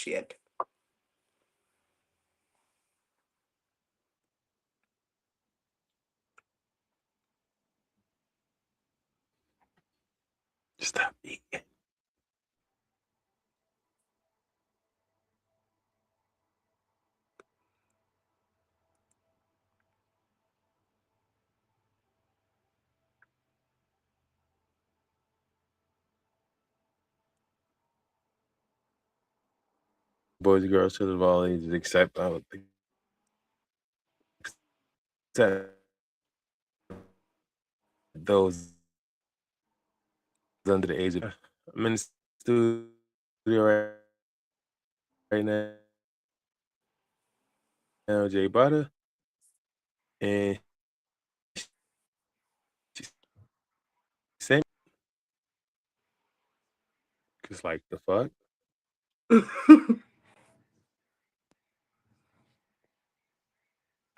shit. Stop eating. Boys and girls, children of all ages, except those under the age of. I'm in the studio right now, Jay Butter, and she sent because like the fuck.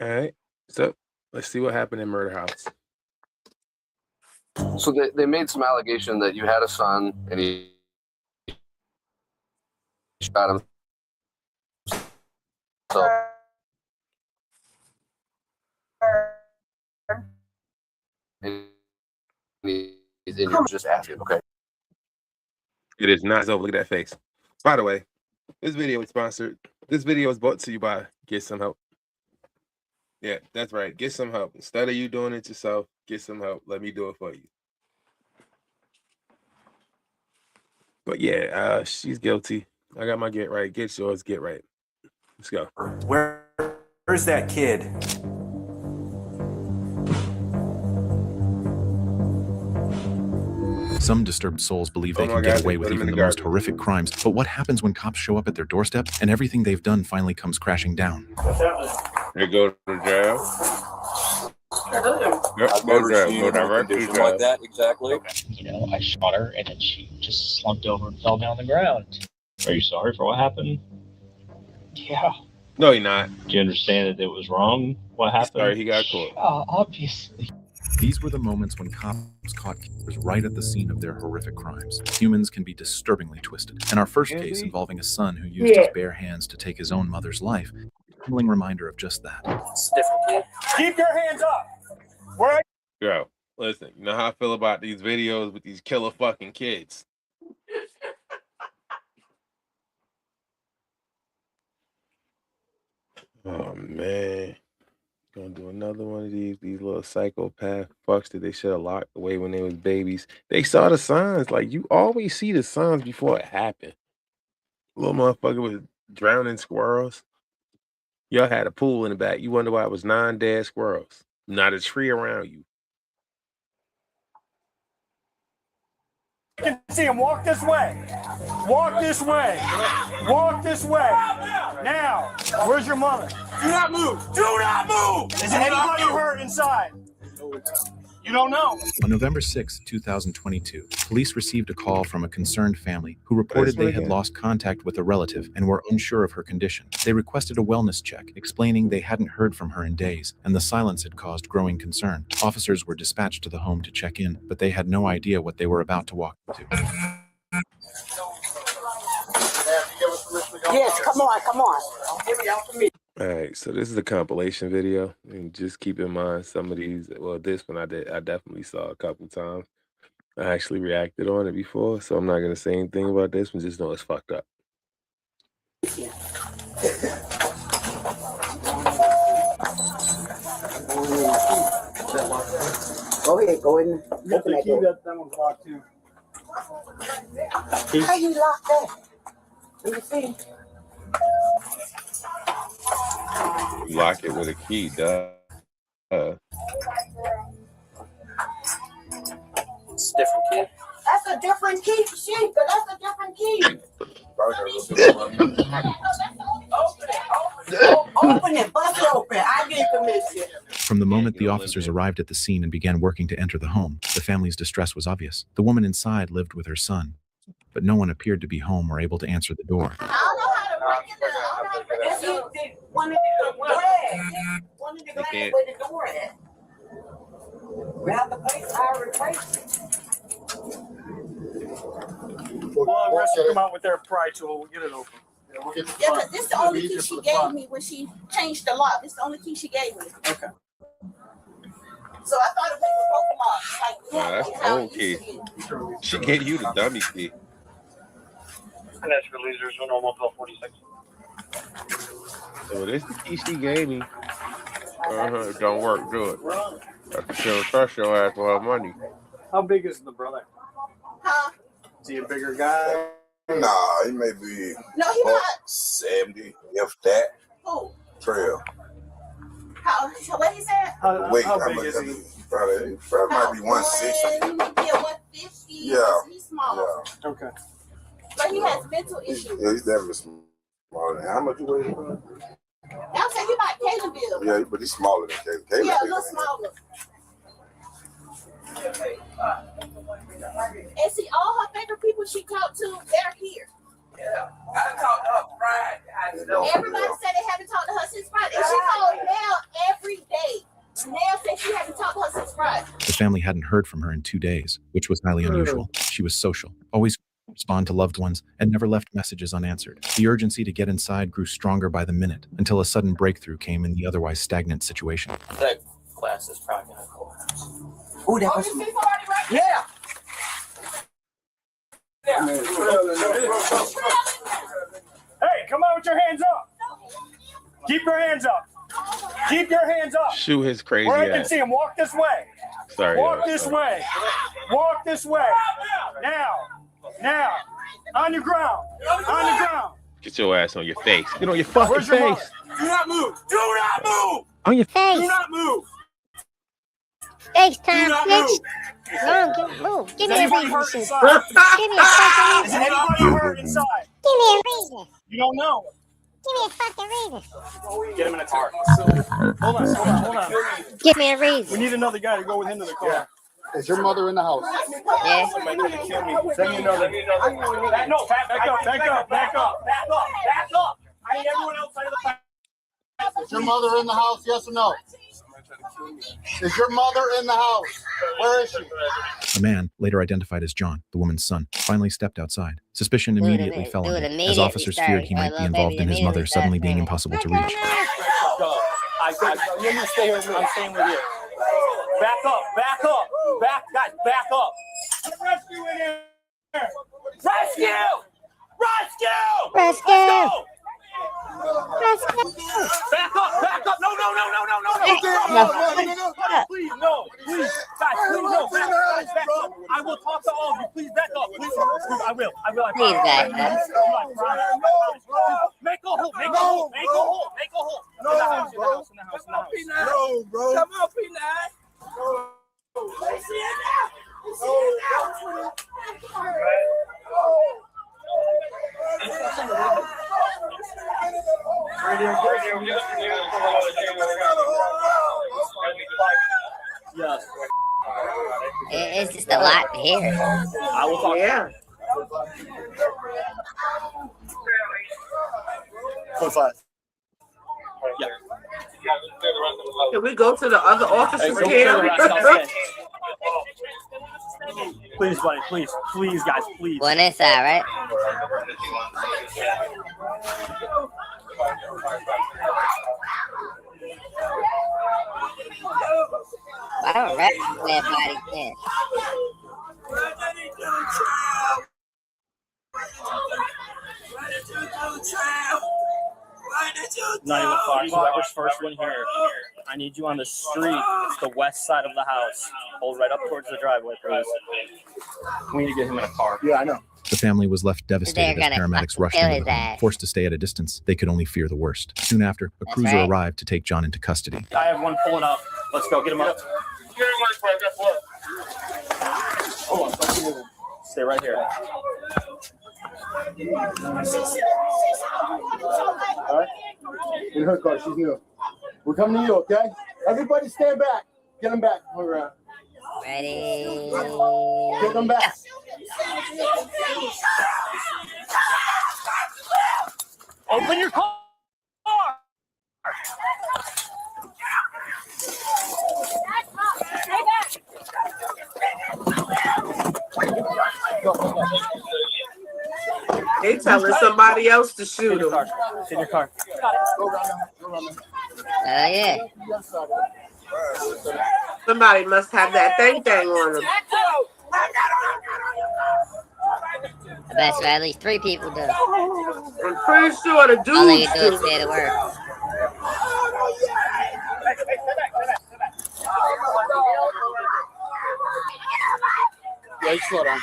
All right, so let's see what happened in Murder House. So they made some allegation that you had a son and he shot him. So and you're just asking, okay? It is not. So look at that face. By the way, this video is sponsored. This video is brought to you by Get Some Help. Yeah, that's right. Get some help. Instead of you doing it yourself, get some help. Let me do it for you. But yeah, she's guilty. I got my get right. Get yours, get right. Let's go. Where's that kid? Some disturbed souls believe they can get away with even the most horrific crimes, but what happens when cops show up at their doorstep and everything they've done finally comes crashing down? They go to jail. Yep, I've never go seen jail. Go a direct to condition jail. like that, exactly. You know, I shot her and then she just slumped over and fell down the ground. Are you sorry for what happened? Yeah. No, you're not. Do you understand that it was wrong? What happened? Sorry, he got caught. Obviously. These were the moments when cops caught killers right at the scene of their horrific crimes. Humans can be disturbingly twisted. And our first case involving a son who used his bare hands to take his own mother's life, a humbling reminder of just that. Keep your hands up. Yo, listen, you know how I feel about these videos with these killer fucking kids. Oh man. Gonna do another one of these little psychopath fucks that they should have locked away when they was babies. They saw the signs. Like, you always see the signs before it happened. Little motherfucker was drowning squirrels. Y'all had a pool in the back. You wonder why it was 9 dead squirrels. Not a tree around you. You can see him. Walk this way. Walk this way. Walk this way. Now, where's your mother? Do not move. Do not move. Is anybody hurt inside? You don't know. On November 6, 2022, police received a call from a concerned family who reported they had lost contact with a relative and were unsure of her condition. They requested a wellness check, explaining they hadn't heard from her in days, and the silence had caused growing concern. Officers were dispatched to the home to check in, but they had no idea what they were about to walk into. Yes, come on. Give me out for me. All right, so this is a compilation video, and just keep in mind some of these. Well, this one I definitely saw a couple times. I actually reacted on it before, so I'm not gonna say anything about this one. Just know it's fucked up. Go ahead, go in. Open that door. That one's locked too. How you lock that? Let me see. Lock it with a key, duh. It's a different kid. That's a different key, sheep, but that's a different key. Open it, bust it open. I get permission. From the moment the officers arrived at the scene and began working to enter the home, the family's distress was obvious. The woman inside lived with her son, but no one appeared to be home or able to answer the door. I don't know how to break it down. I don't know how to break it. One of the glass. One of the glass where the door is. Grab the place, I replace it. Well, the rest will come out with their pry tool. We'll get it open. We'll get the Yeah, front. because this is the It'll only be key easier she for the gave front. me when she changed the lock. This is the only key she gave me. Okay. So I thought it was both locks. Like, Nah, that's the how it old used key. to be. She gave you the dummy key. And that's for losers when normal 1246. So this the key she gave me. It don't work, do it. She'll trust your ass for her money. How big is the brother? Huh? Is he a bigger guy? Nah, he may be No, he not. 70, if that. Who? Trail. How? What he said? Wait, How how big much? is he? Probably might be 160. Yeah, 150. Yeah. He's small. Yeah. Okay. But he has mental issues. Yeah, he's definitely smaller than. How much you weigh? Bro? I'm saying he about Calebville. Yeah, but he's smaller than Caleb. Caleb Yeah, a bigger little than him. smaller. And see, all her favorite people she talked to, they're here. Yeah. I talked to her Friday. I know. Everybody said they haven't talked to her since Friday. And she called Nell every day. Nell said she hasn't talked to her since Friday. The family hadn't heard from her in 2 days, which was highly unusual. She was social, always respond to loved ones, and never left messages unanswered. The urgency to get inside grew stronger by the minute, until a sudden breakthrough came in the otherwise stagnant situation. That class is probably going to courthouse. Oh, that was Yeah. Hey, come on with your hands up. Keep your hands up. Keep your hands up. Shoot his crazy Where I can ass. see him. Walk this way. Sorry. Walk y'all. this way. Walk this way. Now. Now. On your ground. On the ground. Get your ass on your face. Get on your fucking Where's your face. mother? Do not move. Do not move. On your Do Face. not move. FaceTime, Do not bitch. move. Give Is me a anybody reason. hurt Sis. inside? Give me a fucking Is reason. anybody hurt inside? Give me a reason. You don't know. Give me a fucking reason. Get him in a car. Hold on. Give me a We reason. need another guy to go with him to the car. Is your mother in the house? Yeah. Send me another. No, back up. I need everyone outside of the back. Is your mother in the house? Yes or no? Is your mother in the house? Where is she? A man, later identified as John, the woman's son, finally stepped outside. Suspicion Do it immediately imme- fell do on it him, as immediately, officers feared he sorry. might My be little involved baby in his mother immediately suddenly starts being screaming. impossible to reach. You need to stay here with me. I'm staying with you. Back up. Guys, back up. Rescue in here. Rescue! Rescue! Let's go! Rescue! Back up! No! Please, no! Please, guys, please, no! Back up! I will talk to all of you. Please back up. Please, I will. I Please promise. back up. I promise. Make a hole! In the house. No, bro. Come on, P9. Yes. It's just a lot here. I will talk. Yeah. Code 5. Can we go to the other officers here? Please, buddy, please, guys, please. One inside, right? I don't recognize that body then. Not even far. Whoever's first one here. I need you on the street. It's the west side of the house. Hold right up towards the driveway, please. We need to get him in a car. Yeah, I know. The family was left devastated They're as gonna paramedics fucking rushed kill into his the home. ass. Forced to stay at a distance, they could only fear the worst. Soon after, a That's cruiser right. arrived to take John into custody. I have one pulling up. Let's go. Get him up. Hold on. Stay right here. All right. In her car, she's new. We're coming to you, okay? Everybody stand back. Get them back. Hold around. Ready? Get them back. Open your car. They telling somebody else to shoot him. It's in your car. Go around there. Go around there. Yeah. Yes, sir. Somebody must have that thing on them. I bet you at least 3 people do. I'm pretty sure the All they dudes can do is do. stay to work. Yeah, you slow down.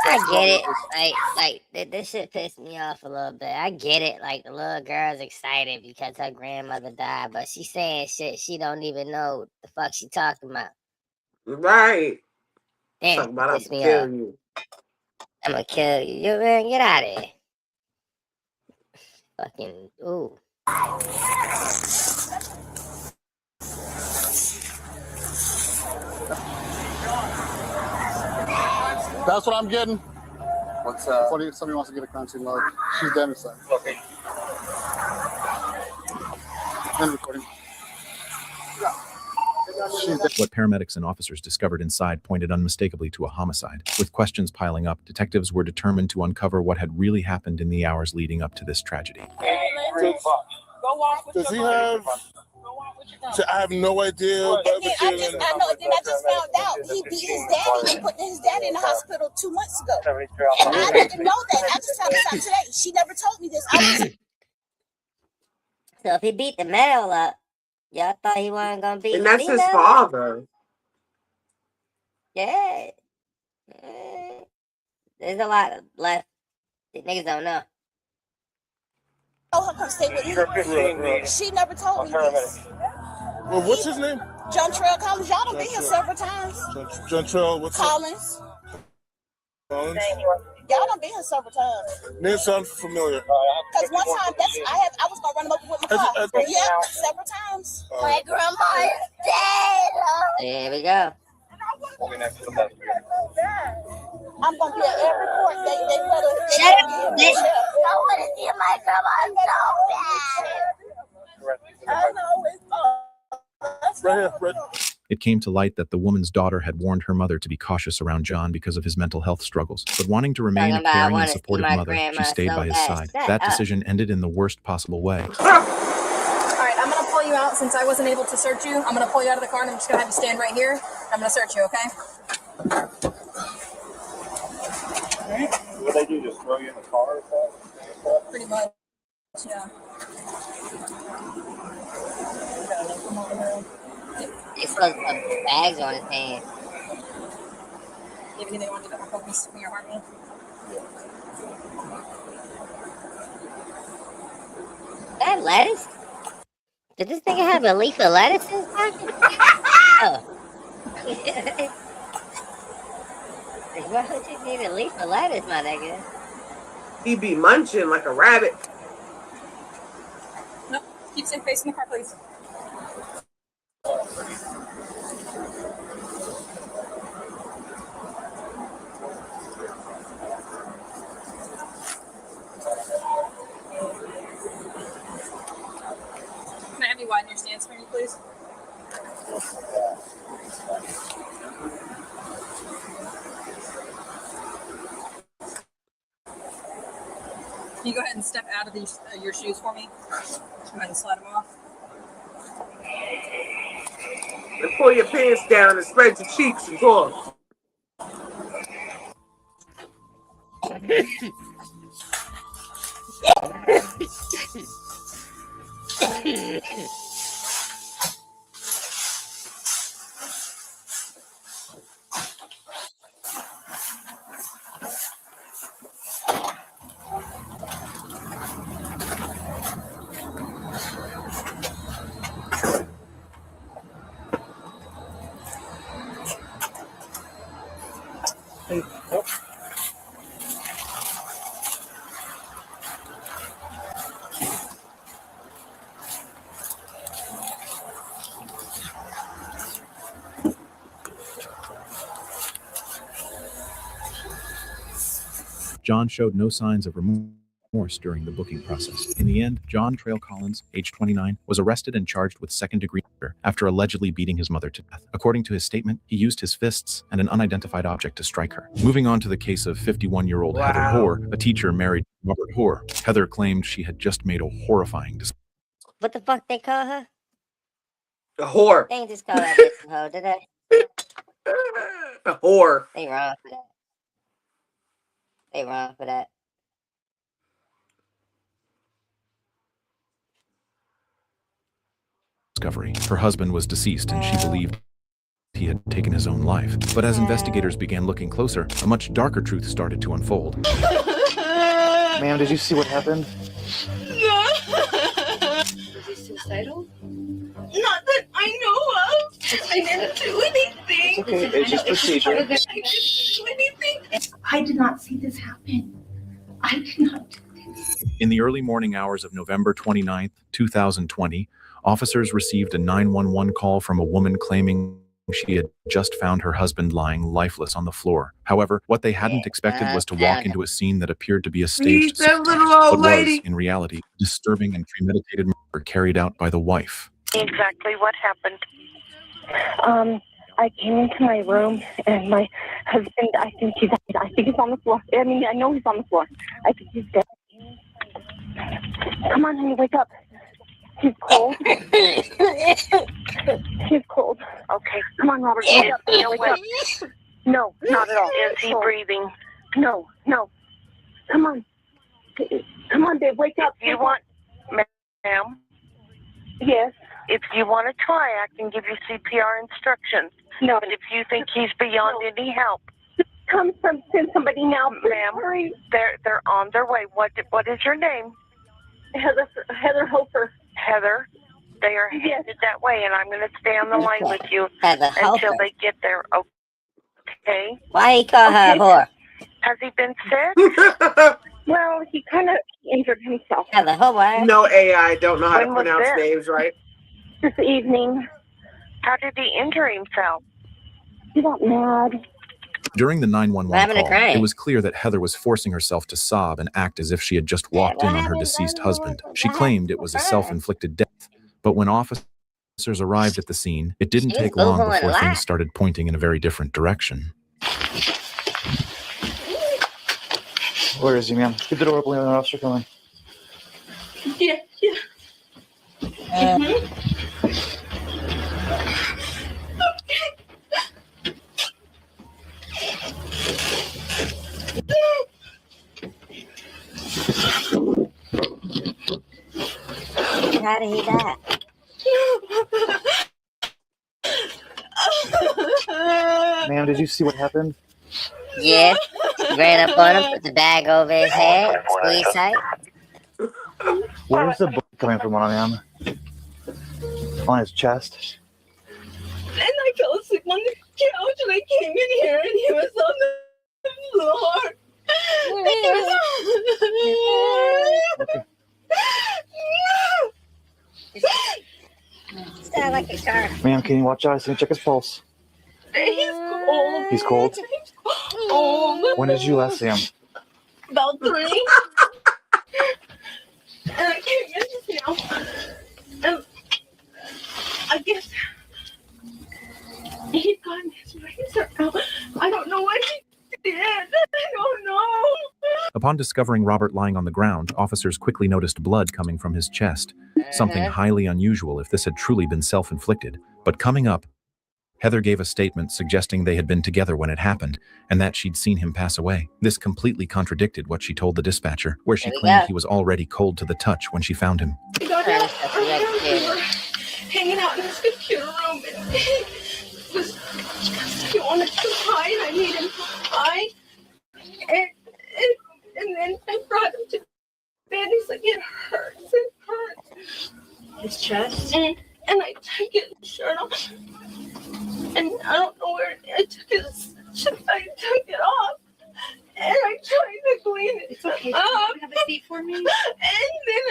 I get it. Like this shit pissed me off a little bit. I get it. Like the little girl's excited because her grandmother died, but she's saying shit she don't even know what the fuck she talking about. Right. Damn, Talking about piss I'm me kill off. you. I'm gonna kill you. You man, get out of here. Fucking ooh. That's what I'm getting. What's Somebody wants to get a crime scene log. She's dead inside. Okay. And recording. She's dead. What paramedics and officers discovered inside pointed unmistakably to a homicide. With questions piling up, detectives were determined to uncover what had really happened in the hours leading up to this tragedy. Does he have? I have no idea. I just found out he beat his daddy and put his daddy in the hospital 2 months ago. I didn't know that. I just found this out today. She never told me this. So if he beat the male up, y'all thought he wasn't gonna beat And the that's his female? father. Yeah. There's a lot left that niggas don't know. told her come stay with me. She never told me this. Well, what's his name? John Trail Collins. Y'all done been here several times. John Trail. What's Collins. Collins? Y'all done been here several times. Name sounds familiar. Cause one time I was gonna run him over with my car. Yeah, several times. My grandma is dead. There we go. I'm gonna be at every court. They better. Shut up, bitch. I want to see my grandma so bad. I know it's Right here, right. It came to light that the woman's daughter had warned her mother to be cautious around John because of his mental health struggles. But wanting to remain a Talking about, I caring and wanna see supportive my mother, she grandma stayed so by his bad. side. Shut That up. decision ended in the worst possible way. All right, I'm gonna pull you out since I wasn't able to search you. I'm gonna pull you out of the car and I'm just gonna have you stand right here. I'm gonna search you, okay? What they do? Just throw you in the car? Pretty much, yeah. He's supposed to put bags on his hands. Maybe they want to double focus from your heartbeat. That lettuce? Did this nigga have a leaf of lettuce in his pocket? Oh. Why would you need a leaf of lettuce, my nigga? He be munching like a rabbit. Nope. Keep facing the car, please. Can I have you widen your stance for me, please? Can you go ahead and step out of these your shoes for me? Go ahead and slide them off. And pull your pants down and spread your cheeks and talk. John showed no signs of remorse remorse during the booking process. In the end, John Trail Collins, age 29, was arrested and charged with second-degree murder after allegedly beating his mother to death. According to his statement, he used his fists and an unidentified object to strike her. Moving on to the case of 51-year-old Heather Hoare, a teacher married to Robert Hoare. Heather claimed she had just made a horrifying decision. What the fuck they call her? A whore. They ain't just call that bitch a hoe, did they? A whore. They wrong for that. They wrong for that. Discovery. Her husband was deceased and she believed he had taken his own life. But as investigators began looking closer, a much darker truth started to unfold. Ma'am, did you see what happened? No. Was he suicidal? Not that I know of. I didn't do anything. It's okay. It's just procedure. I didn't do anything. I did not see this happen. I did not do this. In the early morning hours of November 29th, 2020, officers received a 911 call from a woman claiming she had just found her husband lying lifeless on the floor. However, what they hadn't expected was to walk into a scene that appeared to be a staged that little old but lady. was, in reality, disturbing and premeditated murder carried out by the wife. Exactly what happened. I came into my room and my husband, I think he's on the floor. I mean, I know he's on the floor. I think he's dead. Come on, honey, wake up. He's cold. He's cold. Okay. Come on, Robert. Wake up. Wake up. No, not at all. Is he breathing? No. Come on. Come on, babe. Wake up. If you want, ma'am? Yes. If you want to try, I can give you CPR instructions. No. But if you think he's beyond any help, send somebody now, ma'am. Hurry. They're on their way. What is your name? Heather Hofer. Heather. They are headed that way, and I'm going to stay on the line with you Heather until Hofer. they get there. Okay. Why he call her a whore? Has he been sick? Well, he kind of injured himself. Heather Hofer. No AI, don't know how When to was pronounce this? names right. This evening. How did he injure himself? He got mad. During the 911 What happened to call, Craig? it was clear that Heather was forcing herself to sob and act as if she had just walked in on her deceased husband. She claimed it was a self-inflicted death, but when officers arrived at the scene, it didn't She was take long boo-hooing before a lot. things started pointing in a very different direction. Where is he, ma'am? Get the door open. We have an officer coming. Yeah. How did he die? Ma'am, did you see what happened? Yes. He ran up on him, put the bag over his head, squeeze tight. Where's the blood coming from on him? On his chest? And I fell asleep on the couch and I came in here and he was on the floor. Sound like a car. Ma'am, can you watch out? I see him check his pulse. He's cold. He's cold? Cold. When did you last see him? About 3. And I came in just now. And I guess he'd gotten his razor out. I don't know what he did. I don't know. Upon discovering Robert lying on the ground, officers quickly noticed blood coming from his chest, something highly unusual if this had truly been self-inflicted. But coming up, Heather gave a statement suggesting they had been together when it happened, and that she'd seen him pass away. This completely contradicted what she told the dispatcher, where she claimed he was already cold to the touch when she found him. We got out we were hanging out in his computer room and he wanted to hide. I made him hide. And then I brought him to bed. He's like, it hurts. His chest? And I took his shirt off. And I don't know where I took it off. And I tried to clean it up. Have a seat for me? And then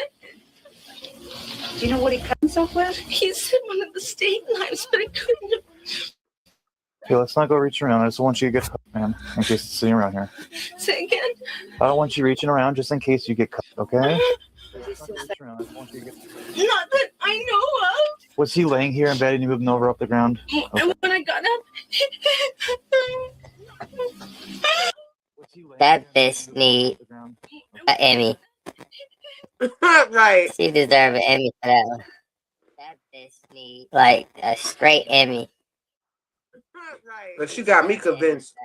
do you know what he cut himself with? He said one of the steak knives, but I couldn't. Okay, let's not go reach around. I just want you to get ma'am, in case it's sitting around here. Say again. I don't want you reaching around just in case you get cut, okay? Not that I know of. Was he laying here in bed and you moved him over up the ground? And when I got up, That bitch need an Emmy. Right. She deserve an Emmy for that one. That bitch need like a straight Emmy. But she got me convinced.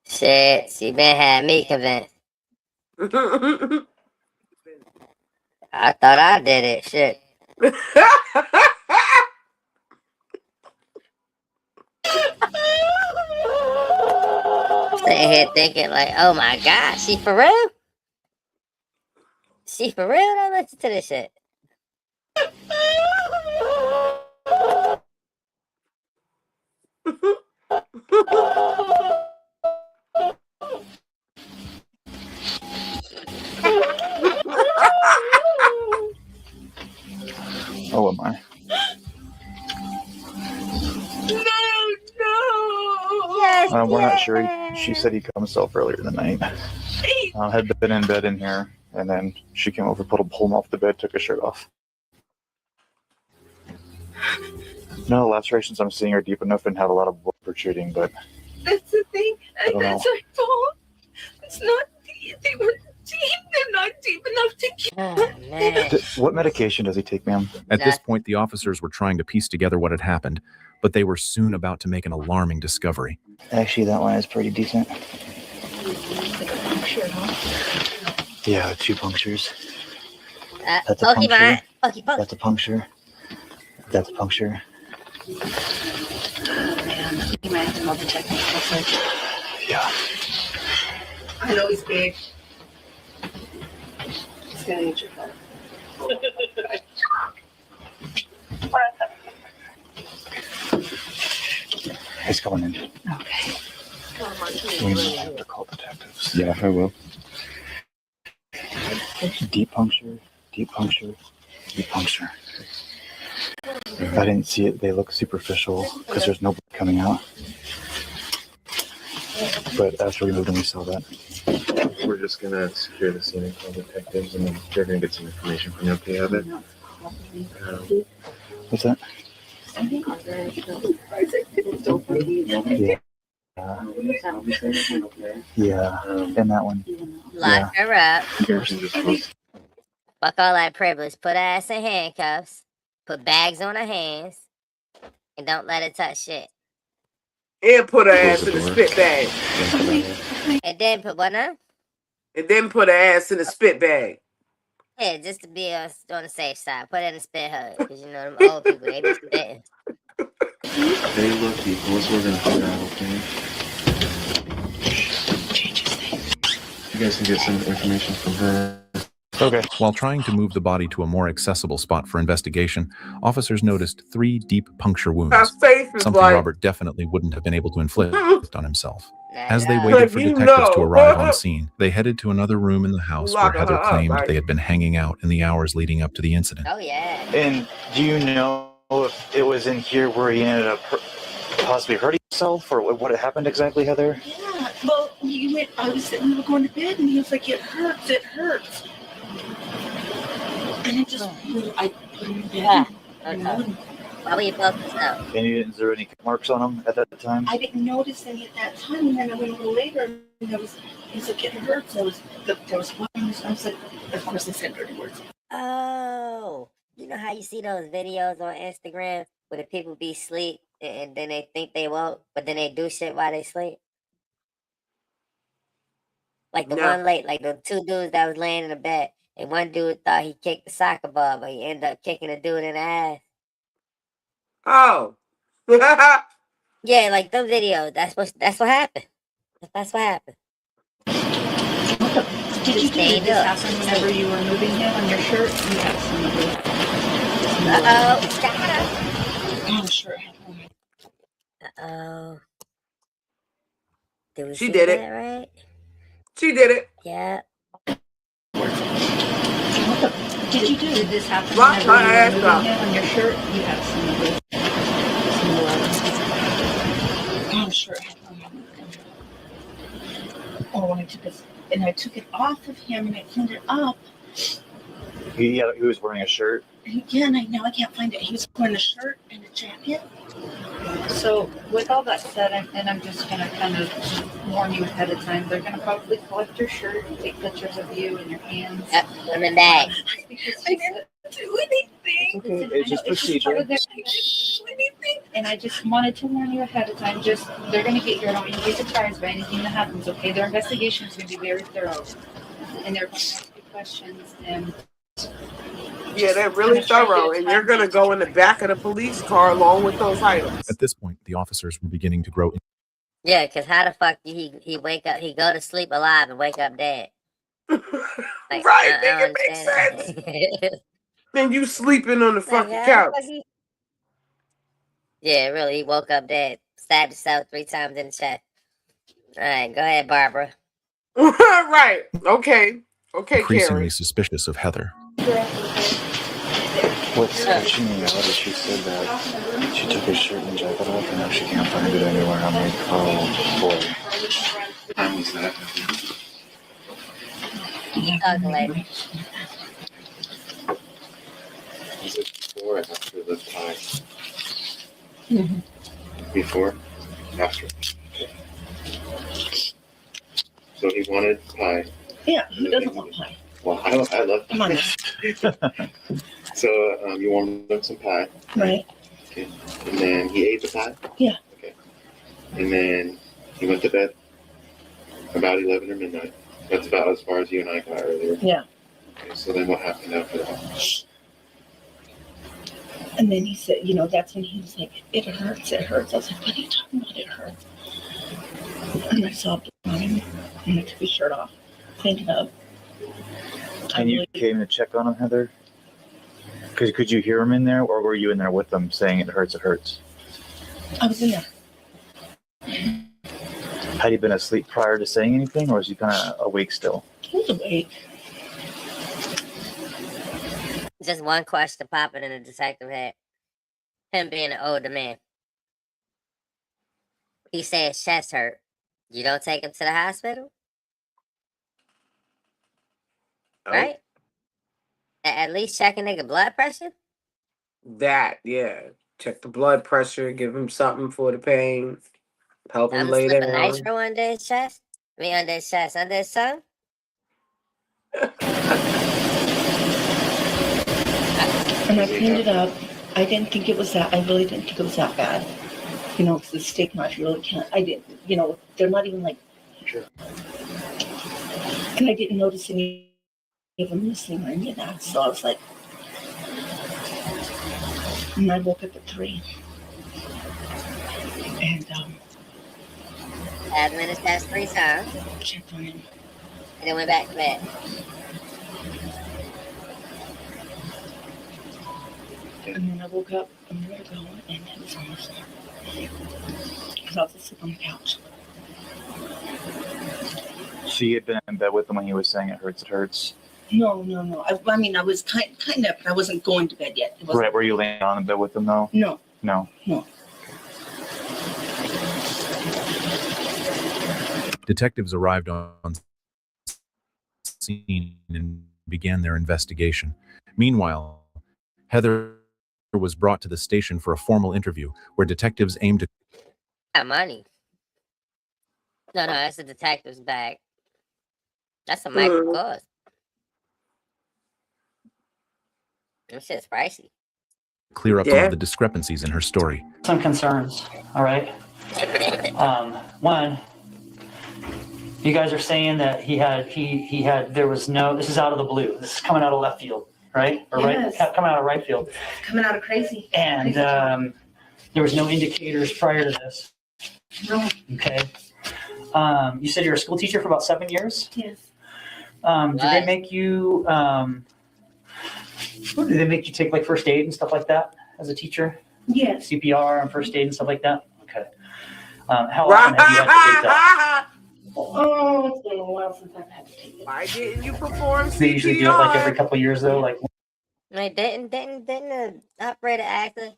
Shit, she been had me convinced. I thought I did it. Shit. Sitting here thinking like, oh my god, she for real? She for real? Don't listen to this shit. Oh, am I? Yes, We're not sure. She said he cut himself earlier in the night. Had been in bed in here, and then she came over, pulled him off the bed, took his shirt off. No, the lacerations I'm seeing are deep enough and have a lot of blood protruding, but that's the thing. I don't That's know. our fault. It's not. They were deep. They're not deep enough to kill. What medication does he take, ma'am? At this point, the officers were trying to piece together what had happened, but they were soon about to make an alarming discovery. Actually, that one is pretty decent. Yeah, 2 punctures. That's a Pokemon. puncture. That's a puncture. That's a puncture. You might have to move the technical search. Yeah. I know he's big. He's gonna need your help. He's going in. Okay. We might have to call detectives. Yeah, I will. Deep puncture, deep puncture, deep puncture. If I didn't see it, they look superficial because there's no blood coming out. But after we moved them, we saw that. We're just gonna secure the scene and call detectives, and then they're gonna get some information from you. Okay, have it? What's that? Yeah, and that one. Lock her up. Fuck all that privilege. Put her ass in handcuffs. Put bags on her hands. And don't let her touch shit. And put her ass in the spit bag. And then put what now? And then put her ass in the spit bag. Yeah, just to be on the safe side. Put her in the spit hug. Because you know them old people, they be spitting. They look people. That's what we're gonna figure out, okay? You guys can get some information from her. Okay. While trying to move the body to a more accessible spot for investigation, officers noticed 3 deep puncture wounds, Her face is something like, Robert definitely wouldn't have been able to inflict on himself. As they Nah. waited for You detectives to know. arrive on scene, they headed to another room in the house where Locking Heather her up, claimed right? they had been hanging out in the hours leading up to the incident. Oh, yeah. And do you know if it was in here where he ended up possibly hurting himself, or what had happened exactly, Heather? Yeah. Well, I was sitting there going to bed, and he was like, "It hurts. It hurts." And it just, I put him in bed. Why were you focused up? And you didn't zero any marks on him at that time? I didn't notice any at that time, and then I went a little later, and he's like, "It hurts." There was blood. I was like, of course, they said dirty words. Oh, you know how you see those videos on Instagram where the people be asleep and then they think they won't, but then they do shit while they sleep? Like the No. one late, like the 2 dudes that was laying in the bed, and one dude thought he kicked the soccer ball, but he ended up kicking a dude in the ass. oh. Yeah, like them videos. That's what happened. That's what happened. Did you Stand this up. happen whenever you were moving him on your shirt? You have some of it. Uh-oh. Stop it. Oh, sure. Uh-oh. Did we She see did it. that right? She did it. Yeah. Did you do this happen Lock whenever her you ass were up. moving him on your shirt? You have some of it. Oh, sure. Oh, and I took it off of him and I cleaned it up. He was wearing a shirt. Again, now I can't find it. He was wearing a shirt and a jacket. So with all that said, I'm just going to kind of warn you ahead of time. They're going to probably collect your shirt and take pictures of you and your hands. I'm in bag. I didn't do anything. Okay, it's just procedure. I didn't do anything. And I just wanted to warn you ahead of time. They're going to get here. I don't want you to be surprised by anything that happens, okay? Their investigation is going to be very thorough. And they're going to ask you questions. And yeah, they're really thorough. And you're going to go in the back of the police car along with those items. At this point, the officers were beginning to grow. Yeah, because how the fuck did he wake up? He go to sleep alive and wake up dead. Like, Right, make it make sense. And you sleeping on the fucking couch. Yeah, really, he woke up dead. Stabbed himself 3 times in the chest. All right, go ahead, Barbara. Right. Okay, Increasingly Carrie. suspicious of Heather. What's she mean? What did she say that she took his shirt and jacket off and now she can't find it anywhere? I'm like, oh boy. When was that? You talking later. Was it before or after the pie? Mhm. Before? After? Okay. So he wanted pie. Yeah, who doesn't want pie? Well, I love pie. Come on. So you warmed up some pie. Right. Okay. And then he ate the pie? Yeah. Okay. And then he went to bed about 11 or midnight. That's about as far as you and I got earlier. Yeah. Okay, so then what happened after that? And then he said, that's when he was like, it hurts. I was like, what are you talking about? It hurts. And I saw blood on him and I took his shirt off, cleaned it up. And you came to check on him, Heather? Could you hear him in there, or were you in there with them saying it hurts, it hurts? I was in there. Had he been asleep prior to saying anything, or was he kind of awake still? He was awake. Just one question popping in the detective head. Him being an older man. He said his chest hurt. You don't take him to the hospital? Right? At least check a nigga blood pressure? That, yeah. Check the blood pressure, give him something for the pain, help him lay Slip a down. nitro under his chest? I mean, under his chest, under his tongue? And I cleaned it up. I didn't think it was that. I really didn't think it was that bad. Because the steak knife, you really can't. I didn't. They're not even like. Sure. And I didn't notice any of them missing or any of that. So I was like. And I woke up at 3. And 5 minutes past 3 times. checked on him. And then went back to bed. And then I woke up a minute ago and he was on the floor. Because I was asleep on the couch. So you had been in bed with him when he was saying it hurts, it hurts? No. I mean, I was kind of, but I wasn't going to bed yet. It wasn't- Right, were you laying on in bed with him though? No. No. Detectives arrived on scene and began their investigation. Meanwhile, Heather was brought to the station for a formal interview where detectives aimed to Got money. No, that's the detective's bag. That's a micro cost. This shit's pricey. clear up some of the discrepancies in her story. Some concerns, all right? One, you guys are saying that there was no, this is out of the blue. This is coming out of left field, right? Or Yes. coming out of right field. Coming out of crazy. And there was no indicators prior to this. No. Okay. You said you're a school teacher for about 7 years? Yes. Did they make you, did they make you take like first aid and stuff like that as a teacher? Yes. CPR and first aid and stuff like that? Okay. How often have you had to take that? Oh, it's been a while since I've had to take it. Why didn't you perform CPR? They usually do it like every couple of years though, like. Like, didn't the operator ask her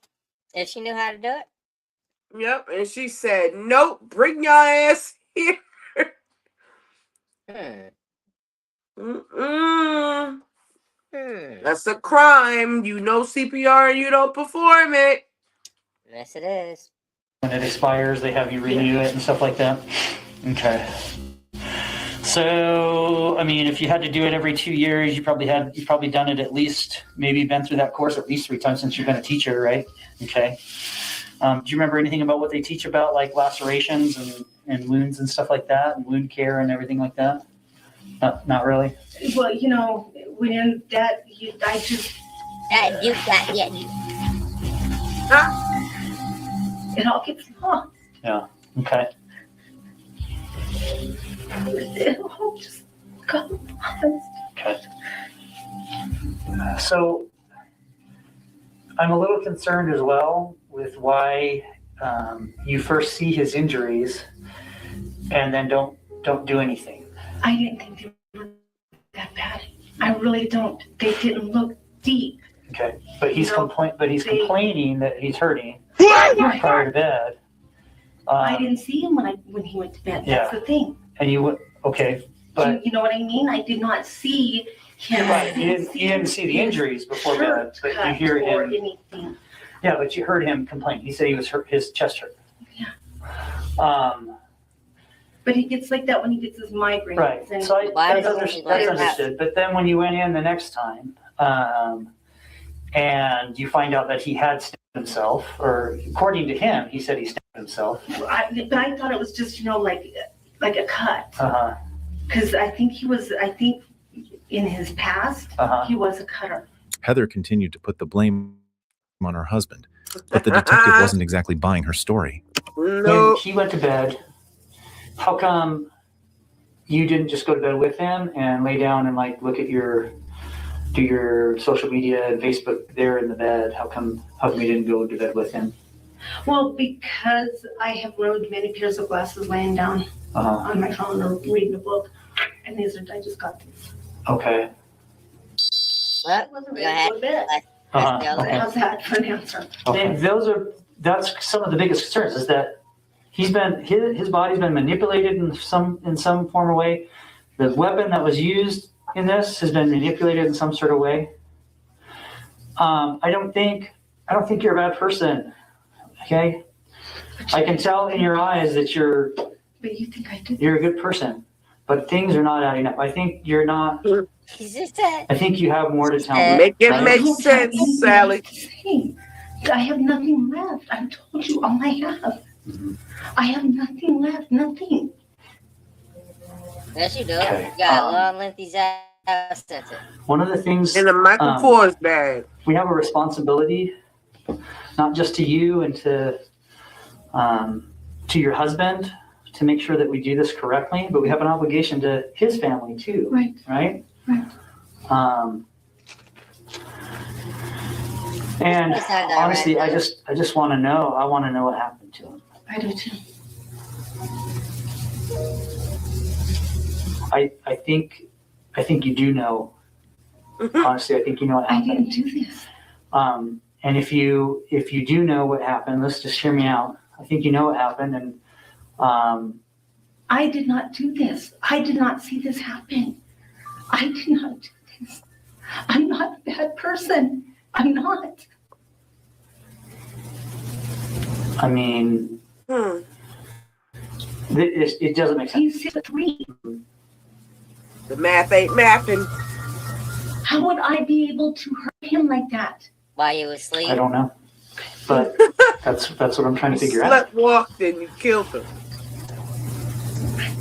if she knew how to do it? Yep, and she said, nope, bring your ass here. Mm-mm. That's a crime. You know CPR and you don't perform it. Yes, it is. When it expires, they have you renew it and stuff like that. Okay. So, I mean, if you had to do it every 2 years, you've probably done it at least, maybe been through that course at least 3 times since you've been a teacher, right? Okay. Do you remember anything about what they teach about, like lacerations and wounds and stuff like that, and wound care and everything like that? Not really. Well, you know, when that, I just. It all gets lost. Yeah. Okay. It all just got lost. Okay. So I'm a little concerned as well with why you first see his injuries and then don't do anything. I didn't think they were that bad. I really don't. They didn't look deep. Okay. But he's complaining that he's hurting Right. prior to bed. I didn't see him when he went to bed. That's the thing. And you would but You know what I mean? I did not see him. right, you didn't see the injuries before bed, but you hear or him. anything. Yeah, but you heard him complain. He said he was hurt, his chest hurt. Yeah. But he gets like that when he gets his migraines. right. And So that's understood. But then when you went in the next time, and you find out that he had stabbed himself, or according to him, he said he stabbed himself. but I thought it was just, like a cut. Uh-huh. Because I think in his past, he was a cutter. Heather continued to put the blame on her husband, but the detective wasn't exactly buying her story. When he went to bed, how come you didn't just go to bed with him and lay down and look at do your social media and Facebook there in the bed? How come you didn't go to bed with him? Well, because I have ruined many pairs of glasses laying down on my phone or reading a book, and I just got these. What? I wasn't ready to go to bed. Okay. How's that for an answer? And that's some of the biggest concerns, is that his body's been manipulated in some form or way. The weapon that was used in this has been manipulated in some sort of way. I don't think you're a bad person. Okay, I can tell in your eyes that you're. But you think I did? You're a good person, but things are not adding up. I think you're not. I think you have more to tell me. Make it make sense, Sally. I have nothing left. I told you all I have. I have nothing left. Nothing. Yes, you do. Okay. You got a long, lengthy sentence. One of the things in the Michael Kors bag. We have a responsibility, not just to you and to your husband, to make sure that we do this correctly, but we have an obligation to his family too. Right. Right. And honestly, I just want to know. I want to know what happened to him. I do too. I think you do know. Honestly, I think you know what happened. I didn't do this. And if you do know what happened, let's just hear me out. I think you know what happened, and I did not do this. I did not see this happen. I did not do this. I'm not a bad person. I'm not. I mean, it doesn't make sense. He's 6'3". The math ain't mathing. How would I be able to hurt him like that? While you were asleep? I don't know, but that's what I'm trying to figure out. Slut-walked and you killed him.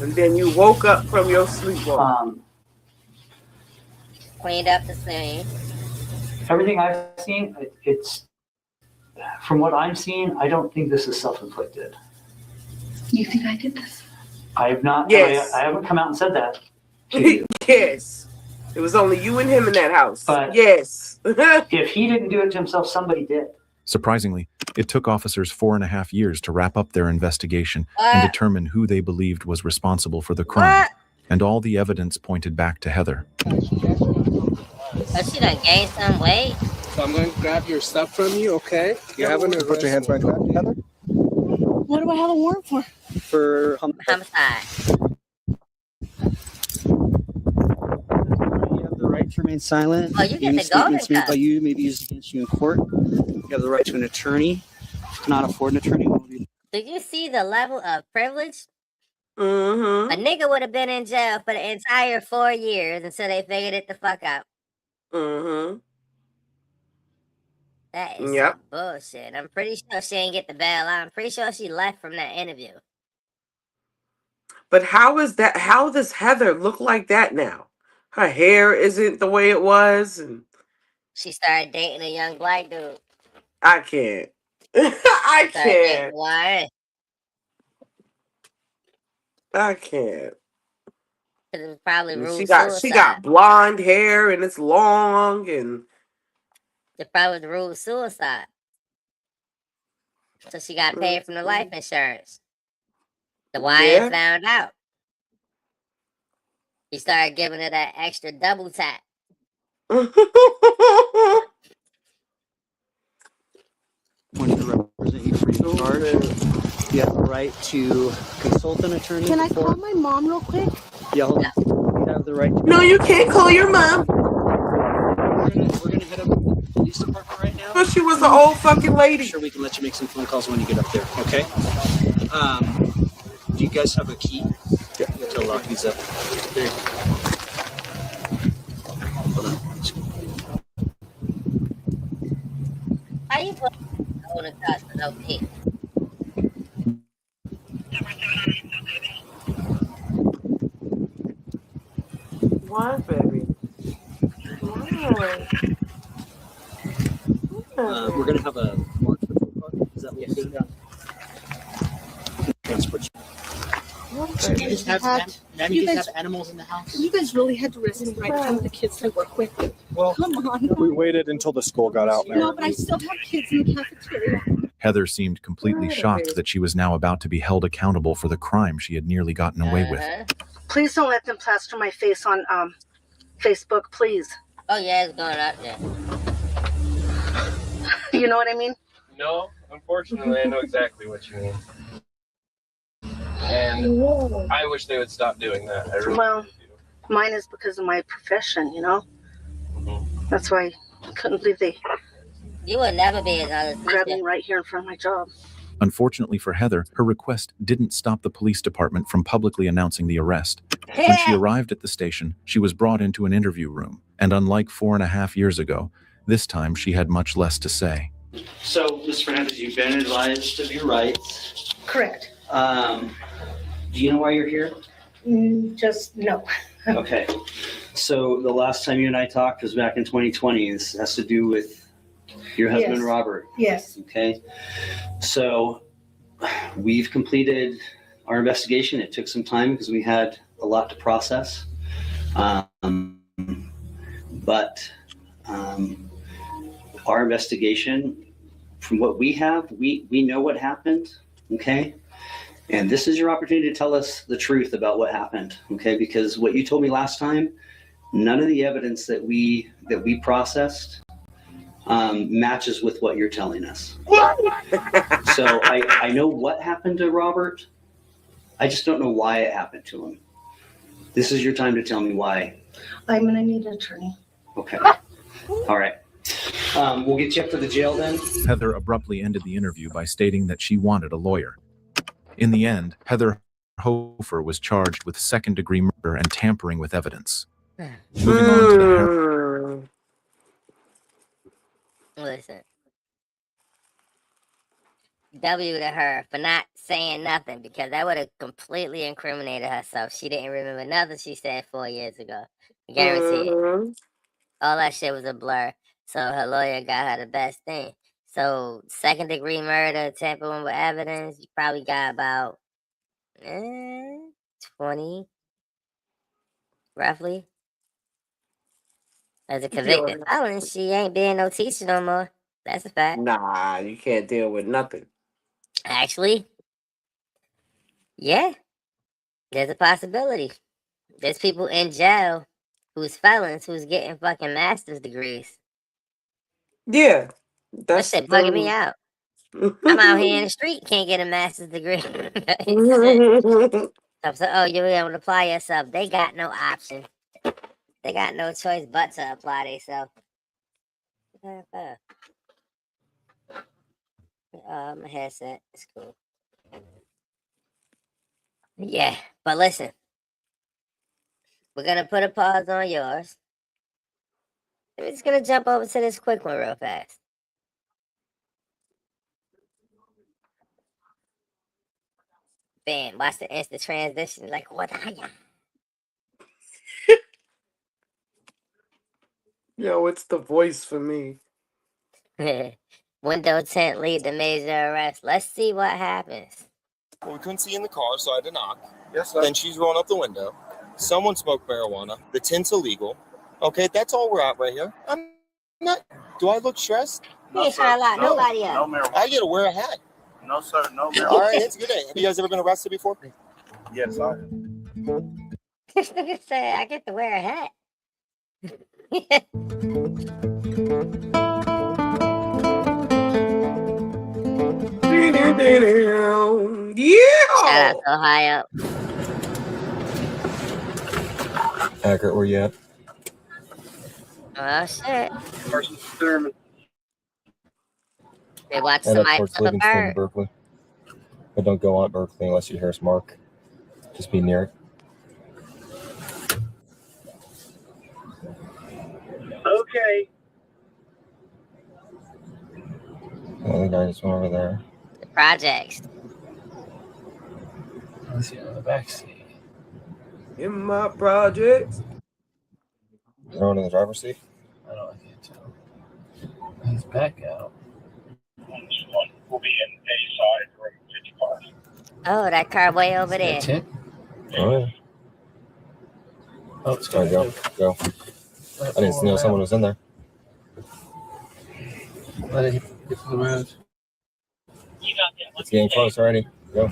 And then you woke up from your sleepwalk. Cleaned up the scene. Everything I've seen, it's from what I'm seeing, I don't think this is self-inflicted. You think I did this? I have not. Yes. I haven't come out and said that. Yes. It was only you and him in that house. But yes. If he didn't do it to himself, somebody did. Surprisingly, it took officers 4.5 years to wrap up their investigation and determine who they believed was responsible for the crime. And all the evidence pointed back to Heather. Oh, she done gained some weight. So I'm going to grab your stuff from you, okay? You haven't put your hands behind your back, Heather? What do I have a warrant for? For homicide. remain silent. Oh, you get Any the golden statements made cup. by you may be used against you in court. You have the right to an attorney. If you cannot afford an attorney, Do you see the level of privilege? Mm-hmm. A nigga would have been in jail for the entire 4 years until they figured it the fuck out. Mm-hmm. That is Yep. some bullshit. I'm pretty sure she ain't get the bail out. I'm pretty sure she left from that interview. But how is that? How does Heather look like that now? Her hair isn't the way it was, and She started dating a young black dude. I can't. I Started dating can't. why? I can't. Because it was probably And rude she suicide. got blonde hair and it's long and It probably was rude suicide. So she got paid from the life insurance. The YN found out. He started giving her that extra double tap. When to represent you free of charge. You have the right to consult an attorney. Can I before- call my mom real quick? Yeah, hold on. You have the right to. No, you can't call your mom. We're gonna hit up the police department right now. But she was an old fucking lady. Sure, we can let you make some phone calls when you get up there. Okay. Do you guys have a key? Yeah. To lock these up. There you go. Hold on. How you put on the cuss with no key? Why, baby? Why? We're gonna have a marked patrol car. Is that what we're doing? Transport you. You guys have animals in the house? You guys really had to risk it right time with the kids I work with. Well, Come on. we waited until the school got out. No, but I still have kids in the cafeteria. Heather seemed completely shocked that she was now about to be held accountable for the crime she had nearly gotten away with. Please don't let them plaster my face on Facebook, please. Oh yeah, it's going up there. You know what I mean? No, unfortunately, I know exactly what you mean. And I wish they would stop doing that. I really Well, mine is because of my profession, you know? That's why I couldn't believe they You would never be another grabbed me teacher. right here in front of my job. Unfortunately for Heather, her request didn't stop the police department from publicly announcing the arrest. When she arrived at the station, she was brought into an interview room, and unlike 4.5 years ago, this time she had much less to say. So, Ms. Fernandez, you've been advised of your rights. Correct. Do you know why you're here? Just no. Okay. So the last time you and I talked was back in 2020. This has to do with your husband, Yes. Robert. Yes. Okay. So we've completed our investigation. It took some time because we had a lot to process. But our investigation, from what we have, we know what happened. Okay. And this is your opportunity to tell us the truth about what happened. Okay. Because what you told me last time, none of the evidence that we processed matches with what you're telling us. So I know what happened to Robert. I just don't know why it happened to him. This is your time to tell me why. I'm gonna need an attorney. Okay. All right. We'll get you up to the jail then. Heather abruptly ended the interview by stating that she wanted a lawyer. In the end, Heather Hofer was charged with second-degree murder and tampering with evidence. Moving on to the Listen. W to her for not saying nothing, because that would have completely incriminated herself. She didn't remember nothing she said 4 years ago. I guarantee it. All that shit was a blur. So her lawyer got her the best thing. So second degree murder, tampering with evidence, you probably got about 20, roughly. As a convicted felon, she ain't being no teacher no more. That's a fact. Nah, you can't deal with nothing. Actually, yeah, there's a possibility. There's people in jail who's felons who's getting fucking master's degrees. Yeah. That shit bugging me out. I'm out here in the street, can't get a master's degree. So, oh, you're able to apply yourself. They got no option. They They got no choice but to apply themselves. My headset. It's cool. Yeah, but listen. We're gonna put a pause on yours. We're just gonna jump over to this quick one real fast. Bam, watch the instant transition. Like, what are ya? Yo, it's the voice for me. Window tint lead to major arrest. Let's see what happens. Well, we couldn't see in the car, so I had to knock. Yes, sir. Then she's rolling up the window. Someone smoked marijuana. The tint's illegal. Okay, that's all we're at right here. I'm not. Do I look stressed? He ain't trying to lock nobody up. No marijuana. I gotta wear a hat. No, sir. No marijuana. All right, it's a good day. Have you guys ever been arrested before? Yes, I have. This nigga said, I get to wear a hat. Shout out to Ohio. Accurate, where you at? Oh shit. Person determined. They watch Head up somebody towards flip a Livingston, bird. Berkeley. But don't go on Berkeley unless you hear us mark. Just be near it. Okay. Oh, the guy just went over there. The projects. Let's see on the back seat. In my projects. You're on in the driver's seat? I can't tell. He's back out. We'll be in A-side room 55. Oh, that car way over there. Oh, yeah. Oh, it's All right, go. I didn't know someone was in there. Let it get to the road. It's getting close already. Go.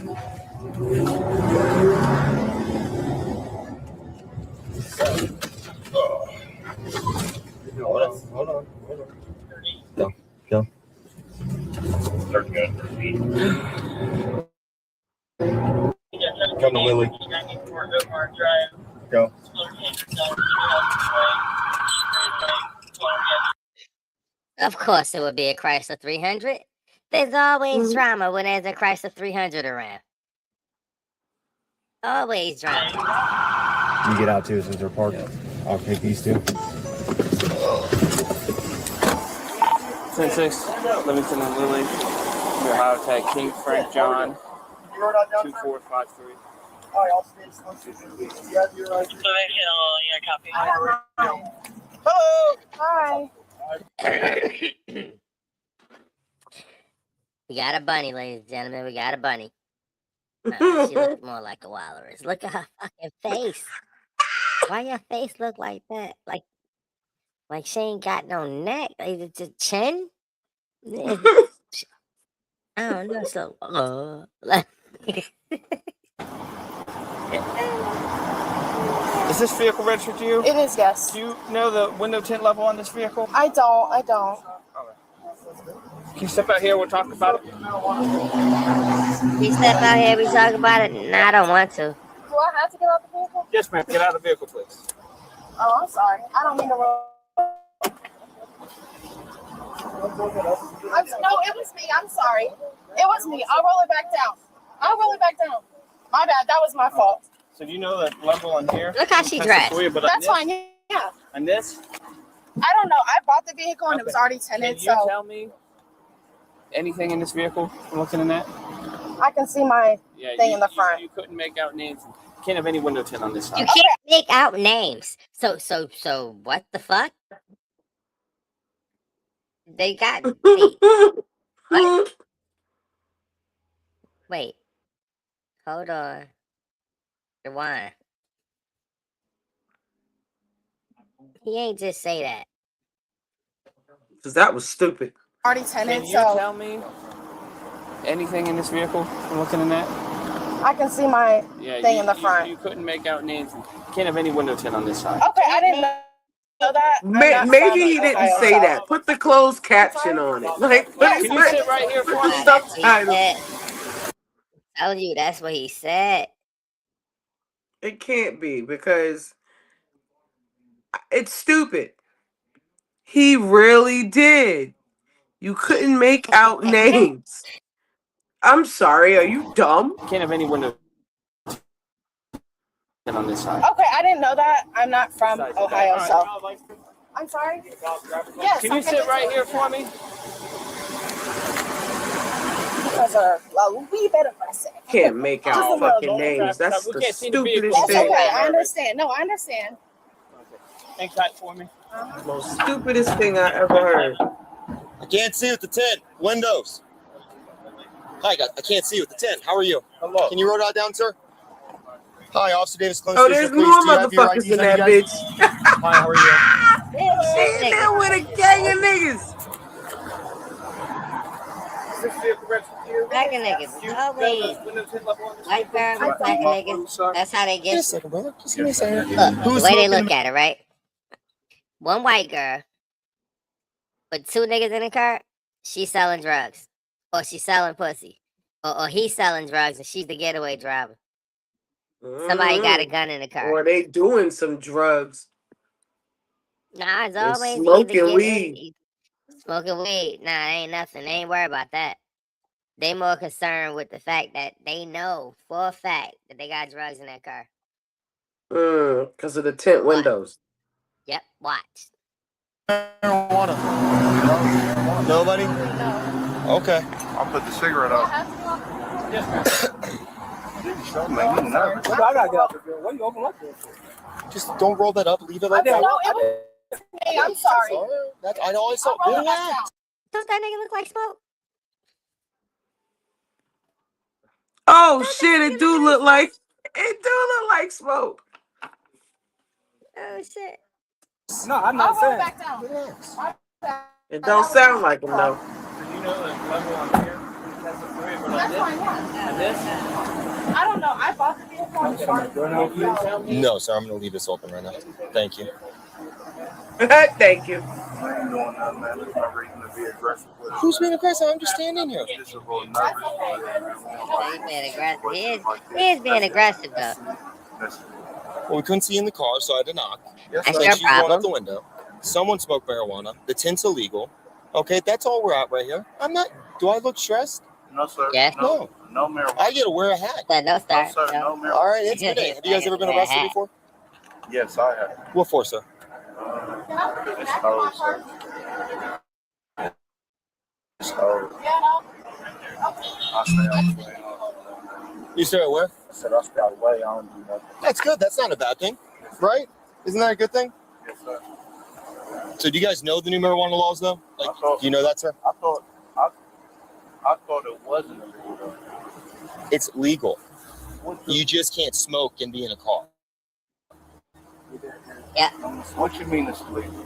Hold on. Go. Come to Lily. Go. Of course it would be a Chrysler 300. There's always drama when there's a Chrysler 300 around. Always drama. You get out too since they're parked. I'll take these two. 10-6, Livingston and Lily. Your Ohio tag, King Frank John. 2453. Hello. Hi. We got a bunny, ladies and gentlemen. We got a bunny. She looks more like a walrus. Look at her fucking face. Why your face look like that? Like she ain't got no neck. Like it's a chin. I don't know. So, Is this vehicle registered to you? It is, yes. Do you know the window tint level on this vehicle? I don't. Can you step out here? We'll talk about it. We step out here, we talk about it. No, I don't want to. Do I have to get out the vehicle? Yes, ma'am. Get out of the vehicle, please. Oh, I'm sorry. I don't mean to roll. No, it was me. I'm sorry. It was me. I'll roll it back down. My bad. That was my fault. So do you know the level on here? Look how she dressed. That's fine. Yeah. And this? I don't know. I bought the vehicle and it was already tinted. Can you tell me anything in this vehicle from looking in that? I can see my thing in the front. You couldn't make out names. You can't have any window tint on this side. You can't make out names. So what the fuck? They got what? Wait. Hold on. Rewind. He ain't just say that. Cause that was stupid. Already tinted. Can you tell me anything in this vehicle from looking in that? I can see my thing in the front. You couldn't make out names. You can't have any window tint on this side. Okay, I didn't know that. Maybe he didn't say that. Put the closed caption on it. Like, Can you sit right here for me? Subtitles. Told you that's what he said. It can't be because It's stupid. He really did. You couldn't make out names. I'm sorry. Are you dumb? Can't have any window on this side. Okay, I didn't know that. I'm not from Ohio, All right. so. I'm sorry. Yes. Can you sit right here for me? You guys are a wee bit aggressive. Can't make Just a out little fucking bit. names. That's We the can't see the vehicle. stupidest That's thing. okay. I understand. No, I understand. Hang tight for me. Most stupidest thing I ever heard. I can't see with the tent. Windows. Hi, guys. I can't see with the tent. How are you? Hello. Can you roll that down, sir? Hi, Officer Davis. Close Oh, station, there's please. more Do you have your motherfuckers IDs in on you that guys? bitch. Hi, how are you? She in there with a gang of niggas. Black niggas, always. White girl with black niggas. That's how they Just a get. second, brother. Just give me a second. Look, Who's the way they smoking look at it, right? One white girl with two niggas in the car, she's selling drugs. Or she's selling pussy. Or he's selling drugs and she's the getaway driver. Somebody got a gun in the car. Or they doing some drugs. Nah, it's They're always smoking weed. Smoking weed. Nah, it ain't nothing. They ain't worried about that. They more concerned with the fact that they know for a fact that they got drugs in that car. Because of the tent windows. Yep, watch. Marijuana. Nobody? Okay. I'll put the cigarette out. I gotta get out the door. What are you open up there for? Just don't roll that up. Leave it like that. No, it was me. I'm sorry. I know I saw. Relax. Don't that nigga look like Smoke? Oh shit, it do look like Smoke. Oh shit. No, I'm not saying. Back down. It don't sound like him though. You know the level on here? That's the three, but That's fine, yeah. and this? I don't know. I bought the vehicle. No, sir. I'm gonna leave this open right now. Thank you. Thank you. I ain't doing nothing, man. There's no reason to be aggressive with it. Who's being aggressive? I'm just standing here. Just a little nervous. He's being aggressive. He is being aggressive though. Well, we couldn't see in the car, so I had to knock. That's Then your she's rolling problem. out the window. Someone smoked marijuana. The tent's illegal. Okay, that's all we're at right here. I'm not. Do I look stressed? No, sir. Yeah. No. No marijuana. I get to wear a hat. No, no, sir. No, sir. No marijuana. All right, it's good. Have you guys ever been arrested before? Yes, I have. What for, sir? It's cold, sir. It's cold. I stay out the way. You stay where? I said I stay out the way. I don't do nothing. That's good. That's not a bad thing, right? Isn't that a good thing? Yes, sir. So do you guys know the new marijuana laws, though? Like, do you know that, sir? I thought it wasn't illegal. It's legal. You just can't smoke and be in a car. Yeah. What you mean it's legal?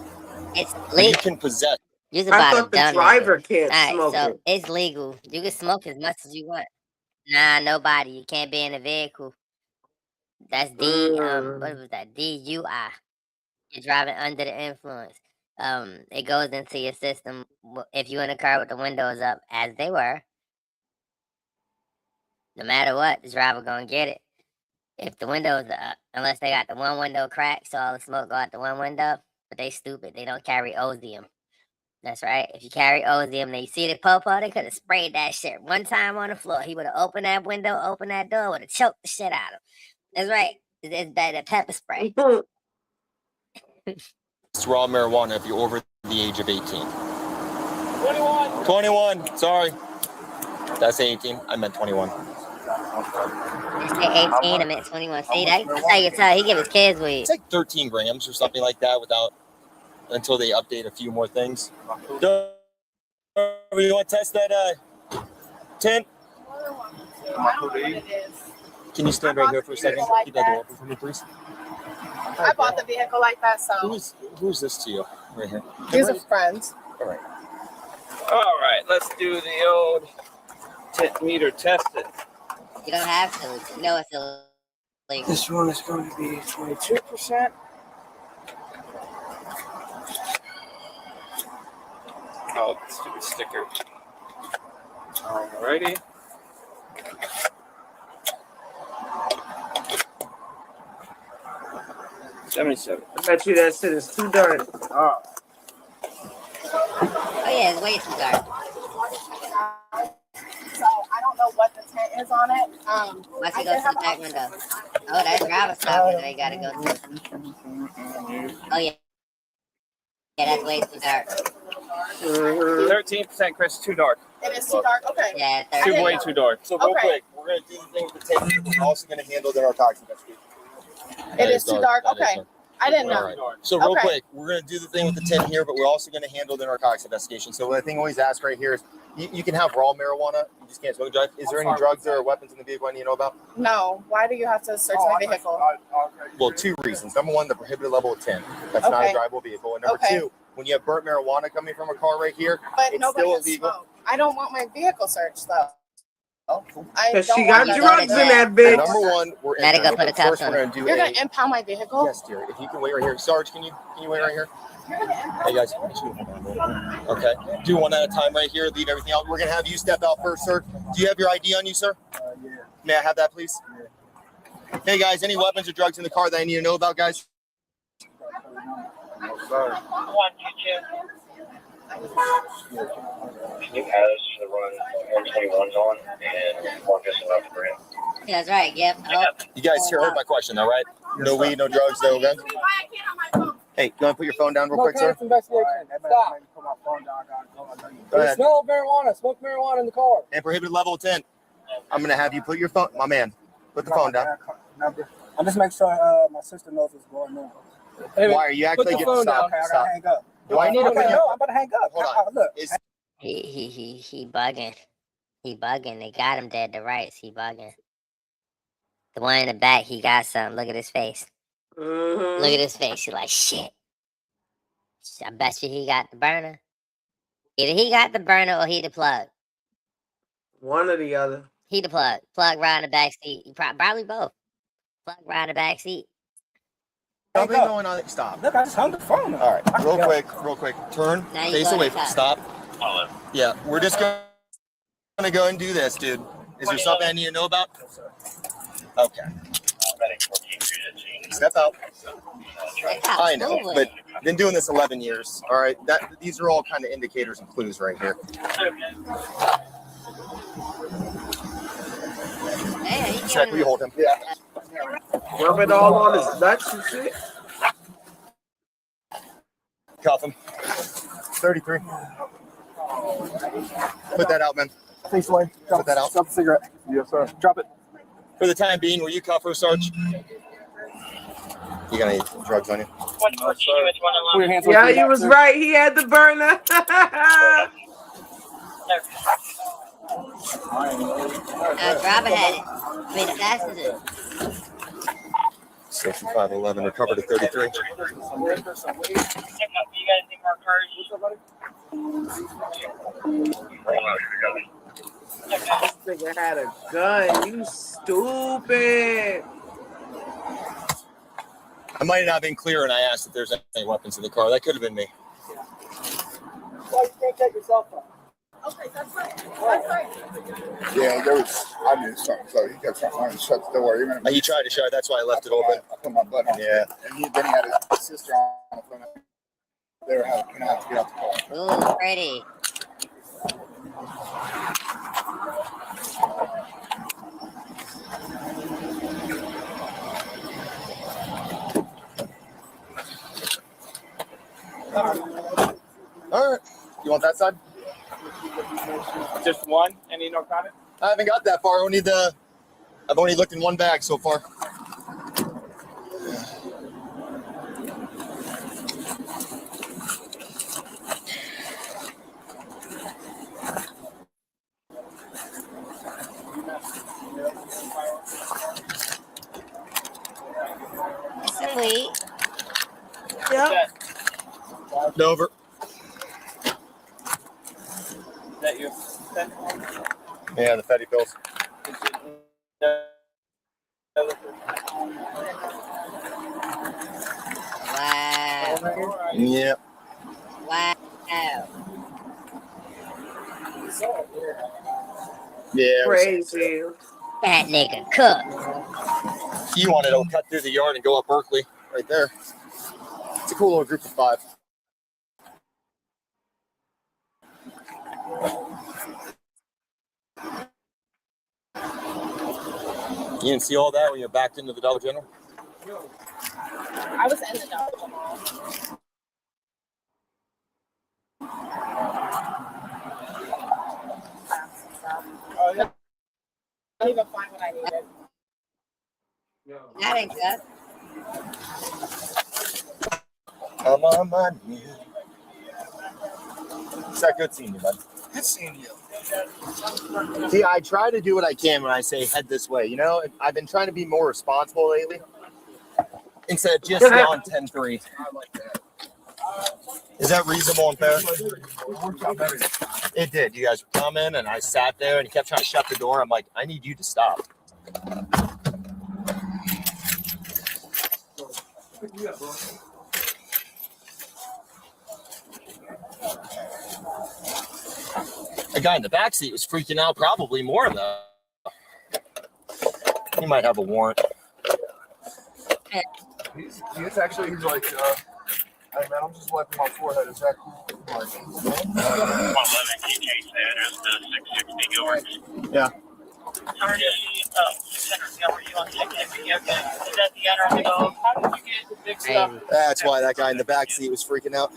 It's You legal. can possess. You're I about thought a the dumb driver nigga. can't Alright, smoke so it. it's legal. You can smoke as much as you want. Nah, nobody. You can't be in a vehicle. That's what was that? DUI. You're driving under the influence. It goes into your system if you're in a car with the windows up, as they were. No matter what, the driver gonna get it. If the windows are up, unless they got the one window cracked, so all the smoke go out the one window. But they stupid. They don't carry Ozium. That's right. If you carry Ozium, then you see the popo, they could have sprayed that shit one time on the floor. He would have opened that window, opened that door, would have choked the shit out of him. That's right. It's better than pepper spray. It's raw marijuana if you're over the age of 18. 21. Sorry. That's 18. I meant 21. They say 18, I meant 21. See, that's how you can tell he give his kids weed. It's like 13 grams or something like that until they update a few more things. So, you want to test that tent? Can you stand right here for a second? Keep that door open for me, please. I bought the vehicle like that, so. Who's this to you? Right here. These are friends. All right. All right, let's do the old tent meter test it. You don't have to. You know it's illegal. This one is going to be 22%. Oh, stupid sticker. Alrighty. 77. I bet you that shit is too dark. Oh yeah, it's way too dark. So I don't know what the tent is on it. Must he go to the back window? Oh, that's driver stop that they gotta go to. Oh yeah. Yeah, that's way too dark. 13%, Chris. Too dark. It is too dark. Okay. Yeah, Way too dark. So real Okay. quick, we're gonna do the thing with the tent here, but we're also gonna handle the narcotics investigation. It is too dark. Okay. I didn't know. All right. So real Okay. quick, we're gonna do the thing with the tent here, but we're also gonna handle the narcotics investigation. So the thing I always ask right here is, you can have raw marijuana, you just can't smoke and drive. Is there any drugs or weapons in the vehicle I need to know about? No. Why do you have to search my vehicle? Well, two reasons. Number one, the prohibited level of 10. That's not a Okay. drivable vehicle. And number Okay. two, when you have burnt marijuana coming from a car right here, But it's nobody still has illegal. smoked. I don't want my vehicle searched though. I Cause don't she want got that. drugs in that bitch. Number one, we're Let it go put a cuff first on we're it. gonna do You're a gonna impound my vehicle? yes, dear. If you can wait right here, Sarge, can you wait right here? Hey guys, okay. Do one at a time right here. Leave everything out. We're gonna have you step out first, sir. Do you have your ID on you, sir? Yeah. May I have that, please? Hey guys, any weapons or drugs in the car that I need to know about, guys? No, sir. Can you add us to the run 121's on and mark us enough for him? Yeah, that's right. Yep. Oh. You guys heard my question, though, right? No weed, no drugs, no guns. Hey, you want to put your phone down real quick, sir? Stop. Go ahead. Smell marijuana. Smoke marijuana in the car. And prohibited level 10. I'm gonna have you put your phone, my man. Put the phone down. I'm just making sure my sister knows what's going on. Why are you actually getting stop? Okay, I Stop. gotta hang up. Do I need to put No, your? I'm about to hang up. Hold on. Look. Is He bugging. He bugging. They got him dead to rights. He bugging. The one in the back, he got something. Look at his face. Look at his face. He like, shit. I bet you he got the burner. Either he got the burner or he the plug. One or the other. He the plug. Plug right in the back seat. Probably both. Plug right in the back seat. something going on? Stop. Look, I just hung the phone up. All right, real quick. Turn, Now you face go away. inside. Stop. Yeah, we're just gonna go and do this, dude. Is there something I need to know about? Okay. Step out. I know, but been doing this 11 years. All right, these are all kind of indicators and clues right here. Hey, Check, will you hold him? Yeah. Rub it all on his nuts and shit. Cuff him. 33. Put that out, man. Face away. Put that out. Drop the cigarette. Yes, sir. Drop it. For the time being, will you cuff her, Sarge? You got any drugs on you? Put your hands on Yeah, your you back, was sir. right. He had the burner. Driver had it. I mean, the passenger. 6511, recovered to 33. This nigga had a gun. You stupid. I might not have been clear when I asked if there's any weapons in the car. That could have been me. Why you can't take your cell phone? Okay, that's right. That's right. Yeah, there was, I knew something, so he kept trying to shut the door. Even He tried to shut it. That's why I left it open. I put my butt on Yeah. it. And then he had his sister on the phone. They were gonna have to get out the car. Ooh, pretty. All right. You want that side? Just one? Any narcotics? I haven't got that far. I've only looked in one bag so far. Sweet. Yep. Dover. Is that you? Yeah, the fatty pills. Wow. Yep. Wow. Yeah. Crazy. That nigga cook. He wanted to cut through the yard and go up Berkeley. right there. It's a cool little group of 5. You didn't see all that when you backed into the Dollar General? I was in the Dollar General. Oh, yeah. I didn't even find what I needed. That ain't good. Come on, my knees. It's that good seeing you, bud. Good seeing you. See, I try to do what I can when I say head this way. You know, I've been trying to be more responsible lately instead of just on 10-3. Is that reasonable and fair? It did. You guys were coming, and I sat there, and you kept trying to shut the door. I'm like, I need you to stop. The guy in the backseat was freaking out probably more though. He might have a warrant. He's actually like, hey man, I'm just wiping my forehead. Is that cool? Yeah. That's why that guy in the backseat was freaking out.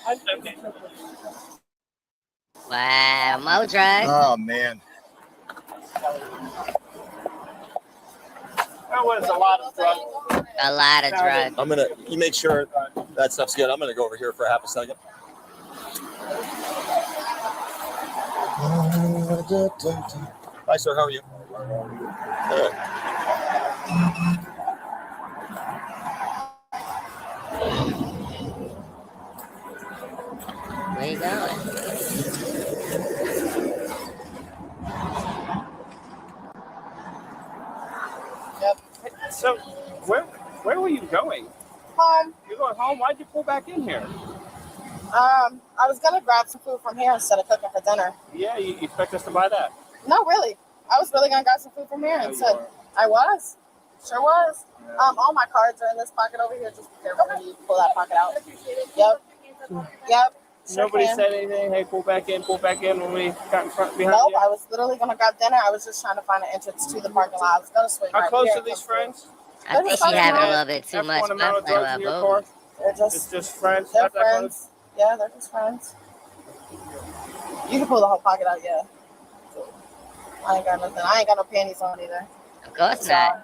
Wow, more drugs. Oh man. That was a lot of drugs. A lot of drugs. You make sure that stuff's good. I'm gonna go over here for half a second. Hi sir, how are you? Good. Where you going? Yep. So, where were you going? Home. You're going home? Why'd you pull back in here? I was gonna grab some food from here instead of cooking for dinner. Yeah, you expect us to buy that? No, really. I was really gonna grab some food from here and said I was. Sure was. All my cards are in this pocket over here. Just be careful when you pull that pocket out. Yep. Yep. Sure Nobody can. said anything. Hey, pull back in when we got in front behind Nope, you. I was literally gonna grab dinner. I was just trying to find an entrance to the parking lot. I was gonna swing How right close here are and these come through. friends? I think she having a little bit too much F1 amount of buffalo drugs in your booty. car? They're It's just friends? They're Not that close? friends. Yeah, they're just friends. You can pull the whole pocket out, yeah. I ain't got nothing. I ain't got no panties on either. Of course not.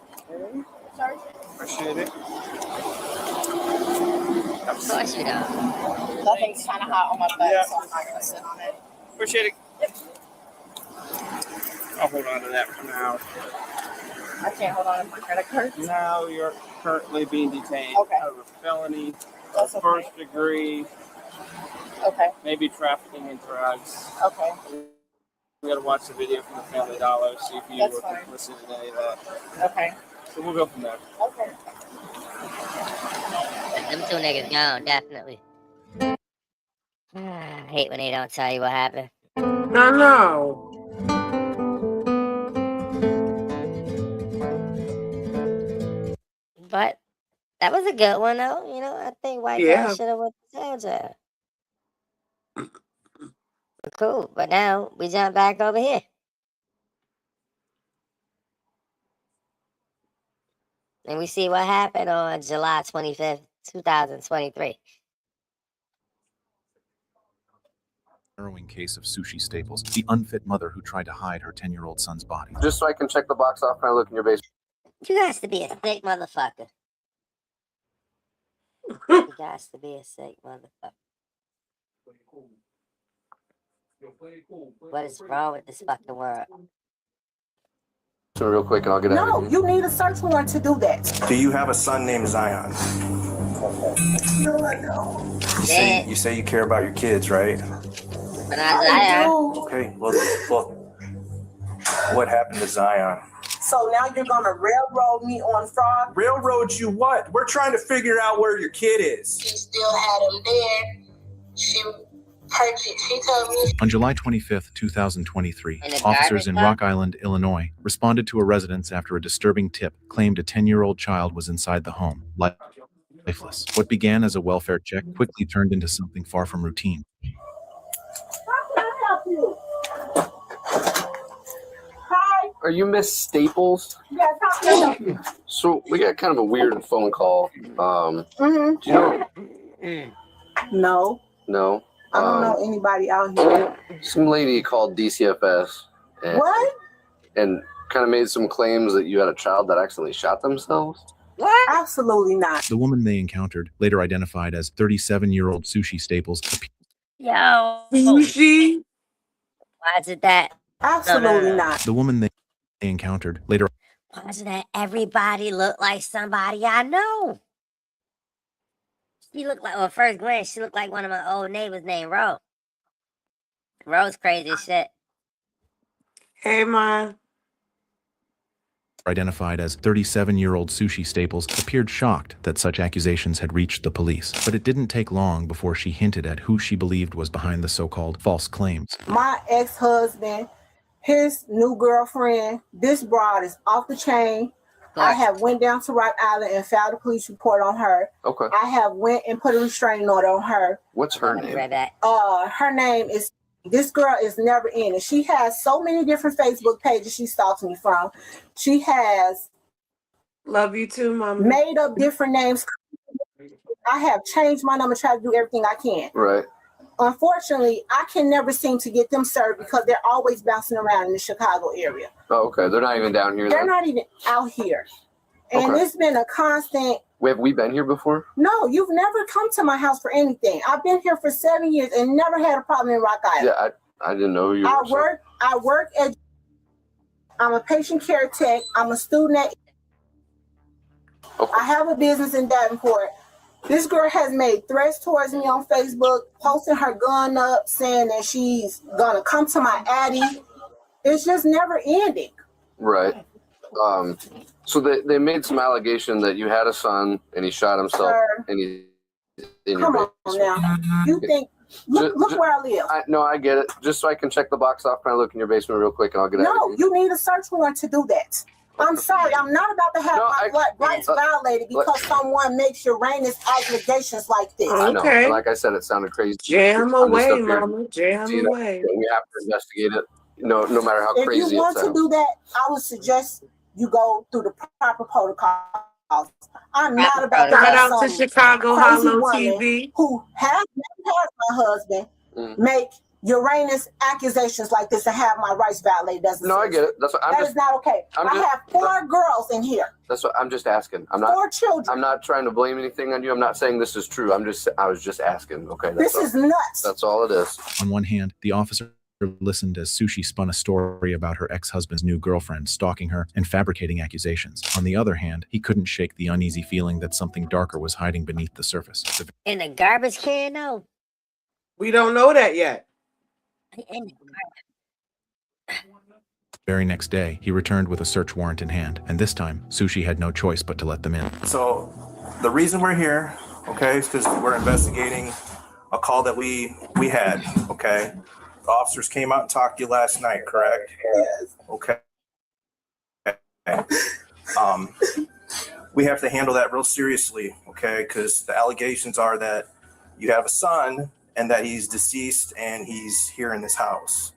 Sorry. Appreciate it. Of course you don't. Nothing's kind of hot on my butt, so I'm not gonna sit on it. Appreciate it. I'll hold on to that for now. I can't hold on to my credit card. Now you're currently being detained Okay. of a felony That's of okay. first degree, Okay. maybe trafficking in drugs. Okay. We gotta watch the video from the Family Dollar, see if you That's were fine. complicit in any of that. Okay. So we'll go from there. Okay. Them two niggas gone, definitely. I hate when they don't tell you what happened. No. But that was a good one, though. You know, I think White Yeah. Guy should have went to jail. Cool, but now we jump back over here. And we see what happened on July 25th, 2023. Harrowing case of Sushi Staples, the unfit mother who tried to hide her 10-year-old son's body. Just so I can check the box off when I look in your basement. You guys to be a sick motherfucker. You guys to be a sick motherfucker. What is wrong with this fucking world? So real quick, and I'll get out No, of here. you need a search warrant to do that. Do you have a son named Zion? No, I don't. You say you care about your kids, right? But I Okay, well, what happened to Zion? So now you're gonna railroad me on fraud? Railroad you what? We're trying to figure out where your kid is. She still had him there. She told me. On July 25th, 2023, In a officers in garbage Rock Island, Illinois, responded to a residence after a disturbing tip claimed a 10-year-old child was inside the home, likely lifeless. What began as a welfare check quickly turned into something far from routine. Are you Miss Staples? Yes, how can I help you? So we got kind of a weird phone call. Do you know? No, No. I don't know anybody out here. Some lady called DCFS. And, What? And kind of made some claims that you had a child that accidentally shot themselves. What? Absolutely not. The woman they encountered, later identified as 37-year-old Sushi Staples, Yo. Sushi? Why is it that? Absolutely not. the woman they encountered, later Why doesn't that everybody look like somebody I know? She looked like, well, first glance, she looked like one of my old neighbors named Rose. Rose crazy as shit. Hey, Ma. identified as 37-year-old Sushi Staples, appeared shocked that such accusations had reached the police. But it didn't take long before she hinted at who she believed was behind the so-called false claims. My ex-husband, his new girlfriend, this broad is off the chain. I have went down to Rock Island and filed a police report on her. Okay. I have went and put a restraining order on her. What's her name? Her name is, this girl is never in it. She has so many different Facebook pages she stalks me from. She has love you too, Mama. Made up different names. I have changed my number, tried to do everything I can. Right. Unfortunately, I can never seem to get them served because they're always bouncing around in the Chicago area. Oh, okay. They're not even down here. They're then? not even out here. And Okay. it's been a constant. Have we been here before? No, you've never come to my house for anything. I've been here for 7 years and never had a problem in Rock Island. Yeah, I didn't know who you were. I work at, I'm a patient care tech. I'm a student at, I have a business in Davenport. This girl has made threats towards me on Facebook, posting her gun up, saying that she's gonna come to my addy. It's just never ending. Right. So they made some allegation that you had a son and he shot himself Sir. and he's in Come your on now. You think, look where I live. No, I get it. Just so I can check the box off, can I look in your basement real quick and I'll get out No, of here? you need a search warrant to do that. I'm sorry, I'm not about to have my rights violated because someone makes Uranus allegations like this. I know. And like I said, it sounded crazy. Jam I'm just away, up here Mama. Jam seeing it. away. We have to investigate it. No matter how If crazy you want it to sounds. do that, I would suggest you go through the proper protocols. I'm not about to Shout have out to some Chicago crazy Hollow woman TV. who has never had my husband make Uranus accusations like this and have my rights violated. No, I get it. That's what That is not okay. I have 4 girls in here. That's what I'm just asking. I'm not 4 children. I'm not trying to blame anything on you. I'm not saying this is true. I was just asking. Okay. This is nuts. That's all it is. On one hand, the officer listened as Sushi spun a story about her ex-husband's new girlfriend stalking her and fabricating accusations. On the other hand, he couldn't shake the uneasy feeling that something darker was hiding beneath the surface. The In the garbage can, though. We don't know that yet. In the very next day, he returned with a search warrant in hand, and this time, Sushi had no choice but to let them in. So the reason we're here, okay, is because we're investigating a call that we had, okay? The officers came out and talked to you last night, correct? Yes. Okay. We have to handle that real seriously, okay? Because the allegations are that you have a son and that he's deceased and he's here in this house.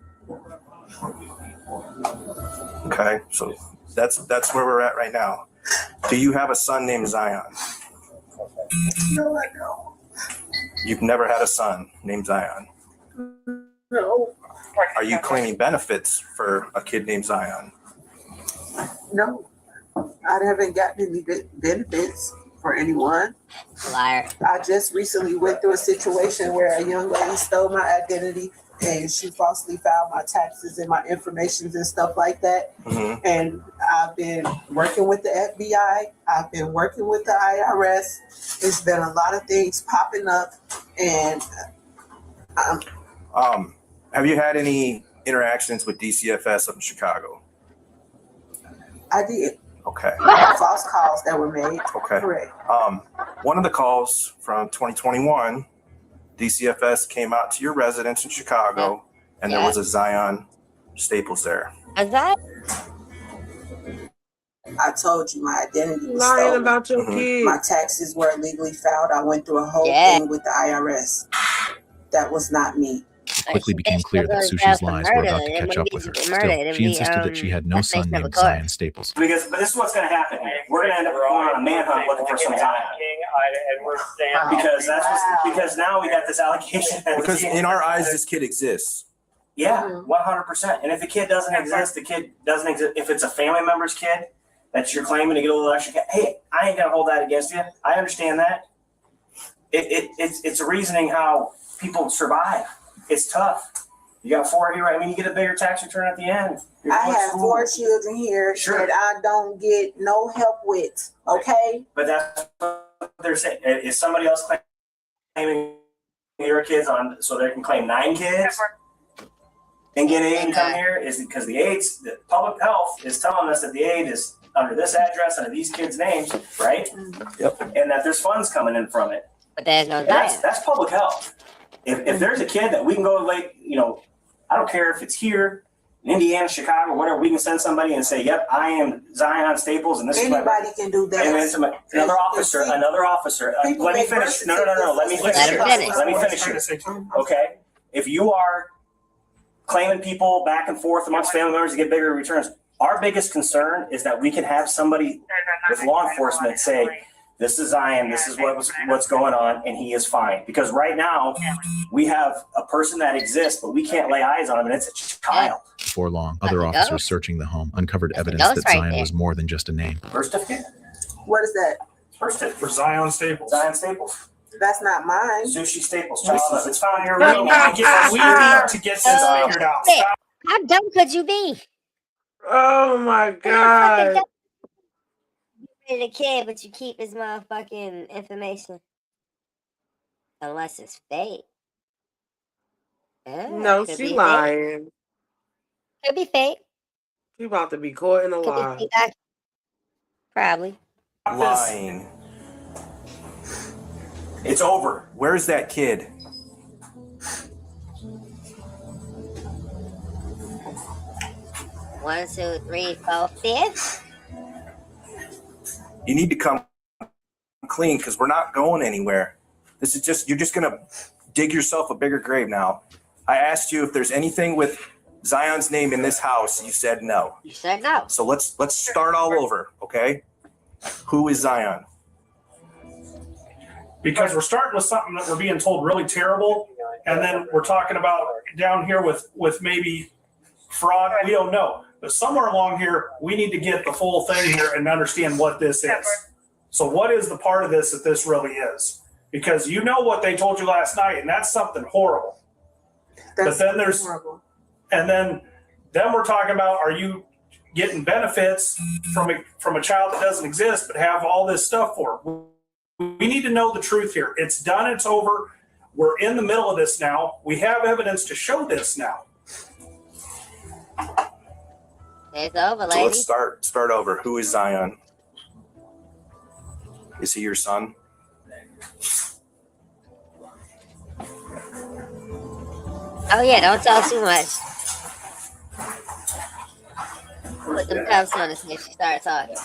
Okay, so that's where we're at right now. Do you have a son named Zion? No, I don't. You've never had a son named Zion. No. Are you claiming benefits for a kid named Zion? No, I haven't gotten any benefits for anyone. Liar. I just recently went through a situation where a young lady stole my identity and she falsely filed my taxes and my information and stuff like that. Mm-hmm. And I've been working with the FBI. I've been working with the IRS. There's been a lot of things popping up, and have you had any interactions with DCFS up in Chicago? I did. Okay. False calls that were made. Okay. Correct. One of the calls from 2021, DCFS came out to your residence in Chicago, and there was a Zion Staples there. Is that? I told you my identity was Lying stolen. about your kids. My taxes were illegally filed. I went through a whole Yeah. thing with the IRS. That was not me. It quickly became clear that Sushi's lies were about to catch up with her. Still, she insisted that she had no son named Zion Staples. But this is what's going to happen. We're going to end up going on a manhunt looking for some Zion. Because now we got this allegation. Because in our eyes, this kid exists. Yeah, 100%. And if the kid doesn't exist, the kid doesn't exist. If it's a family member's kid that you're claiming to get a little extra, hey, I ain't gonna hold that against you. I understand that. It's a reasoning how people survive. It's tough. You got 4 here. I mean, you get a bigger tax return at the end. I have 4 children here that I don't get no help with. Okay. But that's what they're saying. Is somebody else claiming your kids on so they can claim 9 kids? And get aid and come here is because the public health is telling us that the aid is under this address, under these kids' names, right? Yep. And that there's funds coming in from it. But there's no That's public health. If there's a kid that we can go like, I don't care if it's here in Indiana, Chicago, whatever, we can send somebody and say, yep, I am Zion Staples and this Anybody is can do that. And then another officer. Let me finish. No. Let me finish here. Okay. If you are claiming people back and forth amongst family members to get bigger returns. Our biggest concern is that we can have somebody with law enforcement say, this is Zion, this is what's going on, and he is fine. Because right now, we have a person that exists, but we can't lay eyes on him, and it's a child. Before long, other officers searching the home uncovered evidence that Zion was more than just a name. Birth certificate? What is that? Birth certificate. For Zion Staples. Zion Staples. That's not mine. Sushi Staples. It's found here. We need to get this figured out. How dumb could you be? Oh my God. You're a kid, but you keep his motherfucking information. Unless it's fake. No, could she be lying. Could be fake. She about to be caught in a Could lie. be fake. Probably. Lying. It's over. Where's that kid? One, two, three, four, fifth. You need to come clean because we're not going anywhere. This is you're just going to dig yourself a bigger grave now. I asked you if there's anything with Zion's name in this house. You said no. You said no. So let's start all over, okay? Who is Zion? Because we're starting with something that we're being told really terrible, and then we're talking about down here with maybe fraud. We don't know. But somewhere along here, we need to get the full thing here and understand what this is. So what is the part of this that this really is? Because you know what they told you last night, and that's something horrible. But then there's horrible. And then we're talking about, are you getting benefits from a child that doesn't exist but have all this stuff for it? We need to know the truth here. It's done. It's over. We're in the middle of this now. We have evidence to show this now. It's over, lady. So let's start over. Who is Zion? Is he your son? Oh yeah, don't talk too much. Put them cuffs on us if she starts talking.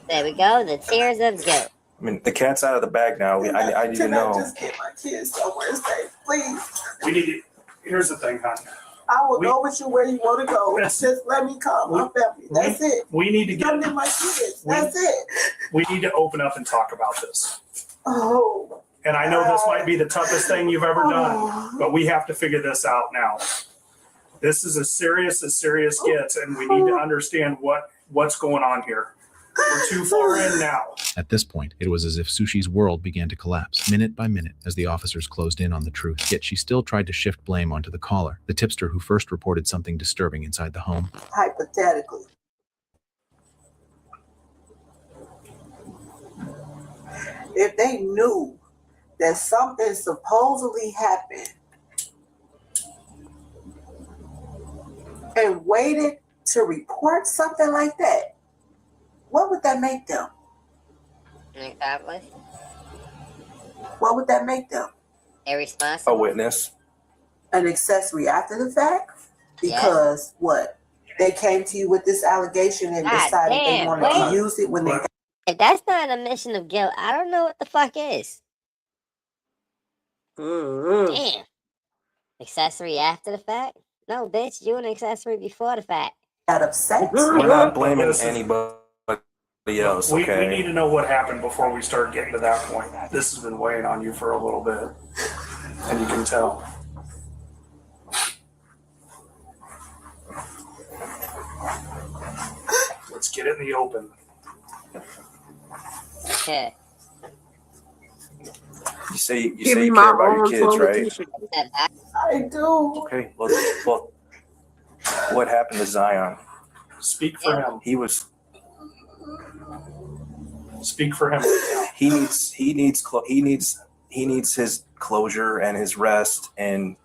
There we go. The tears of guilt. I mean, the cat's out of the bag now. I need to know. Just get my kids somewhere safe, please. We need to. Here's the thing, hon. I will go with you where you want to go. Just let me come. My family. That's it. We need to Come get my kids. That's it. We need to open up and talk about this. Oh. And I know this might be the toughest thing you've ever done, but we have to figure this out now. This is as serious gets, and we need to understand what's going on here. We're too far in now. At this point, it was as if Sushi's world began to collapse, minute by minute, as the officers closed in on the truth. Yet she still tried to shift blame onto the caller, the tipster who first reported something disturbing inside the home. Hypothetically. If they knew that something supposedly happened and waited to report something like that, what would that make them? Exactly. What would that make them? Irresponsible. A witness. An accessory after the fact? Because what? They came to you with this allegation and God decided they damn, wanted wait. to use it when they got If that's not an admission of guilt, I don't know what the fuck is. Damn. Accessory after the fact? No, bitch, you an accessory before the fact. upset. We're not blaming anybody else, We okay? need to know what happened before we start getting to that point. This has been weighing on you for a little bit, and you can tell. Let's get it in the open. Yeah. You say you Give me care my about your own kids, right? politician. I do. Okay, well, what happened to Zion? Speak for him. He was. Speak for him. He needs his closure and his rest, and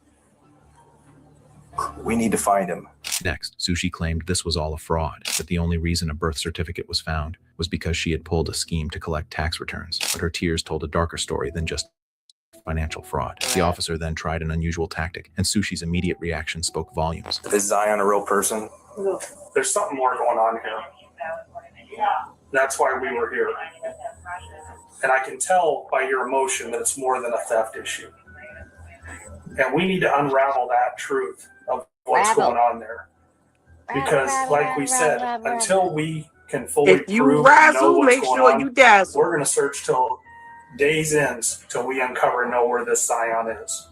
we need to find him. Next, Sushi claimed this was all a fraud, that the only reason a birth certificate was found was because she had pulled a scheme to collect tax returns, but her tears told a darker story than just financial fraud. The officer then tried an unusual tactic, and Sushi's immediate reaction spoke volumes. Is Zion a real person? There's something more going on here. That's why we were here. And I can tell by your emotion that it's more than a theft issue. And we need to unravel that truth of what's going on there. Because, like we said, until we can fully If you prove razzle, know what's make going sure on, you dazzle. we're going to search till days ends till we uncover and know where this Zion is.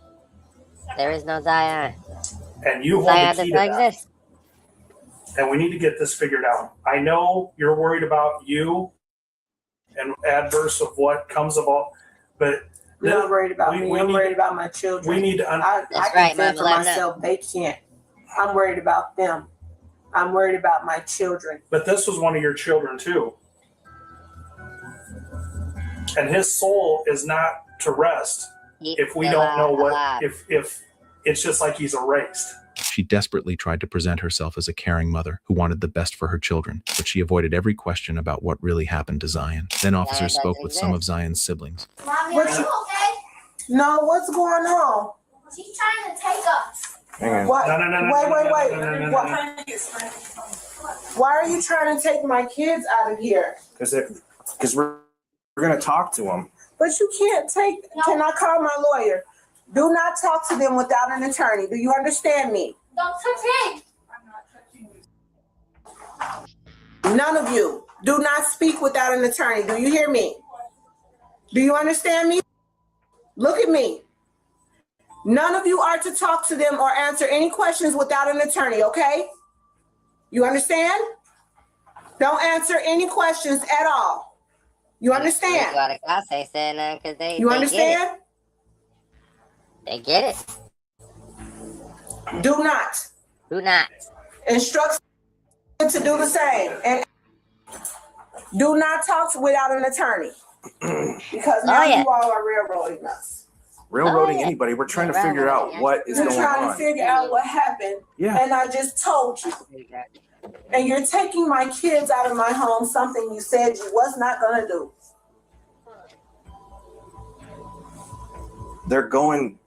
There is no Zion. And you hold Zion the key does to not that. exist. And we need to get this figured out. I know you're worried about you and adverse of what comes about, but You're not worried about me. I'm worried about my children. we need to I That's can right, fend for Mama, let 'em know. myself. They can't. I'm worried about them. I'm worried about my children. But this was one of your children too. And his soul is not to rest if we don't know what, if it's just like he's erased. She desperately tried to present herself as a caring mother who wanted the best for her children, but she avoided every question about what really happened to Zion. Then officers spoke with some of Zion's siblings. Mommy, are you okay? No, what's going on? She's trying to take us. Hang on. What? No. Wait. Why are you trying to take my kids out of here? Because we're going to talk to him. But you can't take. Can I call my lawyer? Do not talk to them without an attorney. Do you understand me? Don't touch him. None of you. Do not speak without an attorney. Do you hear me? Do you understand me? Look at me. None of you are to talk to them or answer any questions without an attorney, okay? You understand? Don't answer any questions at all. You understand? You understand? They get it. Do not. Do not. Instruct to do the same. And do not talk without an attorney. Because now you all are railroading us. Railroading anybody. We're trying to figure out what is You're going trying to on. figure out what happened. Yeah. And I just told you. And you're taking my kids out of my home, something you said you was not going to do. They're going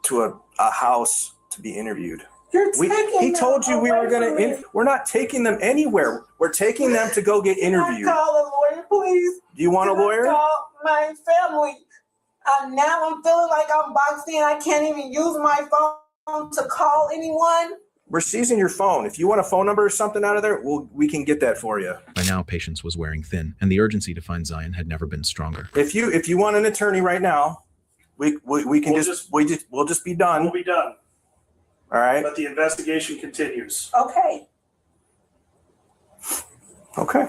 to a house to be interviewed. You're He taking told you we were away going from me. to. We're not taking them anywhere. We're taking them to go get Can I interviewed. call a lawyer, please? Do you want a Can I lawyer? call my family. Now I'm feeling like I'm boxed in. I can't even use my phone to call anyone. We're seizing your phone. If you want a phone number or something out of there, we can get that for you. By now, patience was wearing thin, and the urgency to find Zion had never been stronger. If you want an attorney right now, we can we'll just be done. We'll be done. All right. But the investigation continues. Okay. Okay.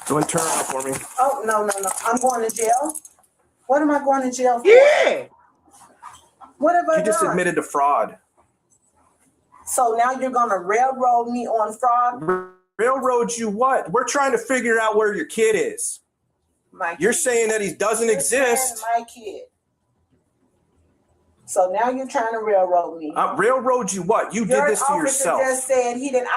Go and turn it off for me. Oh, no. I'm going to jail. What am I going to jail for? Yeah. What have I You just done? admitted to fraud. So now you're going to railroad me on fraud? Railroad you what? We're trying to figure out where your kid is. My You're kid. saying that he doesn't You're exist. saying my kid. So now you're trying to railroad me. Railroad you what? You did this to yourself. Your officer just said he didn't.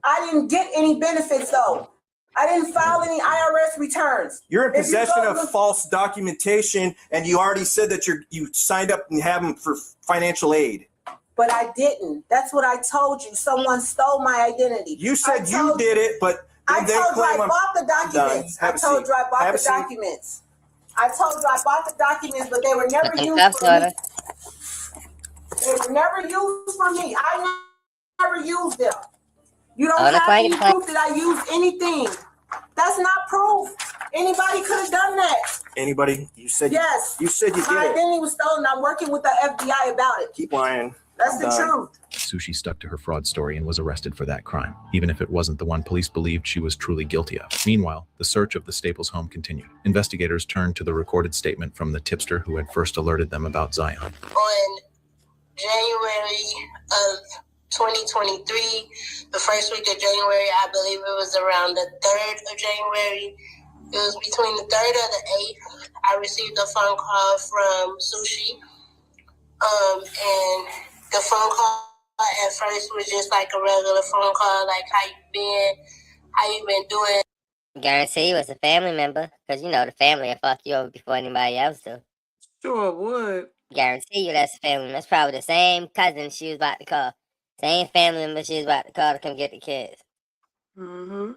I didn't get any benefits though. I didn't file any IRS returns. You're in possession of false documentation, and you already said that you signed up and have them for financial aid. But I didn't. That's what I told you. Someone stole my identity. You said you did it, but I told you I bought the documents. I told you I bought the documents. I told you I bought the documents, but they were never used for me. They were never used for me. I never used them. You don't have any proof that I used anything. That's not proof. Anybody could have done that. Anybody? You said yes. You said you did my it. identity was stolen. I'm working with the FBI about it. Keep lying. That's the truth. Sushi stuck to her fraud story and was arrested for that crime, even if it wasn't the one police believed she was truly guilty of. Meanwhile, the search of the Staples home continued. Investigators turned to the recorded statement from the tipster who had first alerted them about Zion. On January of 2023, the first week of January, I believe it was around the 3rd of January. It was between the 3rd or the 8th. I received a phone call from Sushi. And the phone call at first was just like a regular phone call, like how you been doing. Guarantee you was a family member, because you know the family will fuck you over before anybody else do. Sure would. Guarantee you that's a family. That's probably the same cousin she was about to call. Same family member she was about to call to come get the kids. Mm-hmm.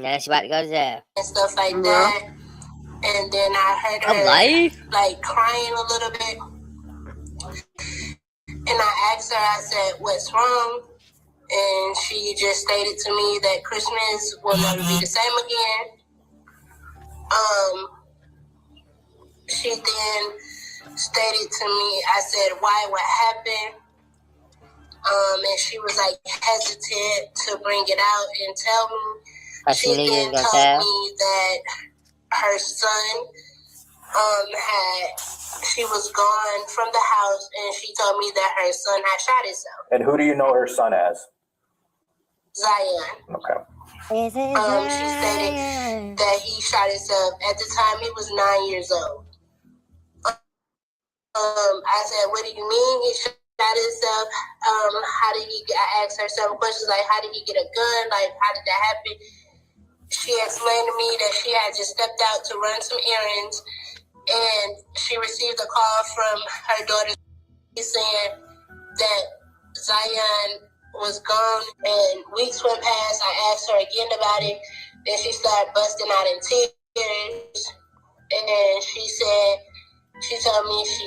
Now she about to go to jail. And stuff like that. And then I heard her like crying a little bit. And I asked her, I said, what's wrong? And she just stated to me that Christmas will never be the same again. She then stated to me, I said, why, what happened? And she was like hesitant to bring it out and tell me. She then told me that her son she was gone from the house, and she told me that her son had shot himself. And who do you know her son as? Zion. Okay. She stated that he shot himself. At the time, he was 9 years old. I said, what do you mean he shot himself? I asked her several questions, like, how did he get a gun? Like, how did that happen? She explained to me that she had just stepped out to run some errands, and she received a call from her daughter saying that Zion was gone, and weeks went past. I asked her again about it. Then she started busting out in tears, and she told me she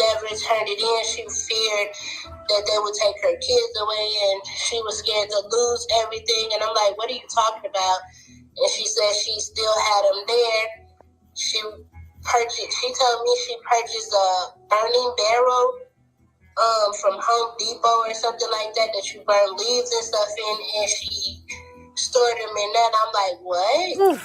never turned it in. She feared that they would take her kids away, and she was scared to lose everything. And I'm like, what are you talking about? And she said she still had them there. She told me she purchased a burning barrel from Home Depot or something like that you burn leaves and stuff in, and she stored them in that. I'm like, what?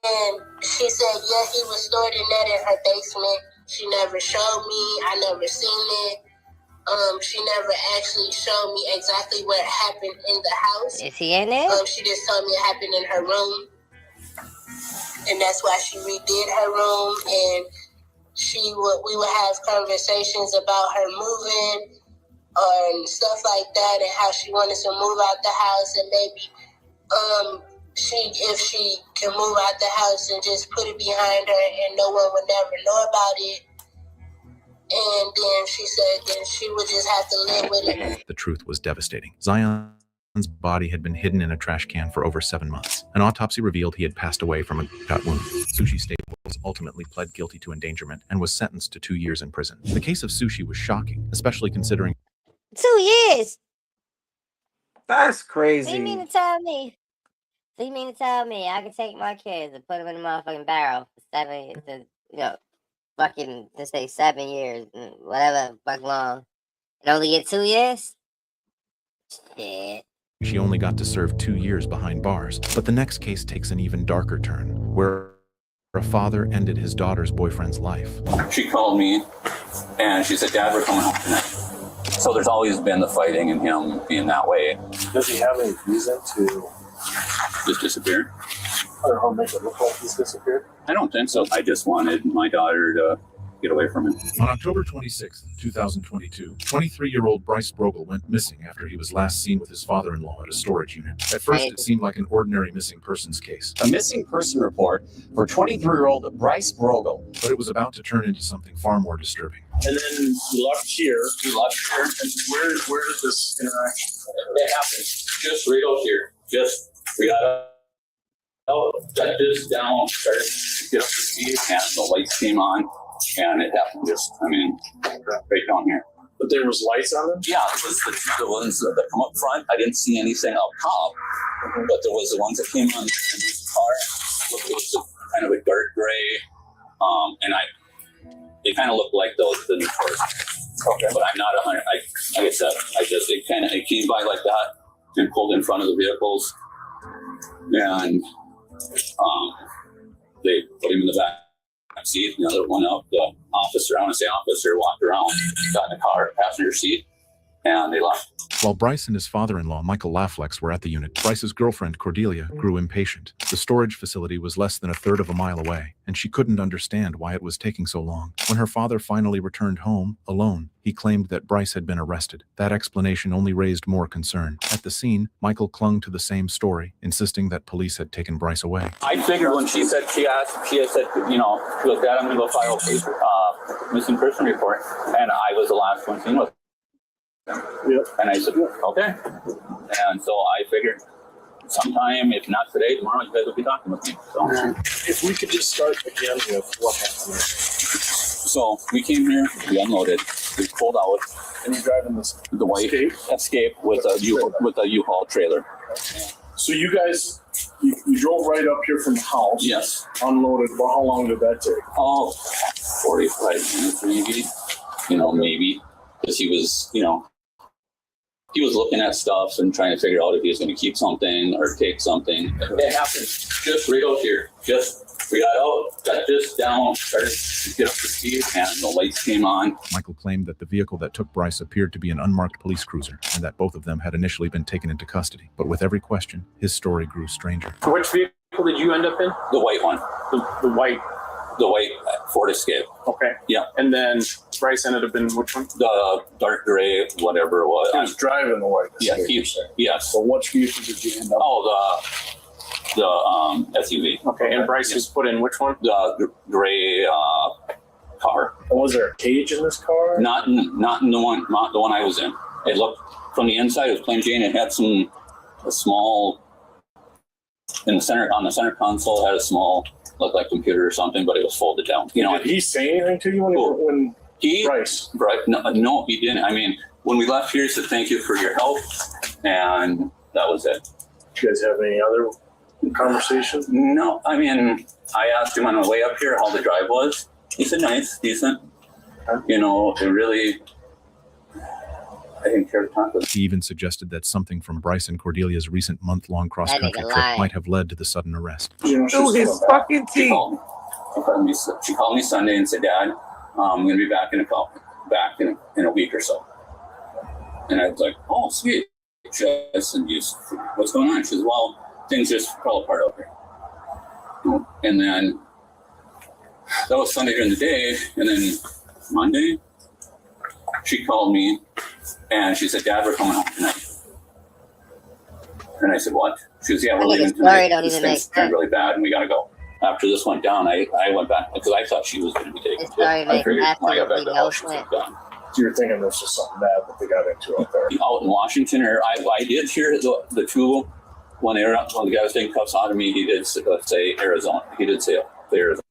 And she said, yeah, he was stored in that in her basement. She never showed me. I never seen it. She never actually showed me exactly where it happened in the house. Is he in there? She just told me it happened in her room. And that's why she redid her room, and we would have conversations about her moving and stuff like that, and how she wanted to move out the house, and maybe if she can move out the house and just put it behind her and no one would never know about it. And then she said then she would just have to live with it. The truth was devastating. Zion's body had been hidden in a trash can for over 7 months. An autopsy revealed he had passed away from a gunshot wound. Sushi Staples ultimately pled guilty to endangerment and was sentenced to 2 years in prison. The case of Sushi was shocking, especially considering 2 years. That's crazy. So you mean to tell me? I can take my kids and put them in the motherfucking barrel for fucking to say 7 years, whatever, fuck long, and only get 2 years? Shit. she only got to serve 2 years behind bars. But the next case takes an even darker turn, where a father ended his daughter's boyfriend's life. She called me and she said, "Dad, we're coming home tonight." So there's always been the fighting and him being that way. Does he have any reason to just disappear? I don't know, make it look like he's disappeared? I don't think so. I just wanted my daughter to get away from him. On October 26, 2022, 23-year-old Bryce Brogel went missing after he was last seen with his father-in-law at a storage unit. At first, it seemed like an ordinary missing persons case. A missing person report for 23-year-old Bryce Brogel. But it was about to turn into something far more disturbing. And then you left here. We left here. And where did this interaction happen? It happened just right out here. We got got this down, started to get up to speed, and the lights came on, and it happened just, right down here. But there was lights on them? Yeah, it was the ones that come up front. I didn't see anything up top, but there was the ones that came on in this car. It was kind of a dark gray, and they kind of looked like the new cars. Okay. But I'm not 100. Like I said, it came by like that and pulled in front of the vehicles, and they put him in the back seat, and the other one up. The officer, I want to say officer, walked around, got in the car, passenger seat, and they left. While Bryce and his father-in-law, Michael Laflex, were at the unit, Bryce's girlfriend, Cordelia, grew impatient. The storage facility was less than a third of a mile away, and she couldn't understand why it was taking so long. When her father finally returned home, alone, he claimed that Bryce had been arrested. That explanation only raised more concern. At the scene, Michael clung to the same story, insisting that police had taken Bryce away. I figured when she said, she had said, she goes, Dad, I'm going to go file a missing person report. And I was the last one seen with him. Yep. And I said, okay. And so I figured sometime, if not today, tomorrow, you guys will be talking with me. So, if we could just start again with what happened. So we came here, we unloaded, we pulled out. And you're driving the white Escape with a U-Haul trailer. So you guys, you drove right up here from the house. Yes. Unloaded. Well, how long did that take? Oh, 45 minutes maybe. Maybe. Because he was looking at stuff and trying to figure out if he was going to keep something or take something. It happened just right out here. We got out, got this down, started to get up to speed, and the lights came on. Michael claimed that the vehicle that took Bryce appeared to be an unmarked police cruiser, and that both of them had initially been taken into custody. But with every question, his story grew stranger. So which vehicle did you end up in? The white one. The white Ford Escape. Okay. Yeah. And then Bryce ended up in which one? The dark gray, whatever it was. He was driving the white Escape. Yes. So which vehicle did you end up? Oh, the SUV. Okay, and Bryce was put in which one? The gray car. And was there a cage in this car? Not in the one I was in. It looked from the inside. It was plain Jane. It had a small on the center console. Had a small looked like computer or something, but it was folded down. Did he say anything to you when Bryce? No, he didn't. I mean, when we left here, he said thank you for your help, and that was it. Did you guys have any other conversations? No, I mean, I asked him on the way up here how the drive was. He said nice, decent. It really, I didn't care to talk with him. He even suggested that something from Bryce and Cordelia's recent month-long cross-country trip might have led to the sudden arrest. Through his fucking teeth. She called me Sunday and said, Dad, I'm going to be back in a week or so. And I was like, oh, sweet. She said, what's going on? She said, well, things just fell apart out here. And then that was Sunday during the day. And then Monday, she called me and she said, Dad, we're coming home tonight. And I said, what? She goes, yeah, we're leaving tonight. This thing's turned really bad and we got to go. After this went down, I went back because I thought she was going to be taken. I figured when I got back to the house, she was gone. So you're thinking this was something bad that they got into out there? Out in Washington, or I did hear the two, when the guy was taking cuffs out of me, he did say Arizona. He did say Arizona.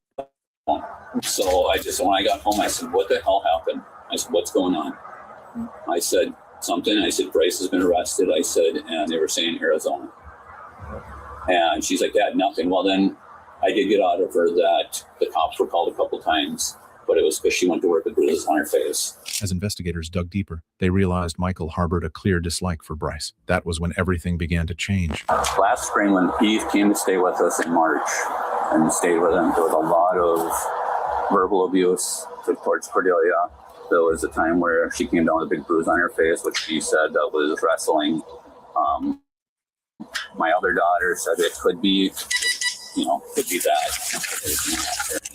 So when I got home, I said, what the hell happened? I said, what's going on? I said something. I said, Bryce has been arrested. I said, and they were saying Arizona. And she's like, Dad, nothing. Well, then I did get out of her that the cops were called a couple times, but it was because she went to work with bruises on her face. As investigators dug deeper, they realized Michael harbored a clear dislike for Bryce. That was when everything began to change. Last spring, when he came to stay with us in March and stayed with him, there was a lot of verbal abuse towards Cordelia. There was a time where she came down with a big bruise on her face, which she said that was wrestling. My other daughter said it could be that.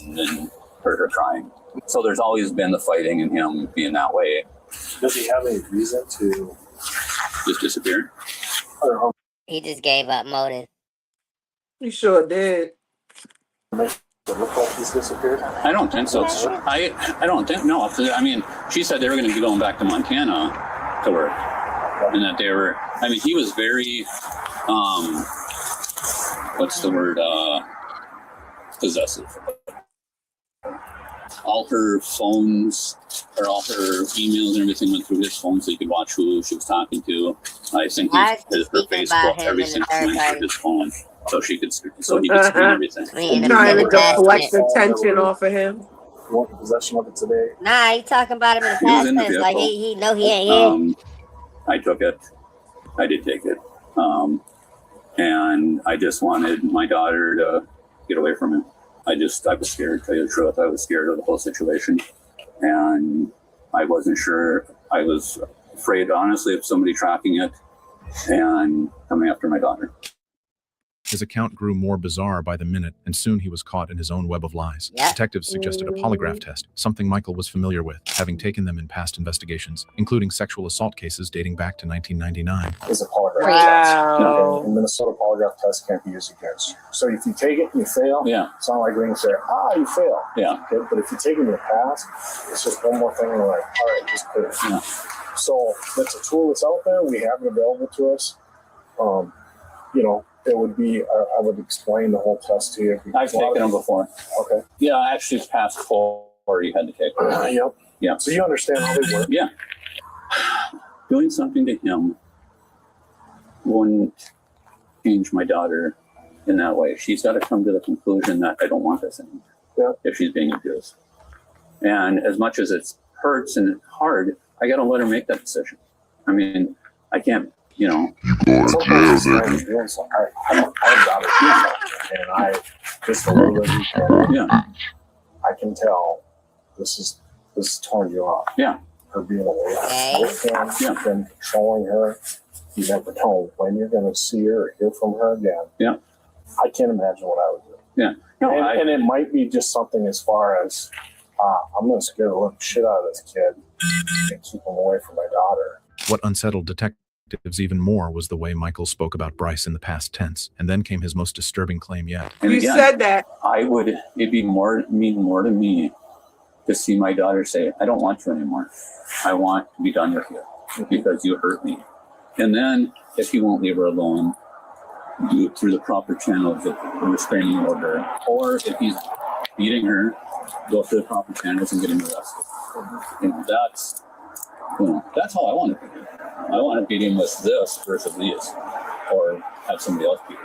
And then heard her crying. So there's always been the fighting and him being that way. Does he have any reason to just disappear? He just gave up motive. He sure did. It look like he's disappeared? I don't think so. I don't think, no. I mean, she said they were going to be going back to Montana to work. And that they were, I mean, he was very, what's the word, possessive. All her phones, or all her emails and everything went through his phone so you could watch who she was talking to. I think her Facebook, everything went through his phone. So he could screen everything. Trying to deflect attention off of him. You want the possession of it today? Nah, he talking about him in the past tense. Like he know he ain't here. I took it. I did take it. And I just wanted my daughter to get away from him. I was scared, to tell you the truth. I was scared of the whole situation. And I wasn't sure. I was afraid, honestly, of somebody tracking it and coming after my daughter. His account grew more bizarre by the minute, and soon he was caught in his own web of lies. Yeah. Detectives suggested a polygraph test, something Michael was familiar with, having taken them in past investigations, including sexual assault cases dating back to 1999. It's a polygraph Wow. test. In Minnesota, polygraph test can't be used against you. So if you take it and you fail, it's not like we can say, you failed. Yeah. Okay? But if you take it and you pass, it's just one more thing. We're like, all right, just put it. Yeah. So that's a tool that's out there. We have it available to us. It would be, I would explain the whole test to you. I've taken them before. Okay. Yeah, I actually passed 4 you had to take. Yep. Yeah. So you understand how they work? Yeah. Doing something to him wouldn't change my daughter in that way. She's got to come to the conclusion that I don't want this anymore. Yeah. If she's being abused. And as much as it hurts and it's hard, I got to let her make that decision. I mean, I can't, Sometimes it's doing something. I've got it, and I just a little bit. I can tell this is torn you off. Yeah. Her being away from him, you've been controlling her. You never know when you're going to see her or hear from her again. Yeah. I can't imagine what I would do. Yeah. No, and it might be just something as far as I'm going to scare the living shit out of this kid and keep him away from my daughter. What unsettled detectives even more was the way Michael spoke about Bryce in the past tense, and then came his most disturbing claim yet. And You said that. It'd be mean more to me to see my daughter say, I don't want you anymore. I want to be done with you because you hurt me. And then if he won't leave her alone, do it through the proper channels of a restraining order. Or if he's beating her, go through the proper channels and get him arrested. And that's how I want to beat him. I want to beat him with this versus these. Or have somebody else beat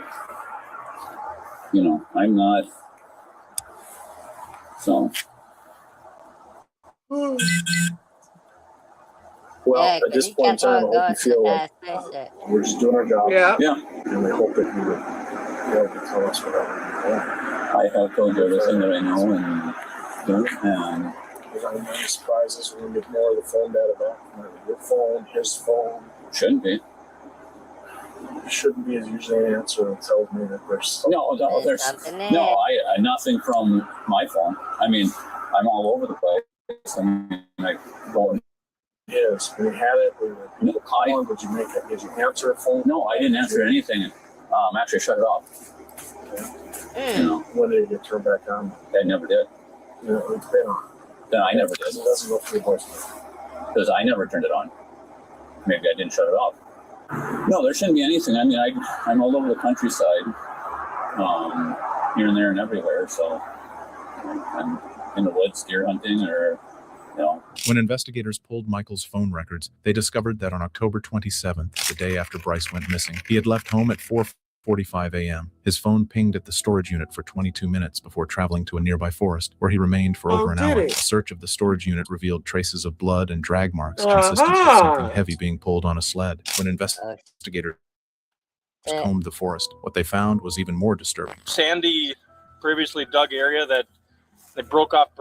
him. I'm not. So. Well, at this point in time, I hope you feel like we're just doing our job. Yeah. And we hope that you would be able to tell us whatever you want. I have told you everything that I know, and There's any surprises when we get more of the phone data back. Your phone, his phone. Shouldn't be. Shouldn't be is usually an answer that tells me that there's there's nothing from my phone. I mean, I'm all over the place. I mean, like going. Yes, we had it. We were people calling. Did you make it? Did you answer a phone? No, I didn't answer anything. Actually, I shut it off. When did it get turned back on? I never did. It's been on. No, I never did. It doesn't go through voicemail. Because I never turned it on. Maybe I didn't shut it off. No, there shouldn't be anything. I mean, I'm all over the countryside, here and there and everywhere. So I'm in the woods deer hunting or, When investigators pulled Michael's phone records, they discovered that on October 27th, the day after Bryce went missing, he had left home at 4:45 a.m. His phone pinged at the storage unit for 22 minutes before traveling to a nearby forest, where he remained for over an hour. A search of the storage unit revealed traces of blood and drag marks consistent with something heavy being pulled on a sled. When investigators combed the forest, what they found was even more disturbing. Sandy, previously dug area that they broke off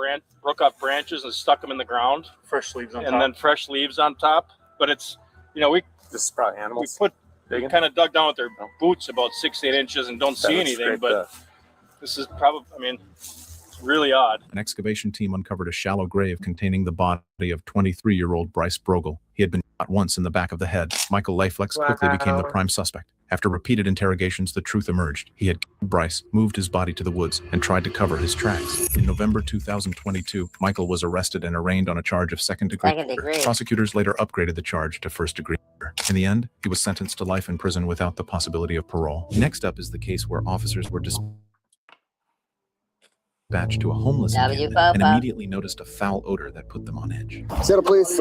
branches and stuck them in the ground. Fresh leaves on top. And then fresh leaves on top. But it's, This is probably animals. They kind of dug down with their boots about 6-8 inches and don't see anything. But this is probably, really odd. An excavation team uncovered a shallow grave containing the body of 23-year-old Bryce Brogel. He had been shot once in the back of the head. Michael Leiflex quickly became the prime suspect. After repeated interrogations, the truth emerged. He had killed Bryce, moved his body to the woods, and tried to cover his tracks. In November 2022, Michael was arrested and arraigned on a charge of second-degree murder. Prosecutors later upgraded the charge to first-degree murder. In the end, he was sentenced to life in prison without the possibility of parole. Next up is the case where officers were dispatched to a homeless encampment and immediately noticed a foul odor that put them on edge. Settle, please.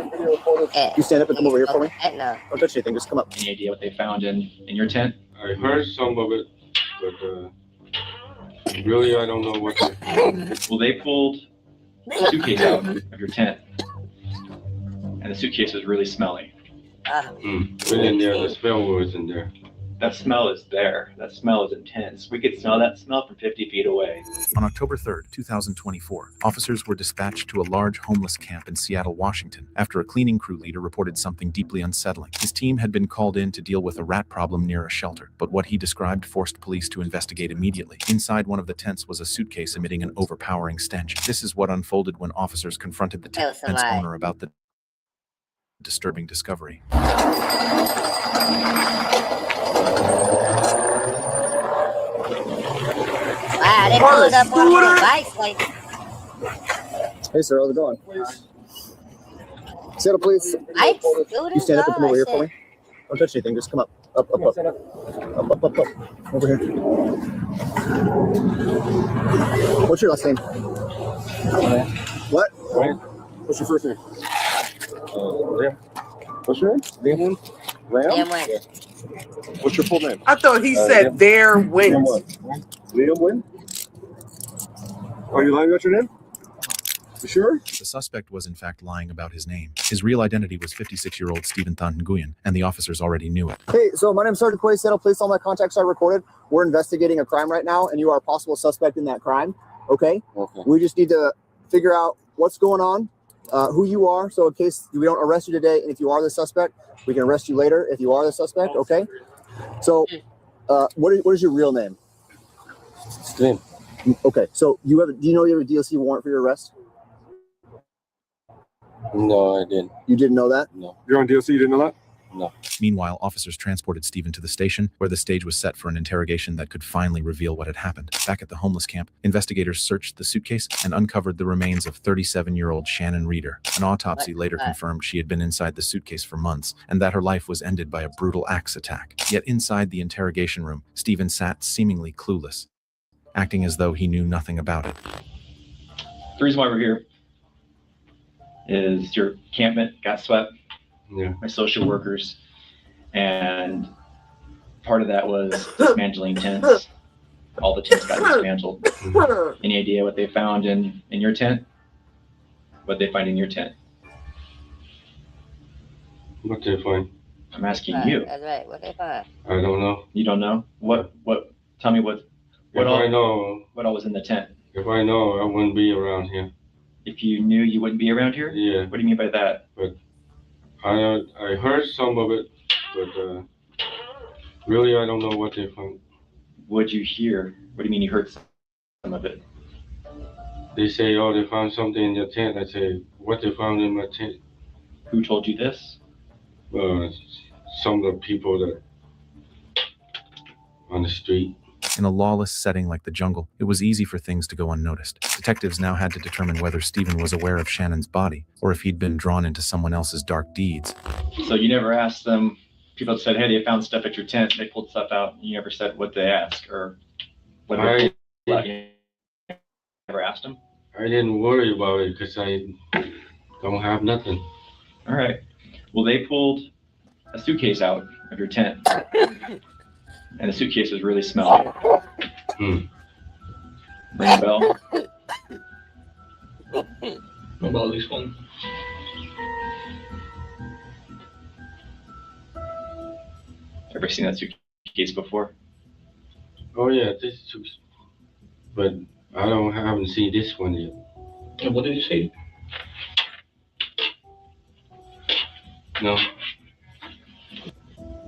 You stand up and come over here for me. No. Don't touch anything. Just come up. Any idea what they found in your tent? I heard some of it, but really I don't know what they... Well, they pulled a suitcase out of your tent, and the suitcase was really smelly. Went in there, the smell was in there. That smell is there. That smell is intense. We could smell that smell from 50 feet away. On October 3rd, 2024, officers were dispatched to a large homeless camp in Seattle, Washington, after a cleaning crew leader reported something deeply unsettling. His team had been called in to deal with a rat problem near a shelter, but what he described forced police to investigate immediately. Inside one of the tents was a suitcase emitting an overpowering stench. This is what unfolded when officers confronted the tent's owner about the disturbing discovery. Wow, they pulled up on your bikes like. Hey, sir. How's it going? Settle, please. You stand up and come over here for me. Don't touch anything. Just come up. Up. Up. Over here. What's your last name? What? What's your first name? Liam. What's your name? Liam? What's your full name? I thought he said there went. Liam Wynn? Are you lying about your name? You sure? The suspect was in fact lying about his name. His real identity was 56-year-old Stephen Thon Nguyen, and the officers already knew it. Hey, so my name's Sergeant Quay. Settle, please. All my contacts are recorded. We're investigating a crime right now, and you are a possible suspect in that crime. Okay? We just need to figure out what's going on, who you are, so in case we don't arrest you today, and if you are the suspect, we can arrest you later if you are the suspect. Okay? So, what is your real name? Steven. Okay, so do you know you have a DLC warrant for your arrest? No, I didn't. You didn't know that? No. You're on DLC, you didn't know that? No. Meanwhile, officers transported Stephen to the station, where the stage was set for an interrogation that could finally reveal what had happened. Back at the homeless camp, investigators searched the suitcase and uncovered the remains of 37-year-old Shannon Reeder. An autopsy later confirmed she had been inside the suitcase for months, and that her life was ended by a brutal axe attack. Yet inside the interrogation room, Stephen sat seemingly clueless, acting as though he knew nothing about it. The reason why we're here is your encampment got swept by social workers, and part of that was dismantling tents. All the tents got dismantled. Any idea what they found in your tent? What they find in your tent? What they find? I'm asking you. That's right. What they find? I don't know. You don't know? What? Tell me what I know. What all was in the tent? If I know, I wouldn't be around here. If you knew, you wouldn't be around here? Yeah. What do you mean by that? But I heard some of it, but really I don't know what they found. What'd you hear? What do you mean you heard some of it? They say, oh, they found something in your tent. I say, what they found in my tent? Who told you this? Some of the people that on the street. In a lawless setting like the jungle, it was easy for things to go unnoticed. Detectives now had to determine whether Stephen was aware of Shannon's body, or if he'd been drawn into someone else's dark deeds. So you never asked them, people said, hey, they found stuff at your tent, they pulled stuff out, you never said what they asked, or what they pulled out. You never asked them? I didn't worry about it because I don't have nothing. All right. Well, they pulled a suitcase out of your tent. And the suitcase was really smelly. Ring a bell? What about this one? Ever seen that suitcase before? Oh yeah, this too. But I haven't seen this one yet. And what did you say? No.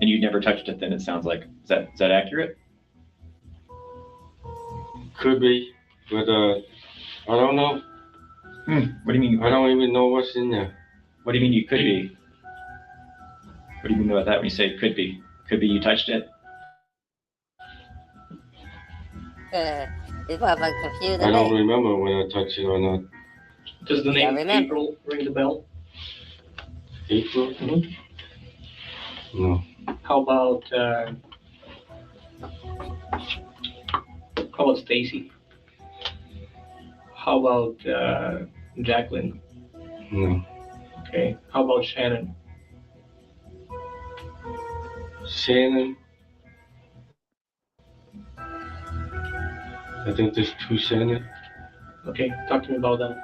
And you never touched it then, it sounds like. Is that accurate? Could be, but I don't know. What do you mean? I don't even know what's in there. What do you mean you could be? What do you mean about that when you say could be? Could be you touched it? This motherfucker confused. I don't remember when I touched it or not. Does the name April ring the bell? April? No. How about Stacy? How about Jacqueline? No. Okay. How about Shannon? Shannon? I think there's 2 Shannon. Okay, talk to me about that.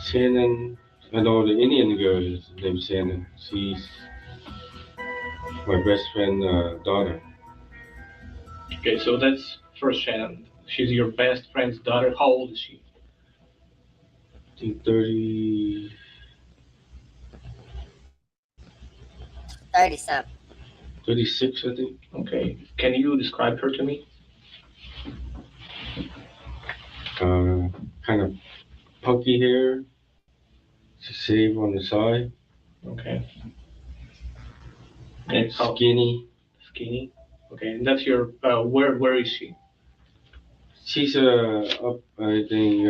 Shannon, I know the Indian girl is named Shannon. She's my best friend daughter. Okay, so that's first Shannon. She's your best friend's daughter. How old is she? I think 30. 30-something. 36, I think. Okay. Can you describe her to me? Kind of punky hair, shave on the side. Okay. And Skinny. Skinny. Okay, and that's your. Where is she? She's up, I think,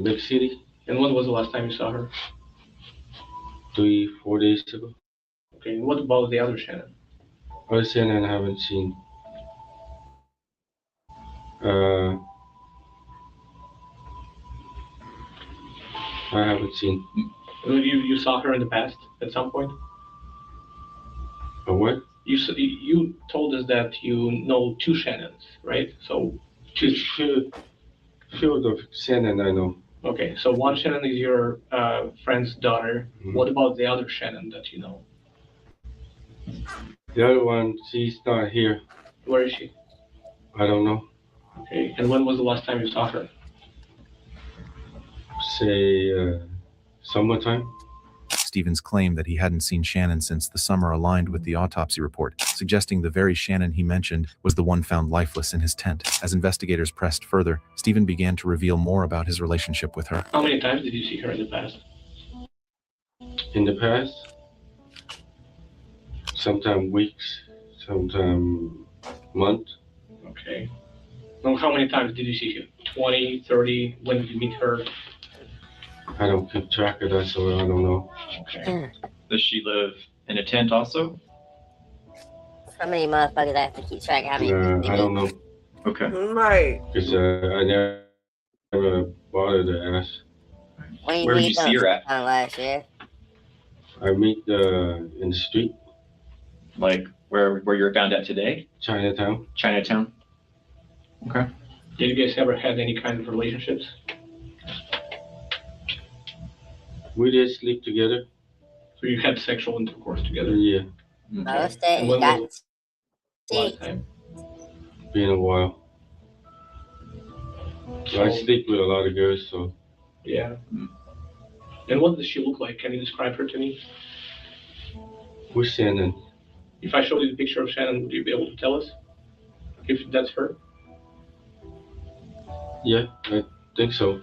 Lake City. And when was the last time you saw her? 3-4 days ago. Okay, and what about the other Shannon? Other Shannon I haven't seen. I haven't seen. You saw her in the past at some point? A what? You told us that you know 2 Shannons, right? So few of Shannon I know. Okay, so one Shannon is your friend's daughter. Mm-hmm. What about the other Shannon that you know? The other one, she's not here. Where is she? I don't know. Okay, and when was the last time you saw her? Say summertime. Stevens claimed that he hadn't seen Shannon since the summer aligned with the autopsy report, suggesting the very Shannon he mentioned was the one found lifeless in his tent. As investigators pressed further, Stephen began to reveal more about his relationship with her. How many times did you see her in the past? In the past? Sometime weeks, sometime months. Okay. Well, how many times did you see her? 20, 30? When did you meet her? I don't keep track of that, so I don't know. Okay. Does she live in a tent also? How many motherfuckers I have to keep track of? How many? I don't know. Okay. Right. Because I never bothered to ask. When Where did you see her at? Last year. I meet in the street. Like where you're found at today? Chinatown. Chinatown. Okay. Did you guys ever have any kind of relationships? We did sleep together. So you had sexual intercourse together? Yeah. Most And when was the last time? Been a while. I sleep with a lot of girls, so. Yeah. And what does she look like? Can you describe her to me? Who's Shannon? If I showed you the picture of Shannon, would you be able to tell us if that's her? Yeah, I think so.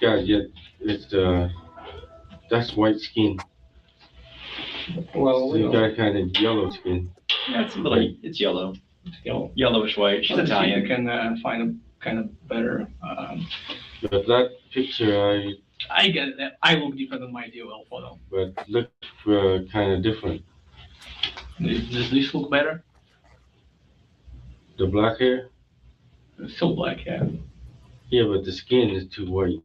Yeah, it's that's white skin. Well, you got kind of yellow skin. Yeah, it's yellow. Yellowish white. She's Italian. You can find a kind of better. But that picture, I get that. I look different than my DOL photo. but look kind of different. Does this look better? The black hair? It's still black hair. Yeah, but the skin is too white.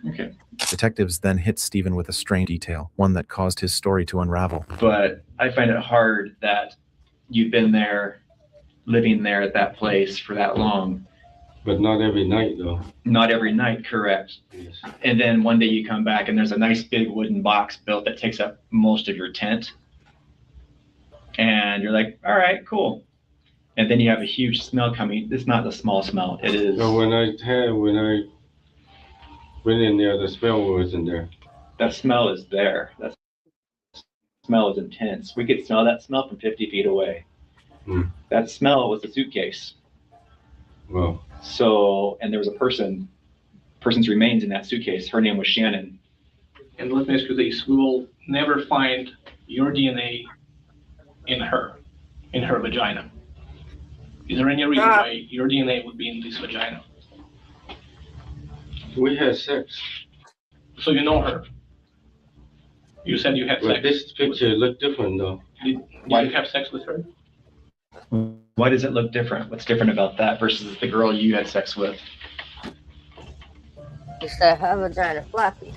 Okay. Detectives then hit Stephen with a strange detail, one that caused his story to unravel. But I find it hard that you've been there, living there at that place for that long. But not every night, though. Not every night, correct. Yes. And then one day you come back and there's a nice big wooden box built that takes up most of your tent. And you're like, all right, cool. And then you have a huge smell coming. It's not the small smell. It is. So when I went in there, the smell wasn't there. That smell is there. That smell is intense. We could smell that smell from 50 feet away. That smell was the suitcase. Wow. So, and there was a person's remains in that suitcase. Her name was Shannon. And let me ask you this, we will never find your DNA in her vagina. Is there any reason why your DNA would be in this vagina? We had sex. So you know her? You said you had But sex. this picture looked different though. Did you have sex with her? Why does it look different? What's different about that versus the girl you had sex with? You said her vagina floppy.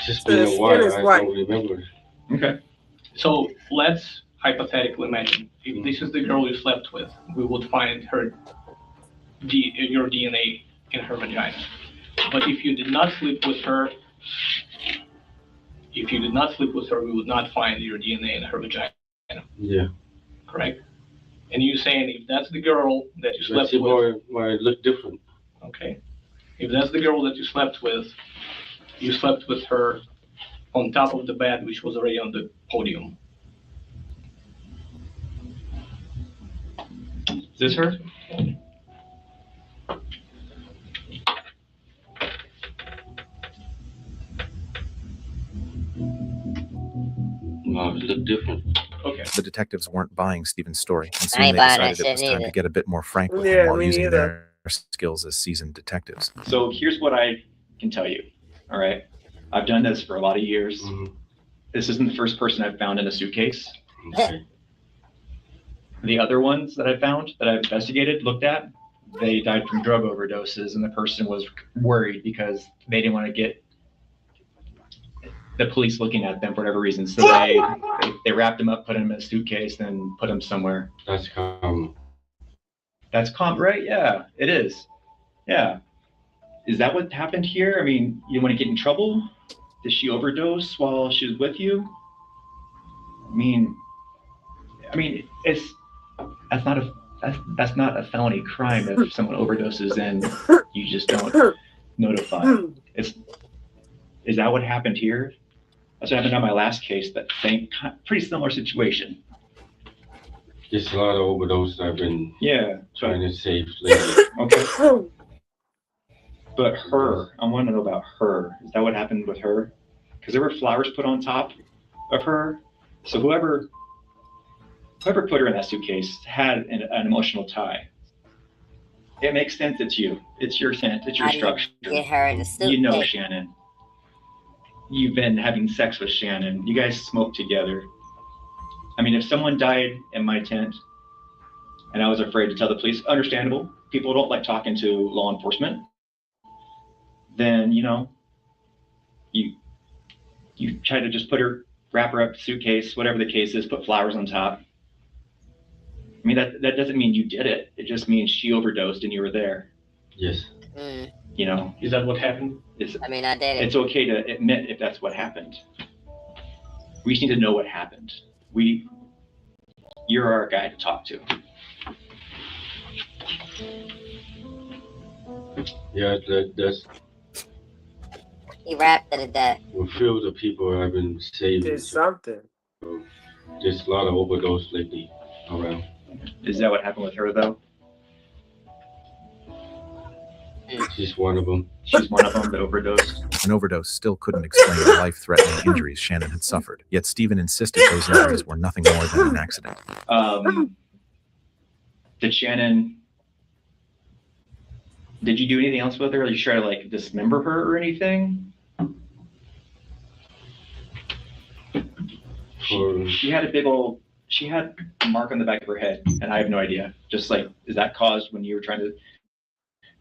Just been a while, I don't remember. Okay. So let's hypothetically imagine if this is the girl you slept with, we would find your DNA in her vagina. But if you did not sleep with her, we would not find your DNA in her vagina. Yeah. Correct? And you saying if that's the girl that you slept But with, why it looked different. okay. If that's the girl that you slept with her on top of the bed, which was already on the podium. Is this her? No, it looked different. Okay. The detectives weren't buying Stephen's story, and I soon ain't they buying that decided it was shit time to neither. get a bit more frank with Yeah, him while me using neither. their skills as seasoned detectives. So here's what I can tell you. All right. I've done this for a lot of years. This isn't the first person I've found in a suitcase. The other ones that I found, that I've investigated, looked at, they died from drug overdoses, and the person was worried because they didn't want to get the police looking at them for whatever reason. So they wrapped them up, put them in a suitcase, then put them somewhere. That's common. That's common, right? Yeah, it is. Yeah. Is that what happened here? I mean, you want to get in trouble? Did she overdose while she was with you? I mean, that's not a felony crime if someone overdoses and you just don't notify. Is that what happened here? That's what happened on my last case. That same, pretty similar situation. Just a lot of overdoses I've been trying to save lately. Okay. But her, I want to know about her. Is that what happened with her? Because there were flowers put on top of her. So whoever put her in that suitcase had an emotional tie. It makes sense. It's you. It's your scent. It's your structure. Get her in the suitcase. You know Shannon. You've been having sex with Shannon. You guys smoke together. I mean, if someone died in my tent and I was afraid to tell the police, understandable. People don't like talking to law enforcement. Then, you try to just wrap her up, suitcase, whatever the case is, put flowers on top. I mean, that doesn't mean you did it. It just means she overdosed and you were there. Yes. Is that what happened? I mean, I did it. It's okay to admit if that's what happened. We just need to know what happened. You're our guy to talk to. Yeah, that's He wrapped it to death. a few of the people I've been saving. Did something. Just a lot of overdose lately around. Is that what happened with her, though? She's one of them. She's one of them that overdosed. An overdose still couldn't explain the life-threatening injuries Shannon had suffered, yet Stephen insisted those injuries were nothing more than an accident. Did you do anything else with her? Did you try to dismember her or anything? She had a mark on the back of her head, and I have no idea. Just is that caused when you were trying to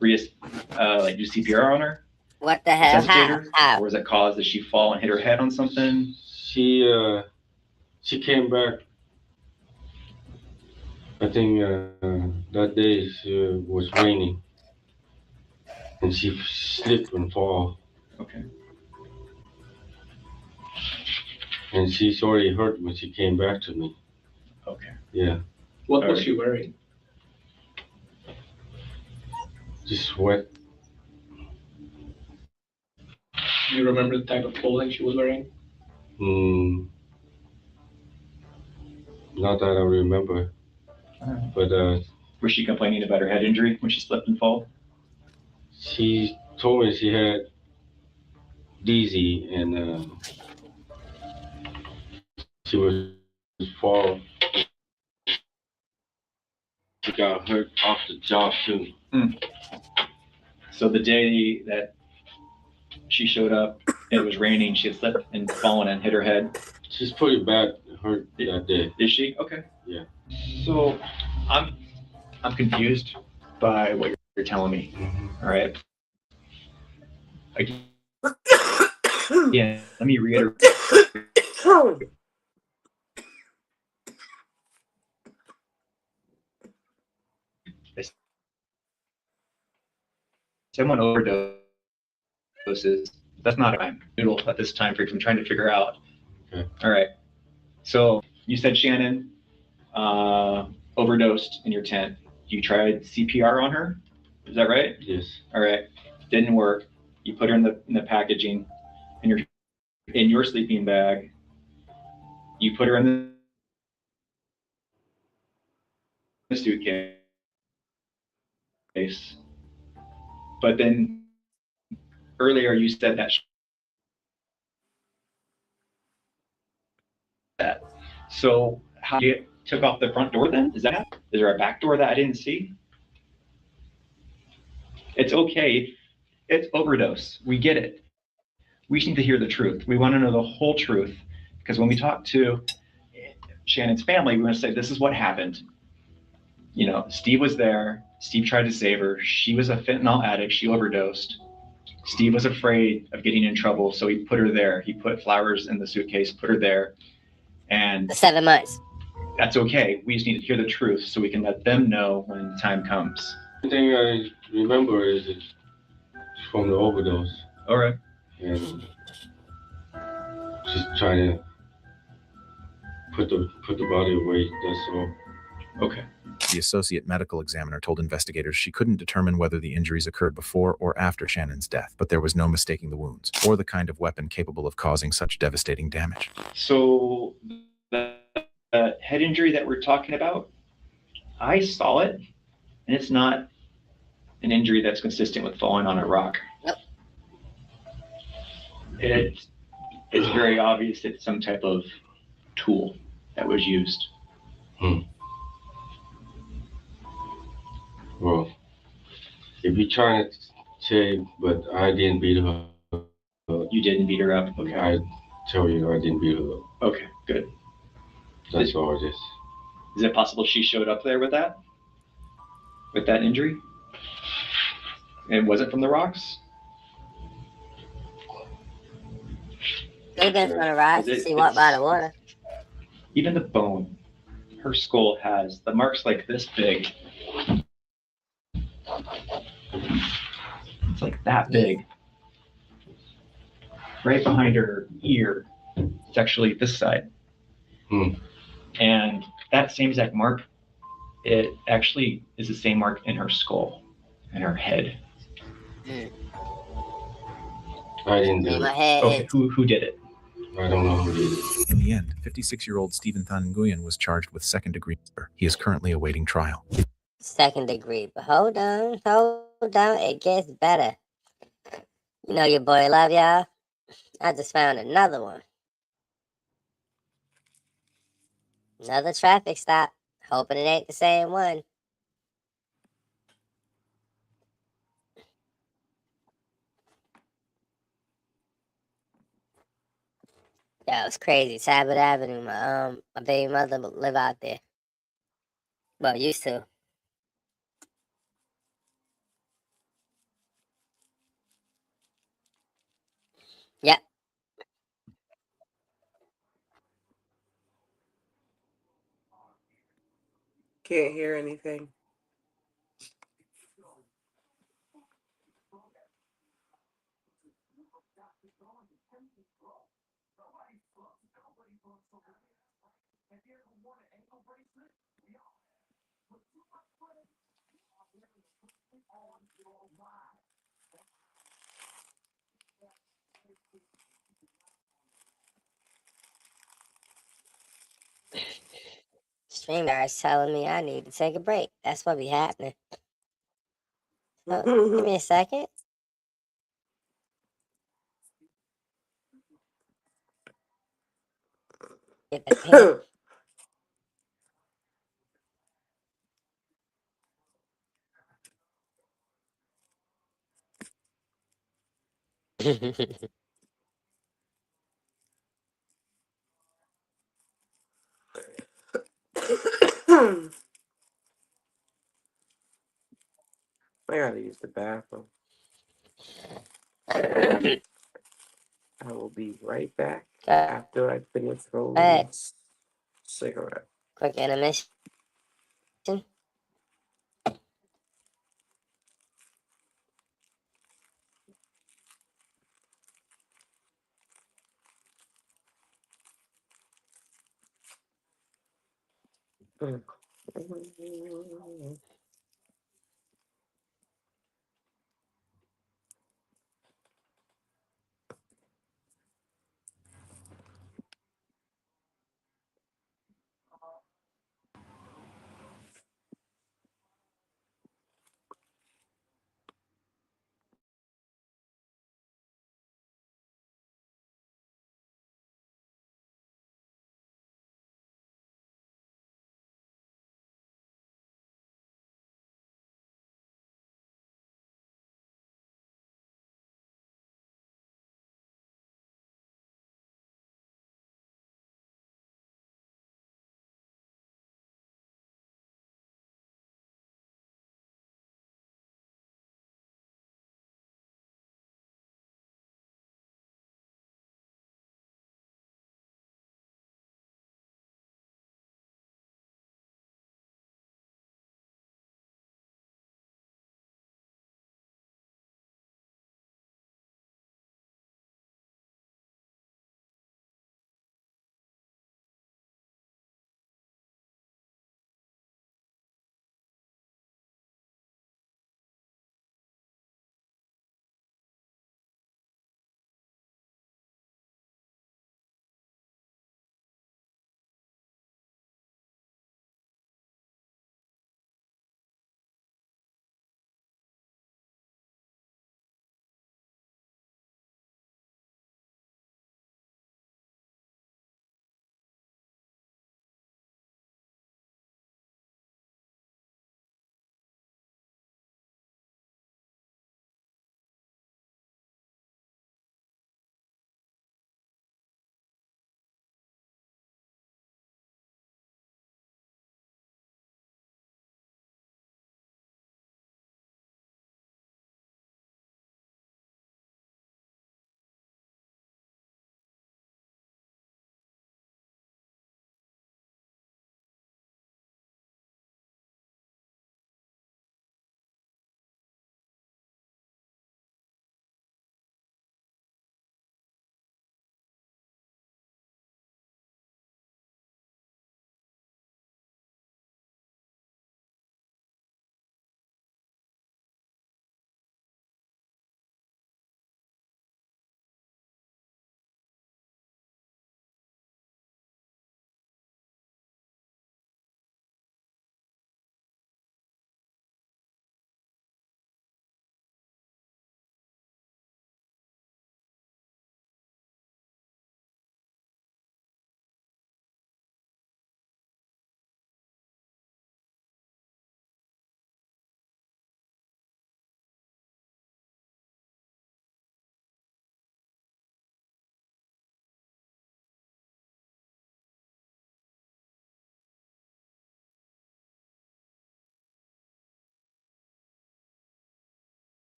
do CPR on her? What the hell? How? Or was it caused? Did she fall and hit her head on something? She came back. I think that day it was raining, and she slipped and fall. Okay. And she's already hurt when she came back to me. Okay. Yeah. What was she wearing? Just wet. Do you remember the type of clothing she was wearing? Not that I remember. But Was she complaining about her head injury when she slipped and fell? she told me she had dizzy and she was fall. She got hurt off the job too. So the day that she showed up, it was raining. She had slipped and fallen and hit her head. She's pretty bad hurt that day. Is she? Okay. Yeah. So I'm confused by what you're telling me. All right. Yeah. Let me reiterate. Someone overdoses. That's not a crime. Noodle at this time frame. I'm trying to figure out. Okay. All right. So you said Shannon overdosed in your tent. You tried CPR on her. Is that right? Yes. All right. Didn't work. You put her in the packaging in your sleeping bag. You put her in the suitcase. But then earlier you said that. So how you took off the front door then? Is there a back door that I didn't see? It's okay. It's overdose. We get it. We just need to hear the truth. We want to know the whole truth. Because when we talk to Shannon's family, we want to say, this is what happened. You know, Steve was there. Steve tried to save her. She was a fentanyl addict. She overdosed. Steve was afraid of getting in trouble, so he put her there. He put flowers in the suitcase, put her there. And 7 months. That's okay. We just need to hear the truth so we can let them know when the time comes. The thing I remember is it's from the overdose. All right. And just trying to put the body away, that's all. Okay. The associate medical examiner told investigators she couldn't determine whether the injuries occurred before or after Shannon's death, but there was no mistaking the wounds or the kind of weapon capable of causing such devastating damage. So the head injury that we're talking about, I saw it, and it's not an injury that's consistent with falling on a rock. Nope. It's very obvious it's some type of tool that was used. Well, if you're trying to say, but I didn't beat her up. You didn't beat her up? Okay. I tell you I didn't beat her up. Okay, good. That's all it is. Is it possible she showed up there with that? With that injury? And wasn't from the rocks? They've been from the rocks. She walked by the water. Even the bone, her skull has the marks like this big. It's like that big. Right behind her ear. It's actually this side. And that same exact mark, it actually is the same mark in her skull and her head. I didn't do it. Okay, who did it? I don't know who did it. In the end, 56-year-old Stephen Thangguyen was charged with second-degree murder. He is currently awaiting trial. Second degree. But hold on. It gets better. You know your boy love y'all. I just found another one. Another traffic stop. Hoping it ain't the same one. Yeah, it was crazy. Sabbath Avenue. My baby mother live out there. Well, used to. Yep. Can't hear anything. StreamYard's telling me I need to take a break. That's what be happening. So, give me a second. Get the pin. I gotta use the bathroom. I will be right back after I finish rolling this cigarette. Quick intermission.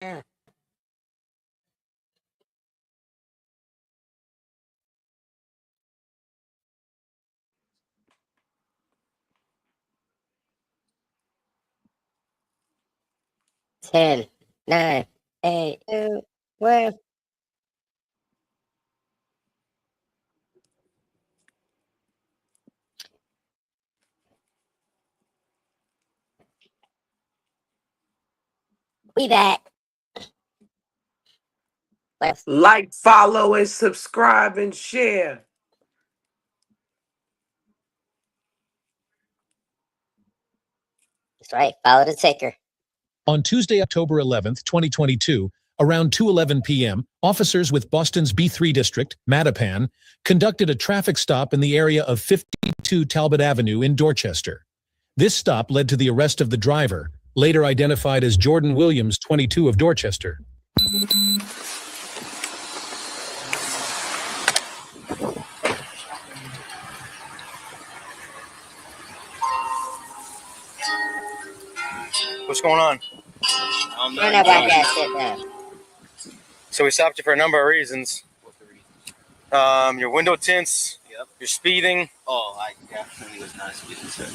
Yeah. 10, 9, 8, 2, 1. We back. Like, follow, and subscribe and share. That's right. Follow the ticker. On Tuesday, October 11th, 2022, around 2:11 p.m., officers with Boston's B3 district, Mattapan, conducted a traffic stop in the area of 52 Talbot Avenue in Dorchester. This stop led to the arrest of the driver, later identified as Jordan Williams, 22 of Dorchester. What's going on? Turn that black ass shit down. So we stopped you for a number of reasons. Your window tints. Yep. You're speeding. Oh, I definitely was not speeding, sir.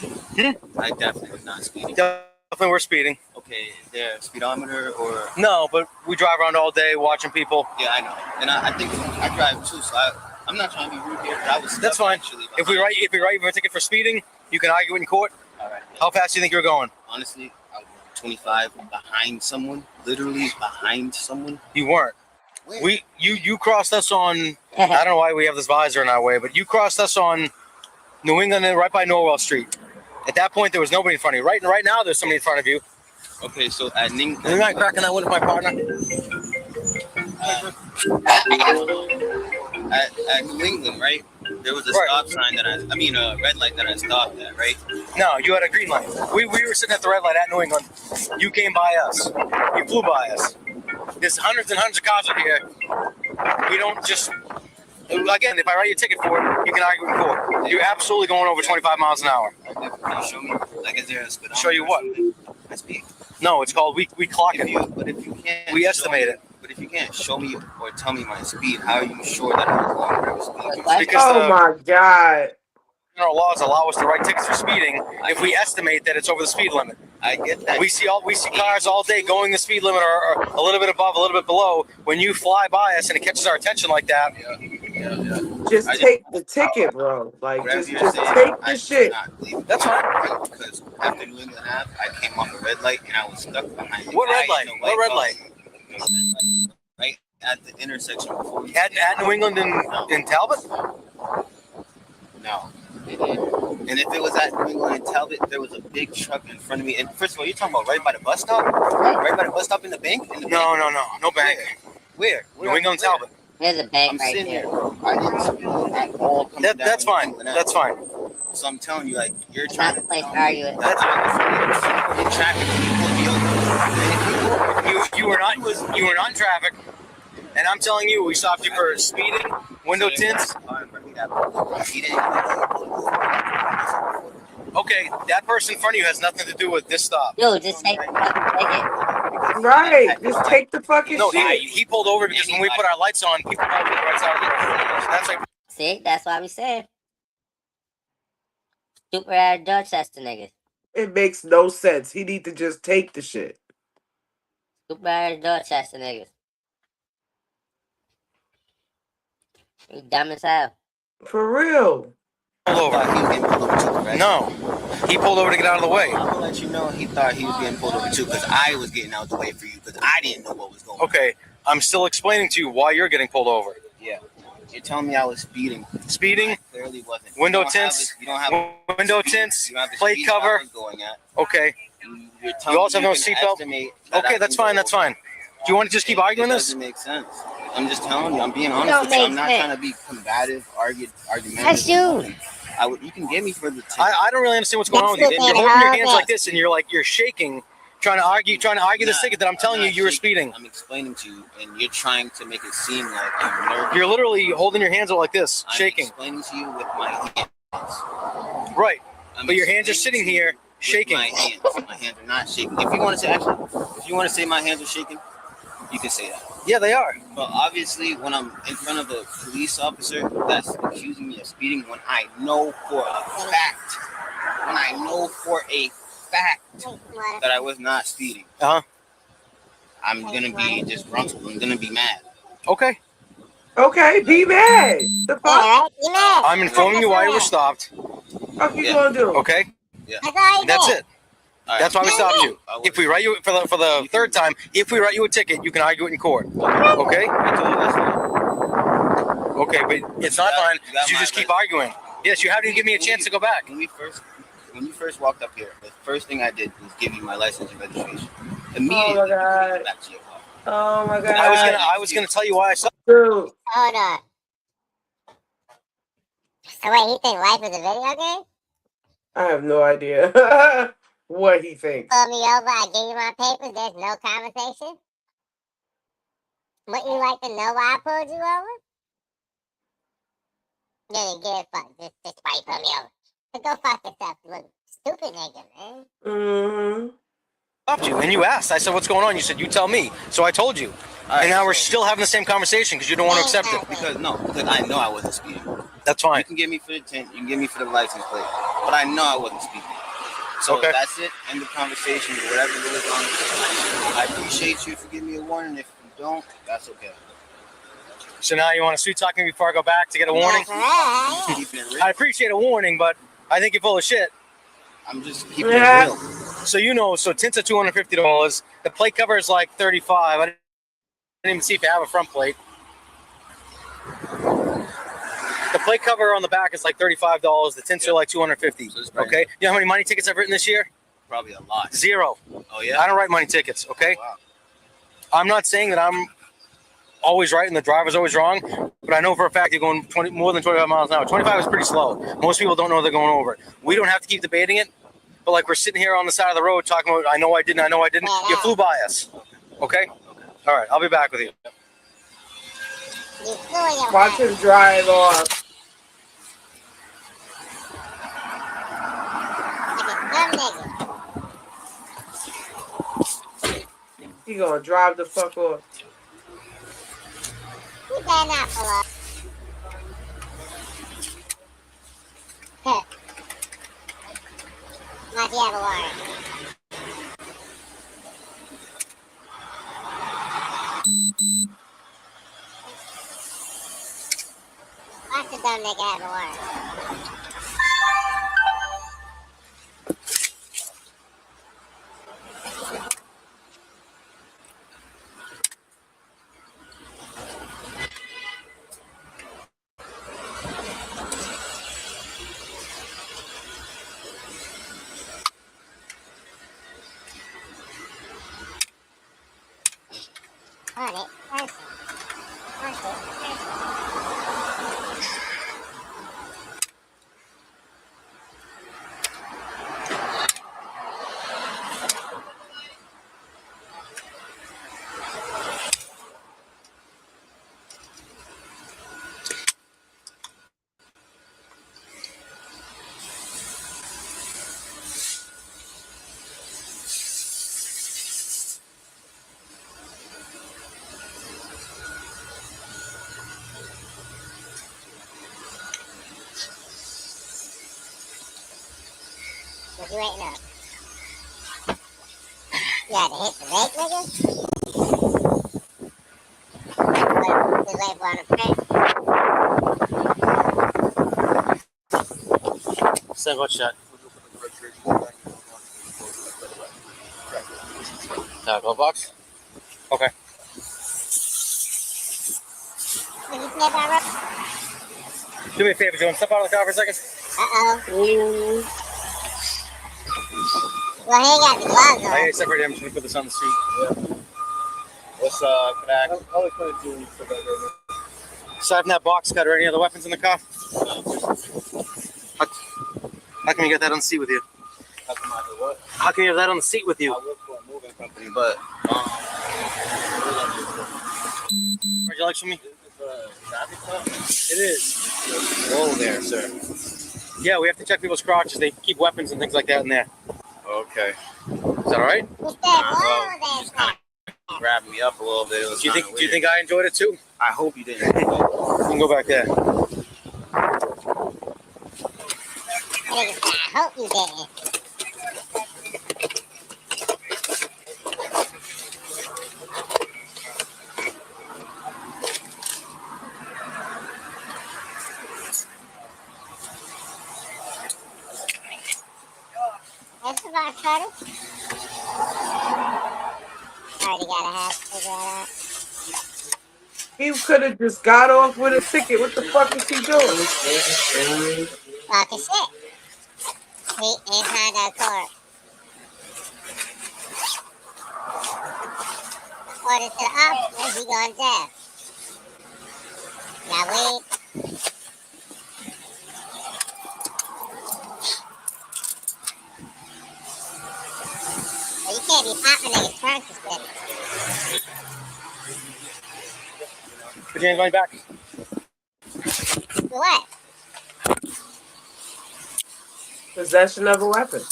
I definitely was not speeding. Definitely we're speeding. Okay, is there a speedometer or? No, but we drive around all day watching people. Yeah, I know. And I think I drive too, so I'm not trying to be rude here, but I was That's fine. Actually, If we write you a ticket for speeding, you can argue it in court. All right. How fast do you think you're going? Honestly, I was 25 behind someone, literally behind someone. You weren't. Where? You crossed us on. I don't know why we have this visor in our way, but you crossed us on New England and right by Norwell Street. At that point, there was nobody in front of you. Right now, there's somebody in front of you. Okay, so at Ning. You're not cracking that window with my partner. At New England, right? There was a stop sign that a red light that I stopped at, right? No, you had a green light. We were sitting at the red light at New England. You came by us. You flew by us. There's hundreds and hundreds of cars up here. We don't just. Again, if I write you a ticket for it, you can argue in court. You're absolutely going over 25 miles an hour. Okay, can you show me? Like, is there a speedometer? Show you what? I speed. No, it's called we clock it. But if you can't, we estimate it. But if you can't show me or tell me my speed, how are you sure that I was going whatever speed? Because Oh my God. our laws allow us to write tickets for speeding if we estimate that it's over the speed limit. I get that. We see cars all day going the speed limit or a little bit above, a little bit below. When you fly by us and it catches our attention like that, Just take the ticket, bro. Like, just take the shit. That's fine. Because after New England Ave, I came on the red light and I was stuck behind the What guy red light? in the What white red light? bus. Right at the intersection before we At New England in Talbot? No, it didn't. And if it was at New England and Talbot, there was a big truck in front of me. And first of all, you're talking about right by the bus stop? Right by the bus stop in the bank? No bank. Where? New England and Talbot. There's a bank I'm right sitting there. here, bro. I didn't speed at all. That's fine. That's fine. So I'm telling you, like, you're trying to place to argue it. That's in traffic. You were not in traffic, and I'm telling you, we stopped you for speeding, window tints. Okay, that person in front of you has nothing to do with this stop. Yo, just take the fucking ticket. Right. Just take the fucking No, shit. he pulled over because when we put our lights on, people pulled over the right side of the road. So that's like. See, that's why we saying. Super ass Dorchester niggas. It makes no sense. He need to just take the shit. Super ass Dorchester niggas. You dumb as hell. For real. Pulled over. No, he pulled over to get out of the way. I'm gonna let you know he thought he was getting pulled over too because I was getting out the way for you because I didn't know what was going on. Okay, I'm still explaining to you why you're getting pulled over. Yeah. You're telling me I was speeding. Speeding? I clearly wasn't. Window tints? Window tints? Plate cover? Okay. You also have no seatbelt? Okay, that's fine. That's fine. Do you want to just keep arguing this? Doesn't make sense. I'm just telling you. I'm being honest with you. I'm not trying to be combative, argumentative. That's you. You can get me for the. I don't really understand what's going on with you. You're holding your hands like this, and you're shaking, trying to argue this ticket that I'm telling you were speeding. I'm explaining to you, and you're trying to make it seem like I'm nervous. You're literally holding your hands out like this, I'm shaking. explaining to you with my hands. Right, but your hands are sitting here shaking. My hands are not shaking. If you want to say my hands are shaking, you can say that. Yeah, they are. But obviously, when I'm in front of a police officer that's accusing me of speeding, when I know for a fact that I was not speeding, I'm gonna be disgruntled. I'm gonna be mad. Okay. Okay, be mad. The fuck? I'm informing you why you were stopped. Fuck you gonna do? Okay. Yeah. That's it. All right. That's why we stopped you. If we write you for the third time, if we write you a ticket, you can argue it in court. Okay? Okay, but it's not fine. You just keep arguing. Yes, you haven't even given me a chance to go back. When you first walked up here, the first thing I did was give you my license and registration. Immediately, Oh my God. back to your car. Oh my God. I was gonna tell you why I stopped. Dude. Hold on. So wait, he think life is a video game? I have no idea what he thinks. Pull me over, I give you my papers, there's no conversation? Wouldn't you like to know why I pulled you over? Yeah, get it fucked. Just why you pulled me over. So go fuck yourself, you little stupid nigga, man. Mm-hmm. Stopped you, and you asked. I said, "What's going on?" You said, "You tell me." So I told you. Right, and now we're still having the same conversation because you don't want to accept it. Because I know I wasn't speeding. That's fine. You can get me for the tint, you can get me for the license plate, but I know I wasn't speeding. So Okay. that's it. End the conversation. Whatever it is on. I appreciate you for giving me a warning. If you don't, that's okay. So now you want to sweet talk me before I go back to get a warning? I appreciate a warning, but I think you're full of shit. I'm just keeping it real. So so tints are $250. The plate cover is like $35. I didn't even see if you have a front plate. The plate cover on the back is like $35. The tints are like $250. Okay. You know how many money tickets I've written this year? Probably a lot. 0. Oh yeah. I don't write money tickets. Okay. Oh, wow. I'm not saying that I'm always right and the driver's always wrong, but I know for a fact you're going more than 25 miles an hour. 25 is pretty slow. Most people don't know they're going over. We don't have to keep debating it, but like we're sitting here on the side of the road talking about, I know I didn't. You flew by us. Okay? All right, I'll be back with you. Watch him drive off. He gonna drive the fuck off. You better not pull up. Unless you have a warrant. Watch the dumb nigga have a warrant. On it, person. What you waiting up? You had to hit the brake, nigga? Just wait for on the print. Single shot. Glove box? Okay. Did you snap that rope? Do me a favor, Joe. Step out of the car for a second. Uh-oh. Well, he ain't got the gloves on. I gotta separate him. I'm just gonna put this on the seat. Yeah. What's back? All I kind of do is put that right there. Aside from that box cutter, any other weapons in the car? How can you get that on the seat with you? How come I do what? How can you have that on the seat with you? I work for a moving company, but Would you like from me? It is. Whoa there, sir. Yeah, we have to check people's crotches. They keep weapons and things like that in there. Okay. Is that all right? Well, just kind of grabbed me up a little bit. It was Do you kinda think I enjoyed it too? I hope you didn't. You can go back there. I hope you didn't. Carter? Already gotta have figure it out. He could have just got off with a ticket. What the fuck is he doing? Talking shit. He ain't had that court. Order to the officer, he going to jail. Got weed? Well, you can't be popping niggas' trunks and shit. Put your hands back. For what? Possession of a weapon.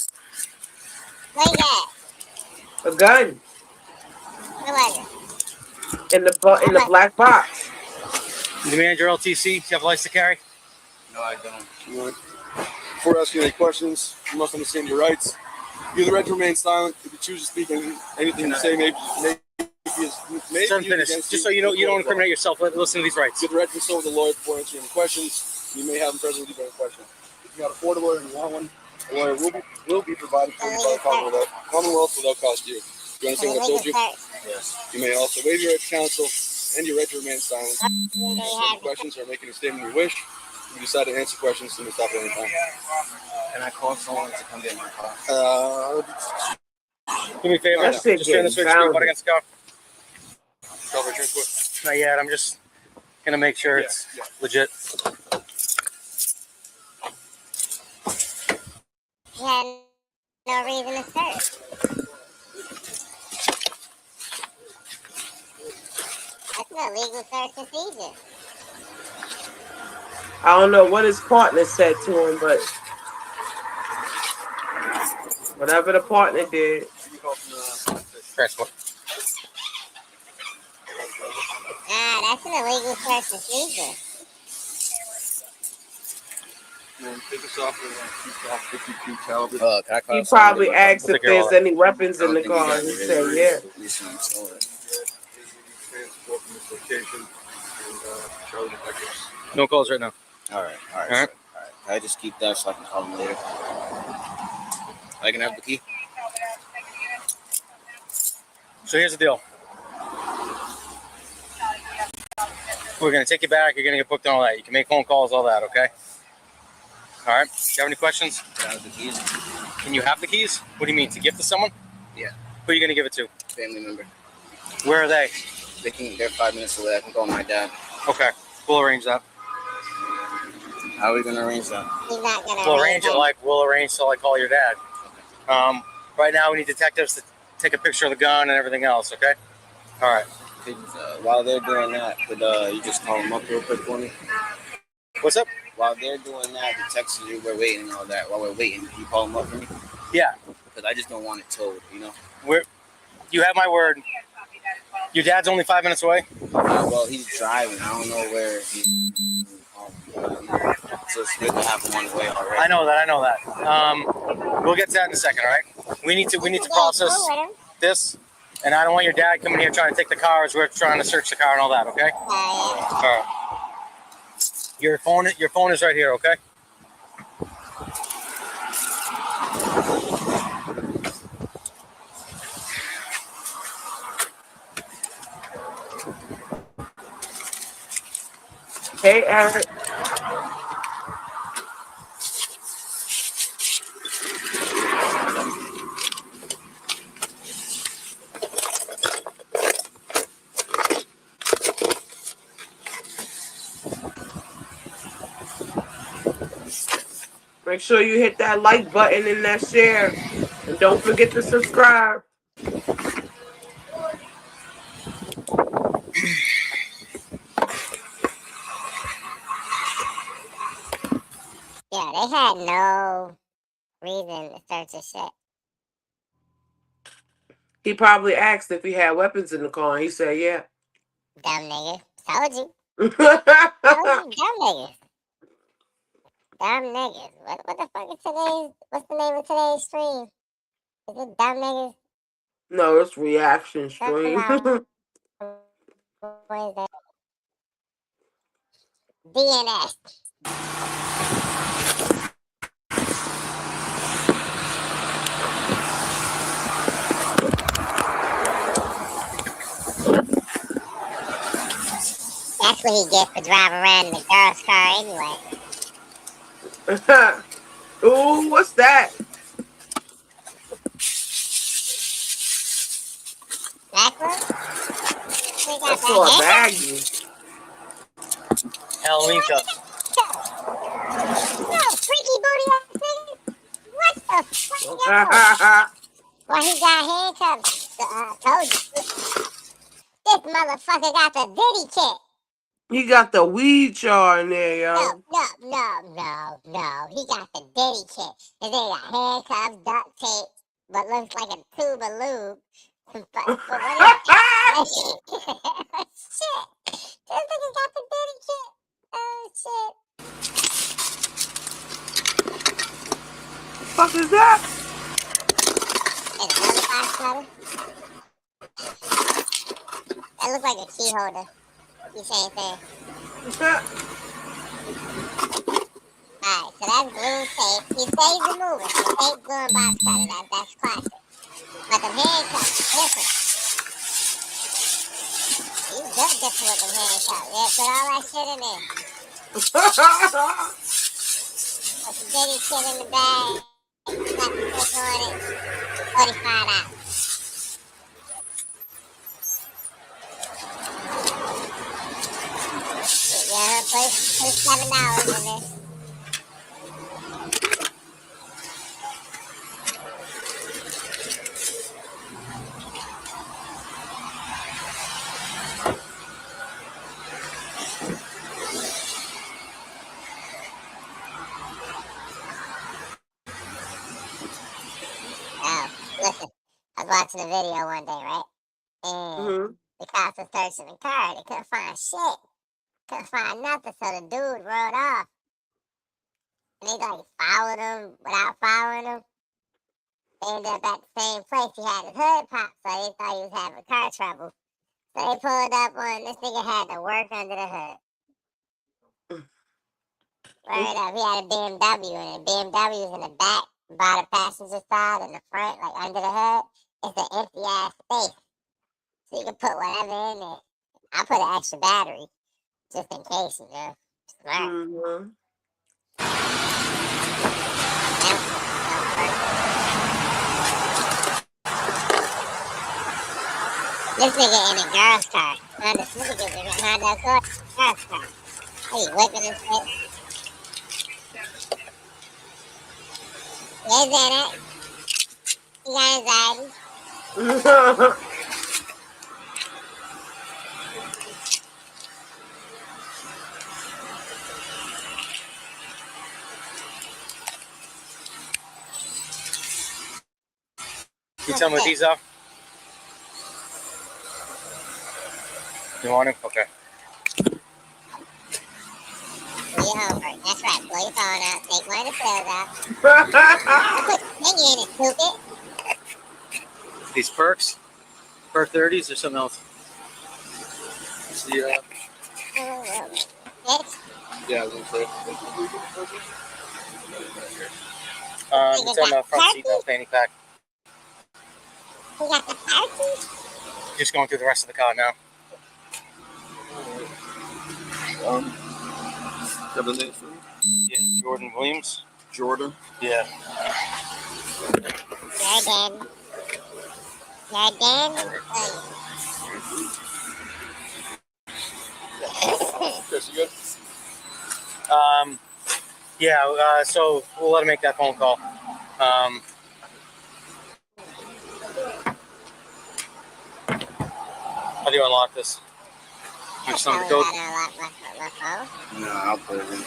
What you got? A gun. What was it? In the black box. You the manager LTC? Do you have a license to carry? No, I don't. Before asking any questions, you must understand your rights. You have the right to remain silent. If you choose to speak anything you say may Sir, finish. Just so you know, you don't incriminate yourself. Listen to these rights. You have the right to consult with a lawyer before answering any questions. You may have them present with you during a question. If you cannot afford a lawyer and you want one, a lawyer will be provided for you by the Commonwealth without cost to you. You understand what I told you? Yes. You may also waive your right to counsel and your right to remain silent. If questions or make any statement you wish, if you decide to answer questions, you may stop at any time. Can I call someone to come get my car? Do me a favor. That shit Just turn this switch getting butt against the car. Cover transport. Not yet. I'm just gonna make sure it's legit. You had no reason to search. That's an illegal search and seizure. I don't know what his partner said to him, but whatever the partner did. Transport. That's an illegal search and seizure. Take us off with 52 caliber. Can I call He probably asked if there's any weapons in the car. He said, yeah. No calls right now. All right. Can I just keep that so I can call him later? I can have the key. So here's the deal. We're gonna take you back. You're gonna get booked and all that. You can make phone calls, all that. Okay. All right. Do you have any questions? Can I have the keys? Can you have the keys? What do you mean? To give to someone? Yeah. Who are you gonna give it to? Family member. Where are they? They're 5 minutes away. I can call my dad. Okay. We'll arrange that. How are we gonna arrange that? He's not gonna We'll arrange it like we'll arrange till I call your dad. Right now we need detectives to take a picture of the gun and everything else. Okay. All right. While they're doing that, could you just call them up real quick for me? What's up? While they're doing that, the text you, we're waiting and all that. While we're waiting, can you call them up for me? Yeah. Because I just don't want it towed, you know? You have my word. Your dad's only 5 minutes away? Well, he's driving. I don't know where he's. So it's good to have him on the way already. I know that. We'll get to that in a second, all right? We need to process this, and I don't want your dad coming here trying to take the car as we're trying to search the car and all that, okay? All right. Your phone is right here, okay? Hey, Eric. Make sure you hit that like button and that share. And don't forget to subscribe. Yeah, they had no reason to search his shit. He probably asked if he had weapons in the car, and he said, yeah. Dumb nigga. Told you. Dumb niggas. Dumb niggas. What the fuck is today's, what's the name of today's stream? Is it dumb niggas? No, it's reaction stream. What is that? DNS. That's what he gets for driving around in the girl's car anyway. Ooh, what's that? Necklace? That's for a baggie. Halloween cup. No, freaky booty ass nigga. What the fuck? Well, he got handcuffs. Told you. This motherfucker got the Diddy kit. He got the weed jar in there, yo. No. He got the Diddy kit. And then he got handcuffs, duct tape, but looks like a tube of lube. But what is shit. This nigga got the Diddy kit. Oh, shit. The fuck is that? And another box cutter. That looks like a key holder. You same thing. Alright, so that's glue tape. He saves the movie. So tape, glue, and box cutter. That's classic. But the handcuffs, different. You good different with the handcuffs. Yeah, put all that shit in there. Put the Diddy shit in the bag. Slap the stick on it. $45. Yeah, put $7 in this. Oh, listen, I was watching a video one day, right? And the cops were searching the car. They couldn't find shit. Couldn't find nothing, so the dude rode off. And they like followed him without following him. They ended up at the same place. He had his hood popped, so they thought he was having car trouble. So they pulled up on this nigga had to work under the hood. Word up, he had a BMW, and the BMW was in the back, by the passenger side, and the front, like under the hood. It's an empty ass space. So you can put whatever in there. I put an extra battery. Just in case, you know. Smart. This nigga in a girl's car. Honda Civic is in a Honda Accord girl's car. Hey, whipping his shit. Yeah, Xanax. He got anxiety. You tell me what these are? You want them? Okay. Do your homework. That's right. Pull your phone out. Take one of the pills out. Put your finger in it, stupid. These perks? Perk 30s or something else? Yeah. Bitch. Yeah, I was gonna say. It's on the front seat, no fanny pack. We got the parties. Just going through the rest of the car now. Got the name for me? Yeah, Jordan Williams. Jordan? Yeah. Jordan. Chris, you good? Yeah, so we'll let him make that phone call. How do you unlock this? You just on the code? No, I'll put it in.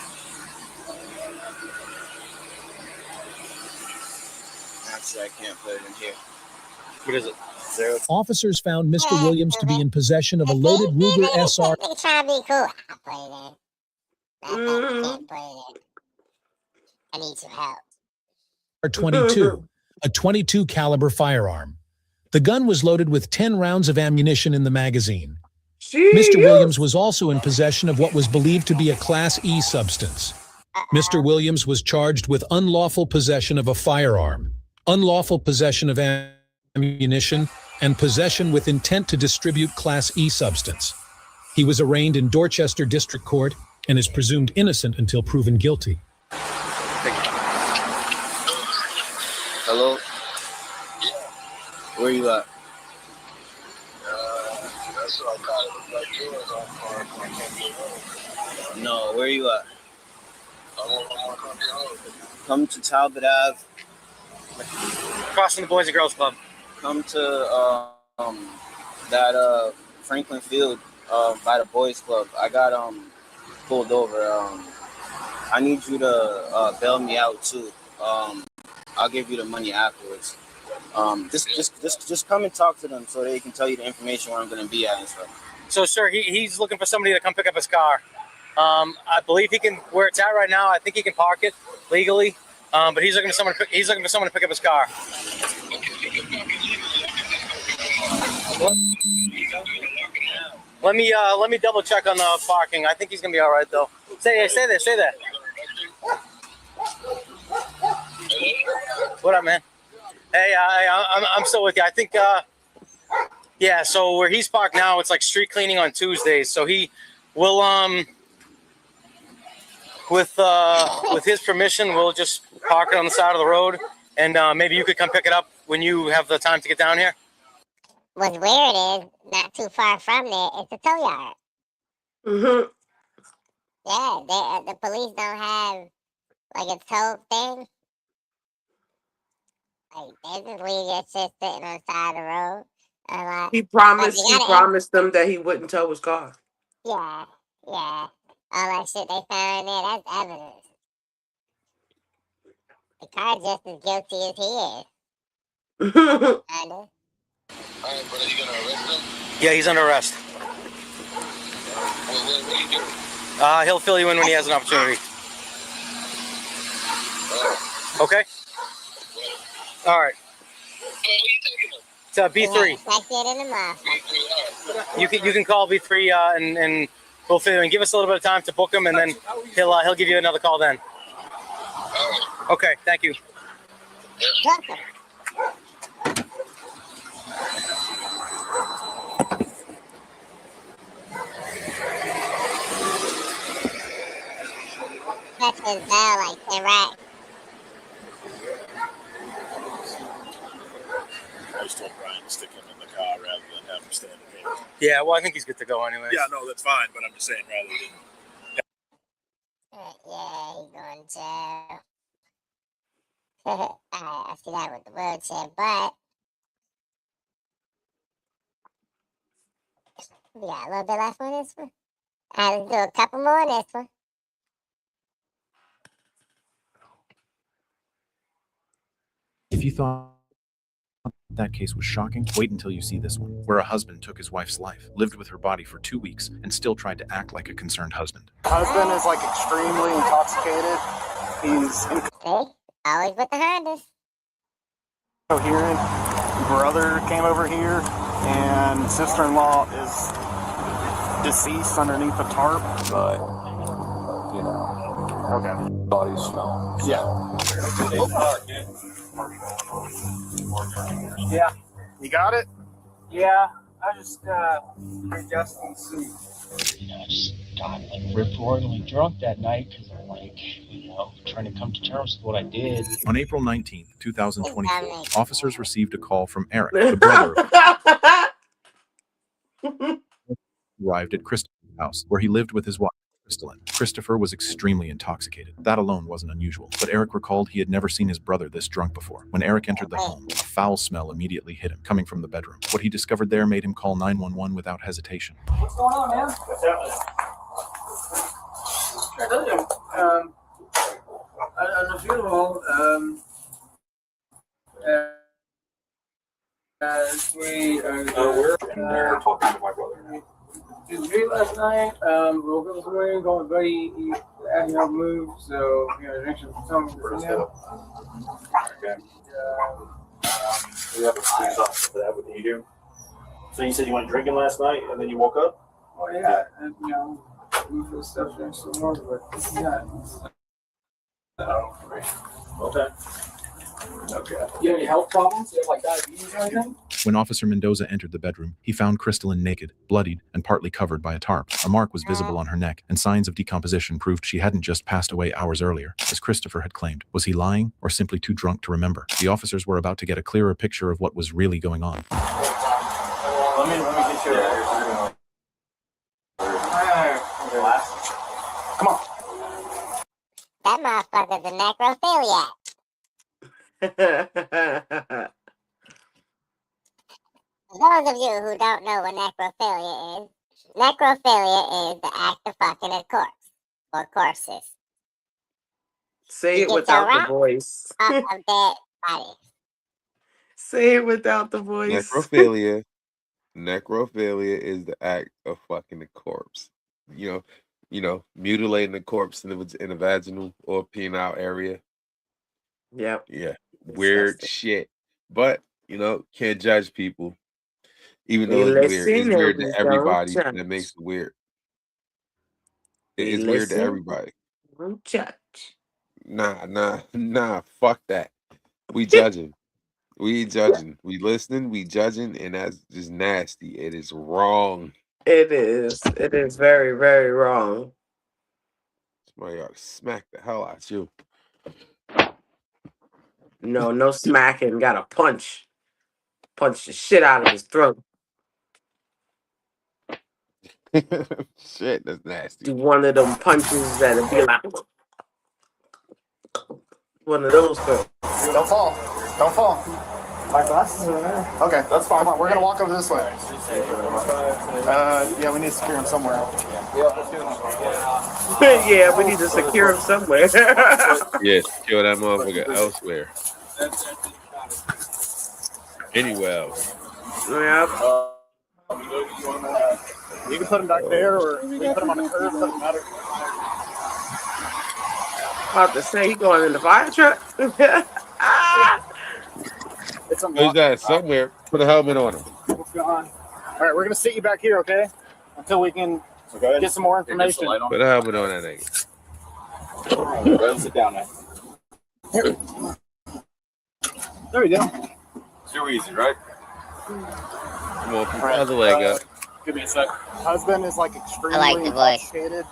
Actually, I can't put it in here. What is it? Officers found Mr. Williams to be in possession of a loaded Ruger SR. They try to be cool. I'll put it in. I can't put it in. I need some help. 22, a .22 caliber firearm. The gun was loaded with 10 rounds of ammunition in the magazine. Mr. Williams was also in possession of what was believed to be a Class E substance. Mr. Williams was charged with unlawful possession of a firearm, unlawful possession of ammunition, and possession with intent to distribute Class E substance. He was arraigned in Dorchester District Court and is presumed innocent until proven guilty. Hello? Where you at? That's what I thought it looked like yours on I can't get home. No, where you at? I'm on Columbia Road. Come to Talbot Ave. Across from the Boys and Girls Club. Come to that Franklin Field by the Boys Club. I got pulled over. I need you to bail me out too. I'll give you the money afterwards. Just come and talk to them so they can tell you the information where I'm gonna be at and stuff. So, sir, he's looking for somebody to come pick up his car. I believe he can, where it's at right now, I think he can park it legally. But he's looking for someone to pick up his car. Let me double check on the parking. I think he's gonna be all right though. Stay there. What up, man? Hey, I'm still with you. I think, yeah. So where he's parked now, it's like street cleaning on Tuesdays. So he will, with his permission, we'll just park it on the side of the road, and maybe you could come pick it up when you have the time to get down here. What's weird is not too far from there, it's a tow yard. Mm-hmm. Yeah, the police don't have like a tow thing. Like they just leave your shit sitting on the side of the road. He promised them that he wouldn't tow his car. Yeah. All that shit they found in there, that's evidence. The car just as guilty as he is. Kinda. Alright, brother, you gonna arrest him? Yeah, he's under arrest. What you do? He'll fill you in when he has an opportunity. Okay. All right. It's B3. You can call B3 and we'll fill you in. Give us a little bit of time to book him, and then he'll give you another call then. Okay. Thank you. That's his bell like Iraq. I just told Brian to stick him in the car rather than have him stand here. Yeah, well, I think he's good to go anyway. Yeah, no, that's fine, but I'm just saying rather than. Yeah, he's going to jail. I see that with the wheelchair, but we got a little bit left on this one. All right, let's do a couple more on this one. If you thought that case was shocking, wait until you see this one, where a husband took his wife's life, lived with her body for 2 weeks, and still tried to act like a concerned husband. Husband is like extremely intoxicated. He's Always with the Hondas. incoherent. Brother came over here, and sister-in-law is deceased underneath a tarp. But you know, okay. Body smell. Yeah. Yeah. You got it? Yeah, I just adjusting some. You know, I just got like rip-roaringly drunk that night because I'm like, trying to come to terms with what I did. On April 19th, 2024, officers received a call from Eric, the brother arrived at Christopher's house, where he lived with his wife, Crystalline. Christopher was extremely intoxicated. That alone wasn't unusual, but Eric recalled he had never seen his brother this drunk before. When Eric entered the home, a foul smell immediately hit him, coming from the bedroom. What he discovered there made him call 911 without hesitation. What's going on, man? What's happening? I told you, at the funeral, we're there talking to my brother. He was great last night. Woke up this morning, going with buddy. He had me help move, so an extra time for him. Okay. We have a police officer for that. What do you do? So you said you went drinking last night and then you woke up? Oh yeah, and move for the stuff and some more, but yeah. Okay. Okay. You have any health problems? You have like diabetes or anything? When Officer Mendoza entered the bedroom, he found Crystalline naked, bloodied, and partly covered by a tarp. A mark was visible on her neck, and signs of decomposition proved she hadn't just passed away hours earlier, as Christopher had claimed. Was he lying, or simply too drunk to remember? The officers were about to get a clearer picture of what was really going on. Let me get you. Come on. That motherfucker's a necrophiliac. For those of you who don't know what necrophilia is the act of fucking a corpse or corpses. Say You it get without the the voice. of dead bodies. Say it without the voice. Necrophilia is the act of fucking the corpse. You know, mutilating the corpse in the vaginal or penile area. Yep. Yeah. Weird shit. But, can't judge people. Even though it's weird. It's weird to everybody, and it makes it weird. It's weird to everybody. Don't judge. Nah, fuck that. We judging. We ain't judging. We listening, we judging, and that's just nasty. It is wrong. It is. It is very, very wrong. Somebody ought to smack the hell out you. No smacking. Got to punch. Punch the shit out of his throat. Shit, that's nasty. Do one of them punches that'll be like one of those things. Don't fall. Don't fall. My glasses are there. Okay, that's fine. Come on, we're gonna walk over this way. Yeah, we need to secure him somewhere. Yeah, we need to secure him somewhere. Yeah, secure that motherfucker elsewhere. Anywhere else. Yep. You can put him back there, or we can put him on the curb. Doesn't matter. About to say he going in the fire truck. He's got somewhere. Put a helmet on him. All right, we're gonna sit you back here, okay? Until we can get some more information. Put a helmet on that nigga. Go ahead and sit down now. Here. There we go. Too easy, right? Come on, put the other leg up. Give me a sec. Husband is like extremely I like the voice. intoxicated.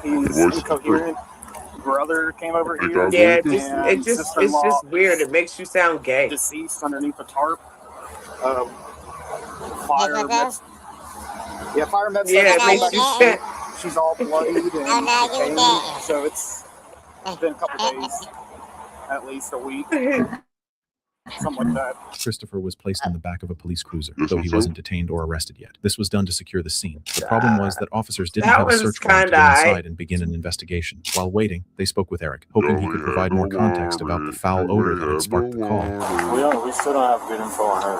He's incoherent. Brother came over here. Yeah, it's just weird. It makes you sound gay. Deceased underneath a tarp. Fire meds. Yeah, fire meds. Yeah, it makes you sick. She's all bloodied and decaying, so it's been a couple days, at least a week. Something like that. Christopher was placed in the back of a police cruiser, though he wasn't detained or arrested yet. This was done to secure the scene. The problem was that officers didn't have a search warrant to go inside and begin an investigation. While waiting, they spoke with Eric, hoping he could provide more context about the foul odor that had sparked the call. We still don't have good info on her.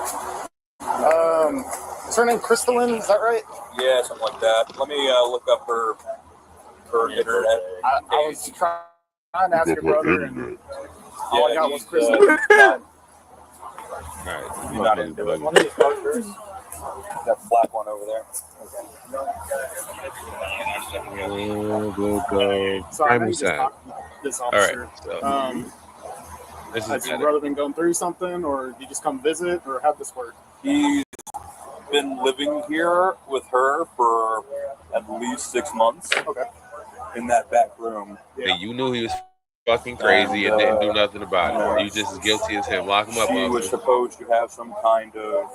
Is her name Crystalline? Is that right? Yeah, something like that. Let me look up her internet. I was trying to ask your brother, and all I got was Crystalline. Alright, you're not into it. Let me just go first. That black one over there. We'll go. Sorry, Primal sound. this Alright, officer. so this Has is your better. brother been going through something, or did you just come visit, or how'd this work? He's been living here with her for at least 6 months. Okay. In that back room. And you knew he was fucking crazy and didn't do nothing about it. You just as guilty as him. Lock him up. She was supposed to have some kind of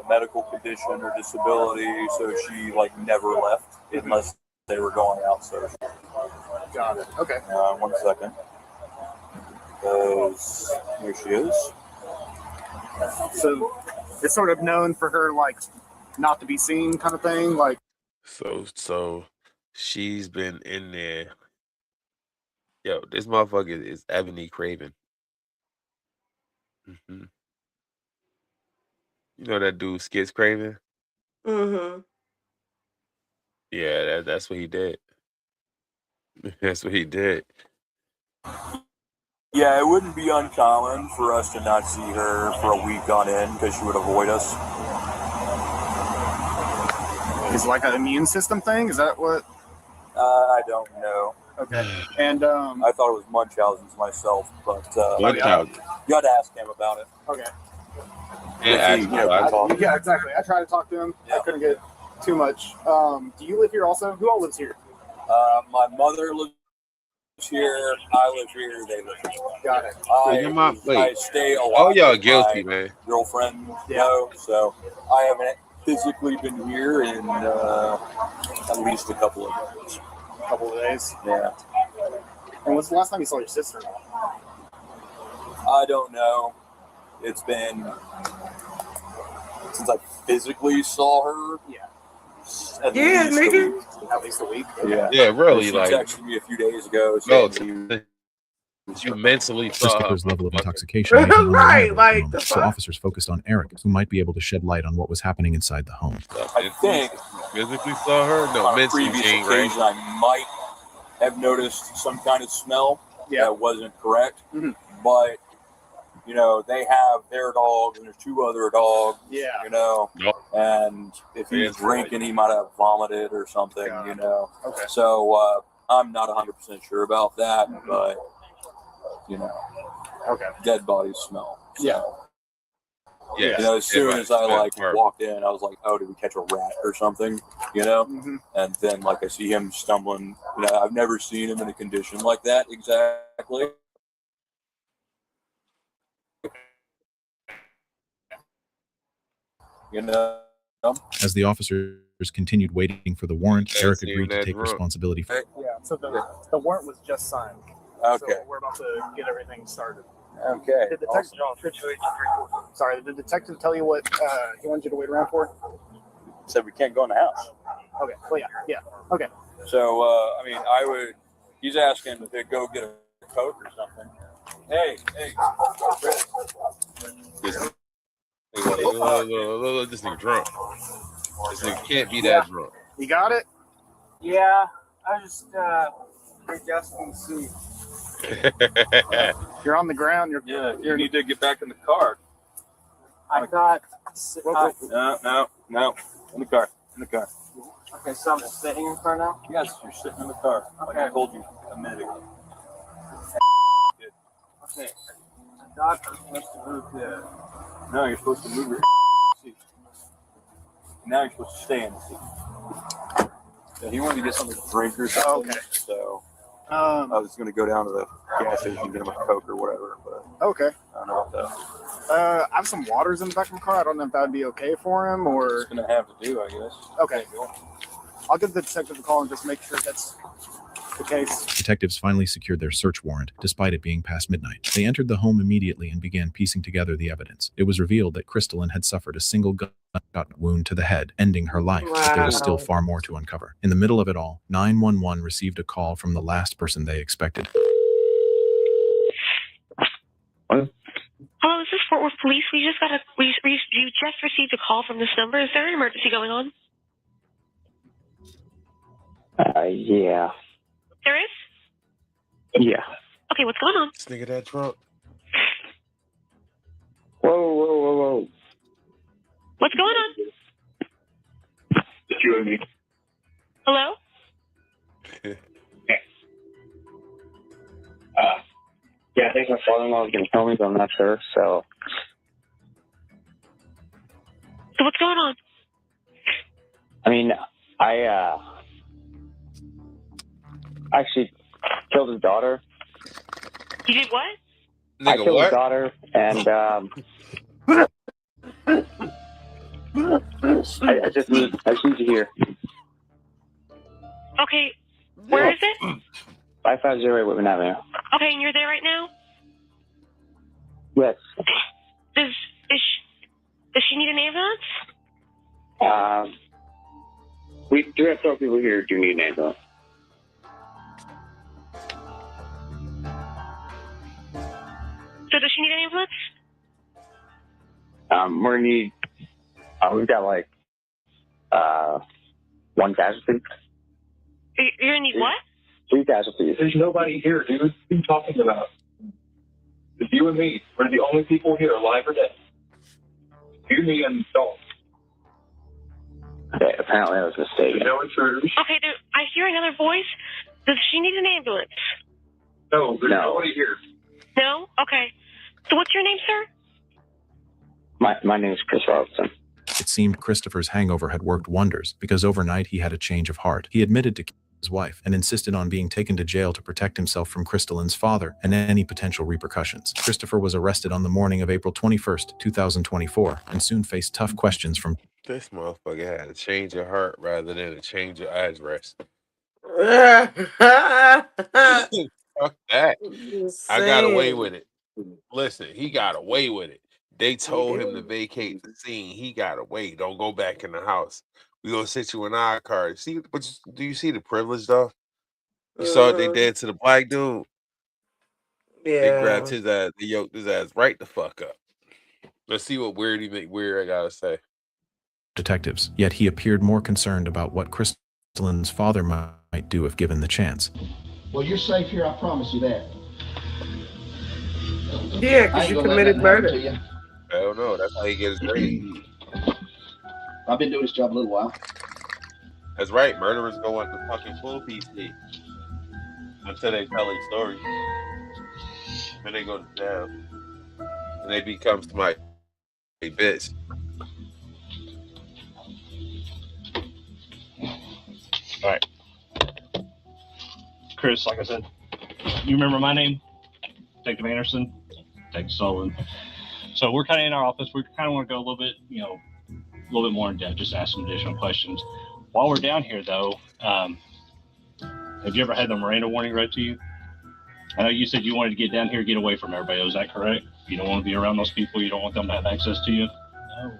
medical condition or disability, so she never left unless they were going out social. Got it. Okay. 1 second. Here she is. So it's sort of known for her not to be seen kind of thing, So she's been in there. Yo, this motherfucker is Ebony Craven. You know that dude Skits Craven? Mm-hmm. Yeah, that's what he did. That's what he did. Yeah, it wouldn't be uncommon for us to not see her for a week on end because she would avoid us. Is it like an immune system thing? Is that what? I don't know. Okay. And I thought it was Munchausen's myself, but Munchausen. you had to ask him about it. Okay. Yeah, Yeah, exactly. I tried to talk to him. I couldn't get too much. Do you live here also? Who all lives here? My mother lives here. I live here. They live here. Got it. I stay a lot. Oh, y'all with guilty, my man. Girlfriend, so I haven't physically been here in at least a couple of days. A couple of days. Yeah. And when's the last time you saw your sister? I don't know. It's been since I physically saw her. Yeah. At least a week. At least a week. Yeah. Yeah, really, She like- texted me a few days ago. No, saying you mentally saw her. Christopher's level of intoxication made him Right, unreliable at the like, moment, the so fuck? officers focused on Eric, who might be able to shed light on what was happening inside the home. I think physically saw her. No, on a mentally, previous Jane, occasion, right? I might have noticed some kind of smell that wasn't correct. Mm-hmm. But, they have their dogs and there's two other dogs, and if he was drinking, he might have vomited or something, Okay. So I'm not 100% sure about that, but, Okay. dead bodies smell. So. Yeah. Yeah. As soon as I walked in, I was like, "Oh, did we catch a rat or something?" Mm-hmm. And then I see him stumbling. I've never seen him in a condition like that exactly. As the officers continued waiting for the warrant, Eric seen agreed to that take drunk. responsibility for it. Yeah. So the warrant was just signed. Okay. So we're about to get everything started. Okay. Did the detective, sorry, did the detective tell you what he wanted you to wait around for? Said we can't go in the house. Okay. Well, yeah. Okay. So he's asking if they go get a Coke or something. Hey, Chris. This nigga drunk. This nigga can't be that drunk. You got it? Yeah, I just adjusting the seat. You're on the ground. You need to get back in the car. I thought. No. In the car. Okay, so I'm just sitting in the car now? Yes, you're sitting in the car. Like I told you a minute ago. Okay. I thought I was supposed to move the. No, you're supposed to move your seat. Now you're supposed to stay in the seat. So he wanted to get something to drink or something. Okay. So I was going to go down to the gas station and get him a Coke or whatever. But Okay. I don't know about that. I have some waters in the back of my car. I don't know if that would be okay for him or. It's going to have to do, I guess. Okay. I'll give the detective a call and just make sure that's the case. Detectives finally secured their search warrant, despite it being past midnight. They entered the home immediately and began piecing together the evidence. It was revealed that Crystalline had suffered a single gunshot wound to the head, ending her life, but there was still far more to uncover. In the middle of it all, 911 received a call from the last person they expected. Hello, this is Fort Worth Police. You just received a call from this number. Is there an emergency going on? Yeah. There is? Yeah. Okay, what's going on? This nigga that drunk. Whoa. What's going on? It's you and me. Hello? Yeah, I think my father-in-law was going to tell me, but I'm not sure, so. So what's going on? I mean, I actually killed his daughter. You did what? I killed his daughter, and I just need you here. Okay, where is it? 550 Whitman Avenue. Okay, and you're there right now? Yes. Does she need an ambulance? We do have several people here who do need an ambulance. So does she need an ambulance? We're gonna need. We've got like one casualty. You're gonna need what? 3 casualties. There's nobody here, dude. What are you talking about? It's you and me. We're the only people here, alive or dead. You, me, and Dalton. Okay, apparently I was mistaken. No intruders. Okay, I hear another voice. Does she need an ambulance? No, there's nobody here. No? Okay. So what's your name, sir? My name is Chris Robinson. It seemed Christopher's hangover had worked wonders because overnight he had a change of heart. He admitted to his wife and insisted on being taken to jail to protect himself from Crystalline's father and any potential repercussions. Christopher was arrested on the morning of April 21st, 2024, and soon faced tough questions from This motherfucker had a change of heart rather than a change of address. Fuck that. I got away with it. Listen, he got away with it. They told him to vacate the scene. He got away. Don't go back in the house. We gonna sit you in our car. See, but do you see the privilege though? You saw what they did to the black dude. They grabbed his ass. They yoked his ass right the fuck up. Let's see what weird I gotta say. detectives, yet he appeared more concerned about what Crystalline's father might do if given the chance. Well, you're safe here, I promise you that. Yeah, because you committed murder. Hell no, that's how he gets his grade. I've been doing this job a little while. That's right, murderers go on the fucking full PC until they tell a story. Then they go to jail. And they become my bitch. All right. Chris, like I said, you remember my name? Detective Anderson, Detective Sullivan. So we're kind of in our office. We kind of want to go a little bit, a little bit more in depth, just ask some additional questions. While we're down here, though, have you ever had the Miranda warning read to you? I know you said you wanted to get down here, get away from everybody. Is that correct? You don't want to be around those people. You don't want them to have access to you. No.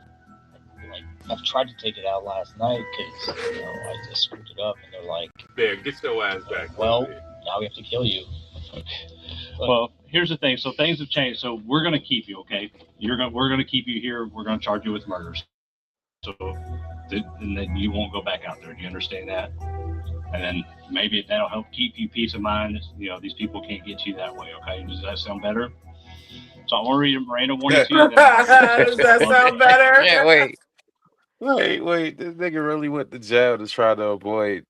I've tried to take it out last night because, I just screwed it up, and they're like, "There, get your ass back." Well, now we have to kill you. Well, here's the thing. So things have changed. So we're going to keep you, okay? We're going to keep you here. We're going to charge you with murders. So, and then you won't go back out there. Do you understand that? And then maybe that'll help keep you peace of mind. These people can't get you that way, okay? Does that sound better? So I'm going to read a Miranda warning to you. Does that sound better? Yeah, wait. This nigga really went to jail to try to avoid.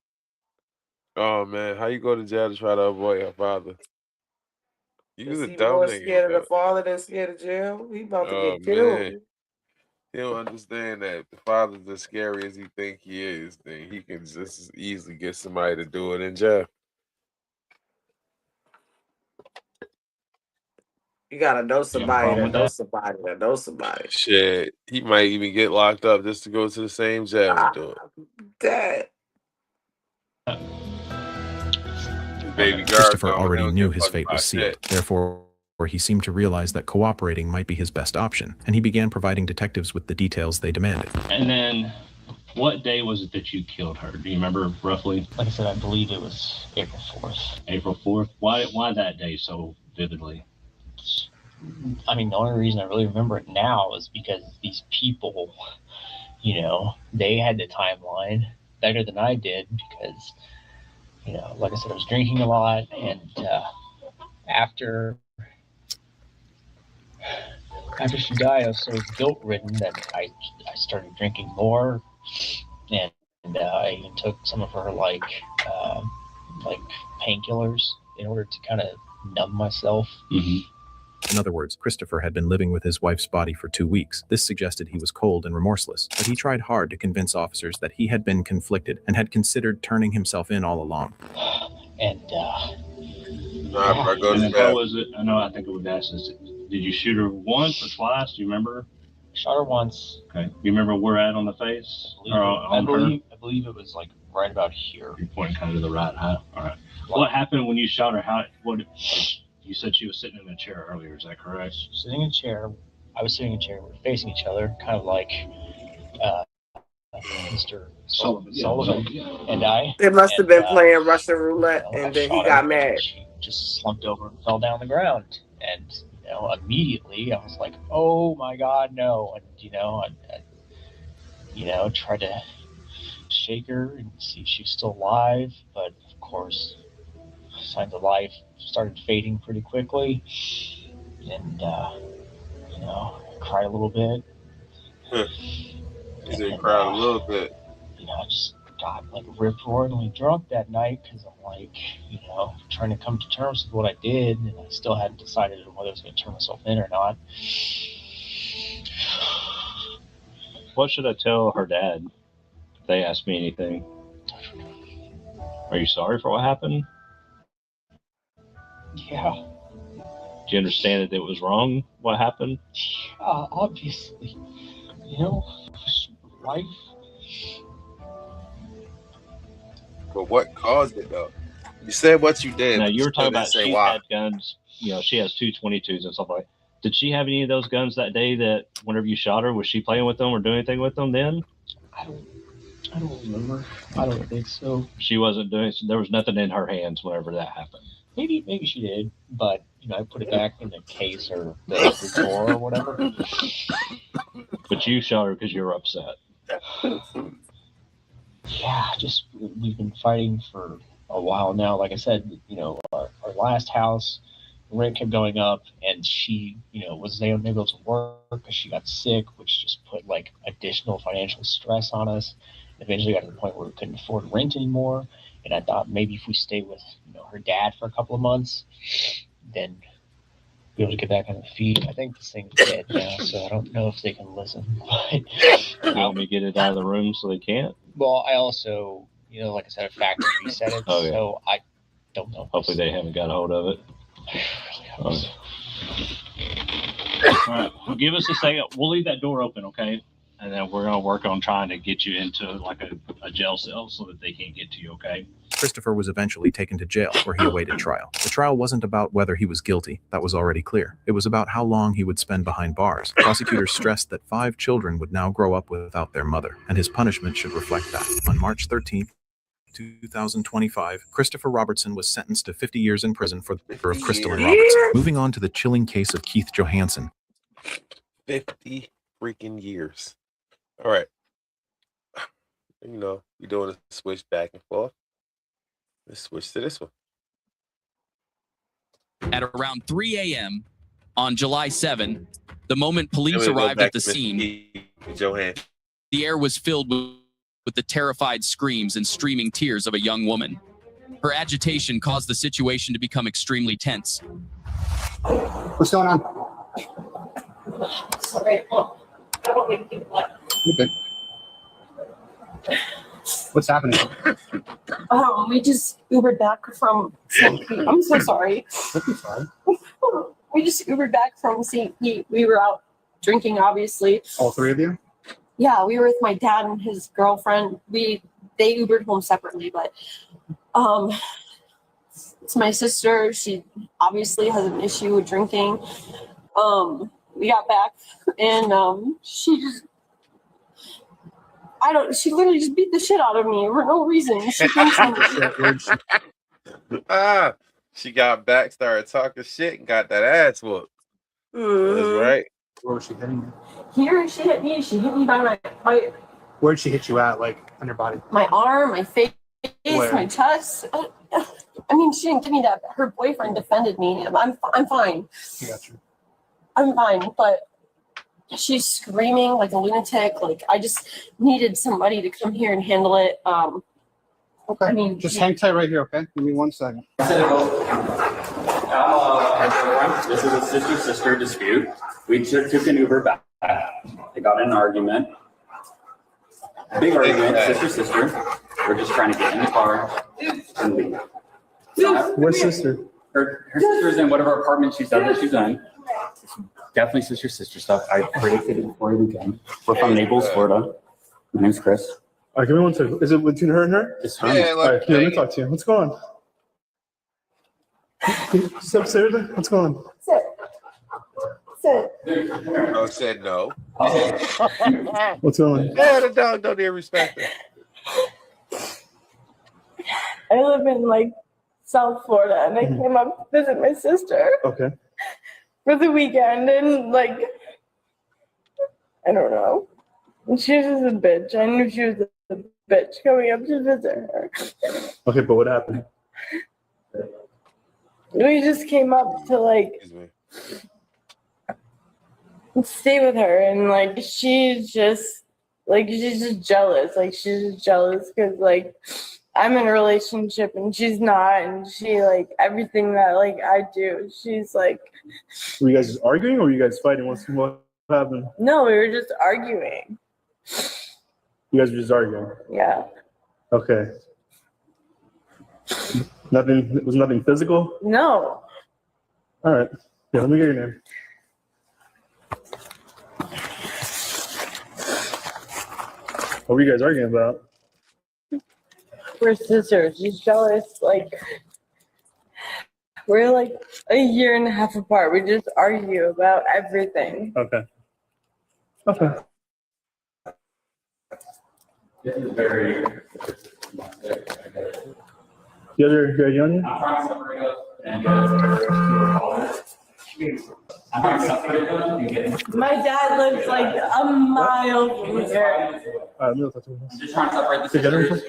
Oh man, how you go to jail to try to avoid her father? You was a He dumb more nigga. scared of the father than scared of jail. He about to get killed. Man. He don't understand that if the father's as scary as he think he is, then he can just as easily get somebody to do it in jail. You gotta know somebody that knows somebody that knows somebody. Shit, he might even get locked up just to go to the same jail and do it. That. Baby girl, Christopher already knew his fate was sealed. Therefore, he seemed to realize that cooperating might be his best option, and he began providing detectives with the details they demanded. And then, what day was it that you killed her? Do you remember roughly? Like I said, I believe it was April 4th. April 4th? Why that day so vividly? I mean, the only reason I really remember it now is because these people, they had the timeline better than I did because, like I said, I was drinking a lot, and after she died, I was so guilt-ridden that I started drinking more, and I even took some of her like painkillers in order to kind of numb myself. Mm-hmm. In other words, Christopher had been living with his wife's body for 2 weeks. This suggested he was cold and remorseless, but he tried hard to convince officers that he had been conflicted and had considered turning himself in all along. And how was it? I think it was asked this. Did you shoot her once or twice? Do you remember? Shot her once. Okay. You remember where at on the face? I believe it was like right about here. You're pointing kind of to the right, huh? All right. What happened when you shot her? You said she was sitting in a chair earlier. Is that correct? Sitting in a chair. I was sitting in a chair. We were facing each other, kind of like Mr. Sullivan and I. They must have been playing Russian roulette, and then he got mad. She just slumped over and fell down the ground. And immediately I was like, "Oh my God, no!" And I tried to shake her and see if she was still alive, but of course, signs of life started fading pretty quickly, and I cried a little bit. You said you cried a little bit. I just got like rip roaringly drunk that night because I'm like, you know, trying to come to terms with what I did, and I still hadn't decided whether I was going to turn myself in or not. What should I tell her dad if they ask me anything? Are you sorry for what happened? Yeah, Do you understand that it was wrong, what happened? obviously, you know, life. But what caused it though? You said what you did. Now, but you were talking still about didn't say she why. had guns. You know, she has 222s and stuff like that. Did she have any of those guns that day that whenever you shot her, was she playing with them or doing anything with them then? I don't remember. I don't think so. She wasn't doing, there was nothing in her hands whenever that happened. Maybe she did, but you know, I put it back in the case or the drawer or whatever. But you shot her because you were upset. Yeah, just we've been fighting for a while now. Like I said, you know, our last house rent kept going up, and she, you know, was unable to work because she got sick, which just put like additional financial stress on us. Eventually got to the point where we couldn't afford rent anymore, and I thought maybe if we stayed with, you know, her dad for a couple of months, then be able to get back on the feet. I think this thing's dead now, so I don't know if they can listen. But You want me to get it out of the room so they can't? well, I also, you know, like I said, a factory reset it, Oh, yeah. so I don't know. Hopefully they haven't got a hold of it. Okay. All right, well, give us a second. We'll leave that door open, okay? And then we're going to work on trying to get you into like a jail cell so that they can't get to you, okay? Christopher was eventually taken to jail, where he awaited trial. The trial wasn't about whether he was guilty. That was already clear. It was about how long he would spend behind bars. Prosecutors stressed that 5 children would now grow up without their mother, and his punishment should reflect that. On March 13th, 2025, Christopher Robertson was sentenced to 50 years in prison for the murder of Crystalline Robertson. Moving on to the chilling case of Keith Johansson. 50 freaking years. All right. You know, you're doing a switch back and forth. Let's switch to this one. At around 3 a.m. on July 7, the moment police Then we'll go arrived back at the to Mr. scene, Keith Johansson. the air was filled with the terrified screams and streaming tears of a young woman. Her agitation caused the situation to become extremely tense. What's going on? Sorry. You're good. What's happening? We just Ubered back from St. Pete. I'm so sorry. We just Ubered back from St. Pete. We were out drinking, obviously. All 3 of you? Yeah, we were with my dad and his girlfriend. They Ubered home separately, but it's my sister. She obviously has an issue with drinking. We got back and she literally just beat the shit out of me for no reason. She thinks She got back, started talking shit, and got that ass whooped. That's right. Where was she hitting you? Here, she hit me. She hit me by my Where'd she hit you at, like, on your body? my arm, my face, Where? my chest. I mean, she didn't give me that. Her boyfriend defended me. I'm fine. I got you. I'm fine, but she's screaming like a lunatic. Like I just needed somebody to come here and handle it. Okay. I mean, Just hang tight right here, okay? Give me 1 second. This is a sister-sister dispute. We took an Uber back. They got in an argument. Big argument, sister-sister. We're just trying to get in the car and leave. What sister? Her sister's in whatever apartment she's in. Definitely sister-sister stuff. I predicted it before the weekend. We're from Naples, Florida. My name's Chris. All right, give me 1 second. Is it between her and her? It's her. All right, here, let me talk to you. What's going on? Just upstairs there? What's going on? Sit. No said no. What's going on? Yeah, the dog don't even respect her. I live in like South Florida, and I came up to visit my sister Okay. for the weekend, and like I don't know. And she was just a bitch. I knew she was a bitch coming up to visit her. Okay, but what happened? We just came up to like stay with her, and like she's just Like she's just jealous. Like she's just jealous because like I'm in a relationship and she's not, and she like everything that like I do, she's like. Were you guys just arguing, or were you guys fighting? What happened? No, we were just arguing. You guys were just arguing. Yeah. Okay. Nothing. It was nothing physical. No. All right. Yeah. Let me get your name. What were you guys arguing about? We're sisters. She's jealous. Like we're like a year and a half apart. We just argue about everything. Okay. Okay. This is very. The other guy on you? I'm trying to separate us and get us I'm trying to separate us and get. My dad lives like a mile from here. I'm just trying to separate the sisters.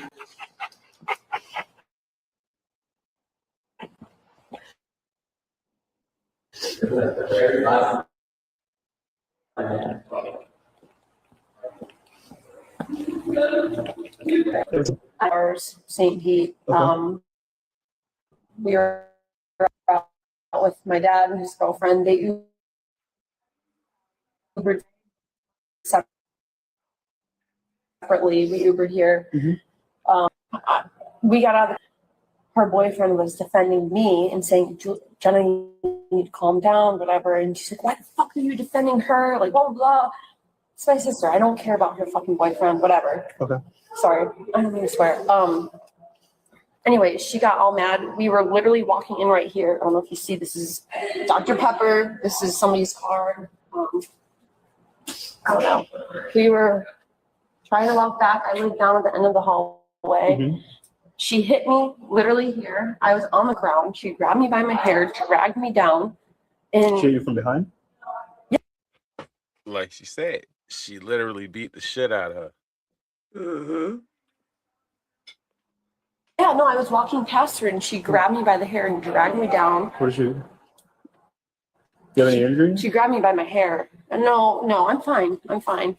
Ours, St. Pete. We were out with my dad and his girlfriend. They Ubered separately. We Ubered here. We got out of her boyfriend was defending me and saying, Jenna, you need to calm down, whatever. And she's like, why the fuck are you defending her? Like, blah, blah, blah. It's my sister. I don't care about her fucking boyfriend, whatever. Okay. Sorry. I don't mean to swear. Anyway, she got all mad. We were literally walking in right here. I don't know if you see, this is Dr. Pepper. This is somebody's car. I don't know. We were trying to walk back. I lived down at the end of the hallway. She hit me literally here. I was on the ground. She grabbed me by my hair, dragged me down. And She hit you from behind? Like she said, she literally beat the shit out of her. yeah, no, I was walking past her and she grabbed me by the hair and dragged me down. What did you? You have any injuries? She grabbed me by my hair. No, I'm fine. I'm fine.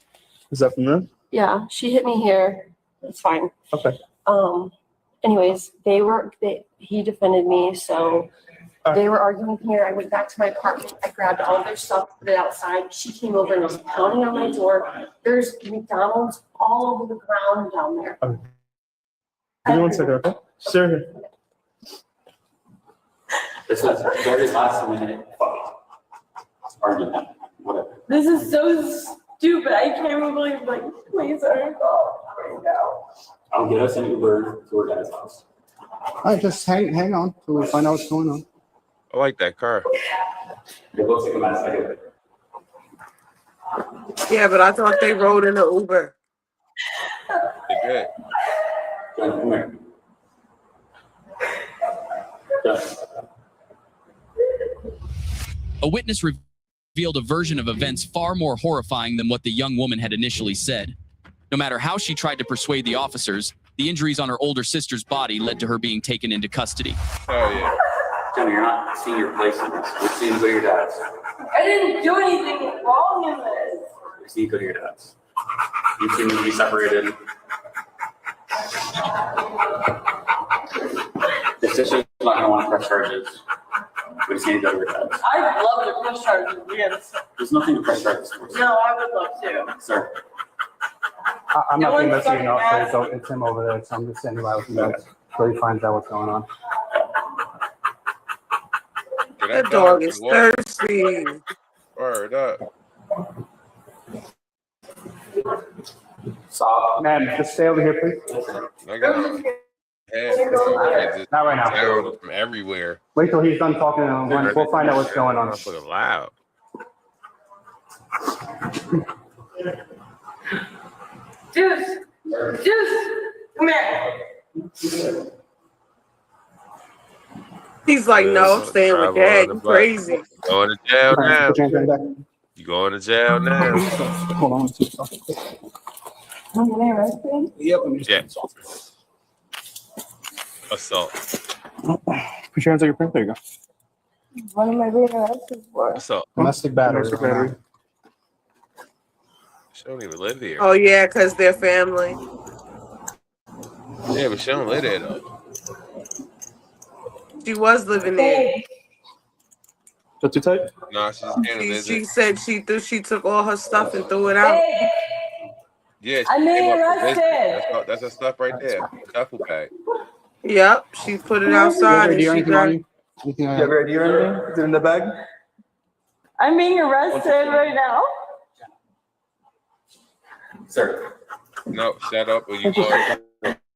Is that from them? Yeah, she hit me here. It's fine. Okay. Anyways, he defended me, so they were arguing here. I went back to my apartment. I grabbed all their stuff, put it outside. She came over and was pounding on my door. There's McDonald's all over the ground down there. Okay. Give me 1 second, okay? Sir. This was very last minute argument. Whatever. This is so stupid. I can't even believe, like, please are involved right now. I'll get us an Uber to her dad's house. All right, just hang on till we find out what's going on. I like that car. It looks like a mess. I get it. Yeah, but I thought they rode in the Uber. They good. Come here. A witness revealed a version of events far more horrifying than what the young woman had initially said. No matter how she tried to persuade the officers, the injuries on her older sister's body led to her being taken into custody. Oh, yeah. Jenna, you're not seeing your place in this. You're seeing go to your dad's. I didn't do anything wrong in this. You see go to your dad's. You seem to be separated. The sister's not going to want to press charges. We just need to go to your dad's. I'd love to press charges against. There's nothing to press charges for. No, I would love to. Sir. I'm not No the one's investigating fucking officer, asked. so it's him over there. So I'm just standing by with you guys till he finds out what's going on. That dog is thirsty. Word up. So, ma'am, just stay over here, please. I got Not right now. down from everywhere. Wait till he's done talking and we'll find out what's going on. Put it loud. Deuce, come here. He's like, no, I'm staying with dad. You crazy. Going to jail now. You going to jail now. Hold on. Yep. Yeah. Assault. Put your hands on your print. There you go. What am I being arrested for? Assault. Domestic battery. Domestic battery. don't even live here. Oh yeah, because they're family. Yeah, but she don't live there though. She was living there. Just too tight? Nah, she just came to She visit. said she took all her stuff and threw it out. Yeah, she I'm came being up to visit. arrested. That's her stuff right there. Duffel bag. Yep, she put it You outside have and your ID she or got anything, Marty? You have your ID or anything? Is it in the bag? I'm being arrested right now. Sir, No, shut up or you going.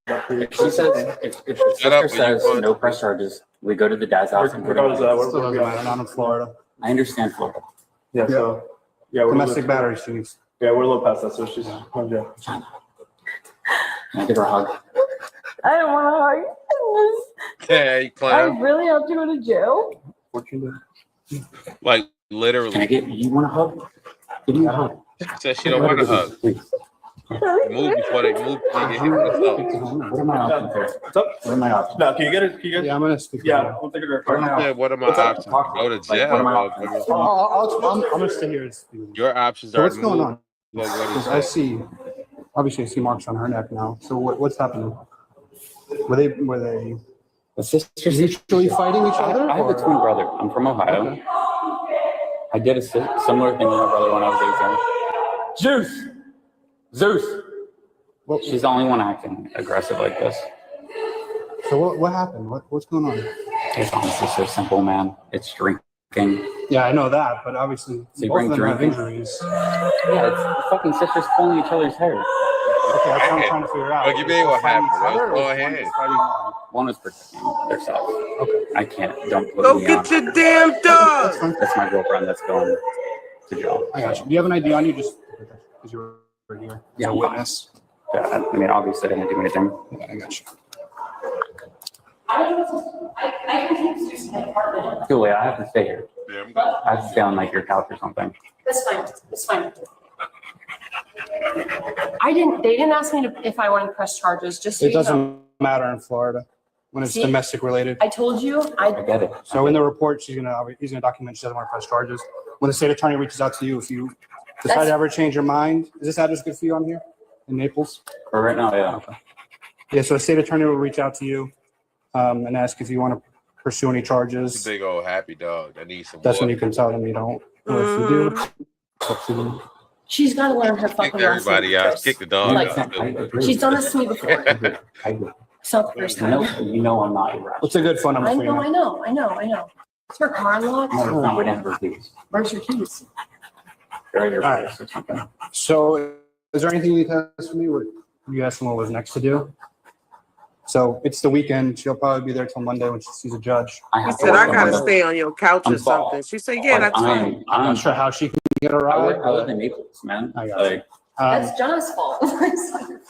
if she says, if the Shut up sister or you says going. no press charges, we go to the dad's house and put it Regardless of that, Still we're doesn't matter. Not in Florida. I understand Florida. Yeah, so yeah, we're Domestic battery, she needs. Yeah, we're a little past that, so she's on jail. Can I give her a hug? I don't want to hug. Yeah, you I clown. really have to go to jail. Like Can I literally. get you want a hug? Give me a hug. She said she don't want a hug. Please. Move before they get hit with the What are my options here? What's up? What are my options? No, can you get it? Can you get it? Yeah, I'm gonna speak. Yeah, we'll take it real quick. Yeah, what are my What's up? options? Go to Like, jail. what am I motherfucker. I'm gonna stay here. And speak with you. Your options So are what's to going move. on? Like what he Because I said. see, obviously I see marks on her neck now. So what's happening? Were they The sisters mutually fighting each other? I have a twin brother. I'm from Ohio. Okay. I did a similar thing with my brother when I was 18. Zeus! Zeus! Well, She's the only one acting aggressive like this. so what happened? What's going on? It's honestly so simple, man. It's drinking. Yeah, I know that, but obviously So you both bring of them have drinking? injuries. Yeah, it's the fucking sisters pulling each other's hair. Okay, that's what I'm trying to figure out. Well, give me what Fighting happened. each other, or Go is one ahead. just fighting one? One was protecting themselves. Okay. I can't. Don't put go me get on. your damn dog. That's fine. That's my girlfriend that's going to jail. I got you. Do you have an ID on you? Just because you were here as Yeah, a I'm fine. witness. Yeah, I mean, obviously, I didn't do anything. Yeah, I got you. I can keep Zeus in my apartment. Julia, I have to stay here. Yeah, I'm good. I have to stay on like your couch or something. That's fine. It's fine. They didn't ask me if I wanted to press charges, just so It you know. doesn't matter in Florida when it's See? domestic related. I told you, I get it. So in the report, he's gonna document she doesn't want to press charges. When the state attorney reaches out to you, if you decide That's- to ever change your mind, is this address good for you on here in Naples? For right now, yeah. Okay. Yeah, so the state attorney will reach out to you and ask if you want to pursue any charges. Big old happy dog. I need some That's when water. you can tell them you don't. Or if you do, it's up to them. she's got to learn her Kick fucking everybody lesson, out. Chris. Kick the dog Like, out. she's done this to me before. I agree. It's not the first You know, time. you know I'm not irrational. What's a good phone number I for you? know. Is her car unlocked? No, it's not my number, please. Where's your keys? They're at your All right. place or something. So is there anything you can ask me? What you asked him what was next to do? So it's the weekend. She'll probably be there till Monday when she sees a judge. I He have to said, work I on gotta Monday. stay on your couch or I'm sorry. something. She said, yeah, Like, that's fine. I'm not sure how she can get a I ride. live in Naples, man. I got you. Like, That's Jonah's fault.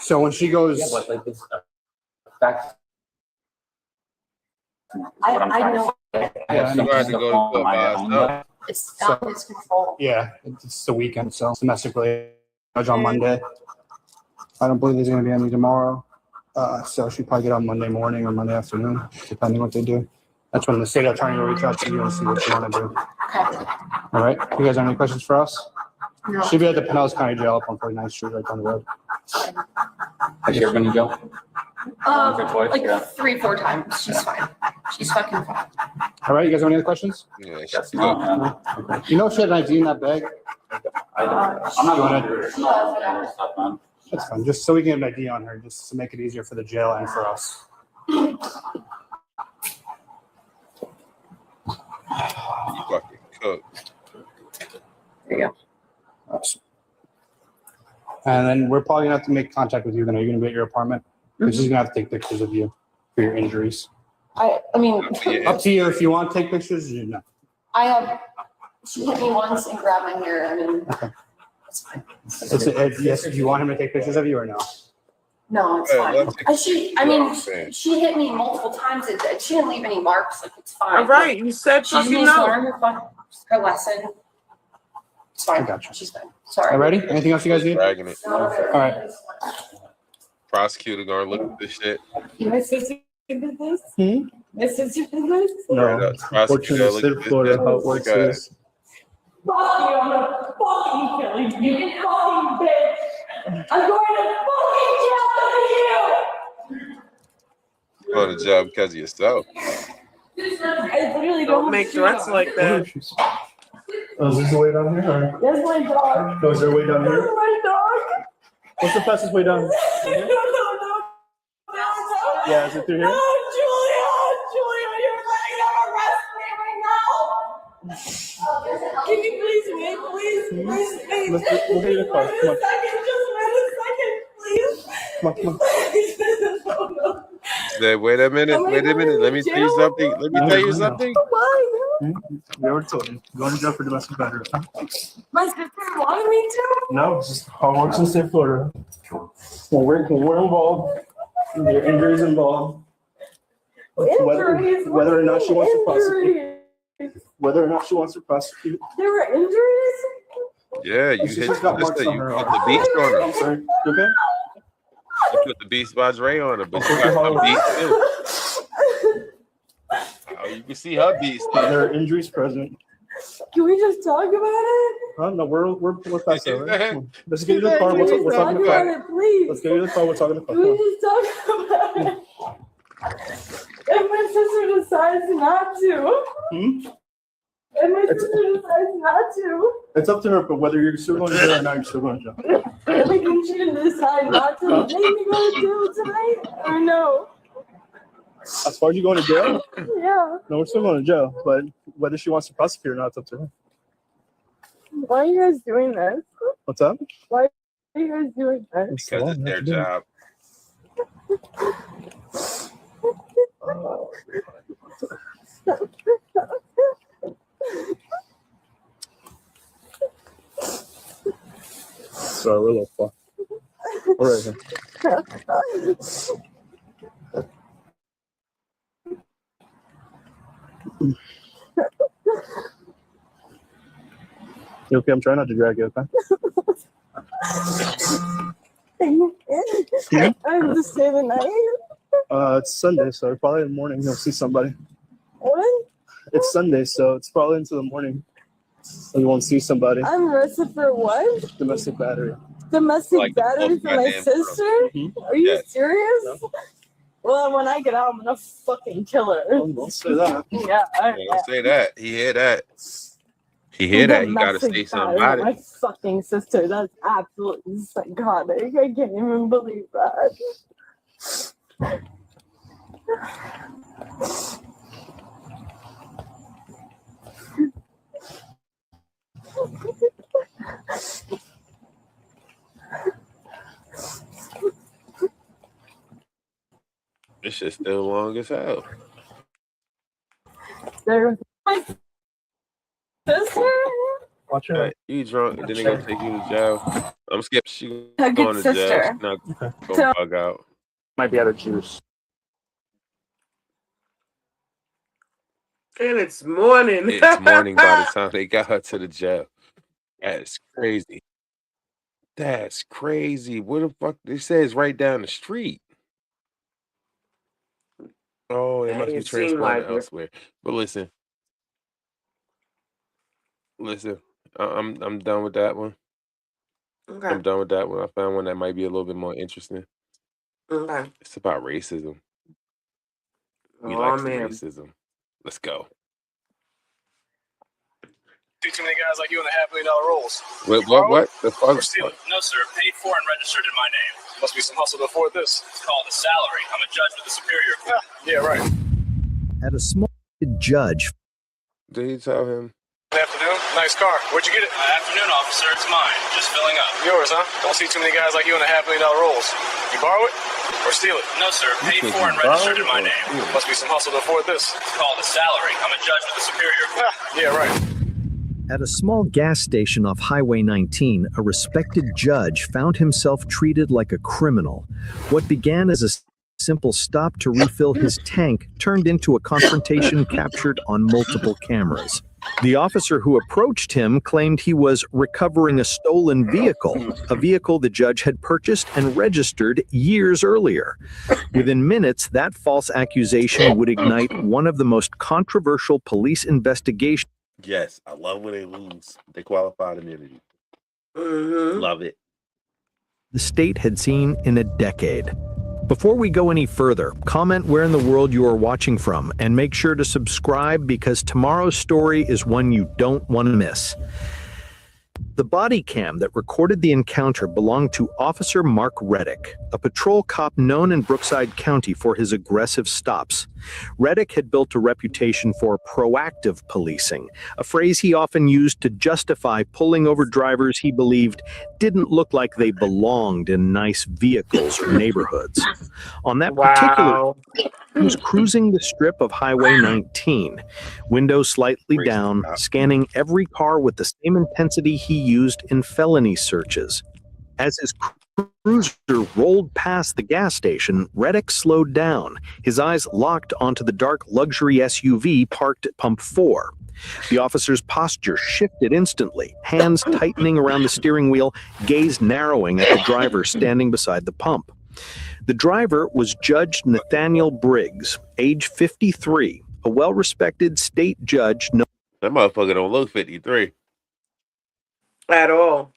So when she goes, yeah, but like this, that's I what I'm trying know. to say. I Yeah, I have know. so You much had to stuff go to on court my by own. yourself. It's out of his control. yeah, it's the weekend, so it's domestically judge on Monday. I don't believe there's gonna be any tomorrow. So she'll probably get on Monday morning or Monday afternoon, depending what they do. That's when the state attorney will reach out to you and see what you want to do. Okay. All right. You guys have any questions for us? No. She'll be at the Pinellas County Jail up on 49th Street, right down the road. Has she ever been to jail? Once or twice? Like Yeah. 3-4 times. She's fine. She's fucking fine. All right. You guys have any other questions? Yeah, Yes, no, man. Okay. You know she had an ID in that bag? I'm not You going wanna- to do it. I'm not going to do stuff, man. That's fine. Just so we can get an ID on her, just to make it easier for the jail and for us. You fucking cook. There you go. Awesome. And then we're probably gonna have to make contact with you. Then are you gonna be at your apartment? Because she's gonna have to take pictures of you for your injuries. I mean, Yeah. Up to you if you want to take pictures. You know. I have. She hit me once and grabbed my hair. I mean, it's fine. Yes. Do you want him to take pictures of you or no? No, it's Hey, fine. let's- I mean, I'm saying. she hit me multiple times. She didn't leave any marks. Like, it's fine. All right, you said She just fucking needs to no. learn her lesson. It's fine. I got you. She's fine. Sorry. All righty. Anything else you guys need? All Dragging it. right. Prosecutor gonna look at this shit. My sister did this. My sister did this. No. Prosecutor Unfortunately, look state at of this Florida, shit. how it works Okay. is Fuck you, I'm gonna fucking kill you, you fucking bitch. I'm going to fucking jail for you. Go to jail because of yourself. I literally Don't make threats like that. Oh, is this the way down here? Or? That's my dog. No, is there a way down That's here? my dog. What's the fastest way down? No. Yeah, is it through here? No, Julia, you're letting them arrest me right now. Can you please wait, please? We'll get you the car. Come on. Just wait a second, please. Come on. Wait a minute. Let me tell you something. We already told you. Going to jail for domestic battery. My sister wanted me to? No, it's just how it works in state of Florida. When we're involved, there are injuries involved. Whether or not she wants to prosecute. There were injuries? Yeah, you hit She's got marks on you her put arm. the beast on her. I'm sorry. You okay? You put the beast by Dre on her, but you got some beast too. Oh, you can see her beast. There are injuries present. Can we just talk about it? No, we're past that, right? Come on. Let's get you the car. We'll talk in the car. Please. Let's get you the car. We'll talk in the car. Can we just talk about it? If my sister decides not to. If my sister decides not to. It's up to her, but whether you're still going to jail or not, you're still going to jail. Like, can she decide not to make me go to jail tonight? Or no? As far as you going to jail? Yeah. No, we're still going to jail, but whether she wants to prosecute or not, it's up to her. Why are you guys doing this? What's up? Why are you guys doing this? Because it's their job. Sorry, we're a little far. We're right here. You okay? I'm trying not to drag you, okay? I have to stay the night. It's Sunday, so probably in the morning you'll see somebody. What? It's Sunday, so it's probably into the morning. So you won't see somebody. I'm arrested for what? Domestic battery. Domestic battery for my sister? Are you serious? No. Well, when I get out, I'm gonna fucking kill her. Don't say that. Yeah. Don't say that. He hear that. He hear that. He gotta say something about My it. fucking sister. That's absolutely psychotic. I can't even believe that. This shit's still long as hell. There, my sister. Watch All right, you drunk, and then they gonna take you to jail. I'm scared she A good going to jail. sister. She's not So- gonna bug out. Might be out of juice. And it's morning. It's morning by the time they got her to the jail. That's crazy. That's crazy. What the fuck? They say it's right down the street. Oh, they That must be didn't seem transported like it. elsewhere. But listen, I'm done with that one. Okay. I'm done with that one. I found one that might be a little bit more interesting. Okay. It's about racism. We Oh, like some man. racism. Let's go. Too many guys like you in the $500,000 rolls. What? The fuck? Or steal it? No, sir. Paid for and registered in my name. Must be some hustle to afford this. It's called a salary. I'm a judge with the Superior Court. Yeah, right. At a small judge. Did he tell him? Good afternoon. Nice car. Where'd you get it? Afternoon, officer. It's mine. Just filling up. Yours, huh? Don't see too many guys like you in the $500,000 rolls. You borrow it or steal it? No, sir. Paid for and registered in my name. Must be some hustle to afford this. It's called a salary. I'm a judge with the Superior Court. Yeah, right. At a small gas station off Highway 19, a respected judge found himself treated like a criminal. What began as a simple stop to refill his tank turned into a confrontation captured on multiple cameras. The officer who approached him claimed he was recovering a stolen vehicle, a vehicle the judge had purchased and registered years earlier. Within minutes, that false accusation would ignite one of the most controversial police investigations Yes, I love when they lose. They qualified immunity. Mm-hmm. Love it. The state had seen in a decade. Before we go any further, comment where in the world you are watching from and make sure to subscribe because tomorrow's story is one you don't want to miss. The body cam that recorded the encounter belonged to Officer Mark Reddick, a patrol cop known in Brookside County for his aggressive stops. Reddick had built a reputation for proactive policing, a phrase he often used to justify pulling over drivers he believed didn't look like they belonged in nice vehicles or neighborhoods. On that particular, he was cruising the strip of Highway 19, windows slightly down, scanning every car with the same intensity he used in felony searches. As his cruiser rolled past the gas station, Reddick slowed down, his eyes locked onto the dark luxury SUV parked at Pump 4. The officer's posture shifted instantly, hands tightening around the steering wheel, gaze narrowing at the driver standing beside the pump. The driver was Judge Nathaniel Briggs, age 53, a well-respected state judge. That motherfucker don't look 53 at all.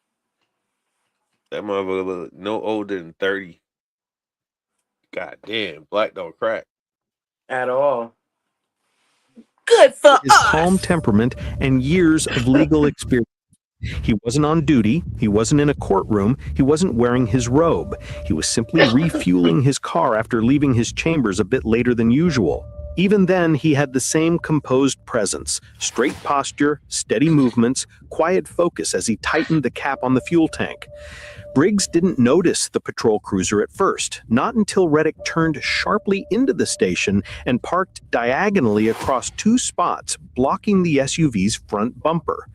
That motherfucker look no older than 30. God damn, black don't crack at all. Good for his calm temperament and years of legal experience. He wasn't on duty, he wasn't in a courtroom, he wasn't wearing his robe. He was simply refueling his car after leaving his chambers a bit later than usual. Even then, he had the same composed presence, straight posture, steady movements, quiet focus as he tightened the cap on the fuel tank. Briggs didn't notice the patrol cruiser at first, not until Reddick turned sharply into the station and parked diagonally across two spots, blocking the SUV's front bumper.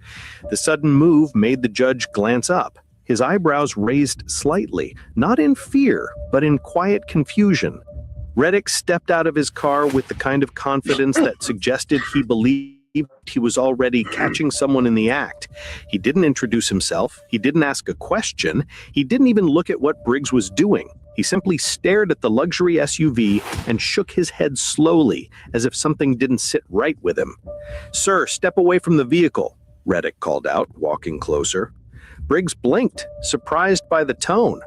The sudden move made the judge glance up, his eyebrows raised slightly, not in fear, but in quiet confusion. Reddick stepped out of his car with the kind of confidence that suggested he believed he was already catching someone in the act. He didn't introduce himself. He didn't ask a question. He didn't even look at what Briggs was doing. He simply stared at the luxury SUV and shook his head slowly, as if something didn't sit right with him. "Sir, step away from the vehicle," Reddick called out, walking closer. Briggs blinked, surprised by the tone.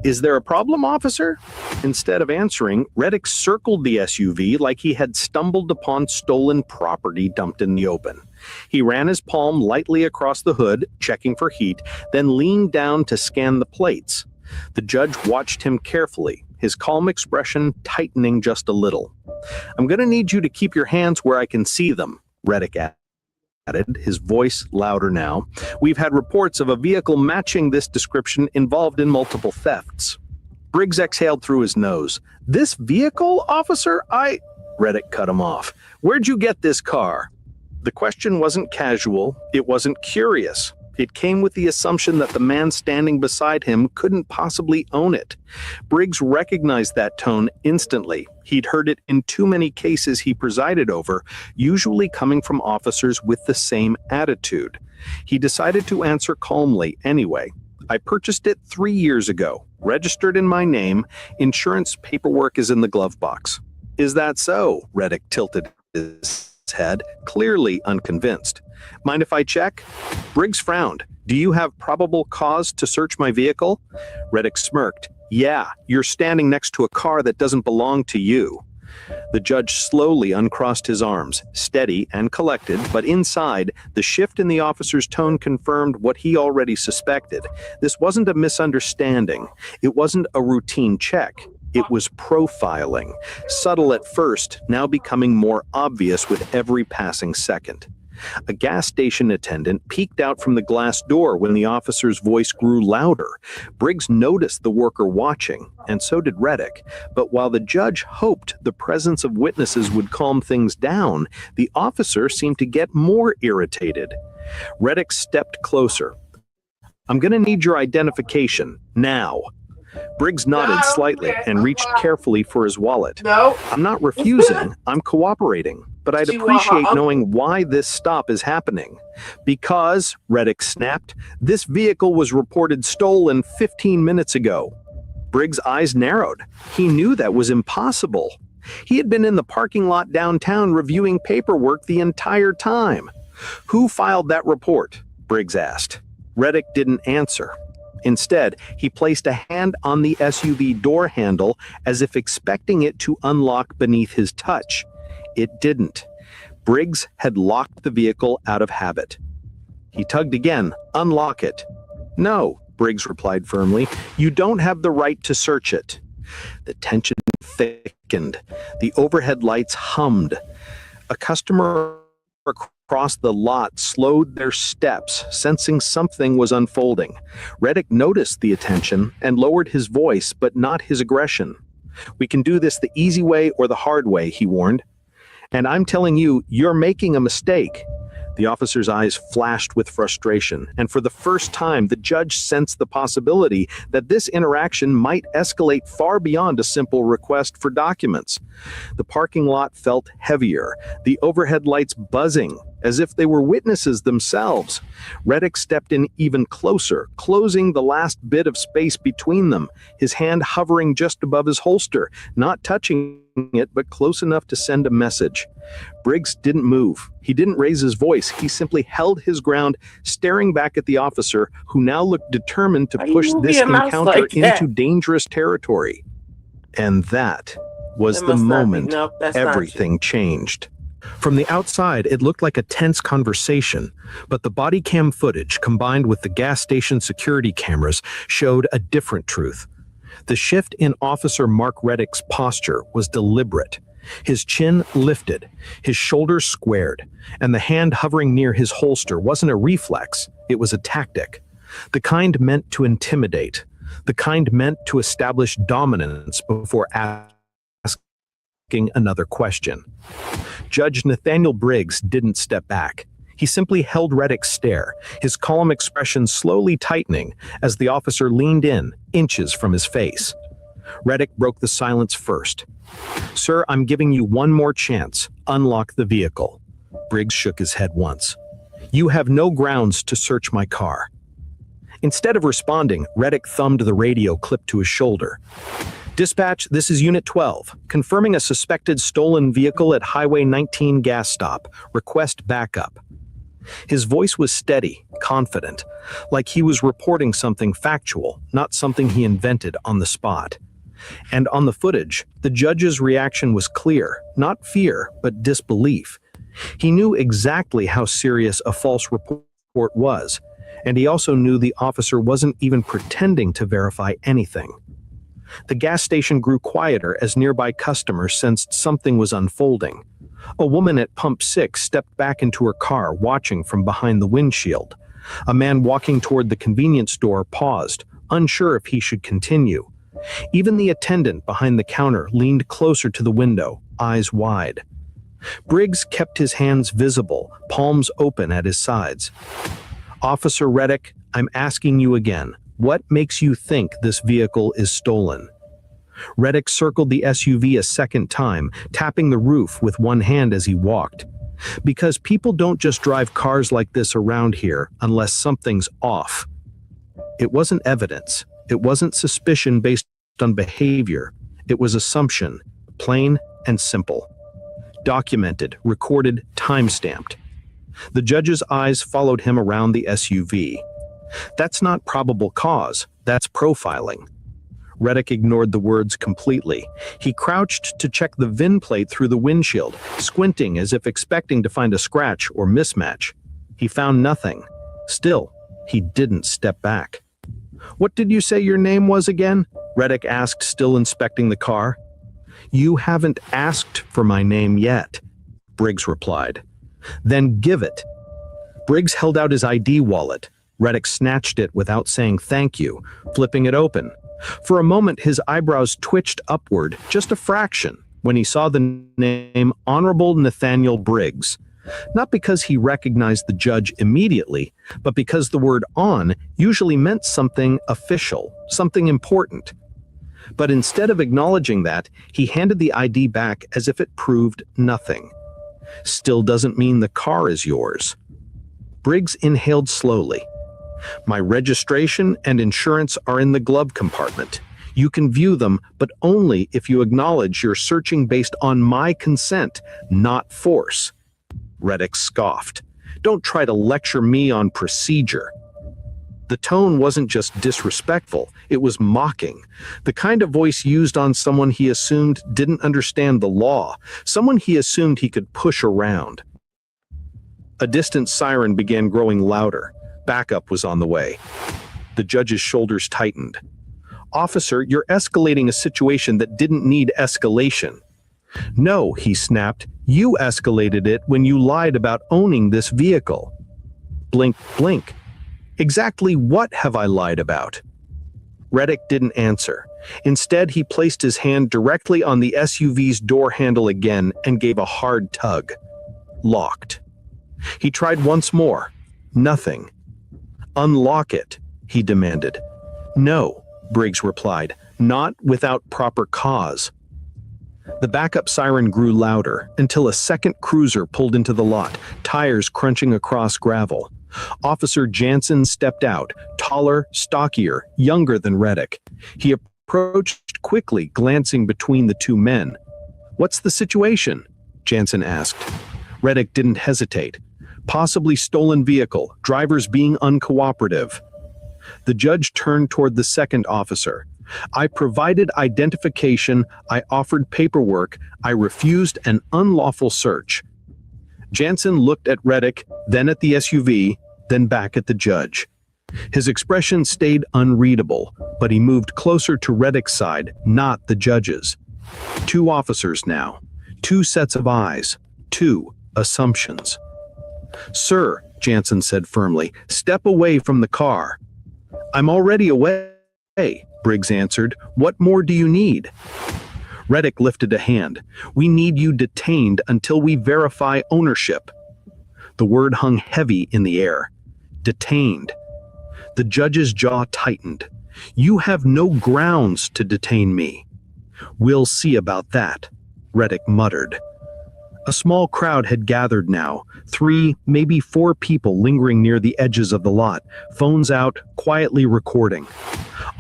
"Is there a problem, officer?" Instead of answering, Reddick circled the SUV like he had stumbled upon stolen property dumped in the open. He ran his palm lightly across the hood, checking for heat, then leaned down to scan the plates. The judge watched him carefully, his calm expression tightening just a little. "I'm going to need you to keep your hands where I can see them," Reddick added, his voice louder now. "We've had reports of a vehicle matching this description involved in multiple thefts." Briggs exhaled through his nose. "This vehicle, officer? Reddick cut him off. "Where'd you get this car?" The question wasn't casual. It wasn't curious. It came with the assumption that the man standing beside him couldn't possibly own it. Briggs recognized that tone instantly. He'd heard it in too many cases he presided over, usually coming from officers with the same attitude. He decided to answer calmly anyway. "I purchased it 3 years ago, registered in my name. Insurance paperwork is in the glove box." "Is that so?" Reddick tilted his head, clearly unconvinced. "Mind if I check?" Briggs frowned. "Do you have probable cause to search my vehicle?" Reddick smirked. "Yeah, you're standing next to a car that doesn't belong to you." The judge slowly uncrossed his arms, steady and collected, but inside, the shift in the officer's tone confirmed what he already suspected. This wasn't a misunderstanding. It wasn't a routine check. It was profiling, subtle at first, now becoming more obvious with every passing second. A gas station attendant peeked out from the glass door when the officer's voice grew louder. Briggs noticed the worker watching, and so did Reddick. But while the judge hoped the presence of witnesses would calm things down, the officer seemed to get more irritated. Reddick stepped closer. "I'm going to need your identification, now." Briggs nodded slightly and reached carefully for his wallet. "No. "I'm not refusing, I'm cooperating. But I'd appreciate knowing why this stop is happening." "Because," Reddick snapped, "this vehicle was reported stolen 15 minutes ago." Briggs' eyes narrowed. He knew that was impossible. He had been in the parking lot downtown reviewing paperwork the entire time. "Who filed that report?" Briggs asked. Reddick didn't answer. Instead, he placed a hand on the SUV door handle as if expecting it to unlock beneath his touch. It didn't. Briggs had locked the vehicle out of habit. He tugged again. "Unlock it." "No," Briggs replied firmly. "You don't have the right to search it." The tension thickened. The overhead lights hummed. A customer across the lot slowed their steps, sensing something was unfolding. Reddick noticed the attention and lowered his voice, but not his aggression. "We can do this the easy way or the hard way," he warned. "And I'm telling you, you're making a mistake." The officer's eyes flashed with frustration, and for the first time, the judge sensed the possibility that this interaction might escalate far beyond a simple request for documents. The parking lot felt heavier, the overhead lights buzzing, as if they were witnesses themselves. Reddick stepped in even closer, closing the last bit of space between them, his hand hovering just above his holster, not touching it, but close enough to send a message. Briggs didn't move. He didn't raise his voice. He simply held his ground, staring back at the officer, who now looked determined to push this encounter into dangerous territory. And that was the moment everything changed. From the outside, it looked like a tense conversation, but the body cam footage, combined with the gas station security cameras, showed a different truth. The shift in Officer Mark Reddick's posture was deliberate. His chin lifted, his shoulders squared, and the hand hovering near his holster wasn't a reflex, it was a tactic. The kind meant to intimidate, the kind meant to establish dominance before asking another question. Judge Nathaniel Briggs didn't step back. He simply held Reddick's stare, his calm expression slowly tightening as the officer leaned in, inches from his face. Reddick broke the silence first. "Sir, I'm giving you one more chance. Unlock the vehicle." Briggs shook his head once. "You have no grounds to search my car." Instead of responding, Reddick thumbed the radio clipped to his shoulder. "Dispatch, this is Unit 12, confirming a suspected stolen vehicle at Highway 19 gas stop. Request backup." His voice was steady, confident, like he was reporting something factual, not something he invented on the spot. And on the footage, the judge's reaction was clear, not fear, but disbelief. He knew exactly how serious a false report was, and he also knew the officer wasn't even pretending to verify anything. The gas station grew quieter as nearby customers sensed something was unfolding. A woman at Pump 6 stepped back into her car, watching from behind the windshield. A man walking toward the convenience store paused, unsure if he should continue. Even the attendant behind the counter leaned closer to the window, eyes wide. Briggs kept his hands visible, palms open at his sides. "Officer Reddick, I'm asking you again, what makes you think this vehicle is stolen?" Reddick circled the SUV a second time, tapping the roof with one hand as he walked. "Because people don't just drive cars like this around here unless something's off." It wasn't evidence. It wasn't suspicion based on behavior. It was assumption, plain and simple. Documented, recorded, time-stamped. The judge's eyes followed him around the SUV. "That's not probable cause, that's profiling." Reddick ignored the words completely. He crouched to check the VIN plate through the windshield, squinting as if expecting to find a scratch or mismatch. He found nothing. Still, he didn't step back. "What did you say your name was again?" Reddick asked, still inspecting the car. "You haven't asked for my name yet," Briggs replied. "Then give it." Briggs held out his ID wallet. Reddick snatched it without saying thank you, flipping it open. For a moment, his eyebrows twitched upward, just a fraction, when he saw the name Honorable Nathaniel Briggs. Not because he recognized the judge immediately, but because the word "on" usually meant something official, something important. But instead of acknowledging that, he handed the ID back as if it proved nothing. "Still doesn't mean the car is yours." Briggs inhaled slowly. "My registration and insurance are in the glove compartment. You can view them, but only if you acknowledge you're searching based on my consent, not force." Reddick scoffed. Don't try to lecture me on procedure. The tone wasn't just disrespectful, it was mocking. The kind of voice used on someone he assumed didn't understand the law, someone he assumed he could push around. A distant siren began growing louder. Backup was on the way. The judge's shoulders tightened. "Officer, you're escalating a situation that didn't need escalation." "No," he snapped. "You escalated it when you lied about owning this vehicle." Blink, blink. "Exactly what have I lied about?" Reddick didn't answer. Instead, he placed his hand directly on the SUV's door handle again and gave a hard tug. Locked. He tried once more. Nothing. "Unlock it," he demanded. "No," Briggs replied, "not without proper cause." The backup siren grew louder until a second cruiser pulled into the lot, tires crunching across gravel. Officer Jansen stepped out, taller, stockier, younger than Reddick. He approached quickly, glancing between the two men. "What's the situation?" Jansen asked. Reddick didn't hesitate. "Possibly stolen vehicle, drivers being uncooperative." The judge turned toward the second officer. "I provided identification, I offered paperwork, I refused an unlawful search." Jansen looked at Reddick, then at the SUV, then back at the judge. His expression stayed unreadable, but he moved closer to Reddick's side, not the judge's. Two officers now, two sets of eyes, two assumptions. "Sir," Jansen said firmly, "step away from the car." "I'm already away," Briggs answered. "What more do you need?" Reddick lifted a hand. "We need you detained until we verify ownership." The word hung heavy in the air. Detained. The judge's jaw tightened. "You have no grounds to detain me." "We'll see about that," Reddick muttered. A small crowd had gathered now, 3, maybe 4 people lingering near the edges of the lot, phones out, quietly recording.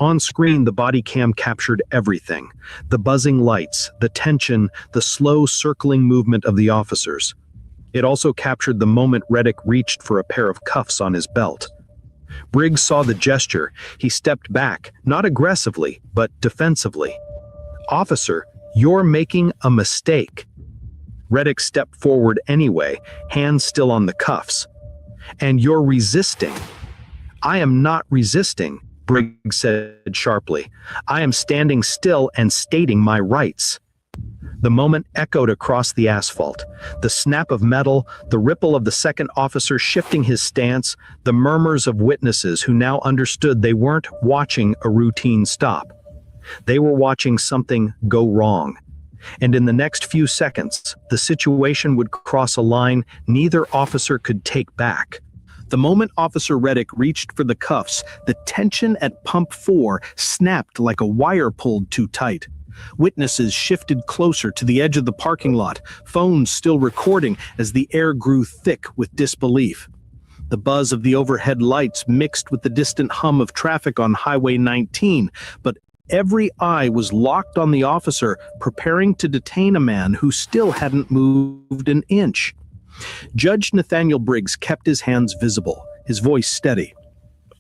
On screen, the body cam captured everything. The buzzing lights, the tension, the slow circling movement of the officers. It also captured the moment Reddick reached for a pair of cuffs on his belt. Briggs saw the gesture. He stepped back, not aggressively, but defensively. "Officer, you're making a mistake." Reddick stepped forward anyway, hands still on the cuffs. "And you're resisting." "I am not resisting," Briggs said sharply. "I am standing still and stating my rights." The moment echoed across the asphalt. The snap of metal, the ripple of the second officer shifting his stance, the murmurs of witnesses who now understood they weren't watching a routine stop. They were watching something go wrong. And in the next few seconds, the situation would cross a line neither officer could take back. The moment Officer Reddick reached for the cuffs, the tension at pump 4 snapped like a wire pulled too tight. Witnesses shifted closer to the edge of the parking lot, phones still recording as the air grew thick with disbelief. The buzz of the overhead lights mixed with the distant hum of traffic on Highway 19, but every eye was locked on the officer preparing to detain a man who still hadn't moved an inch. Judge Nathaniel Briggs kept his hands visible, his voice steady.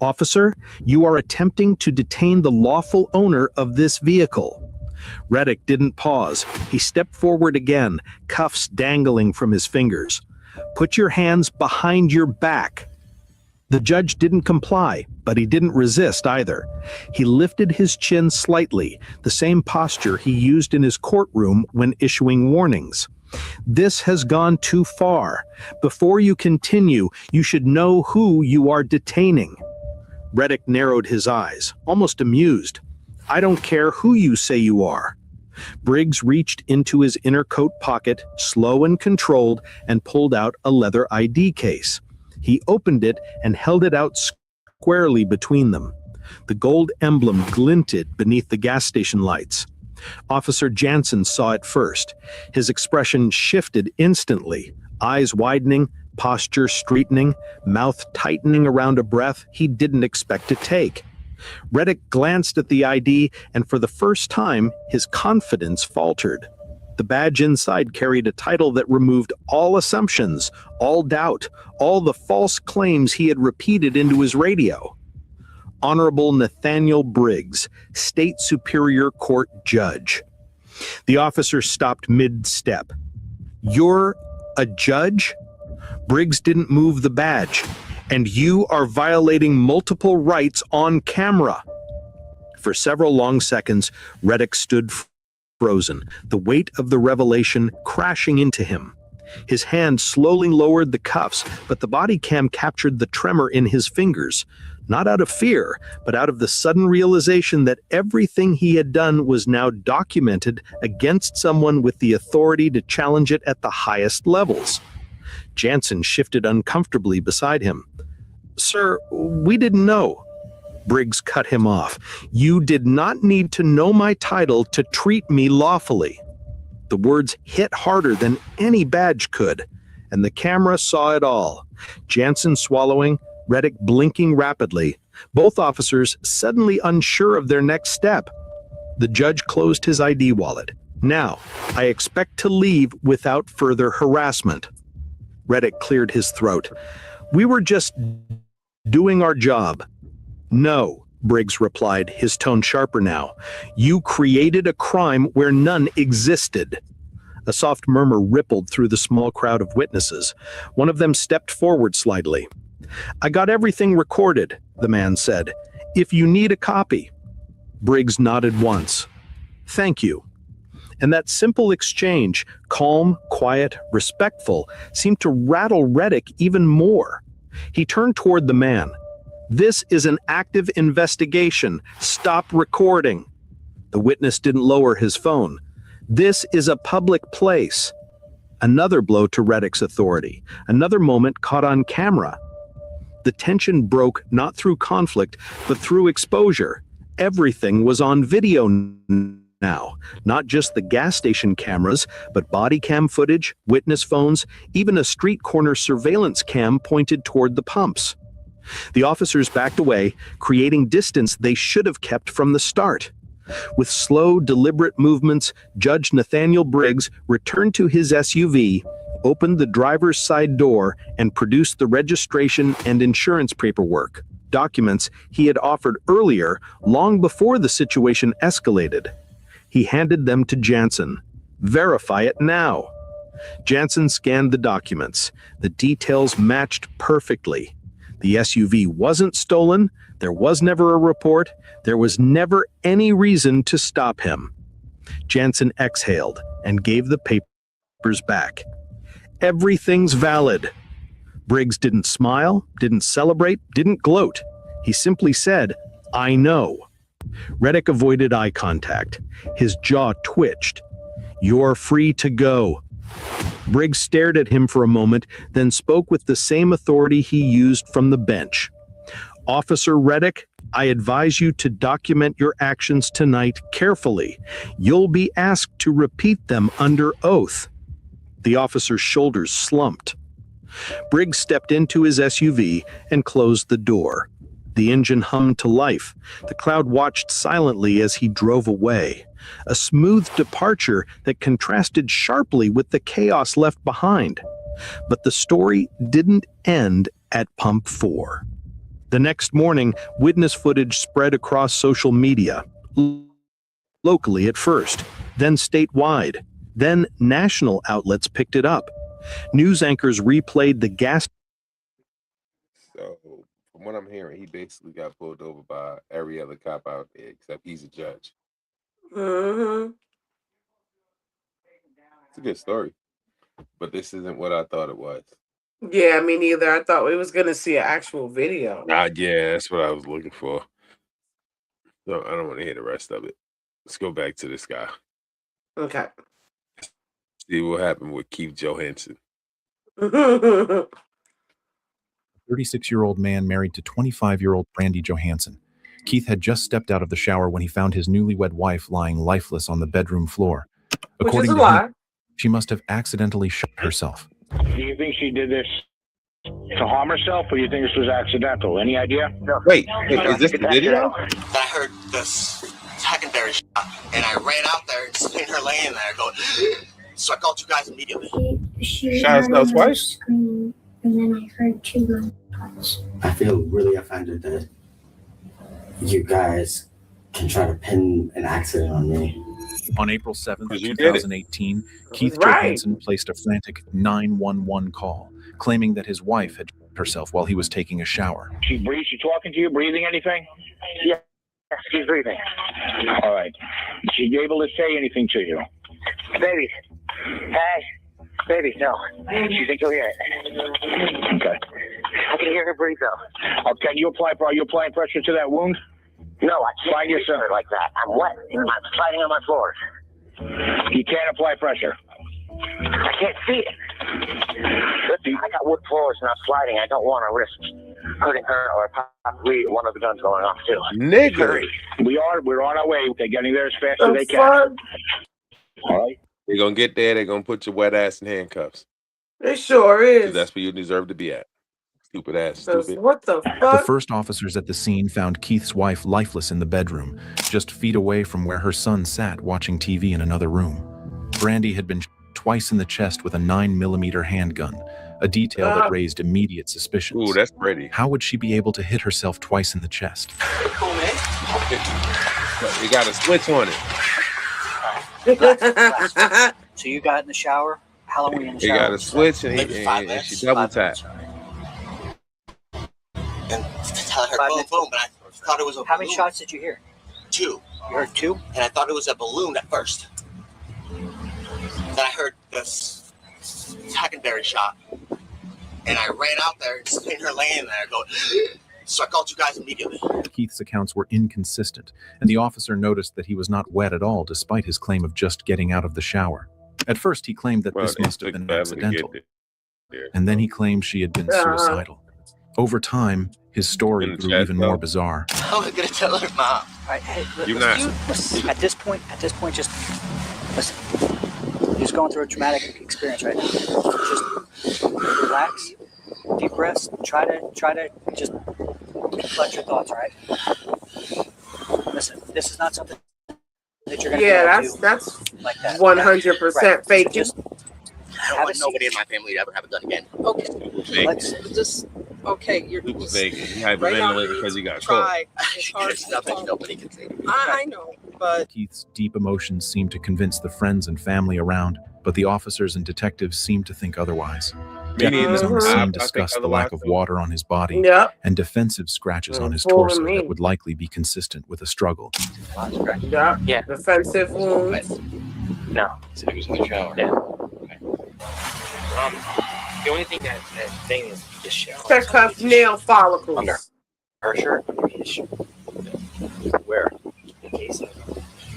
"Officer, you are attempting to detain the lawful owner of this vehicle." Reddick didn't pause. He stepped forward again, cuffs dangling from his fingers. "Put your hands behind your back." The judge didn't comply, but he didn't resist either. He lifted his chin slightly, the same posture he used in his courtroom when issuing warnings. "This has gone too far. Before you continue, you should know who you are detaining." Reddick narrowed his eyes, almost amused. "I don't care who you say you are." Briggs reached into his inner coat pocket, slow and controlled, and pulled out a leather ID case. He opened it and held it out squarely between them. The gold emblem glinted beneath the gas station lights. Officer Jansen saw it first. His expression shifted instantly, eyes widening, posture straightening, mouth tightening around a breath he didn't expect to take. Reddick glanced at the ID, and for the first time, his confidence faltered. The badge inside carried a title that removed all assumptions, all doubt, all the false claims he had repeated into his radio. Honorable Nathaniel Briggs, State Superior Court Judge. The officer stopped mid-step. You're a judge? Briggs didn't move the badge, and you are violating multiple rights on camera. For several long seconds, Reddick stood frozen, the weight of the revelation crashing into him. His hand slowly lowered the cuffs, but the body cam captured the tremor in his fingers, not out of fear, but out of the sudden realization that everything he had done was now documented against someone with the authority to challenge it at the highest levels. Jansen shifted uncomfortably beside him. Sir, we didn't know. Briggs cut him off. You did not need to know my title to treat me lawfully. The words hit harder than any badge could, and the camera saw it all. Jansen swallowing, Reddick blinking rapidly, both officers suddenly unsure of their next step. The judge closed his ID wallet. Now, I expect to leave without further harassment. Reddick cleared his throat. We were just doing our job. No, Briggs replied, his tone sharper now. You created a crime where none existed. A soft murmur rippled through the small crowd of witnesses. One of them stepped forward slightly. I got everything recorded, the man said. If you need a copy. Briggs nodded once. Thank you. And that simple exchange, calm, quiet, respectful, seemed to rattle Reddick even more. He turned toward the man. This is an active investigation. Stop recording. The witness didn't lower his phone. This is a public place. Another blow to Reddick's authority. Another moment caught on camera. The tension broke not through conflict, but through exposure. Everything was on video now. Not just the gas station cameras, but body cam footage, witness phones, even a street corner surveillance cam pointed toward the pumps. The officers backed away, creating distance they should have kept from the start. With slow, deliberate movements, Judge Nathaniel Briggs returned to his SUV, opened the driver's side door, and produced the registration and insurance paperwork, documents he had offered earlier, long before the situation escalated. He handed them to Jansen. Verify it now. Jansen scanned the documents. The details matched perfectly. The SUV wasn't stolen. There was never a report. There was never any reason to stop him. Jansen exhaled and gave the papers back. Everything's valid. Briggs didn't smile, didn't celebrate, didn't gloat. He simply said, I know. Reddick avoided eye contact. His jaw twitched. You're free to go. Briggs stared at him for a moment, then spoke with the same authority he used from the bench. Officer Reddick, I advise you to document your actions tonight carefully. You'll be asked to repeat them under oath. The officer's shoulders slumped. Briggs stepped into his SUV and closed the door. The engine hummed to life. The crowd watched silently as he drove away. A smooth departure that contrasted sharply with the chaos left behind. But the story didn't end at Pump 4. The next morning, witness footage spread across social media. Locally at first, then statewide, then national outlets picked it up. News anchors replayed the gas. So, from what I'm hearing, he basically got pulled over by every other cop out there, except he's a judge. Mm-hmm. It's a good story, but this isn't what I thought it was. Yeah, me neither. I thought we was gonna see an actual video. Yeah, that's what I was looking for. So I don't want to hear the rest of it. Let's go back to this guy. Okay. See what happened with Keith Johansson. 36-year-old man married to 25-year-old Brandy Johansson. Keith had just stepped out of the shower when he found his newlywed wife lying lifeless on the bedroom floor. According to him, she must have accidentally shot herself. Do you think she did this to harm herself, or do you think this was accidental? Any idea? Wait, is this the video? I heard this secondary shot, and I ran out there and seen her laying there going, So I called you guys immediately. She shot herself twice? And then I heard 2 gunshots. I feel really offended that you guys can try to pin an accident on me. On April 7th, You did it. 2018, Keith Right. Johansson placed a frantic 911 call, claiming that his wife had shot herself while he was taking a shower. She breathes. She talking to you? Breathing anything? Yeah, she's breathing. All right. She able to say anything to you? Baby. Hey. Baby, no. She thinks you'll hear it. Okay. I can hear her breathe, though. Okay. Are you applying pressure to that wound? No, I can't Find breathe yourself. her like that. I'm wet. I'm sliding on my floor. You can't apply pressure. I can't see it. Listen, I got wood floors and I'm sliding. I don't want to risk hurting her or possibly one of the guns going off, too. Nigga. We're on our way. They're getting there as fast as The they can. fuck? All right. They're gonna get there, they're gonna put your wet ass in handcuffs. It sure 'Cause is. that's where you deserve to be at. Stupid ass, 'Cause stupid. what the The fuck? first officers at the scene found Keith's wife lifeless in the bedroom, just feet away from where her son sat watching TV in another room. Brandy had been shot twice in the chest with a 9mm handgun, a detail that raised immediate suspicions. Ooh, that's pretty. How would she be able to hit herself twice in the chest? You got a switch on it. So you got in the shower? How long were you in the He shower? got a switch and, Maybe he, 5 and minutes. she double 5 minutes, tapped. And I heard boom, boom, but I thought it was a How many shots did you hear? 2. You heard 2? And I thought it was a balloon at first. Then I heard this secondary shot. And I ran out there and seen her laying there going, so I called you guys immediately. Keith's accounts were inconsistent, and the officer noticed that he was not wet at all despite his claim of just getting out of the shower. At first, he claimed that Well, this it must have took been forever to accidental, get there. and then he claimed she had been suicidal. Over time, his story In the grew chest, even more though. bizarre. I was gonna tell her mom. All right, hey, You're not. listen, at this point, just listen. You're just going through a traumatic experience right now. Just relax, deep breaths. Try to just collect your thoughts. All right. Listen, this is not something that you're gonna Yeah, be able to that's do like that. 100% Right. fake. Just I don't want nobody in my family to ever have it done again. Fake. Let's Just okay. You're Super just fake. He hyperventilated right now, because he got caught. try as hard as nothing possible. nobody can say. I know, but Keith's deep emotions seemed to convince the friends and family around, but the officers and detectives seemed to think otherwise. Me Deputies on the neither. scene I think discussed the lack of otherwise, water on his body Yep. and defensive scratches on his Fooling torso me. that would likely be consistent with a struggle. Yep. Yeah. Defensive wounds. No. So he was in the shower. Yeah. The only thing that thing is the shower. Check up nail follicles. Under her shirt. Where? In case.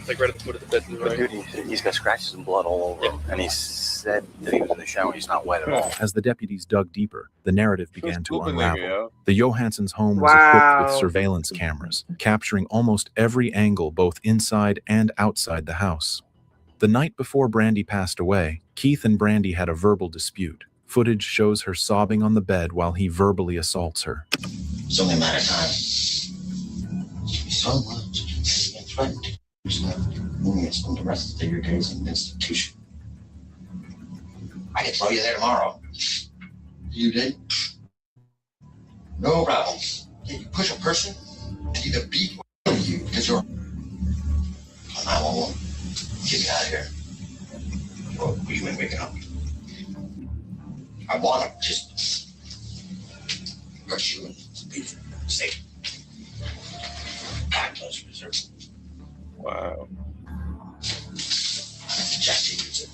Like right at the foot of the bed. But dude, he's got scratches and blood all over him, and he said that he was in the shower. He's not wet at all. As the deputies dug deeper, the narrative began to Stupid unravel. nigga, yo. The Johansson's home was equipped Wow. with surveillance cameras, capturing almost every angle both inside and outside the house. The night before Brandy passed away, Keith and Brandy had a verbal dispute. Footage shows her sobbing on the bed while he verbally assaults her. It's only a matter of time. So much and threatened. Moving and spend the rest of your days in an institution. I could throw you there tomorrow. You did? No problem. Can you push a person to either beat or kill you because you're. I won't. Get me out of here. Or you ain't waking up. I want to just hurt you and be safe. God knows reserve. Wow. I suggest you use it.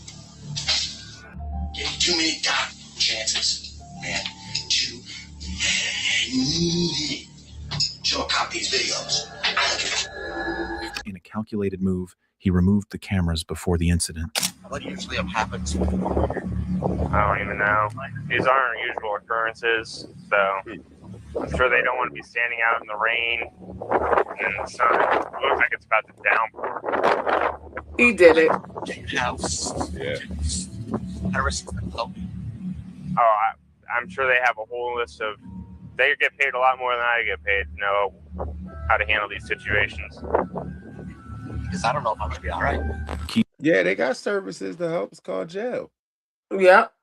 Gave you too many chances, man. Too many. Show a cop these videos. In a calculated move, he removed the cameras before the incident. What usually happens? I don't even know. These aren't usual occurrences, so I'm sure they don't want to be standing out in the rain and the sun. It looks like it's about to downpour. He did it. House. Yeah. Oh, I'm sure they have a whole list of. They get paid a lot more than I get paid to know how to handle these situations. Because I don't know if I'm gonna be all right. Keith Yeah, they got services to help. It's called jail. Yep.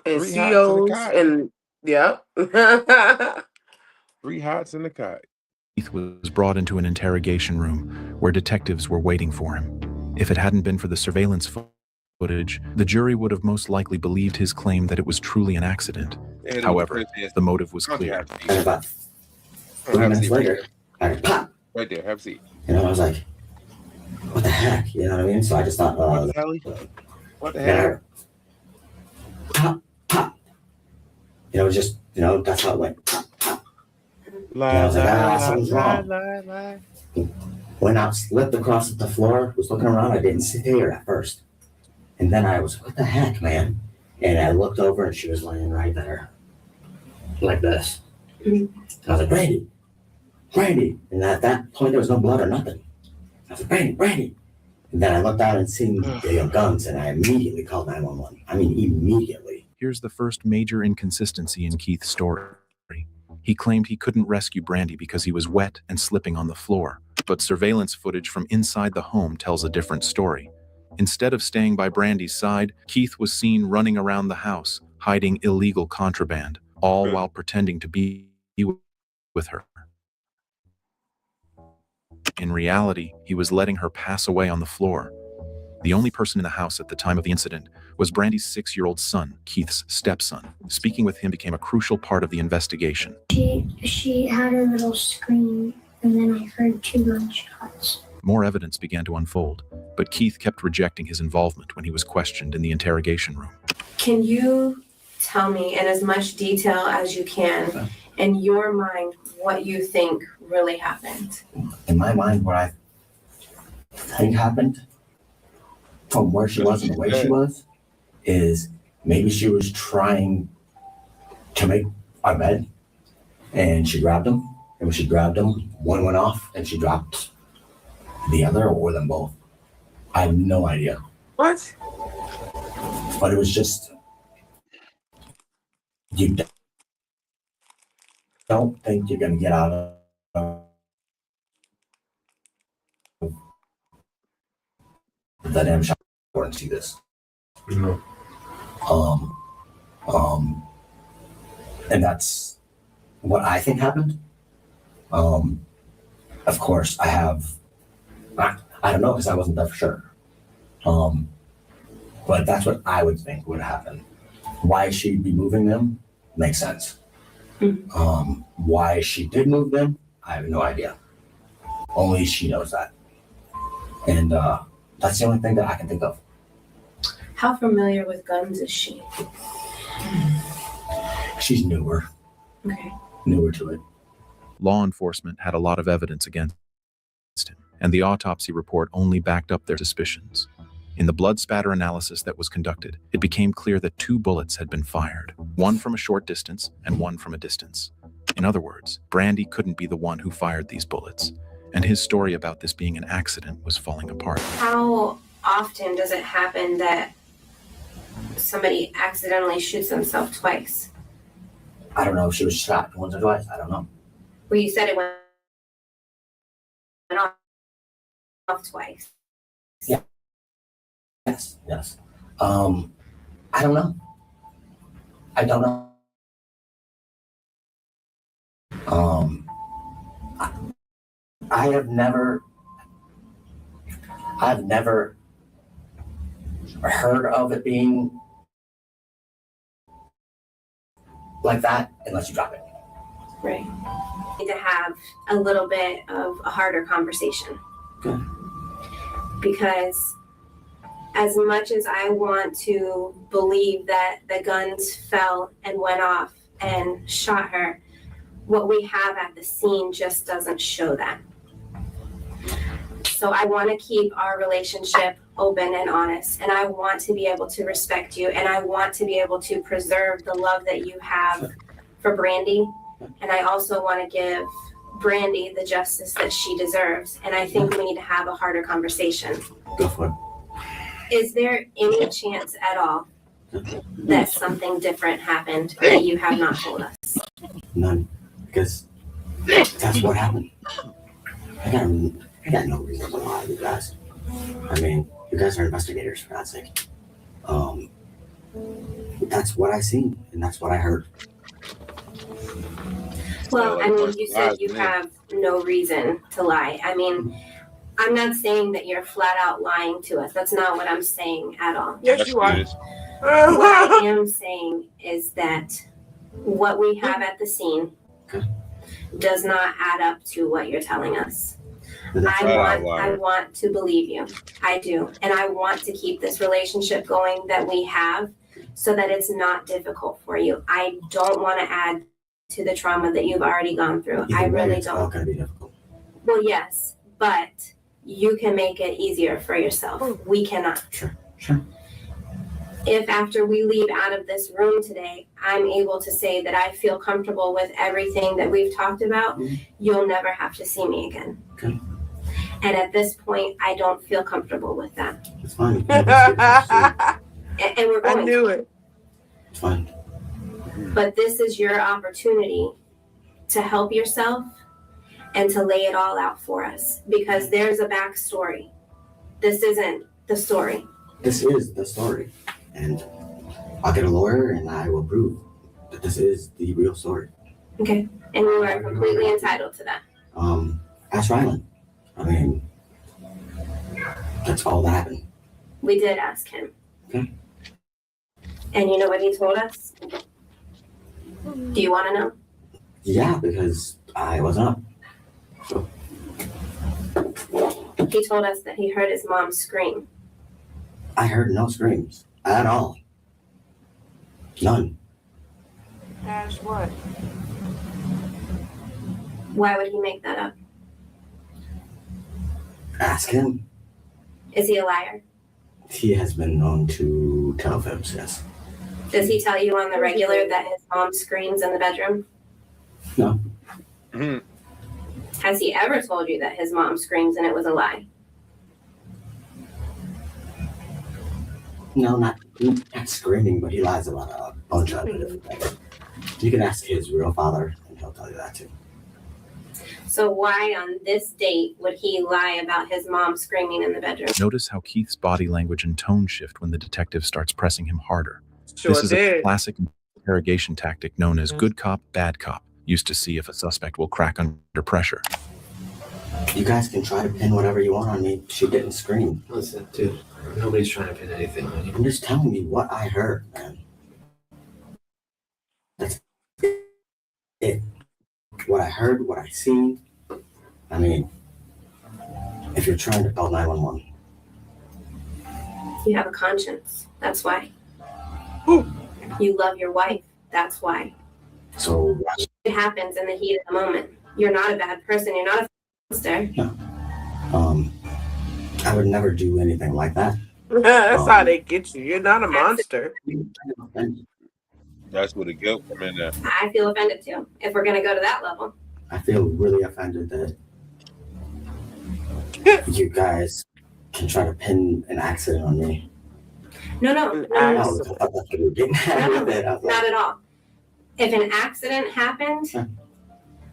And 3 hots in the COs cot. and yep. 3 hots in the cot. Keith was brought into an interrogation room where detectives were waiting for him. If it hadn't been for the surveillance footage, the jury would have most likely believed his claim that it was truly an accident. Yeah, However, the motive was clear. And about 3 minutes later, I heard pop. Right there, have a seat. You know, I was like, what the heck? You know what I mean? So I just thought, What the and I hell? heard pop, pop. You know, just, you know, that's how it went. Pop, pop. And I was like, something's wrong. Went out, slipped across the floor, was looking around. I didn't see her at first. And then I was, what the heck, man? And I looked over and she was laying right there. Like this. And I was like, Brandy, Brandy. And at that point, there was no blood or nothing. I was like, Brandy, Brandy. And then I looked out and seen the guns, and I immediately called 911. I mean, immediately. Here's the first major inconsistency in Keith's story. He claimed he couldn't rescue Brandy because he was wet and slipping on the floor. But surveillance footage from inside the home tells a different story. Instead of staying by Brandy's side, Keith was seen running around the house, hiding illegal contraband, all while pretending to be with her. In reality, he was letting her pass away on the floor. The only person in the house at the time of the incident was Brandy's 6-year-old son, Keith's stepson. Speaking with him became a crucial part of the investigation. She had a little scream, and then I heard 2 gunshots. More evidence began to unfold, but Keith kept rejecting his involvement when he was questioned in the interrogation room. Can you tell me in as much detail as you can, in your mind, what you think really happened? In my mind, what I think happened, from where she was and the way she was, is maybe she was trying to make our bed, and she grabbed him, and when she grabbed him, one went off, and she dropped the other, or them both. I have no idea. What? But it was just, you don't think you're gonna get out of the damn shop and see this. No. And that's what I think happened. Of course, I don't know because I wasn't there for sure. But that's what I would think would happen. Why she'd be moving them makes sense. Why she did move them, I have no idea. Only she knows that. And that's the only thing that I can think of. How familiar with guns is she? She's newer. Okay. Newer to it. Law enforcement had a lot of evidence against him, and the autopsy report only backed up their suspicions. In the blood spatter analysis that was conducted, it became clear that 2 bullets had been fired, one from a short distance and one from a distance. In other words, Brandy couldn't be the one who fired these bullets, and his story about this being an accident was falling apart. How often does it happen that somebody accidentally shoots themselves twice? I don't know if she was shot once or twice. I don't know. Well, you said it went off twice. Yeah. Yes. I don't know. I've never heard of it being like that unless you drop it. Right. Need to have a little bit of a harder conversation. Good. Because as much as I want to believe that the guns fell and went off and shot her, what we have at the scene just doesn't show that. So I want to keep our relationship open and honest, and I want to be able to respect you, and I want to be able to preserve the love that you have for Brandy, and I also want to give Brandy the justice that she deserves, and I think we need to have a harder conversation. Go for it. Is there any chance at all that something different happened that you have not told us? None, because that's what happened. I got no reason to lie to you guys. I mean, You guys are investigators, for God's sake. That's what I seen, and that's what I heard. Well, I mean, you said you have no reason to lie. I mean, I'm not saying that you're flat out lying to us. That's not what I'm saying at all. Yes, you are. What I am saying is that what we have at the scene does not add up to what you're telling us. I want to believe you. I do. And I want to keep this relationship going that we have so that it's not difficult for you. I don't want to add to the trauma that you've already gone through. I really It's all don't. gonna be difficult. Well, yes, but you can make it easier for yourself. We cannot. Sure. If after we leave out of this room today, I'm able to say that I feel comfortable with everything that we've talked about, you'll never have to see me again. Okay. And at this point, I don't feel comfortable with that. It's fine. And we're going. I knew it. It's fine. But this is your opportunity to help yourself and to lay it all out for us because there's a backstory. This isn't the story. This is the story. And I'll get a lawyer and I will prove that this is the real story. Okay. And you are completely entitled to that. Ask Rylan. I mean, that's all that happened. We did ask him. Okay. And you know what he told us? Do you want to know? Yeah, because I wasn't up. So, He told us that he heard his mom scream. I heard no screams at all. None. Ash, what? Why would he make that up? Ask him. Is he a liar? He has been known to tell fibs, yes. Does he tell you on the regular that his mom screams in the bedroom? No. Has he ever told you that his mom screams and it was a lie? No, not screaming, but he lies about a bunch of different things. You can ask his real father, and he'll tell you that too. So why on this date would he lie about his mom screaming in the bedroom? Notice how Keith's body language and tone shift when the detective starts pressing him harder. Sure This is a did. classic interrogation tactic known as good cop, bad cop, used to see if a suspect will crack under pressure. You guys can try to pin whatever you want on me. She didn't scream. Listen, dude, nobody's trying to pin anything on you. I'm just telling you what I heard, man. That's it. What I heard, what I seen. I mean, if you're trying to call 911, You have a conscience. That's why. You love your wife. That's why. so It happens in the heat of the moment. You're not a bad person. You're not a monster. I would never do anything like that. That's how they get you. You're not a monster. That's where the guilt come in there. I feel offended too, if we're going to go to that level. I feel really offended that you guys can try to pin an accident on me. No. I thought that's what you were getting at with it. I was like, Not at all. If an accident happened,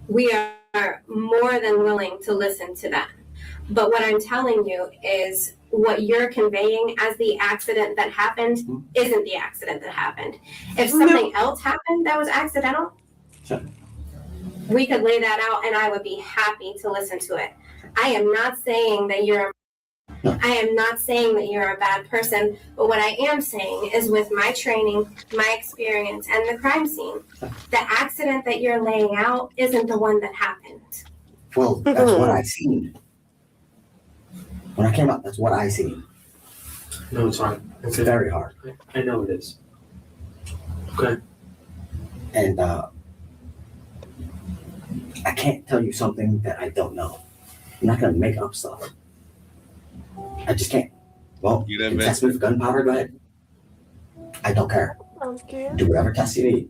we are more than willing to listen to that. But what I'm telling you is what you're conveying as the accident that happened isn't the accident that happened. If something else happened that was accidental, we could lay that out and I would be happy to listen to it. I am not saying that you're a bad person, but what I am saying is with my training, my experience, and the crime scene, the accident that you're laying out isn't the one that happened. well, that's what I seen. When I came up, that's what I seen. No, it's fine. It's very hard. I know it is. Okay. And I can't tell you something that I don't know. I'm not going to make up stuff. I just can't. Well, you can test me for gunpowder, go ahead. I don't care. I'm scared. Do whatever test you need.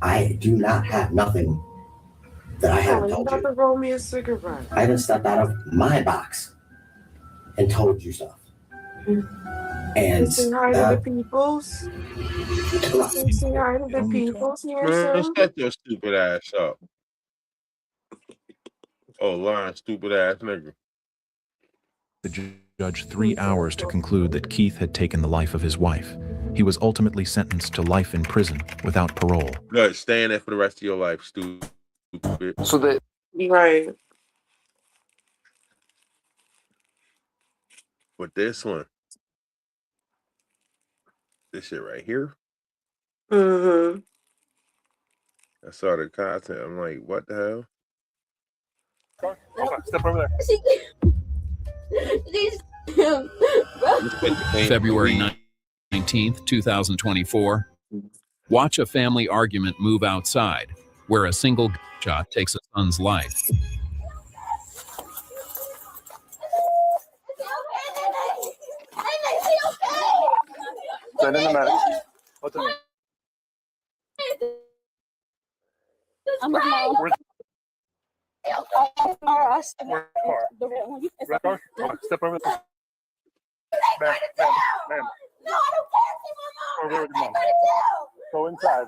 I do not have nothing that I haven't You told got you. to roll me a cigarette. I haven't stepped out of my box and told you stuff. And Say hi to the peoples. Say hi to the peoples. Man, Handsome. shut your stupid ass up. Oh, lying stupid ass nigga. The judge 3 hours to conclude that Keith had taken the life of his wife. He was ultimately sentenced to life in prison without parole. Good, stay in there for the rest of your life, stupid. So that right. But this one, this shit right here, Mm-hmm. I saw the content. I'm like, what the hell? Okay, step over there. February 19th, 2024. Watch a family argument move outside, where a single gunshot takes a son's life. Send in the medic. What's up? Where's the car? Red car? Okay, step over there. Ma'am. No, I don't care. Over there with your mom. Go inside.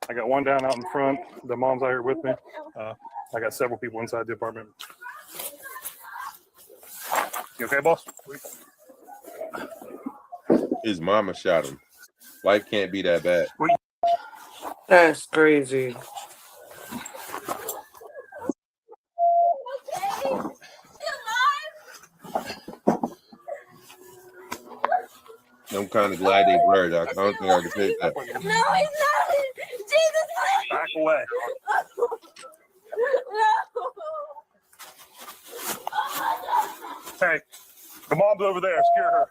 I got one down out in front. The mom's out here with me. I got several people inside the apartment. You okay, boss? His mama shot him. Life can't be that bad. That's crazy. I'm kind of glad they blurred. I don't think I can take that. No, he's not. Jesus, please. Back away. Hey, the mom's over there. Scare her.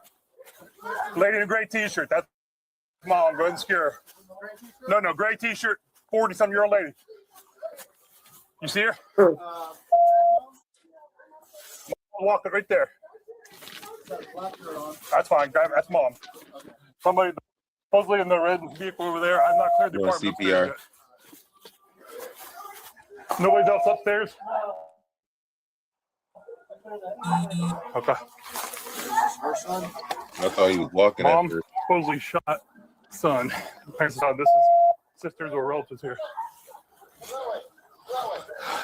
Lady in a gray t-shirt. That's mom. Go ahead and scare her. No, gray t-shirt. 40-some-year-old lady. You see her? Walk it right there. That's fine. That's mom. Somebody supposedly in the red vehicle over there. I'm not clear the Doing apartment CPR. yet. Nobody else upstairs? Okay. I thought he was walking Mom after. supposedly shot son. Parents saw this is sisters or relatives here.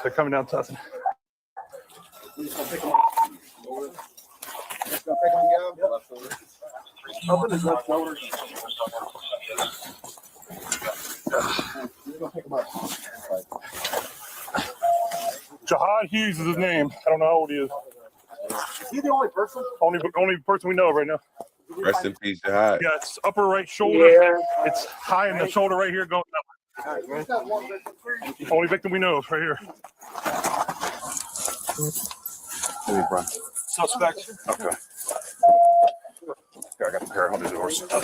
They're coming down Tustin. Up in his left shoulder. Jihad Hughes is his name. I don't know how old he is. Is he the only person? Only person we know right now. Rest in peace, Jihad. Yeah, it's upper right shoulder. Yeah. It's high in the shoulder right here going up. Only victim we know is right here. Suspect. Okay. I got the pair of doors. Yep.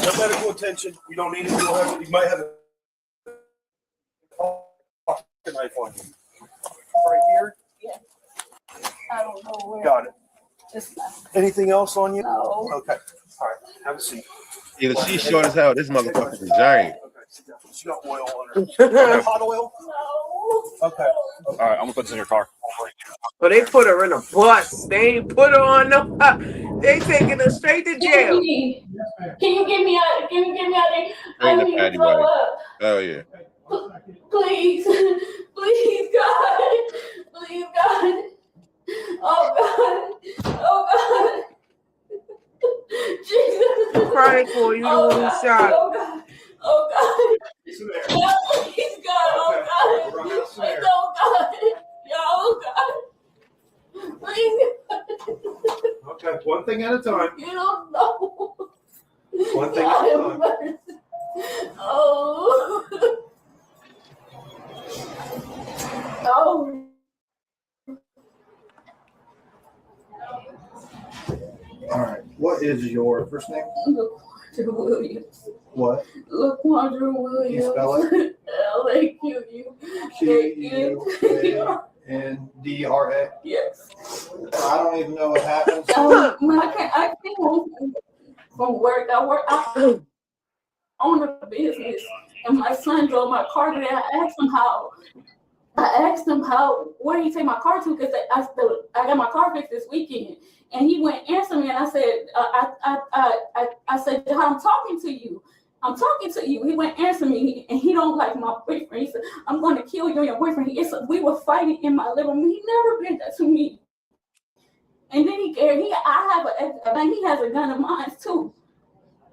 No medical attention. You don't need it. You might have a knife on you. Right here. I don't know where. Got it. Just Anything else on you? No. Okay. All right. Have a seat. Yeah, she's short as hell. This motherfucker's a giant. She got oil on her. Hot oil? No. Okay. All right, I'm gonna put this in your car. Well, they put her in a bus. They ain't put her on no. They taking her straight to jail. Can you get me out? Can you get me out there? Straight I to need to Patty throw White. up. Oh yeah. Please, please, God, please, God. Oh God, oh God. Jesus. Crying for you, the one who shot. Oh God, oh God. God, please, God, oh God. Please, oh God. Oh God. Please. Okay. One thing at a time. You don't know. One thing at a time. Oh. Oh. All right. What is your first name? LaQuandra Williams. What? LaQuandra Williams. You spell it? LaQuandra. Yes. I don't even know what happens. I came home from work. I own a business, and my son drove my car today. I asked him how, where did he take my car to? Because I got my car fixed this weekend, and he went answer me, and I said, I said, I'm talking to you, I'm talking to you. He wouldn't answer me, and he don't like my boyfriend. He said, I'm going to kill you and your boyfriend. We were fighting in my living room. He never did that to me. And then he has a gun of mine too.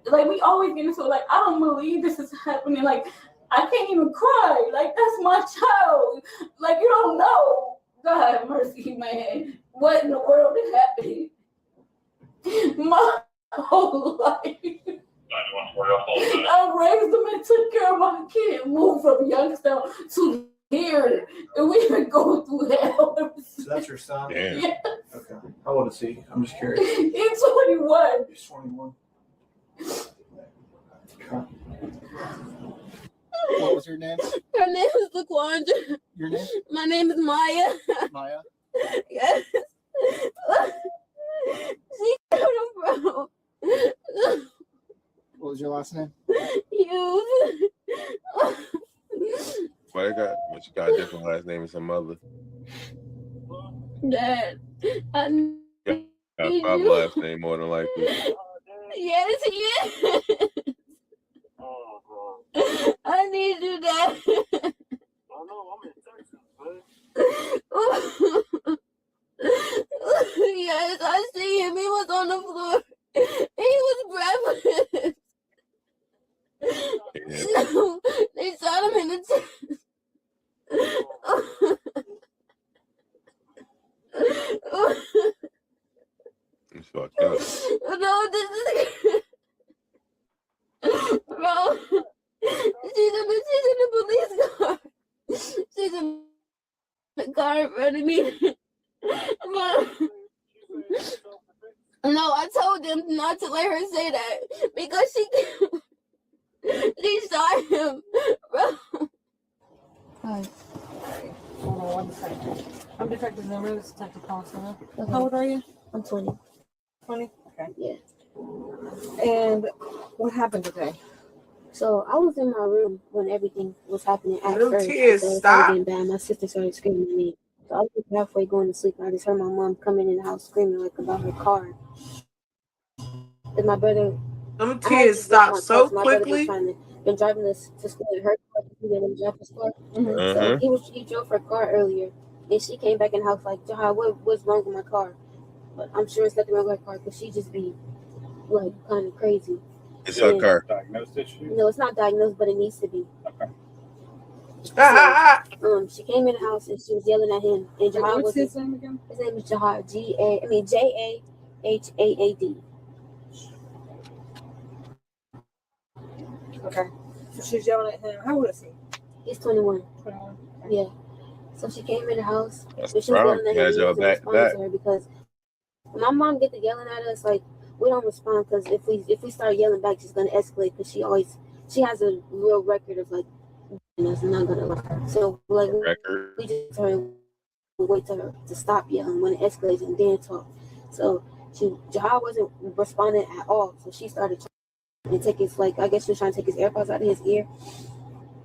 Like, we always get into it. Like, I don't believe this is happening. Like, I can't even cry. Like, that's my child. Like, you don't know. God have mercy, man. What in the world is happening? My whole life. I raised them and took care of my kid. Moved from Youngstown to here. And we've been going through hell. So that's your son? Yeah. Okay. How old is he? I'm just curious. He's 21. He's 21. What was your name? Her name is LaQuandra. Your name? My name is Maya. Maya? Yes. She got him, bro. What was your last name? Hughes. But you got a different last name as her mother. Dad, I Got need five you. last name more than likely. Yes, he is. I need you, Dad. Yes, I see him. He was on the floor. He was breathless. No, they shot him in the chest. It's fucked up. No, this is bro. She's in the police car. She's in the car in front of me. But no, I told them not to let her say that because she shot him, bro. Hi. Hold on 1 second. I'm Detective Zimmer. This is Detective Paulson. How old are you? I'm 20. 20? Okay. Yeah. And what happened today? So I was in my room when everything was happening at Little first. tears, So it stop. started getting bad. My sister started screaming at me. So I was halfway going to sleep. I just heard my mom coming in the house screaming like about her car. And my brother, Them I had tears to stop get so my brother quickly. been driving us to school in her car. He didn't drive to school. Uh-huh. So he drove her car earlier, and she came back in the house like, Jahai, what's wrong with my car? But I'm sure it's nothing wrong with her car because she just be like kind of crazy. It's her car. Diagnosed issue? No, it's not diagnosed, but it needs to be. Okay. So, she came in the house and she was yelling at him. And Jahai What's was his name again? His name is Jahad. Jahaad. Okay. So she's yelling at him. How old is he? He's 21. 21. Yeah. So she came in the house That's and she the was problem. yelling at You him. guys He are wasn't back to responding back. to her because when my mom get to yelling at us, like we don't respond because if we start yelling back, she's gonna escalate because she has a real record of like us not gonna like her. So like Record. we just tell her wait till her to stop yelling when it escalates and then talk. So Jahad wasn't responding at all. So she started trying to take his I guess she was trying to take his AirPods out of his ear.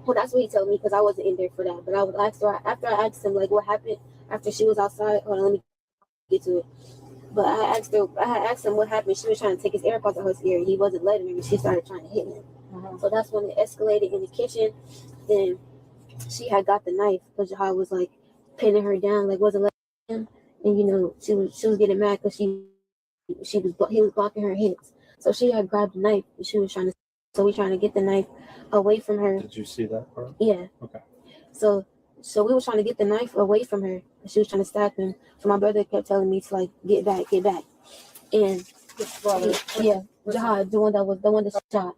Well, that's what he told me because I wasn't in there for that. But I was asked her after I asked him like what happened after she was outside. Hold on, let me get to it. But I had asked him what happened. She was trying to take his AirPods out of his ear. He wasn't letting her, and she started trying to hit him. So that's when it escalated in the kitchen. Then she had got the knife because Jahad was like pinning her down, like wasn't letting him. And she was getting mad because he was blocking her hits. So she had grabbed the knife and she was we trying to get the knife away from her. Did you see that part? Yeah. Okay. So we were trying to get the knife away from her. And she was trying to stab him. So my brother kept telling me to get back. And Jahad, the one that shot.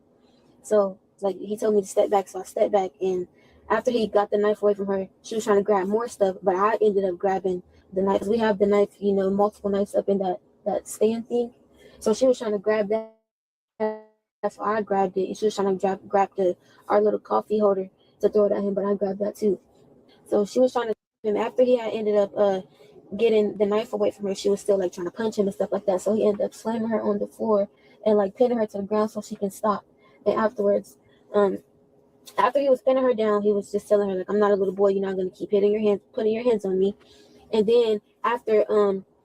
So he told me to step back. So I stepped back, and after he got the knife away from her, she was trying to grab more stuff, but I ended up grabbing the knife. We have the knife, multiple knives up in that stand thing. So she was trying to grab that. That's why I grabbed it. And she was trying to grab our little coffee holder to throw it at him, but I grabbed that too. So she was trying to him after he had ended up getting the knife away from her. She was still trying to punch him and stuff like that. So he ended up slamming her on the floor and pinning her to the ground so she can stop. And afterwards, after he was pinning her down, he was just telling her I'm not a little boy. You're not gonna keep putting your hands on me. And then after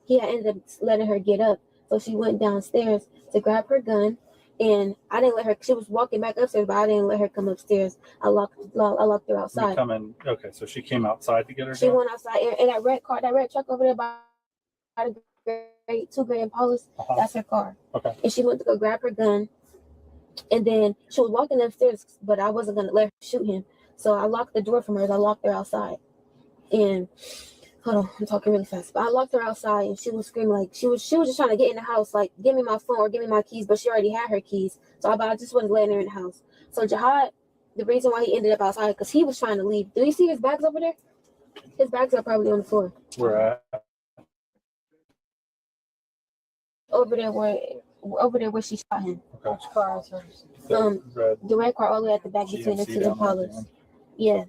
he had ended up letting her get up, so she went downstairs to grab her gun, And I didn't let her. She was walking back upstairs, but I didn't let her come upstairs. I locked her outside. Okay, so she came outside to get her. She went outside, and that red truck over there by the two gray Impalas, that's her car. Okay. And she went to go grab her gun, and then she was walking upstairs, but I wasn't gonna let her shoot him, so I locked the door from her. I locked her outside, and hold on, I'm talking really fast. But I locked her outside, and she was screaming like she was just trying to get in the house, like give me my phone or give me my keys, but she already had her keys, so I just wasn't letting her in the house. So Jihad, the reason why he ended up outside because he was trying to leave. Do you see his bags over there? His bags are probably on the floor. Where at? Over there where she shot him. Okay. Which car is hers? The red car all the way at the back between the two Impalas. Yeah.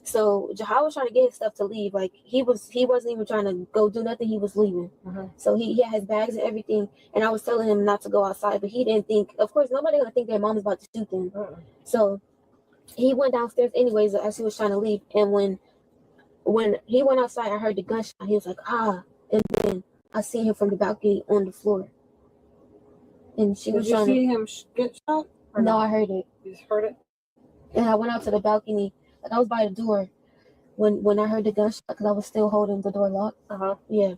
So Jihad was trying to get his stuff to leave. Like he wasn't even trying to go do nothing. He was leaving. So he had his bags and everything. And I was telling him not to go outside, but he didn't think. Of course, nobody gonna think their mom is about to shoot them. So he went downstairs anyways as he was trying to leave. And when he went outside, I heard the gunshot. He was like, ah, and then I seen him from the balcony on the floor. And she was Did you trying see to. him get shot? Or No, I heard it. You just heard it? And I went out to the balcony. Like I was by the door when I heard the gunshot because I was still holding the door locked. Yeah.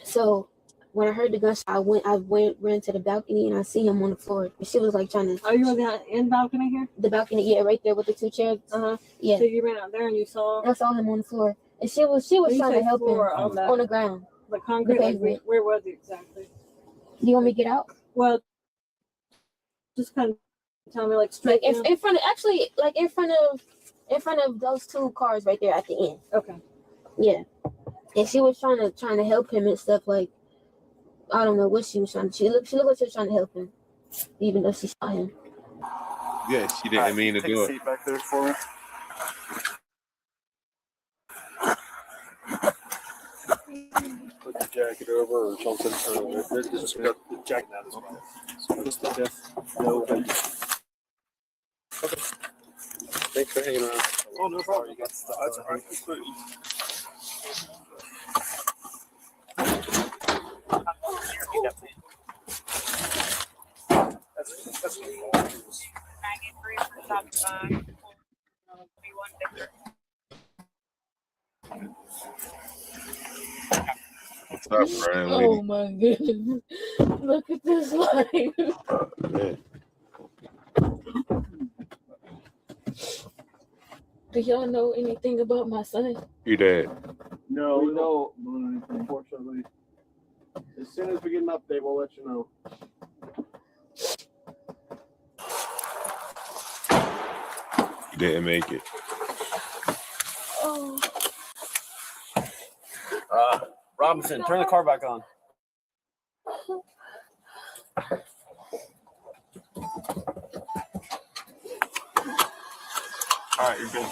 So when I heard the gunshot, I ran to the balcony and I see him on the floor. And she was like trying to. Are you in the balcony here? The balcony, yeah, right there with the two chairs. Yeah. So you ran out there and you saw. I saw him on the floor, and she was trying to help him on the ground. The concrete. The Like, pavement. where was it exactly? Do you want me to get out? Well, just kind of tell me like Like straight. in front of actually like in front of those two cars right there at the end. Okay. Yeah. And she was trying to help him and stuff like I don't know what she was trying to. She looked like she was trying to help him, even though she shot him. Yeah, she didn't mean to Take do a it. seat back there for me. Put the jacket over or something. Just got the jacket out as well. So just like this. No. Okay. Thanks for hanging around. Oh, no problem. You got stuff. That's all right. That's What's up, Brian? Oh my goodness. Look at this life. Man. Do y'all know anything about my son? You dead. No, we don't know anything, unfortunately. As soon as we get an update, we'll let you know. You didn't make it. Oh. Robinson, turn the car back on. All right, you're good.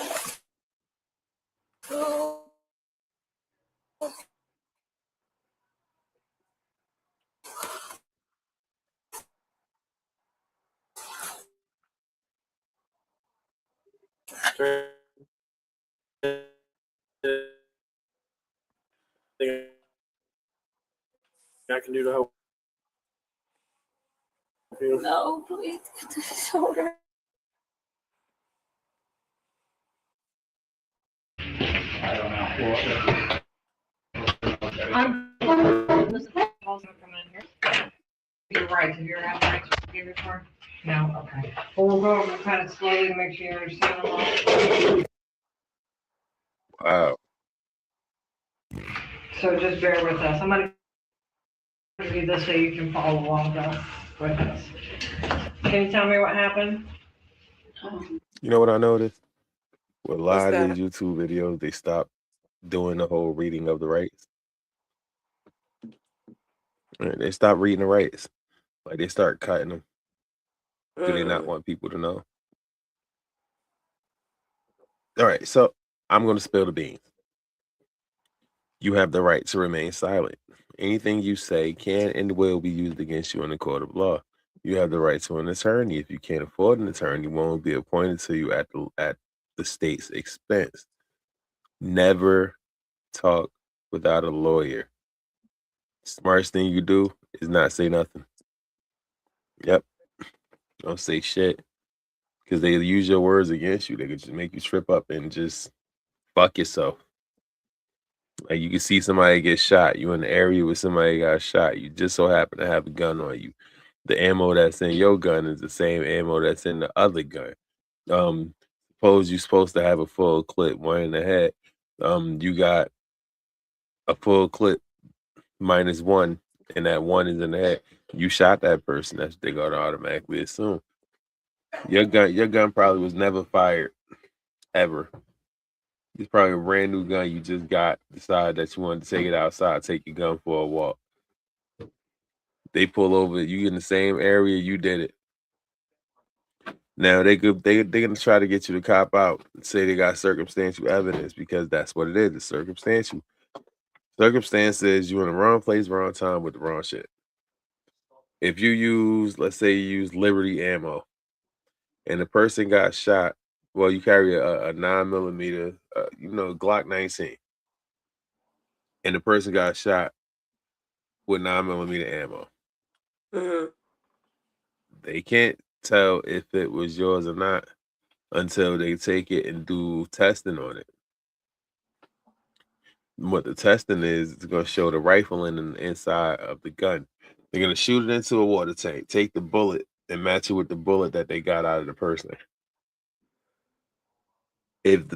I can do to help you. No, please get the shoulder. You're right, have you ever had rights before? No, okay. Well, we'll go over kind of slowly to make sure you understand them all. Wow. So just bear with us. I'm gonna do this so you can follow along with us. Can you tell me what happened? You know what I noticed? With a lot What's of these YouTube videos, they stop doing the whole reading of the rights. Right, they stop reading the rights. Like they start cutting them. Do they not want people to know? All right, so I'm going to spill the beans. You have the right to remain silent. Anything you say can and will be used against you in the court of law. You have the right to an attorney. If you can't afford an attorney, one will be appointed to you at the state's expense. Never talk without a lawyer. Smartest thing you do is not say nothing. Yep. Don't say shit. Because they use your words against you. They could just make you trip up and just fuck yourself. Like you can see somebody get shot. You in the area where somebody got shot. You just so happen to have a gun on you. The ammo that's in your gun is the same ammo that's in the other gun. Suppose you're supposed to have a full clip, one in the head. You got a full clip minus one, and that one is in the head. You shot that person. That's what they're gonna automatically assume. Your gun probably was never fired, ever. It's probably a brand new gun you just got. Decided that you wanted to take it outside, take your gun for a walk. They pull over, you in the same area you did it. Now they're gonna try to get you to cop out and say they got circumstantial evidence because that's what it is. It's circumstantial. Circumstance says you in the wrong place, wrong time with the wrong shit. If you use, let's say you use Liberty ammo, and the person got shot, well, you carry a 9mm, Glock 19, and the person got shot with 9mm ammo. They can't tell if it was yours or not until they take it and do testing on it. What the testing is, it's going to show the rifle in the inside of the gun. They're going to shoot it into a water tank, take the bullet, and match it with the bullet that they got out of the person. If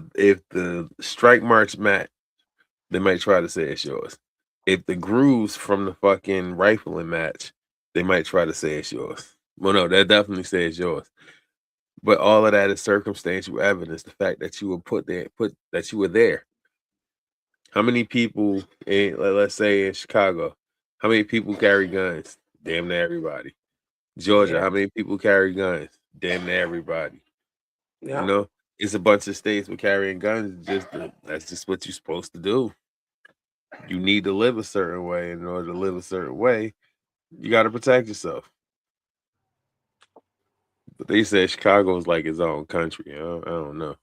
the strike marks match, they might try to say it's yours. If the grooves from the fucking rifling match, they might try to say it's yours. Well, no, that definitely says yours. But all of that is circumstantial evidence. The fact that you were that you were there. How many people let's say in Chicago, how many people carry guns? Damn near everybody. Georgia, how many people carry guns? Damn near everybody. Yeah. You know, it's a bunch of states with carrying guns. That's just what you're supposed to do. You need to live a certain way. In order to live a certain way, you got to protect yourself. But they say Chicago is like its own country. I don't know.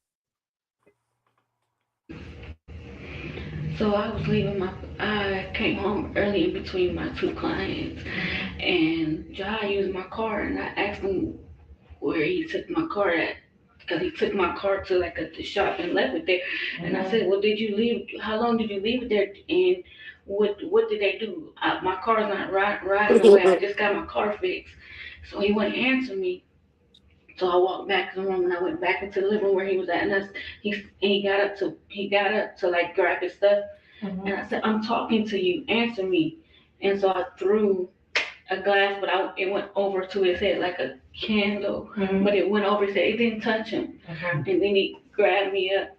So I came home early in between my two clients, and Jai used my car, and I asked him where he took my car at, because he took my car to the shop and left it there. And I said, well, how long did you leave it there? And what did they do? My car's not riding away. I just got my car fixed. So he wouldn't answer me. So I walked back to the room and I went back into the living room where he was at, and he got up to grab his stuff, and I said, I'm talking to you, answer me. And so I threw a glass, but it went over to his head like a candle, but it went over his head. It didn't touch him. And then he grabbed me up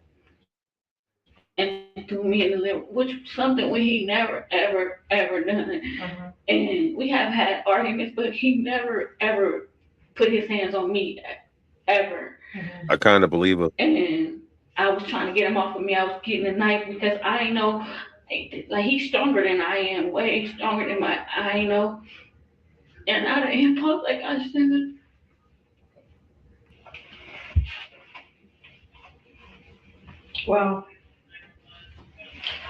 and threw me in the living room, which was something he never ever done. And we have had arguments, but he never ever put his hands on me ever. I kind of believe it. And I was trying to get him off of me. I was getting a knife because I know, he's stronger than I am, way stronger than I know. And out of impulse, I shouldn't. Well,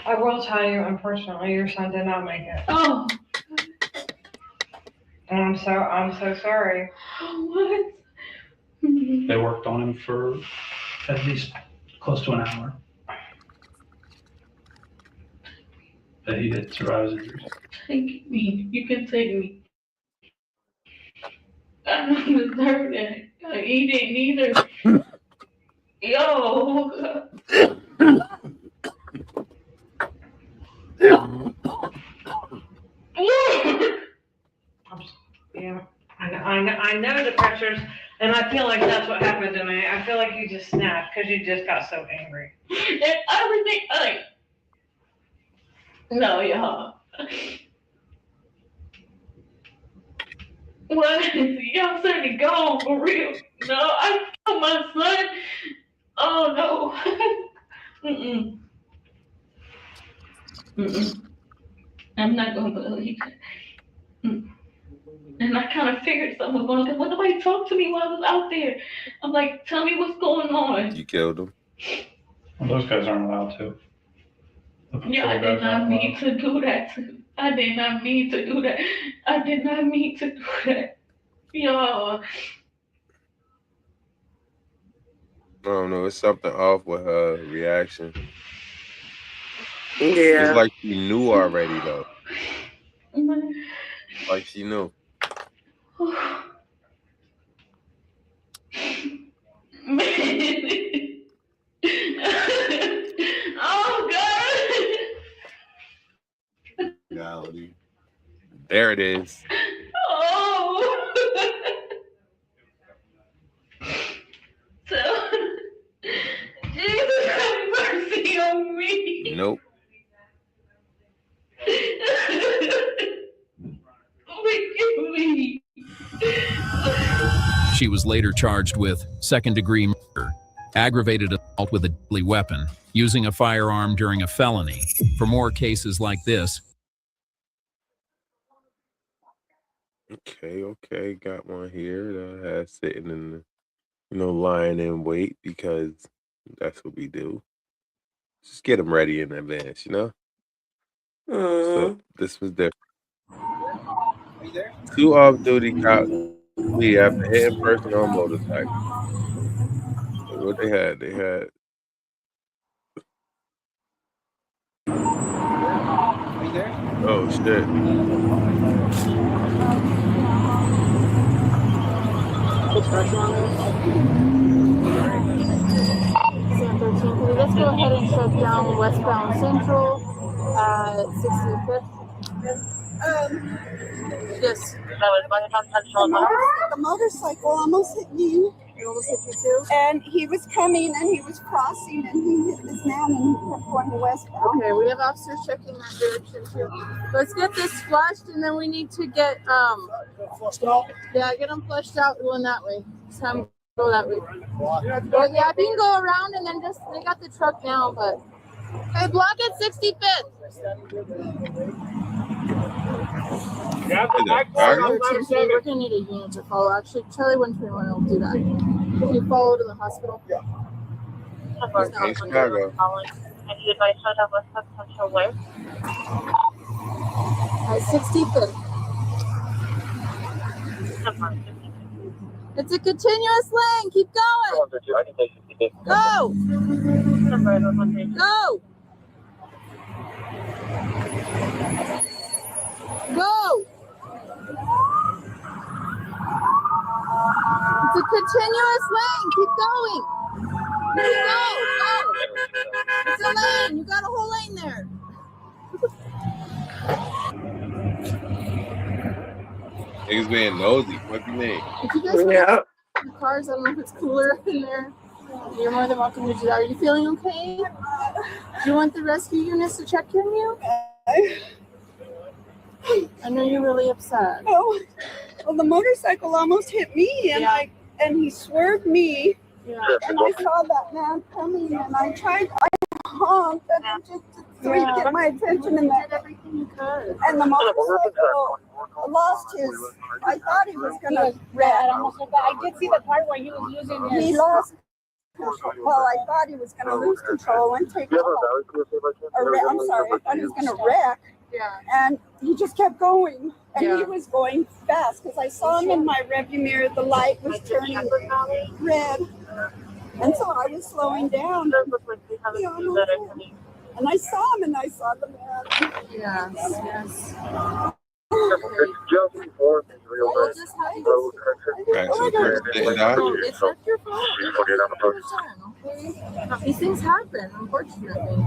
I will tell you, unfortunately, your son did not make it. Oh. And I'm so sorry. What? They worked on him for at least close to an hour. But he did survive his injuries. Take me. You can take me. I don't deserve that. He didn't either. Yo. Yeah, I know the pressures, and I feel like that's what happened to me. I feel like you just snapped because you just got so angry. And everything, no, y'all. What? Y'all said to go for real. No, I saw my son. Oh no. I'm not gonna believe it. And I kind of figured something was going on because when nobody talked to me while I was out there, I'm like, tell me what's going on. You killed him. Well, those guys aren't allowed to. Yeah, I did not mean to do that. I did not mean to do that. I did not mean to do that. Y'all, I don't know. It's something off with her reaction. Yeah. It's like she knew already, though. Like she knew. Oh God. Reality. There it is. Oh. So, Jesus have mercy on me. Nope. Forgive me. She was later charged with second-degree murder, aggravated assault with a deadly weapon, using a firearm during a felony. For more cases like this, Okay. Got one here that has sitting in the, lying in wait because that's what we do. Just get them ready in advance, So this was different. 2 off-duty cops flee after hitting person on motorcycle. What they had? They had. Oh shit. Let's go ahead and shut down westbound Central at 65th. Yes. The motorcycle almost hit me. It almost hit you too? And he was coming and he was crossing and he hit this man and he kept going westbound. Okay, we have officers checking that direction too. Let's get this flushed and then we need to get flushed out? Yeah, get them flushed out going that way. Just have them go that way. But yeah, if you can go around and then just they got the truck now, but hey, block at 65th. Yeah, we're gonna need a unit to follow. Actually, Charlie 121 will do that. Can you follow to the hospital? Yeah. In Chicago. And you advise shut up with potential where? At 65th. It's a continuous lane. Keep going. Go. Go. Go! It's a continuous lane. Keep going. Go. It's a lane. You got a whole lane there. Niggas being nosy. What do you mean? If you guys want the cars, I don't know if it's cooler in there. You're more than welcome to do that. Are you feeling okay? Do you want the rescue units to check on you? I know you're really upset. Oh, well, the motorcycle almost hit me, and and he swerved me. Yeah. And I saw that man coming, and I honked, and just so he get my attention, and everything you could. And the motorcycle lost his. I thought he was gonna wreck. I did see the part where he was using his. He lost control. Well, I thought he was gonna lose control and take off. I'm sorry, I thought he was gonna wreck. Yeah. And he just kept going. And he was going fast because I saw him in my rearview mirror. The light was turning red. And so I was slowing down. And I saw him and I saw the man. Yes. Right, so the person didn't die? It's not your fault. These things happen, unfortunately.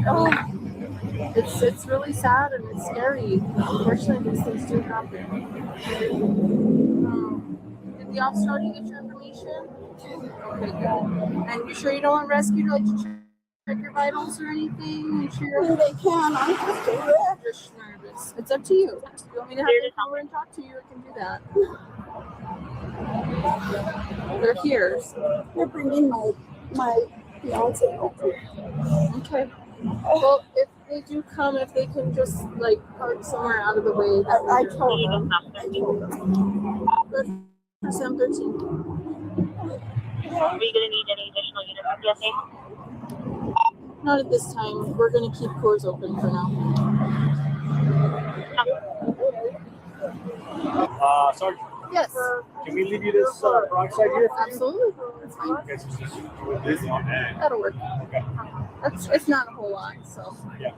It's really sad and it's scary. Unfortunately, these things do happen. Did the officer already get your information? Okay, good. And you sure you don't want rescue to check your vitals or anything? You sure? They can. I'm just nervous. It's up to you. If you want me to have them come over and talk to you, I can do that. They're here. So. They're bringing my fiance over. Okay. Well, if they do come, if they can just park somewhere out of the way. I told them. Good. For 713. Are we going to need any additional units of PSA? Not at this time. We're going to keep cores open for now. Sergeant. Yes. Can we leave you this peroxide here? Absolutely. That's fine. That'll work. Okay. It's not a whole lot, so Yeah.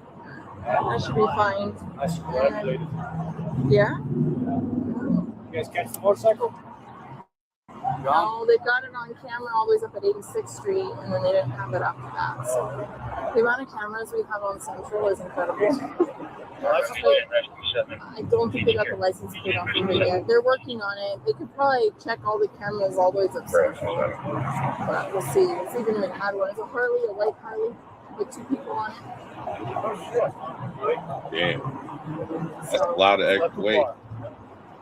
I should be fine. Nice. Congratulations. Yeah? You guys catch the motorcycle? No, they got it on camera all the way up at 86th Street, and then they didn't have it after that. So the amount of cameras we have on Central is incredible. I don't think they got the license plate off of it yet. They're working on it. They could probably check all the cameras all the way up Central. But we'll see. Let's see if even had one. It's a Harley, a white Harley, with 2 people on it. Damn. That's a lot of extra weight.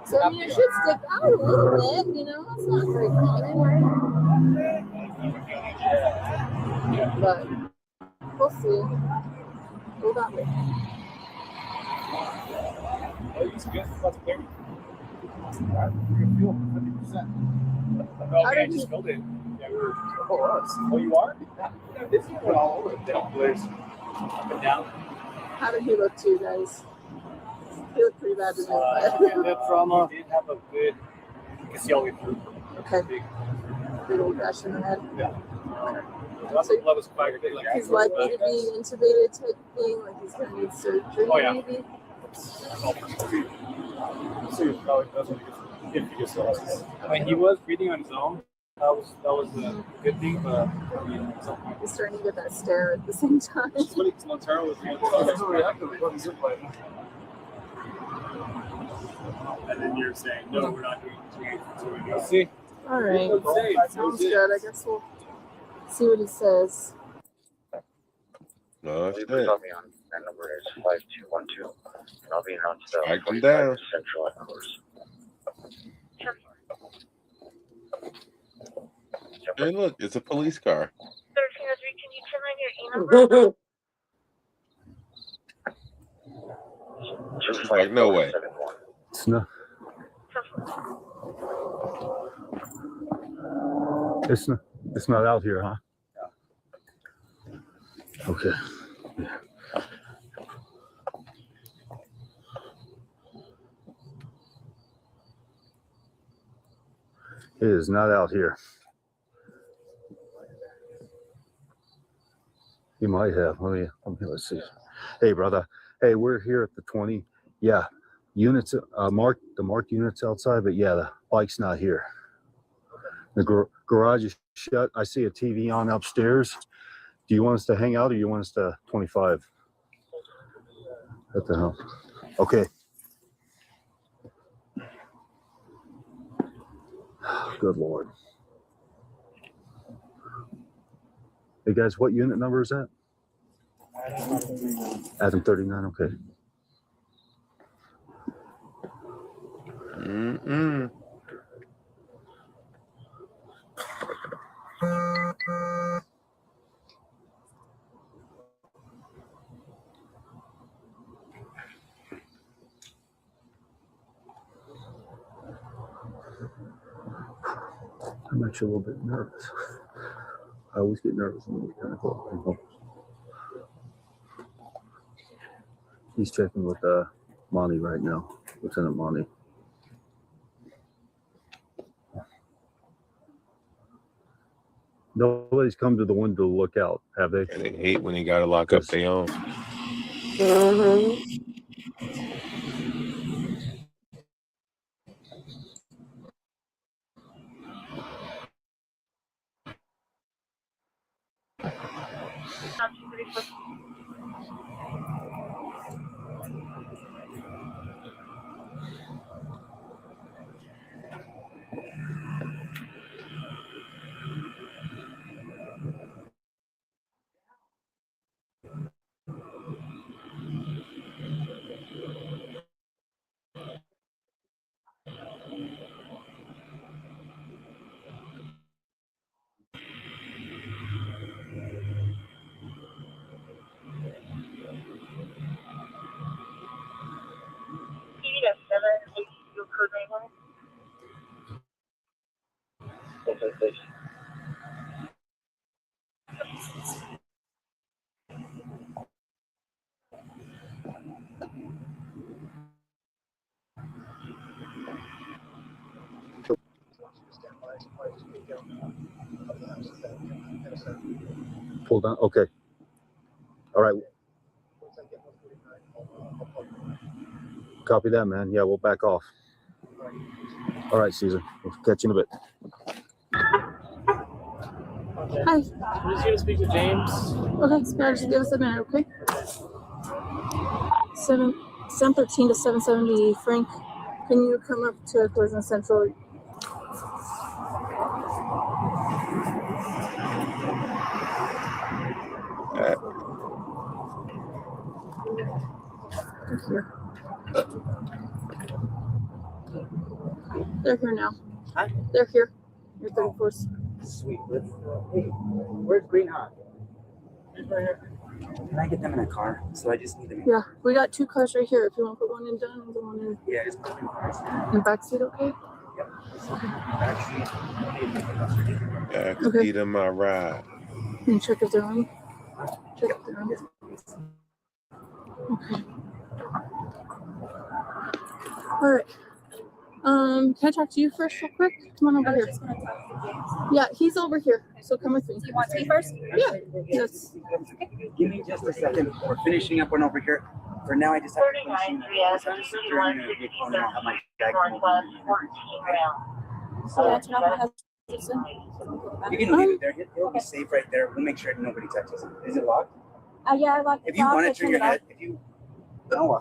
So I mean, it should stick out a little bit, you know. It's not very common, but we'll see. Hold on. Oh, I just filled it. Yeah, we were. Oh, us. Oh, you are? Yeah, this is all over the place. Up and down. How did he look to you guys? He looked pretty bad to me. Lip trauma. He did have a good. You can see all the way through. Okay. Big old gash in the head. Yeah. Lots of blood was quite good. He's likely to be intubated type thing, like he's going to need surgery, Oh, yeah. maybe. So probably that's what if he gets the license. I mean, he was breathing on his own. That was a good thing, but I mean, at some point. He's starting to get that stare at the same time. Montero was and then you're saying, no, we're not doing 2 See? All right. Sounds good. I guess we'll see what he says. No, Please call me on. That number is 5212, and I'll be in Huntsville. Track them down. Central hours. Hey, look, it's a police car. 1303, can you turn on your E number? She's like, no way. It's not out here, huh? Yeah. Okay. It is not out here. You might have. Let's see. Hey, brother. Hey, we're here at the 20. Yeah, units. The marked units outside, but yeah, the bike's not here. The garage is shut. I see a TV on upstairs. Do you want us to hang out, or you want us to 25? What the hell? Okay. Good Lord. Hey guys, what unit number is that? Adam 39, okay. Mm-mm. I'm actually a little bit nervous. I always get nervous when we kind of go. He's checking with Monty right now, Lieutenant Monty. Nobody's come to the window to look out, have they? And they hate when they gotta lock up their own. Pull down. Okay. All right. Copy that, man. Yeah, we'll back off. All right, Caesar. We'll catch you in a bit. Hi. I'm just going to speak to James. Okay, Spare, just give us a minute, okay? 713 to 770, Frank. Can you come up to Pleasant Central? They're here now. Huh? They're here. Your 34th. Sweet. Where's Greenhawk? Can I get them in a car? So I just need them. Yeah, we got 2 cars right here. If you want to put one in Dunn and the one in. Yeah, just put them in cars. In backseat, okay? Yeah, I could Okay. see them my ride. And check if they're on. Check if they're on. Okay. All right. Can I talk to you first, real quick? Come on over here. Yeah, he's over here. So come with me. You want me first? Yeah. Yes. Give me just a second. We're finishing up one over here. For now, I just have to finish You can leave it there. It'll be safe right there. We'll make sure nobody touches it. Is it locked? Yeah, I locked it. If you want to turn your head, if you no,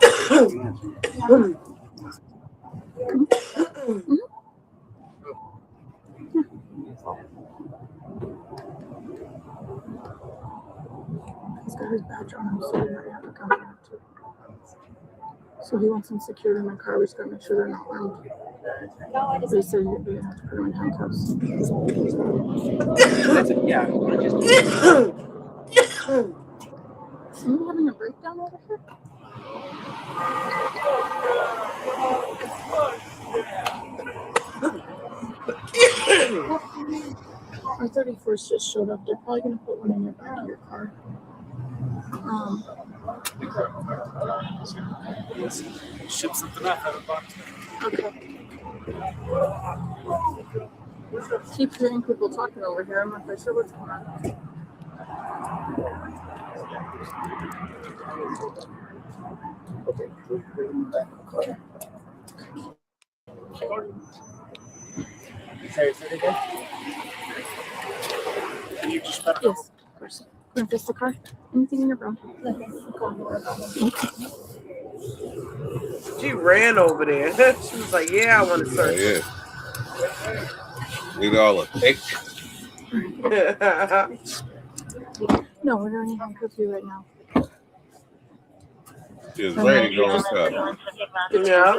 He's got his badge on him, so we might have to come in too. So he wants them secured in my car. We just gotta make sure they're not armed. They said we have to put them in handcuffs. yeah. Someone having a breakdown over here? Our 34th just showed up. They're probably gonna put one in your back of your car. Ship something up. Have a box. Okay. Keep hearing people talking over here. I'm not quite sure what's going on. Okay. Sorry, say it again. Can you just better? Yes, of course. Gonna fix the car? Anything in your brown? She ran over there. She was like, "Yeah, I want to search." Yeah. Look at all the pictures. No, we're gonna handcuff you right now. She was ready to go on top. Yeah.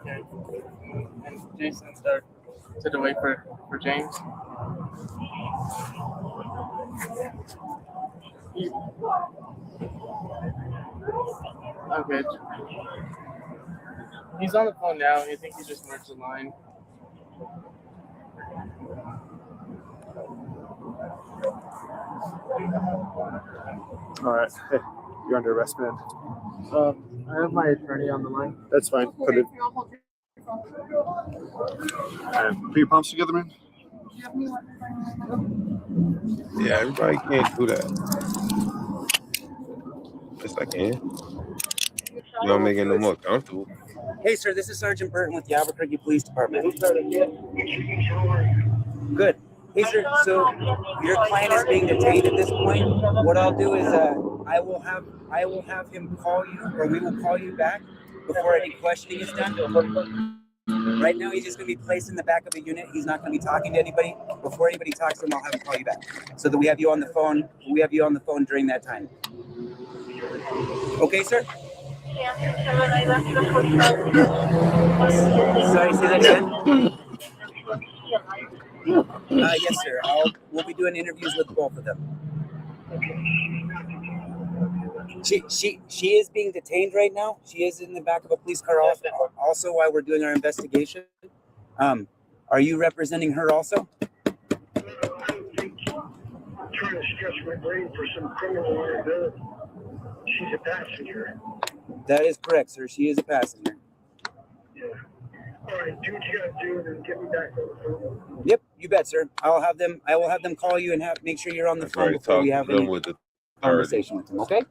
Okay. And Jason said to wait for James. Okay. He's on the phone now. I think he just merged the line. All right. Hey, you're under arrest, man. I have my attorney on the line. That's fine. Put it. Put your palms together, man. Yeah, everybody can't do that. Yes, I can. You don't make it no more comfortable. Hey, sir, this is Sergeant Burton with the Albuquerque Police Department. Good. Hey, sir, so your client is being detained at this point. What I'll do is I will have him call you, or we will call you back before any questioning is done. Right now, he's just going to be placed in the back of a unit. He's not going to be talking to anybody. Before anybody talks to him, I'll have him call you back, so that we have you on the phone. We have you on the phone during that time. Okay, sir? Sorry, say that again. Yes, sir. We'll be doing interviews with both of them. She is being detained right now. She is in the back of a police car also while we're doing our investigation. Are you representing her also? I'm trying to stretch my brain for some criminal liability. She's a passenger. That is correct, sir. She is a passenger. All right, do what you gotta do and then get me back on the phone. Yep, you bet, sir. I will have them call you and make sure you're on the phone before we have any conversation with them. Okay?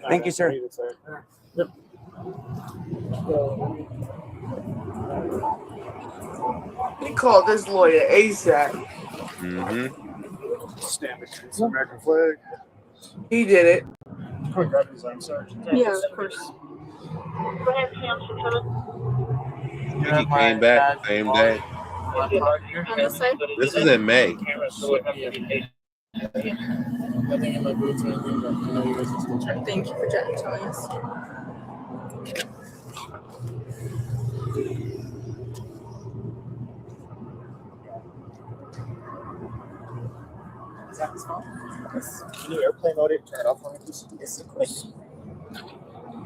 Thank you, sir. Yep. He called this lawyer ASAP. Mm-hmm. Stand against the American flag. He did it. Quick grab his arm, sorry. Yeah, of course. Go ahead, Sam. I think he came back the same day. On this side? This is in May. Thank you for telling us. Is that his phone? Yes. Can you airplane mode it? Turn it off for me, please. Yes, of course.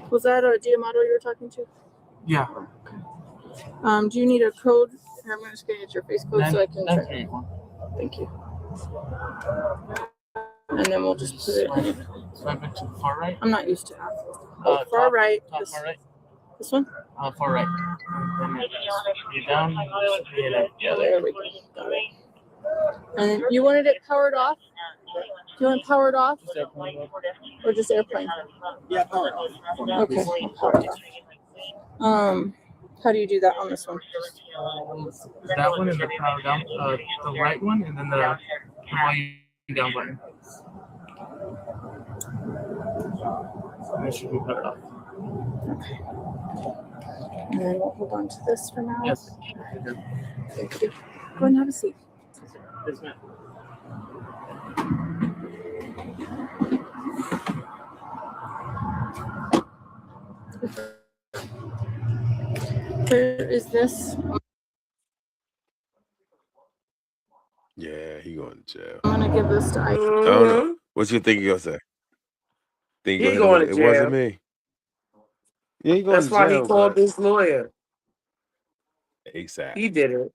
Was that a Diamato you were talking to? Yeah. Do you need a code? Here, I'm just gonna get your face code so I can check. 931. Thank you. And then we'll just put it. Swipe it to the far right. I'm not used to that. Oh, far right. Top This, far right. this one? Far right. And then you down. Yeah, there we go. Got it. And then you wanted it powered off? Do you want it powered off? Or just airplane? Yeah, powered off. Okay. Powered off. How do you do that on this one? That one is the power down, the right one, and then the volume down button. And it should be powered off. Okay. And then we'll hold on to this for now. Yes. Thank you. Go ahead and have a seat. Yes, ma'am. Where is this? Yeah, he going to jail. I'm gonna give this to I don't know. What you think you'll say? Think He you'll- going to it jail. wasn't me. Yeah, he going That's to why jail. he called this lawyer. ASAP. He did it.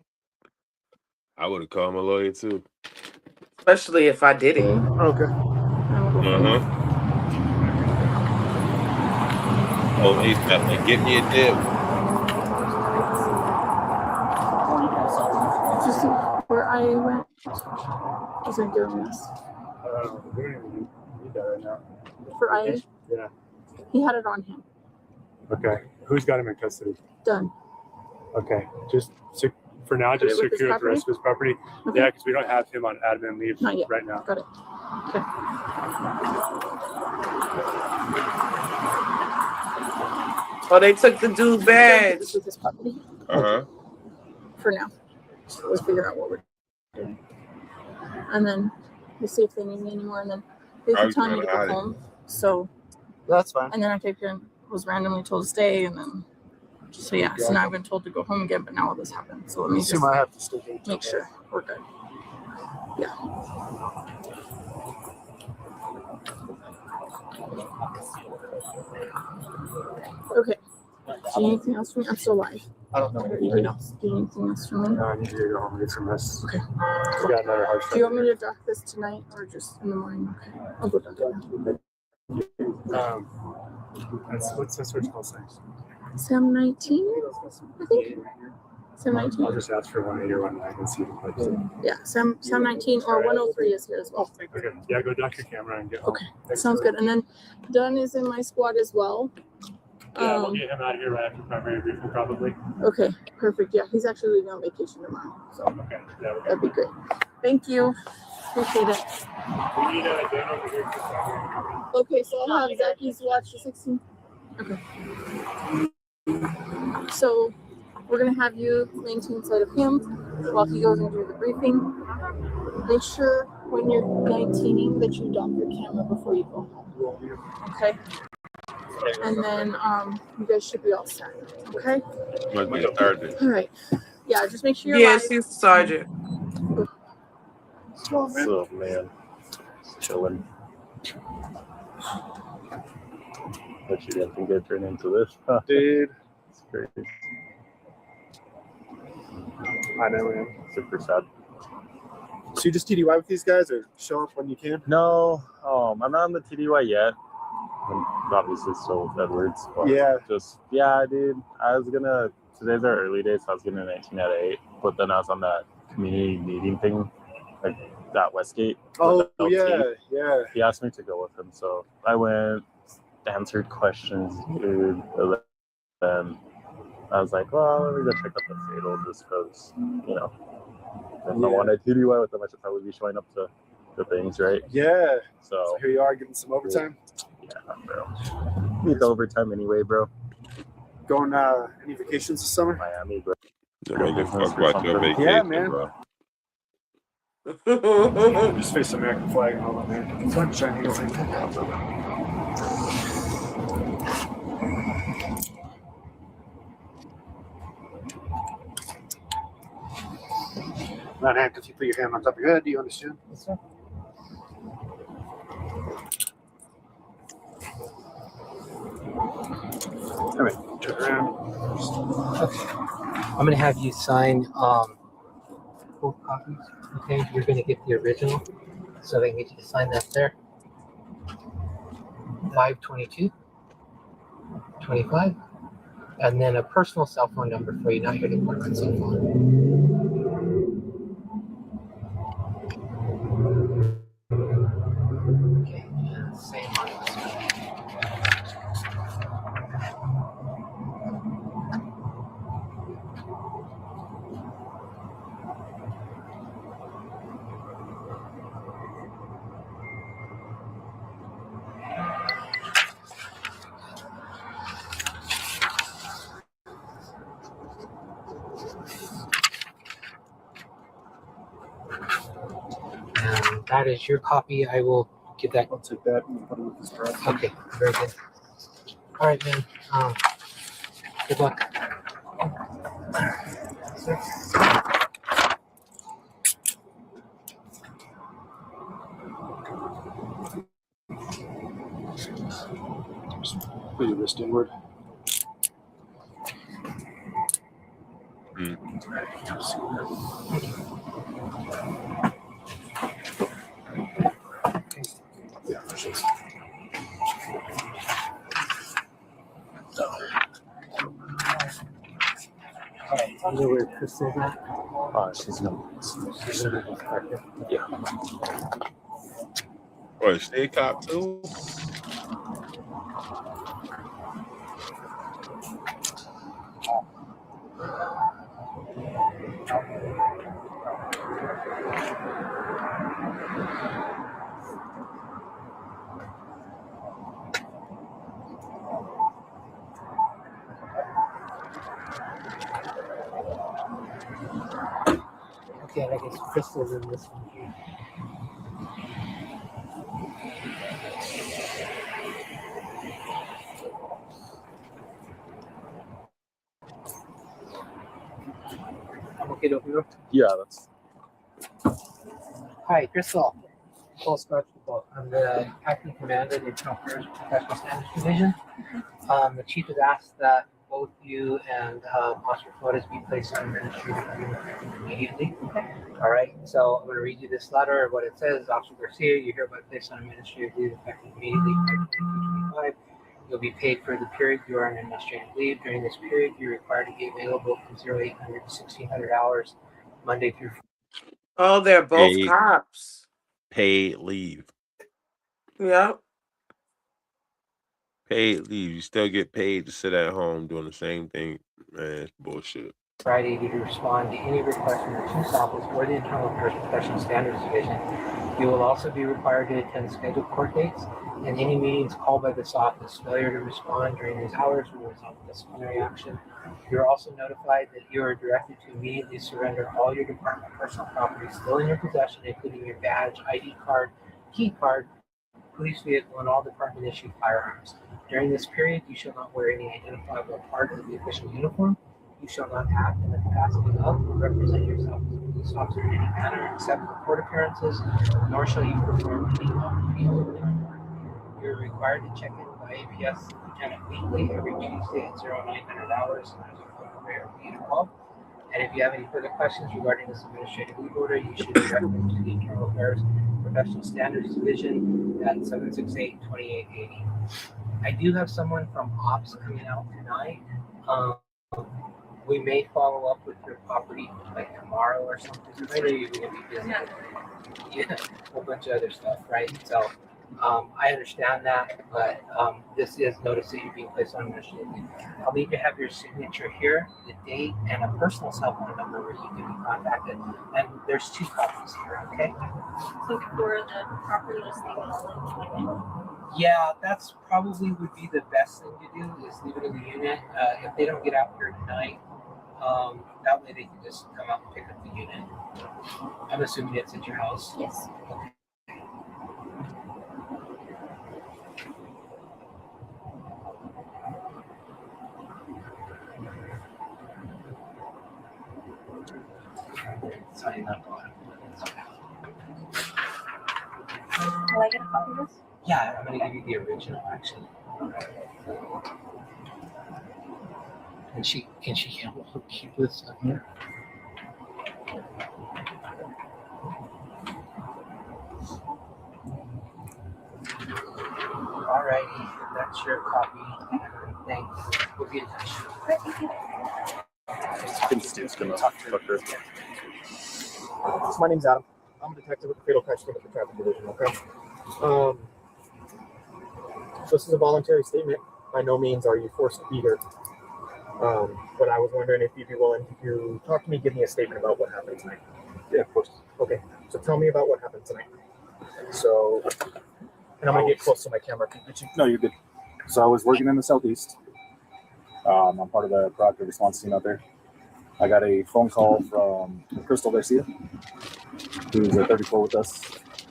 I would have called my lawyer too. Especially if I did it. Okay. Uh-huh. Oh, ASAP. Like, get me a deal. Did you see where I went? Was I doing this? We don't even need that right now. For IA? Yeah. He had it on him. Okay. Who's got him in custody? Done. Okay. Just for now, Put it just with his secure the rest of his property. Okay. Yeah, because we don't have him on admin leave Not yet. right now. Got it. Okay. Oh, they took the dude badge. This with his property Uh-huh. for now. So we'll figure out what we're doing. And then we'll see if they need me anymore. And then they I keep was telling me to gonna go hide it. home. So That's fine. and then I take him, was randomly told to stay, and then so yeah. So now I've been told to go home again, but now all this happened. So let me Assume just I have to still do it. make sure we're good. Yeah. Okay. Do you need anything else from me? I'm still live. I don't know. Anything else? Do you need anything else from me? No, I need to go home and get some rest. Okay. We got another hard Do you want me to dock this tonight or just in the morning? Okay. I'll go dock it now. What's the search call saying? Sam 19, I think. Sam 19. I'll just ask for 180 or 19 and see if it's Yeah, Sam 19 or 103 is here as well. okay. Yeah, go dock your camera and get home. Okay, sounds good. And then Dunn is in my squad as well. Yeah, we'll get him out of here right after primary briefing, probably. Okay, perfect. Yeah, he's actually leaving on vacation tomorrow, so Okay. Yeah, we're that'd be great. Thank you. Appreciate it. We need Dan over here. Okay, so I'll have Zacky's watch the 16. Okay. So we're gonna have you maintain sight of him while he goes and do the briefing. Make sure when you're 19ing that you dump your camera before you go home. Okay. And then you guys should be all set. Okay. Must be started. All right. Yeah, just make sure you're Yes, live. he's the sergeant. What's up, man? Chilling. But you didn't think I'd turn into this, huh? Dude. It's crazy. I know, man. Super sad. So you just TDY with these guys or show up when you can? No, I'm not on the TDY yet. I'm obviously still with Edwards. But Yeah. Dude. Today's our early day, so I was getting a 19 out of 8. But then I was on that community meeting thing, like that Westgate. Oh, LT. yeah. He asked me to go with him, so I went, answered questions, dude. And then I was like, well, let me go check out the fatal just because, you know, if I wanted TDY with them, I should probably be showing up to the things, right? Yeah. So here you are getting some overtime. Yeah, bro. Need the overtime anyway, bro. Going any vacations this summer? Miami, bro. Yeah, man. Just face the American flag and all that, man. Sunshine here. Not act if you put your hand on top of your head. Do you understand? Yes, sir. All right, turn around. Okay. I'm going to have you sign both copies. Okay, you're going to get the original, so they can get you to sign that there. 522-25, and then a personal cell phone number for you, not your department cell phone. Okay, and same on this one. And that is your copy. I will give that. I'll take that and put it with this drive. Okay, very good. All right, man. Good luck. Put your wrist inward. Yeah, All right, you know where Crystal's at? She's no. Yeah. What, state cop too? Okay, I guess Crystal's in this one here. I'm okay to open it up? Yeah, that's. Hi, Crystal. Coast Guard Football. I'm the acting commander of the Internal Affairs Professional Standards Division. The chief has asked that both you and Officer Flores be placed on administrative leave immediately. All right, so I'm going to read you this letter. What it says: Officer Garcia, you're hereby placed on administrative leave effective immediately. 2025. You'll be paid for the period you are on administrative leave. During this period, you're required to be available from 0800 to 1600 hours, Monday through Friday. Oh, they're both cops. Paid leave. Yeah. Paid leave. You still get paid to sit at home doing the same thing. Man, it's bullshit. Friday to respond to any request from the Chief's Office or the Internal Affairs Professional Standards Division. You will also be required to attend scheduled court dates and any meetings called by this office. Failure to respond during these hours will result in disciplinary action. You are also notified that you are directed to immediately surrender all your department personal property still in your possession, including your badge, ID card, key card, police vehicle, and all department issued firearms. During this period, you shall not wear any identifiable part of the official uniform. You shall not act in the capacity of or represent yourself as a police officer in any manner except for court appearances, nor shall you perform any off-duty. You're required to check in by APS Lieutenant weekly every Tuesday at 0900 hours. And there's a phone number for you to call. And if you have any further questions regarding this administrative leave order, you should direct them to the Internal Affairs Professional Standards Division at 768-2880. I do have someone from Ops coming out tonight. We may follow up with your property like tomorrow or something. I know you're going to be busy. Yeah, a whole bunch of other stuff, right? So I understand that, but this is notice that you're being placed on administrative. I'll need to have your signature here, the date, and a personal cell phone number where you can be contacted. And there's 2 copies here, okay? So for the property listing, Yeah, that's probably would be the best thing to do is leave it in the unit. If they don't get out here tonight, that way they can just come out and pick up the unit. I'm assuming it's at your house. Yes. Okay. Sign up on it. Will I get a copy of this? Yeah, I'm gonna give you the original actually. And she will keep this up here. Alrighty, that's your copy. Thanks. We'll be in touch. Thank you. My name's Adam. I'm a detective with the Fatal Crash Team at the Traffic Division, okay? So this is a voluntary statement. By no means are you forced to be here. But I was wondering if you'd be willing to talk to me, give me a statement about what happened tonight. Yeah, of course. Okay, so tell me about what happened tonight. So, and I'm gonna get close to my camera. No, you're good. So I was working in the Southeast. I'm part of the proactive response team out there. I got a phone call from Crystal Garcia, who's a 34 with us.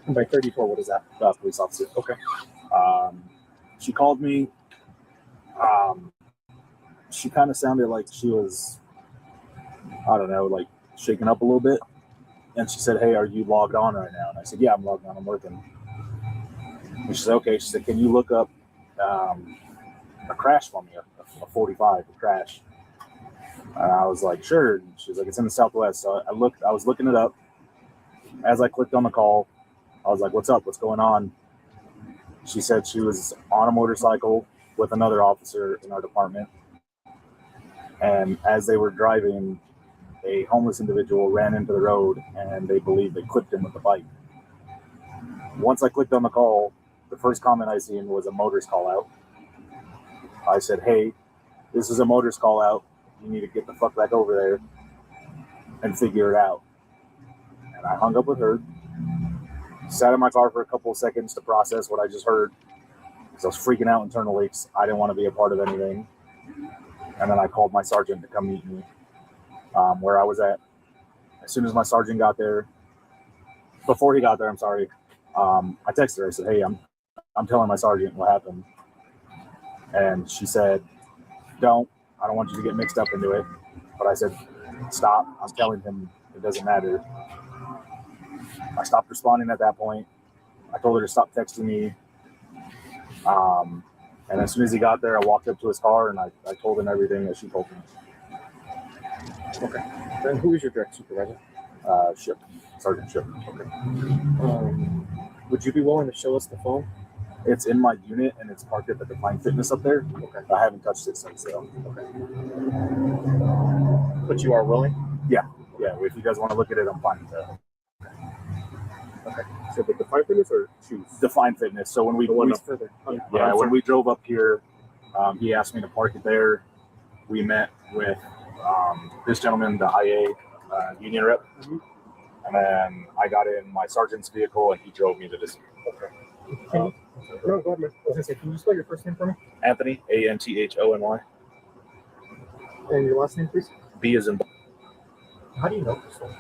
And by 34, what is that? Police officer. Okay. She called me. She kind of sounded like she was, I don't know, like shaken up a little bit. And she said, "Hey, are you logged on right now?" And I said, "Yeah, I'm logged on. I'm working." And she said, "Okay." She said, "Can you look up a crash for me, a 45, a crash?" And I was like, "Sure." And she was like, "It's in the Southwest." So I was looking it up. As I clicked on the call, I was like, "What's up? What's going on?" She said she was on a motorcycle with another officer in our department. And as they were driving, a homeless individual ran into the road and they believe they clipped him with the bike. Once I clicked on the call, the first comment I seen was a motor's call out. I said, "Hey, this is a motor's call out. You need to get the fuck back over there and figure it out." And I hung up with her, sat in my car for a couple of seconds to process what I just heard, because I was freaking out internally because I didn't want to be a part of anything. And then I called my sergeant to come meet me where I was at. As soon as my sergeant got there, before he got there, I texted her. I said, "Hey, I'm telling my sergeant what happened." And she said, I don't want you to get mixed up into it. But I said, "Stop. I'm telling him it doesn't matter." I stopped responding at that point. I told her to stop texting me. And as soon as he got there, I walked up to his car and I told him everything that she told me. Okay. Then who is your direct supervisor? Ship. Sergeant Ship. Okay. Would you be willing to show us the phone? It's in my unit and it's parked at the Define Fitness up there. Okay. I haven't touched it since though. Okay. But you are willing? Yeah. If you guys want to look at it, I'm fine with that. Okay. So the Define Fitness or Choose? Define Fitness. So when we further. when we drove up here, he asked me to park it there. We met with this gentleman, the IA union rep, and then I got in my sergeant's vehicle and he drove me to this. Okay. No, go ahead, man. I was gonna say, can you spell your first name for me? Anthony, Anthony. And your last name, please? B as in. How do you know Crystal?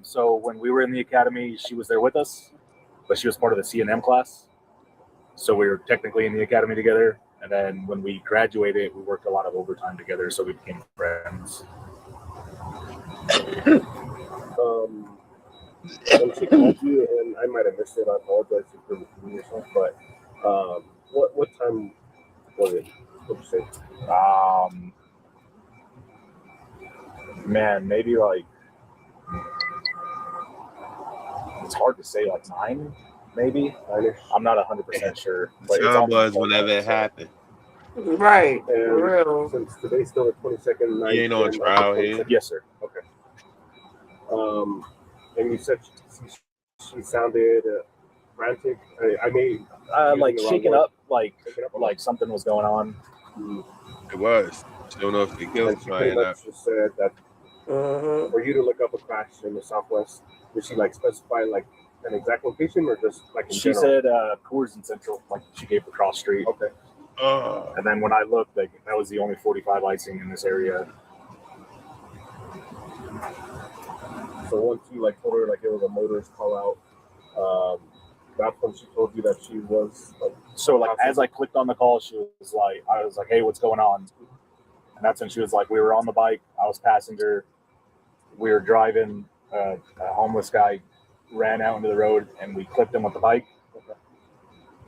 So when we were in the academy, she was there with us, but she was part of the C&M class. So we were technically in the academy together. And then when we graduated, we worked a lot of overtime together, so we became friends. When she called you, and I might have missed it, I apologize for repeating yourself, but what time was it? What'd you say? Man, maybe like, it's hard to say, like 9. maybe. I'm not 100% sure. But it's Time on the was phone, whenever it so- happened. Right. And For real. since today's still the 22nd, 9 He ain't on p.m., trial here. Yes, sir. Okay. And you said she sounded frantic. I mean, Like using the wrong shaken word. up, like something was going on. It was. She don't know if they killed And she somebody pretty or not. much just said that for you to look up a crash in the Southwest, did she like specify like an exact location or just like in She general? said Coors and Central, like she gave the cross street. Okay. And then when I looked, like that was the only 45 icing in this area. So once you like told her like it was a motorist call out, that's when she told you that she was like. So like as I clicked on the call, I was like, hey, what's going on? And that's when she was like, we were on the bike. I was passenger. We were driving. A homeless guy ran out into the road and we clipped him with the bike.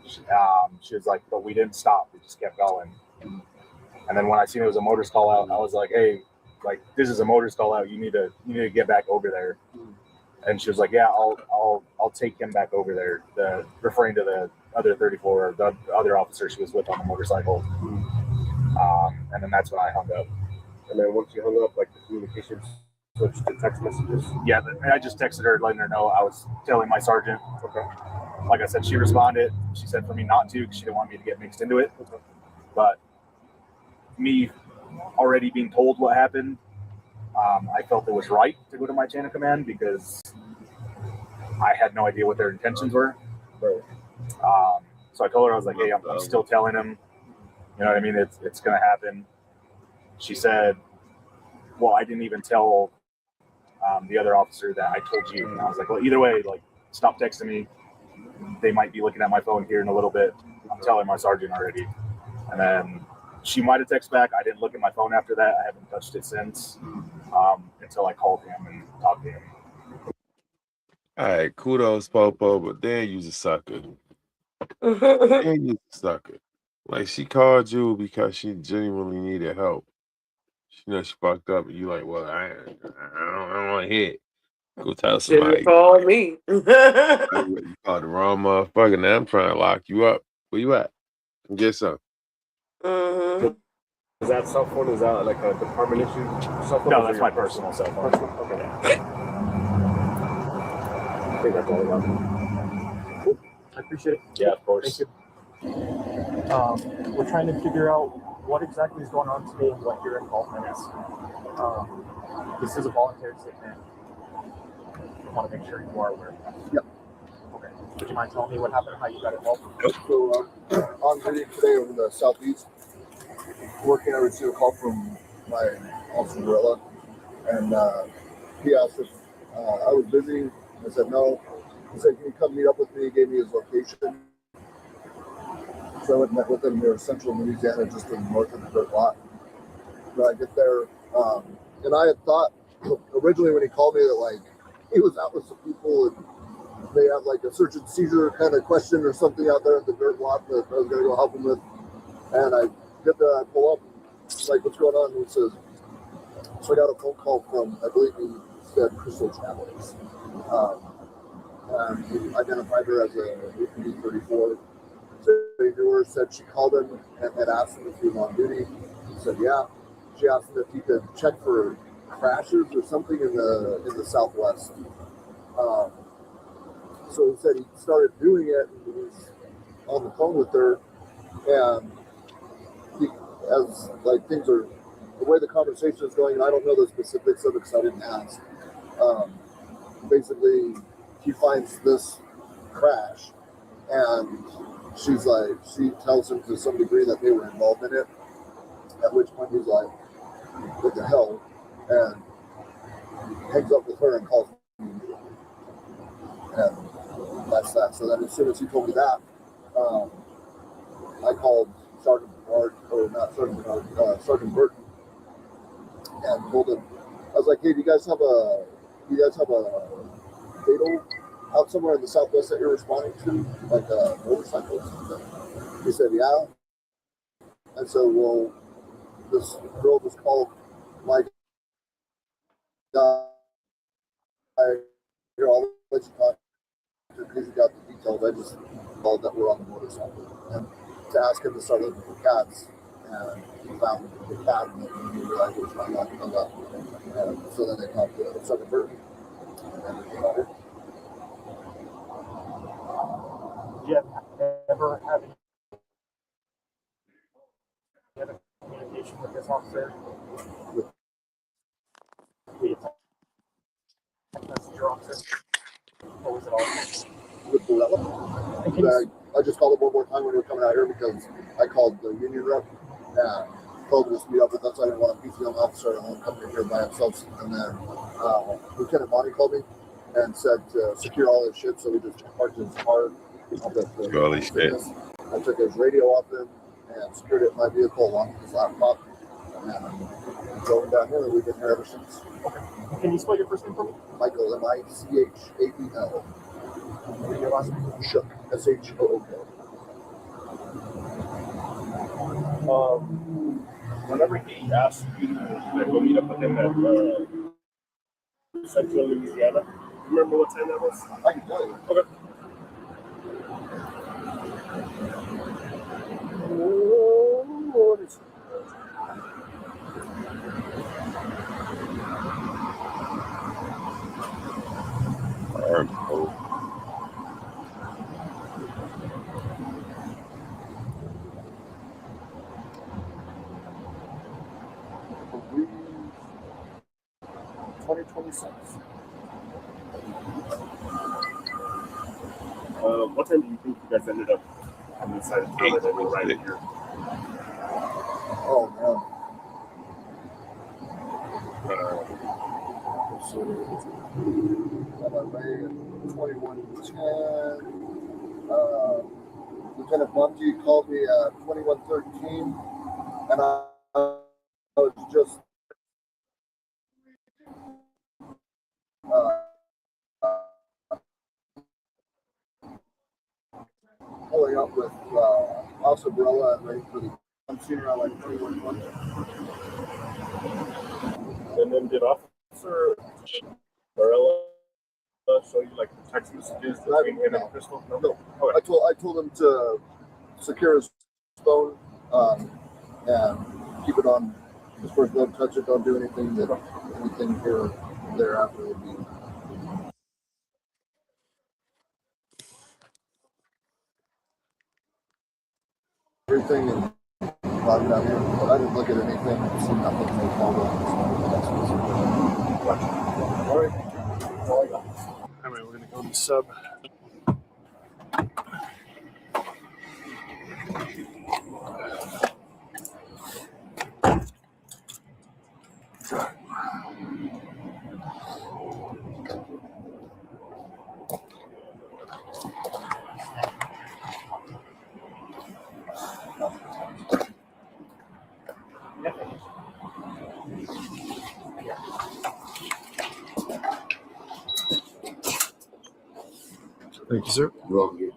She was like, but we didn't stop. We just kept going. And then when I seen it was a motorist call out, I was like, hey, like this is a motorist call out. You need to get back over there. And she was like, yeah, I'll take him back over there. Referring to the other 34, the other officer she was with on the motorcycle. And then that's when I hung up. And then once you hung up, like the communications switched to text messages. Yeah, I just texted her, letting her know I was telling my sergeant. Okay. Like I said, she responded. She said for me not to because she didn't want me to get mixed into it. Okay. But me already being told what happened, I felt it was right to go to my chain of command because I had no idea what their intentions were. So I told her, I was like, hey, I'm still telling them, you know what I mean? It's going to happen. She said, well, I didn't even tell the other officer that I told you. And I was like, well, either way, like, stop texting me. They might be looking at my phone here in a little bit. I'm telling my sergeant already. And then she might have texted back. I didn't look at my phone after that. I haven't touched it since until I called him and talked to him. All right, kudos, Popo, but then you's a sucker. Then you's a sucker. Like, she called you because she genuinely needed help. She know she fucked up, and you like, well, I don't want to hear it. Go tell somebody. Should've called me. You called the wrong motherfucker. Now I'm trying to lock you up. Where you at? Get some. Is that cell phone? Is that like a department issue? Cell phone? No, that's my personal cell phone. Okay. I think that's all I got. Cool. I appreciate it. Yeah, of course. Thank you. We're trying to figure out what exactly is going on today and what your involvement is. This is a voluntary statement. I want to make sure you are aware of that. Yep. Okay. Would you mind telling me what happened, how you got involved? So on duty today over the southeast, working, I received a call from my officer Gorilla, and he asked if I was busy. I said no. He said, "Can you come meet up with me?" He gave me his location. So I went and met with him near Central Louisiana, just in north of the dirt lot. When I get there, and I had thought originally when he called me that like he was out with some people and they have like a search and seizure kind of question or something out there in the dirt lot that I was going to go help him with. And I get there, I pull up, like, what's going on? And he says, so I got a phone call from, I believe he said Crystal Travels. And he identified her as a APD 34. So he knew her, said she called him and had asked him if he was on duty. He said, yeah. She asked him if he could check for crashes or something in the Southwest. So he said he started doing it and he was on the phone with her, and he, as like things are, the way the conversation is going, and I don't know the specifics of it because I didn't ask. Basically, he finds this crash, and she's like, she tells him to some degree that they were involved in it. At which point he's like, "What the hell?" and hangs up with her and calls me. And that's that. So then as soon as he told me that, I called Sergeant Bernard, or not Sergeant Bernard, Sergeant Burton, and told him, I was like, hey, do you guys have a fatal out somewhere in the Southwest that you're responding to, like a motorcycle or something? He said, yeah. And so, well, this girl just called my guy. Here, I'll let you talk because you got the details. I just called that we're on the motorcycle and to ask him to start looking for cats. And he found the cat and then he realized it was my luck and hung up. And so then they talked to Sergeant Burton and then they got it. Did you ever have any other communication with this officer? With the messenger officer? Or was it all? With Borella? I just called him one more time when we were coming out here because I called the union rep and told him to meet up with us. I didn't want a PCM officer alone coming in here by himself. And then Lieutenant Monty called me and said to secure all his shit, so we just parked his car. Holy shit. I took his radio off him and secured it in my vehicle along with his laptop. And drove him down here and we've been here ever since. Okay. Can you spell your first name for me? Michael, M-I-C-H-A-E-L. And your last name? Shook, S-H-O-O-K. Whenever he asked you to go meet up with him at Central Louisiana, remember what time that was? I can tell you. Okay. What is believe 2026. What time do you think you guys ended up on this side of town that were right here? Oh man. So on my way at 2110. Lieutenant Monty called me at 2113, and I was just pulling up with Officer Borella and waiting for the. I'm seeing around like 2120. And then did Officer Borella show you like text messages between him and Crystal? No. Okay. I told him to secure his phone and keep it on. As far as don't touch it, don't do anything here or there after would be. Everything and driving down here, but I didn't look at anything. I seen nothing. No call. All right. That's all I got. All right, we're gonna go to sub. Thank you, sir. You're welcome.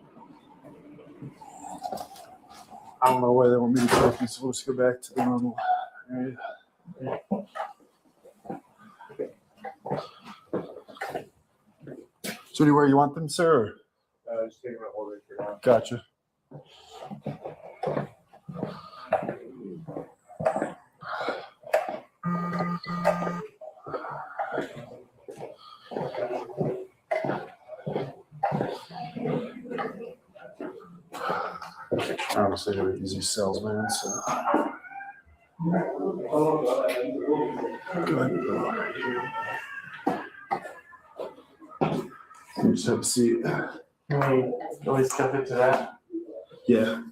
I don't know why they want me to take you, so let's go back to the normal area. So anywhere you want them, sir? Just taking my order for now. Gotcha. Honestly, they're easy sells, man. So. Good. You just have a seat. Can we step into that? Yeah.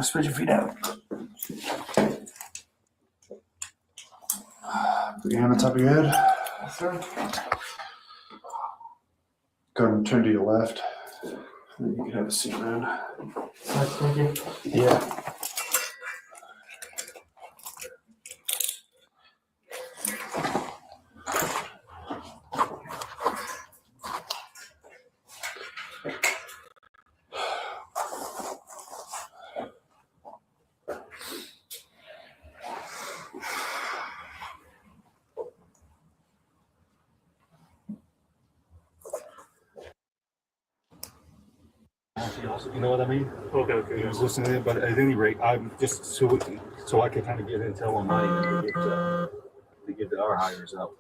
Spread your feet out. Put your hand on top of your head. Yes, sir. Go ahead and turn to your left. And you can have a seat, man. Thank you. Yeah. You know what I mean? Okay. He was listening to it, but at any rate, I'm just so I can kind of get intel on my end to get our hires out.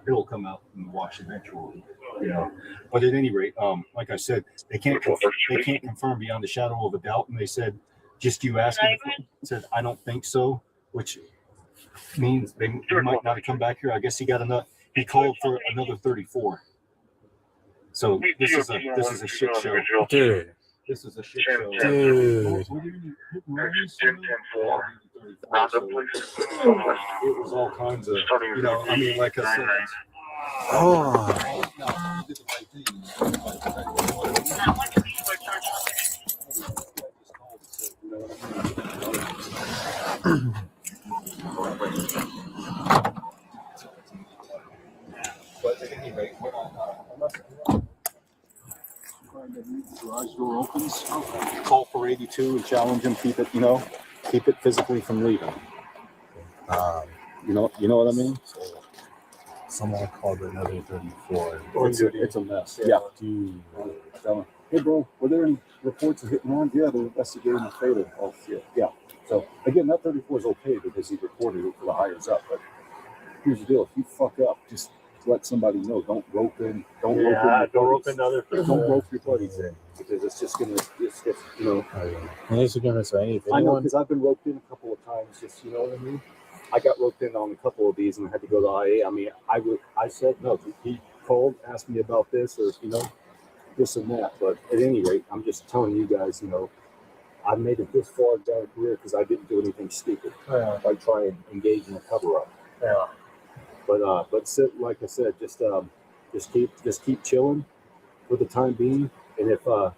It'll come out in the wash eventually, you know. But at any rate, like I said, they can't confirm beyond the shadow of a doubt. And they said, just you asking, said I don't think so, which means they might not come back here. I guess he called for another 34. So this is a shit show, dude. This is a shit show, dude. It was all kinds of, you know. I mean, like I said. Oh. But at any rate, garage door opens, call for 82 and challenge him, keep it physically from leaving. You know what I mean? Someone called another 34. It's a mess. Yeah. Dude. Hey, bro, were there any reports of hit and run? Yeah, they're investigating the fatal. Oh, shit. Yeah. So, again, that 34 is okay because he reported it for the hires up. But here's the deal. If you fuck up, just let somebody know. Don't rope in. Don't rope in other people. Don't rope your buddies in because it's just going to, you know. And this is going to say anything. I know because I've been roped in a couple of times, just, you know what I mean? I got roped in on a couple of these and I had to go to IA. I mean, I said no. He called, asked me about this or, you know, this and that. But at any rate, I'm just telling you guys, you know, I made it this far down the career because I didn't do anything stupid. Yeah. I try and engage in a cover up. Yeah. But like I said, just keep chilling for the time being. And if I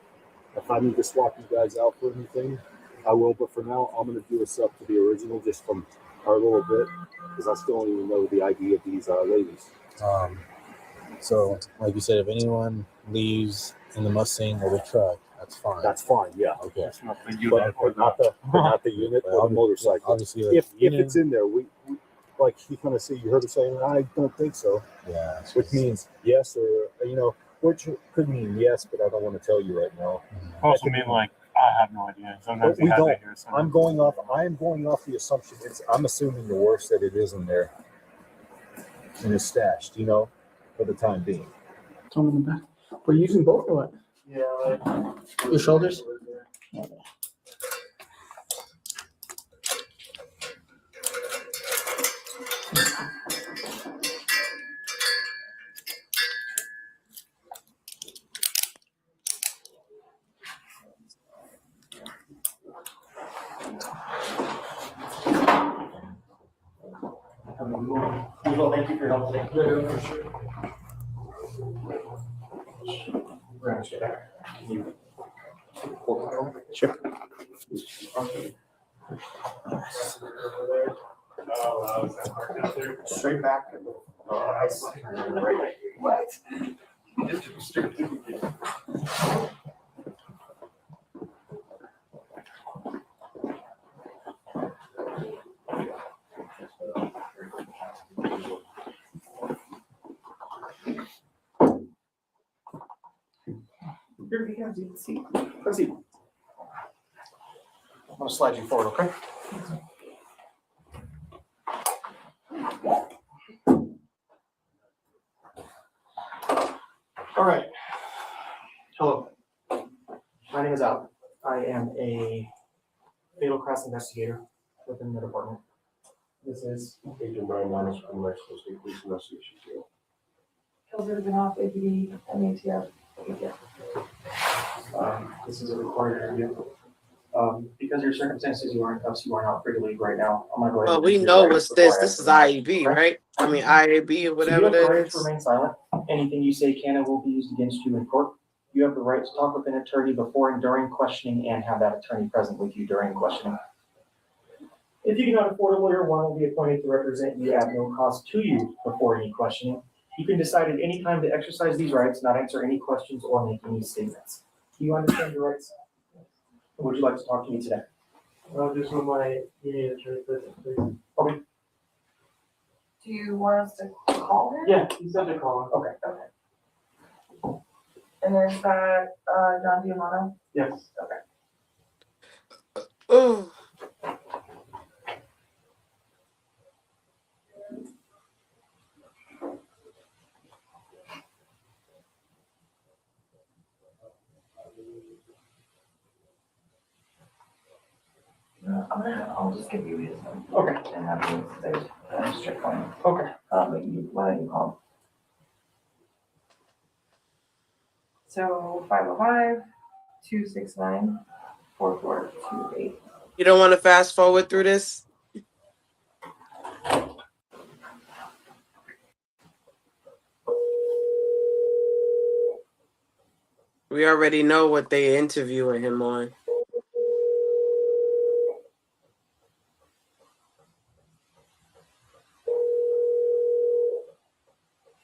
need to swap you guys out for anything, I will. But for now, I'm gonna do a sub to the original just from our little bit because I still don't even know the ID of these ladies. So, like you said, if anyone leaves in the Mustang or the truck, that's fine. That's fine, yeah. Okay. That's not the unit, but not the unit or the motorcycle. Obviously, if it's in there, we like you kind of see. You heard her saying, "I don't think so." Yeah. Which means yes, or you know, which could mean yes, but I don't want to tell you right now. Also mean like I have no idea. Sometimes we don't. I am going off the assumption. I'm assuming the worst that it is in there and it's stashed. You know, for the time being. Throw them in the back. We're using both or what? Yeah. Your shoulders? Okay. Well, thank you for your help today. Yeah, for sure. Sure. Straight back. What? Here, you have a seat. Proceed. I'm gonna slide you forward, okay? All right. Hello. My name is Al. I am a fatal crash investigator within the department. This is Agent Brian Manos from Mexico State Police Investigation Bureau. Kelsey Benoff, APD, MATF. This is a recorded interview. Because of your circumstances, you are in cuffs, you are not free to leave right now. I'm gonna go ahead. Well, we know what's this. This is IAB, right? I mean, IAB or whatever so you have the it right to is. remain silent. Anything you say can and will be used against you in court. You have the right to talk with an attorney before and during questioning and have that attorney present with you during questioning. If you cannot afford a lawyer, one will be appointed to represent you at no cost to you before any questioning. You can decide at any time to exercise these rights, not answer any questions or make any statements. Do you understand your rights? Or would you like to talk to me today? Just with my union attorney present, please. Okay. Do you want us to call him? Yeah, you said to call him. Okay. And And is that John Diamano? Yes. Okay. Oh. I'll just give you his number. Okay. And have him stay strict on. Okay. Why don't you call? So 505-269-4428. You don't want to fast forward through this? We already know what they interviewing him on.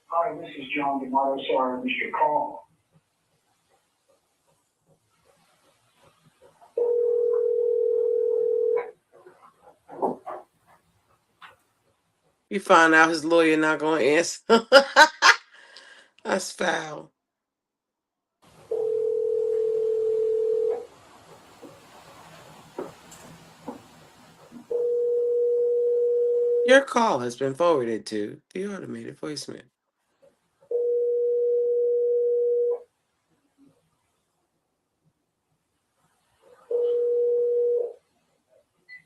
Hi, this is John DeMato. Sorry, I missed your call. He found out his lawyer not going to answer. That's foul. Your call has been forwarded to the automated voicemail.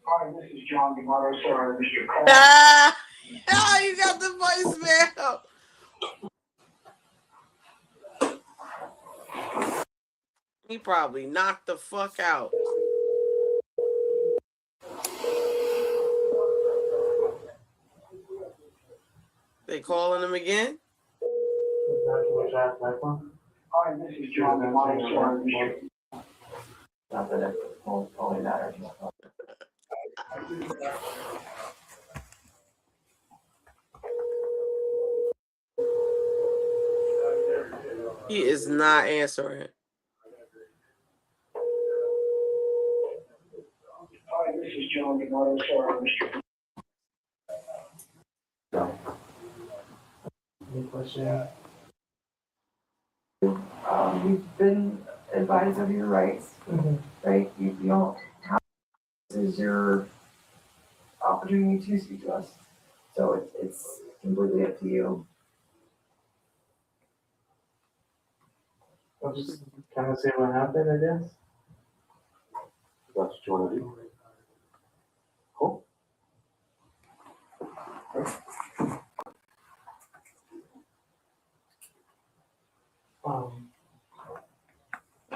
Hi, this is John DeMato. Sorry, I missed your call. Oh, you got the voicemail. He probably knocked the fuck out. They calling him again? Hi, this is John DeMato. Sorry, I missed your call. Not that it won't only matter. He is not answering. Hi, this is John DeMato. Sorry, I missed your call. Any question? You've been advised of your rights, right? You don't have, this is your opportunity to speak to us. So it's completely up to you. I'll just kind of say what happened, I guess. That's what you want to do. Cool.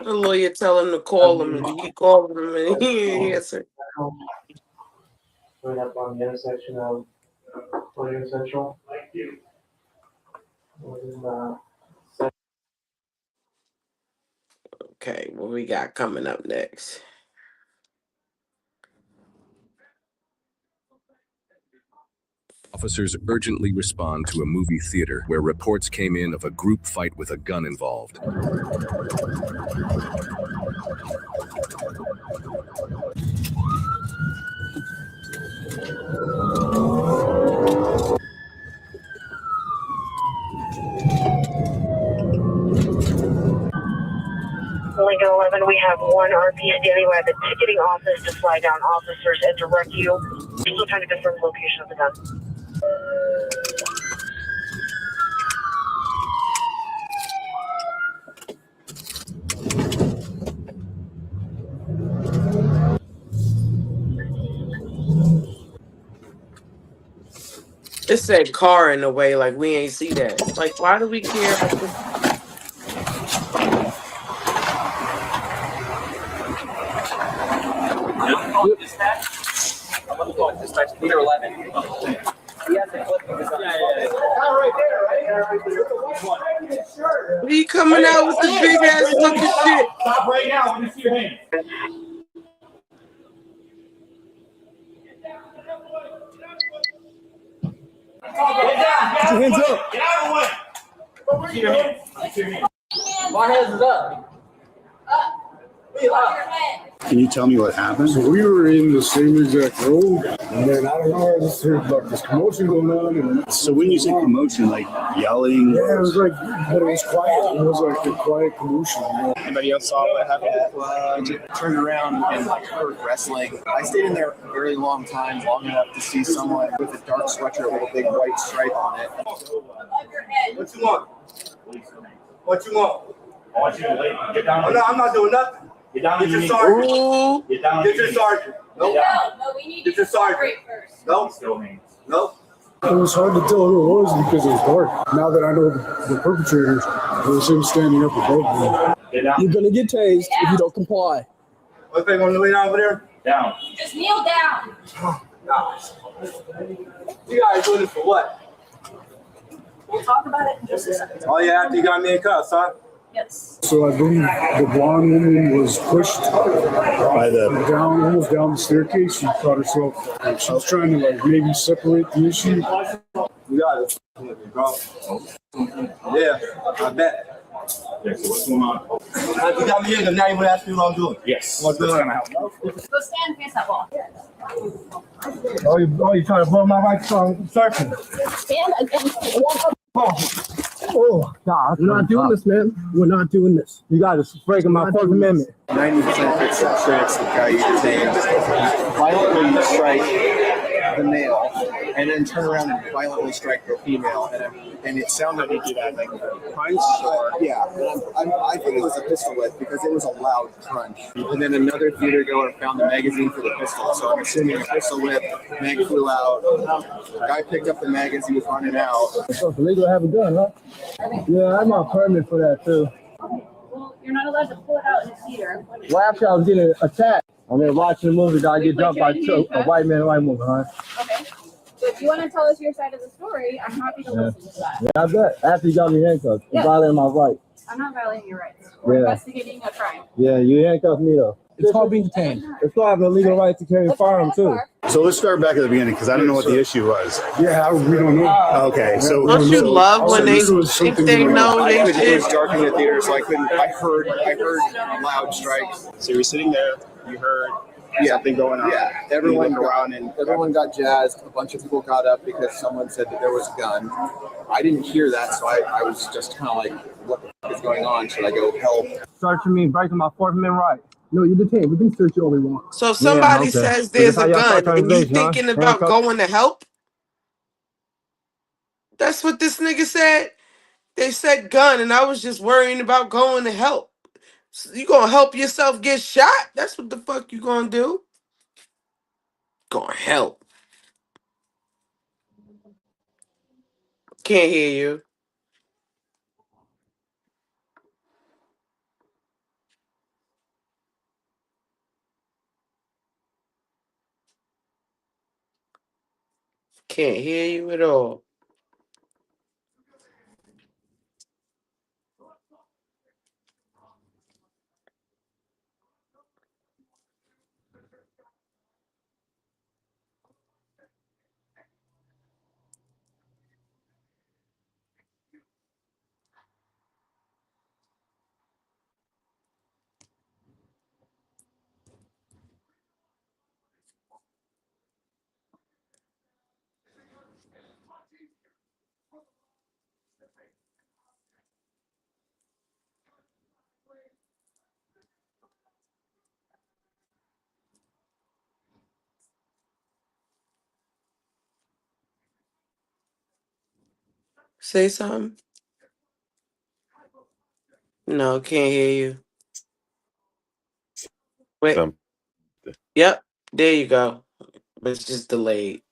The lawyer tell him to call him, and he called him, and he didn't answer. Right up on the intersection of William Central. Okay, what we got coming up next? Officers urgently respond to a movie theater where reports came in of a group fight with a gun involved. Lincoln 11, we have one RP standing by the ticketing office to flag down officers and direct you. We're still trying to confirm the location of the gun. It said car in a way, like we ain't see that. Like, why do we care about this? Dispatch. I'm going to call dispatch leader 11. He has the clip of his right there. He coming out with the big ass looking shit. Stop right now. Let me see your hand. Get down. Put your hands up. Get out of the way. See your hand. See your hand. My hands is up. Up. Up. Can you tell me what happened? So we were in the same exact road, and then I don't know, I just heard like this commotion going on. And so when you say commotion, like yelling? Yeah, it was like, but it was quiet. It was like a quiet commotion. Anybody else saw what happened? I just turned around and like heard wrestling. I stayed in there a very long time, long enough to see someone with a dark sweatshirt with a big white stripe on it. What you want? What you want? I want you to leave. Get down. Oh, no, I'm not doing nothing. Get down. Get your sergeant. Get down. Get your sergeant. Nope. No, we need get your sergeant. Nope. Nope. It was hard to tell who it was because it was dark. Now that I know the perpetrator, it was him standing up above me. You're gonna get tased if you don't comply. Okay, want to lay down over there? Down. Just kneel down. Gosh. You guys doing this for what? We'll talk about it in just a second. Oh yeah, after you got me in cuffs, huh? Yes. So I believe the blonde woman was pushed by down, almost down the staircase. She caught herself. She was trying to like maybe separate the issue. You got it, bro. Yeah, I bet. Yeah, so what's going on? You got me in, and now you want to ask me what I'm doing? Yes. What's going on? Go stand against that wall. Oh, you trying to blow my right from surfing? Stand against the wall. Oh, God. We're not doing this, man. We're not doing this. You got to break my Fourth Amendment. 90% sure it's the guy you detained. Violently strike the male, and then turn around and violently strike the female, and it sounded like you had like a punch. Yeah, I think it was a pistol whip because it was a loud crunch. And then another theater goer found the magazine for the pistol, so I'm assuming a pistol whip. Mag flew out. Guy picked up the magazine, was running out. So it's illegal to have a gun, huh? Yeah, I have my permit for that too. Well, you're not allowed to pull it out in a theater. Well, after I was getting attacked, I mean, watching the movie, I get jumped by a white man and white woman, huh? Okay. So if you want to tell us your side of the story, I'm happy to listen to that. Yeah, I bet. After you got me handcuffed, you Yeah. violating my rights. I'm not violating your rights. We're investigating a crime. Yeah, you handcuffed me though. It's called being detained. It's called having a legal right to carry a firearm too. So let's start back at the beginning because I don't know what the issue was. Yeah, we don't know. Okay, so Don't you love when they think they know they It shit? was dark in the theater, so I couldn't. I heard loud strikes. So you were sitting there. You heard something going on. Yeah, everyone got jazzed. A bunch of people got up because someone said that there was a gun. I didn't hear that, so I was just kind of like, "What the fuck is going on? Should I go help?" Searching me, breaking my Fourth Amendment right. No, you're detained. We can search you all we want. So if somebody says there's a gun and you thinking about going to help? That's what this nigga said. They said gun, and I was just worrying about going to help. So you gonna help yourself get shot? That's what the fuck you gonna do? Gonna help. Can't hear you. Can't hear you at all. Say something. No, can't hear you. Wait. Yep, there you go. But it's just delayed.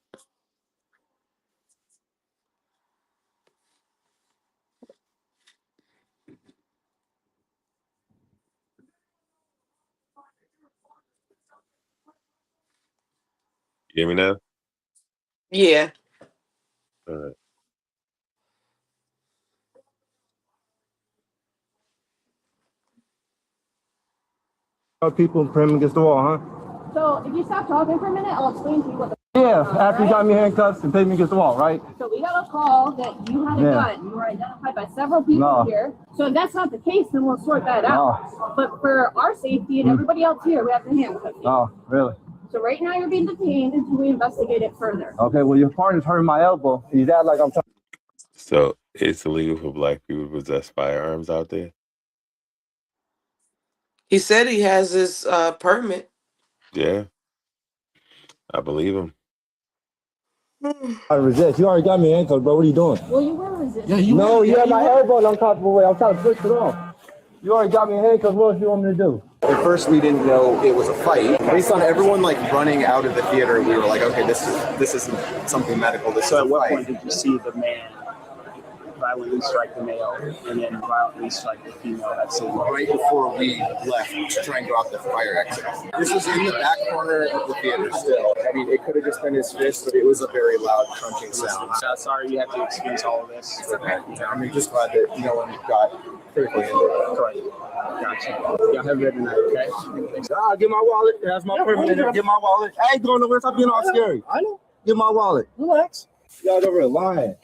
You hear me now? Yeah. All right. People praying against the wall, huh? So if you stop talking for a minute, I'll explain to you what the. Yeah, Yeah, after you got me handcuffs and paid me against the wall, right? So we got a call that you had a gun. You were identified by several people No. here. So if that's not the case, then we'll sort that out. But for our safety and everybody else here, we have to handcuff you. Oh, really? So right now you're being detained until we investigate it further. Okay, well, your partner's hurting my elbow. He's out like I'm trying. So it's illegal for black people to possess firearms out there? He said he has his permit. Yeah. I believe him. I resist. You already got me handcuffed, bro. What are you doing? Well, you were resisting. Yeah, you had my elbow in uncomfortable way. I'm trying to push it off. You already got me handcuffed. What else you want me to do? At first, we didn't know it was a fight. Based on everyone like running out of the theater, we were like, okay, this isn't something medical. This is a fight. Point did you see the man violently strike the male and then violently strike the female at same Right before we left to try and go out the fire exit. This was in the back corner of the theater still. I mean, it could have just been his fist, but it was a very loud crunching sound. Sorry you have to experience all of this. Okay. I mean, just glad that no one got critically injured. Correct. Gotcha. Y'all have a good night, okay? Get my wallet. That's my permit. Get my wallet. I ain't going nowhere. Stop being all scary. I know. Get my wallet. Relax. Y'all over here lying.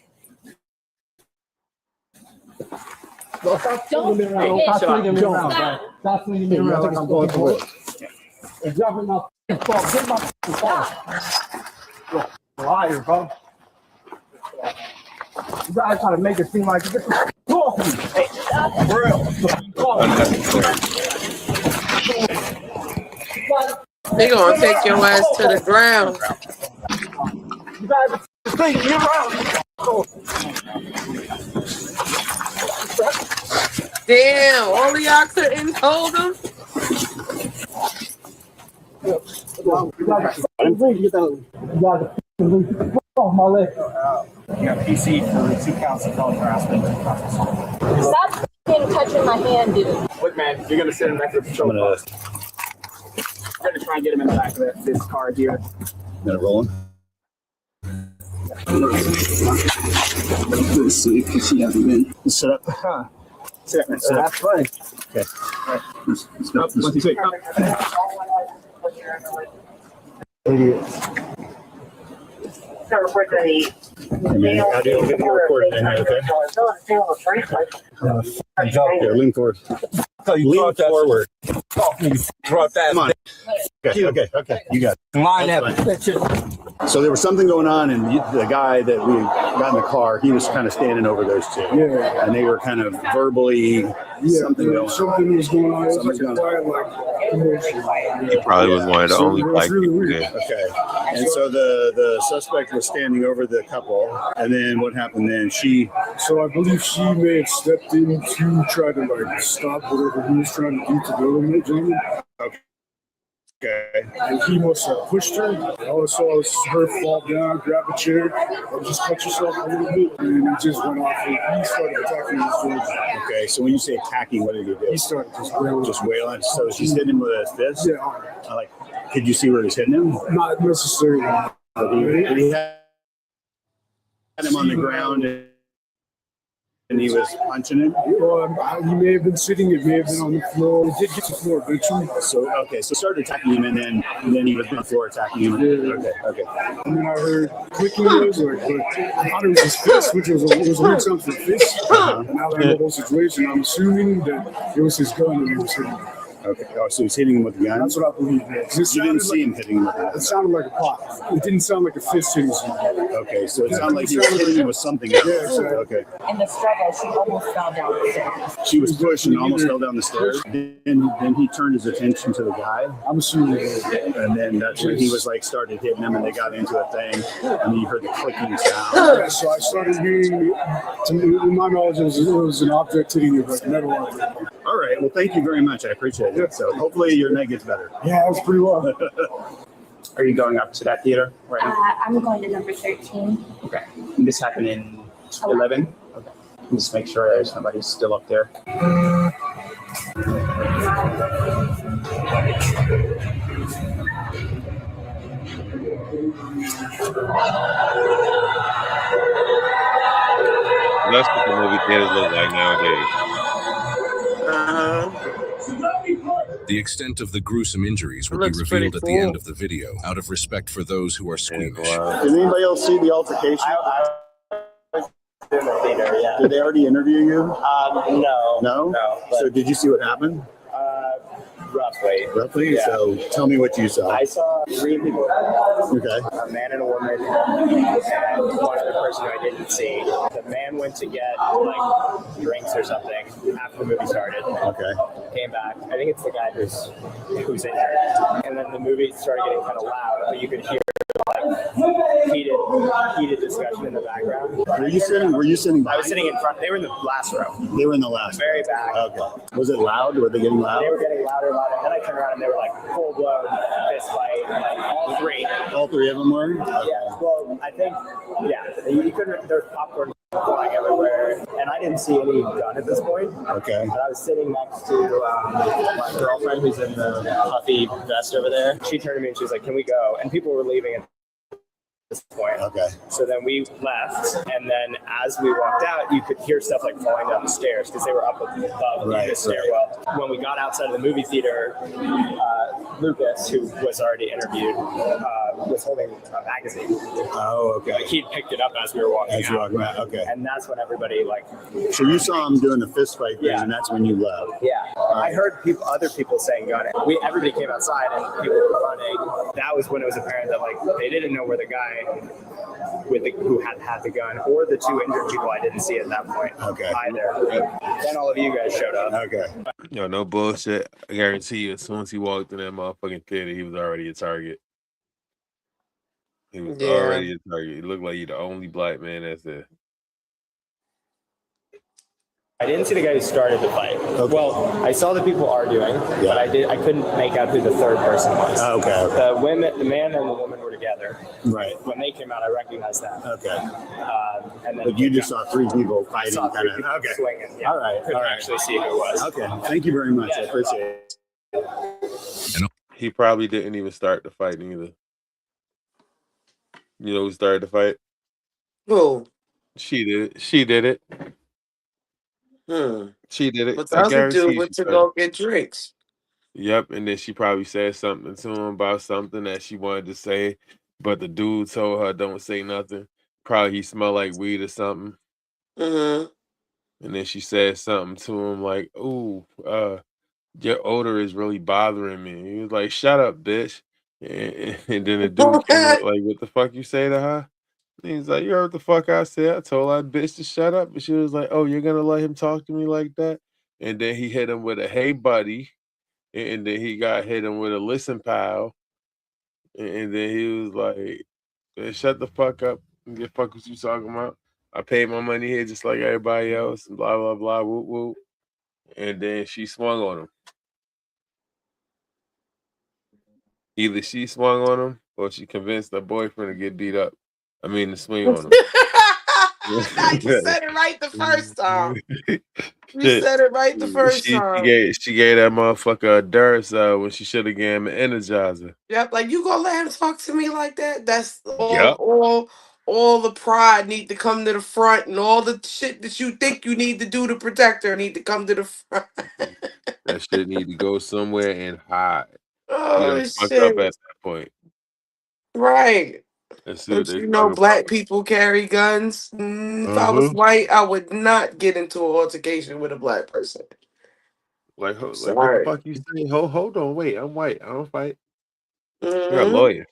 Stop swinging me around. Stop swinging me around. Stop swinging me around like I'm going to work. And dropping my phone. Get my phone. Liar, bro. You guys trying to make it seem like you get the off me. Hey, real. They gonna take your ass to the ground. You guys are thinking me around. Damn, all y'all couldn't hold him. Off my leg. You got PC for 2 counts of felony harassment. Stop touching my hand, dude. Look, man, you're gonna sit in the back of the patrol car. I'm gonna try and get him in the back of this car here. Minute rolling. Let's see, because she hasn't been. Sit up. Sit up, man. Sit up. That's funny. Okay. Let's go. Let's see. Idiots. Report to the How do you get the report in there, okay? Jump here, lean forward. Lean forward. Drop that. Come on. Okay. You got it. Line up. So there was something going on, and the guy that we got in the car, he was kind of standing over those two. Yeah. And they were kind of verbally something going on. Something was going on. It was like a quiet, like, commotion. He probably was one of the only black people there. Okay. And so the suspect was standing over the couple, and then what happened then? So I believe she may have stepped in to try to like stop whatever he was trying to do to the other gentleman. Okay. And he must have pushed her. All I saw was her fall down, grab a chair, and just cut yourself a little bit, and it just went off. And he started attacking his friends. Okay, so when you say attacking, what did he do? He started just wailing. Just wailing. So she's hitting him with a fist? Yeah. Like, could you see where he's hitting him? Not necessarily. Did he had him on the ground and he was punching him? He may have been sitting, it may have been on the floor. He did get to the floor eventually. So, okay, so started attacking him, and then he was on the floor attacking him. Yeah. Okay. And then I heard clicking noise, but I thought it was his fist, which was a weird sound for a fist. And now that I know the whole situation, I'm assuming that it was his gun and he was hitting him. Okay. Oh, so he's hitting him with a gun? That's what I believe. Yeah. You didn't see him hitting him with a gun? It sounded like a pot. It didn't sound like a fist hitting someone. Okay, so it sounded like he was hitting him with something. Yeah, exactly. Okay. In the struggle, she almost fell down the stairs. She was pushed and almost fell down the stairs. Then he turned his attention to the guy. I'm assuming. And then that's when he was like started hitting him, and they got into a thing, and you heard the clicking sound. Yeah, so I started hearing, in my knowledge, it was an object hitting you, like metal object. All right, well, thank you very much. I appreciate it. So hopefully your neck gets better. Yeah, that was pretty well. Are you going up to that theater right now? I'm going to number 13. Okay. And this happened in 11? Okay. Just make sure there's nobody still up there. That's what the movie theaters look like nowadays. The extent of the gruesome injuries will be Looks pretty revealed at the end cool. of the video, out of respect for those who are squeamish. Did anybody else see the altercation? In the theater, yeah. Did they already interview you? No. No? So did you see what happened? Roughly. Roughly? Yeah. So tell me what you saw. I saw 3 people. Okay. A man and a woman, and one other person who I didn't see. The man went to get like drinks or something after the movie started. Okay. Came back. I think it's the guy who's injured. And then the movie started getting kind of loud, but you could hear like heated discussion in the background. Were you sitting I was sitting in front. They were in the last row. They were in the last Very back. Okay. Was it loud? Were they getting loud? They were getting louder and louder. And then I turned around and they were like full blown fist fight. Like all 3. All 3 of them were? Yeah. Well, I think, you couldn't, there was popcorn flying everywhere. And I didn't see any gun at this point. Okay. And I was sitting next to my girlfriend who's in the puffy vest over there. She turned to me and she was like, "Can we go?" And people were leaving at this point. Okay. So then we left, and then as we walked out, you could hear stuff like falling down the stairs because they were up above the stairwell. When we got outside of the movie theater, Lucas, who was already interviewed, was holding a magazine. Oh, okay. Like he'd picked it up as we were walking out. Okay. And that's when everybody So you saw him doing the fist fight thing, Yeah. and that's when you left. Yeah, I heard other people saying gun it. Everybody came outside and people were running. That was when it was apparent that like they didn't know where the guy who had the gun or the 2 injured people I didn't see at that point either. Then all of you guys showed up. Okay. Yo, no bullshit. I guarantee you, as soon as he walked in that motherfucking theater, he was already a target. He was Yeah. already a target. It looked like you're the only black man that's there. I didn't see the guy who started the fight. Okay. Well, I saw the people arguing, but I couldn't make out who the third person was. The man and the woman were together. Right. When they came out, I recognized that. Okay. And then But you just saw 3 people I fighting, saw 3 kind of. people Okay. swinging. Yeah. All right. Couldn't actually see who it was. Okay. Thank you very much. I appreciate it. He probably didn't even start the fight either. You know who started the fight? Who? She did it. She did it. She did it. But the I other guarantee dude you went she to started. go get drinks. Yep, and then she probably said something to him about something that she wanted to say, but the dude told her don't say nothing. Probably he smelled like weed or something. Mm-hmm. And then she said something to him like, "Ooh, your odor is really bothering me." He was like, "Shut up, bitch." And then the dude came up like, "What the fuck you say to her?" And he's like, "You heard what the fuck I said? I told that bitch to shut up." And she was like, "Oh, you're gonna let him talk to me like that?" And then he hit him with a "Hey, buddy," and then he got hit him with a "Listen, pal," and then he was like, "Shut the fuck up and get fuck what you talking about. I paid my money here just like everybody else," and blah blah blah, whoop whoop. And then she swung on him. Either she swung on him or she convinced her boyfriend to get beat up. I mean, to swing on him. You said it right the first time. You said it right the first time. She gave that motherfucker a Duracell when she should have gave him an Energizer. Yep, like you gonna let him talk to me like that? That's all the pride need to come to the front, and all the shit that you think you need to do to protect her need to come to the front. That shit need to go somewhere and hide. Oh, You done fucked shit. up at that point. Right. Let's see what But they you know, talking black about. people carry guns. If I was white, I would not get into an altercation with a black person. Like what the Sorry. fuck you saying? Hold on, wait. I'm white. I don't fight. You're a Mhm. lawyer.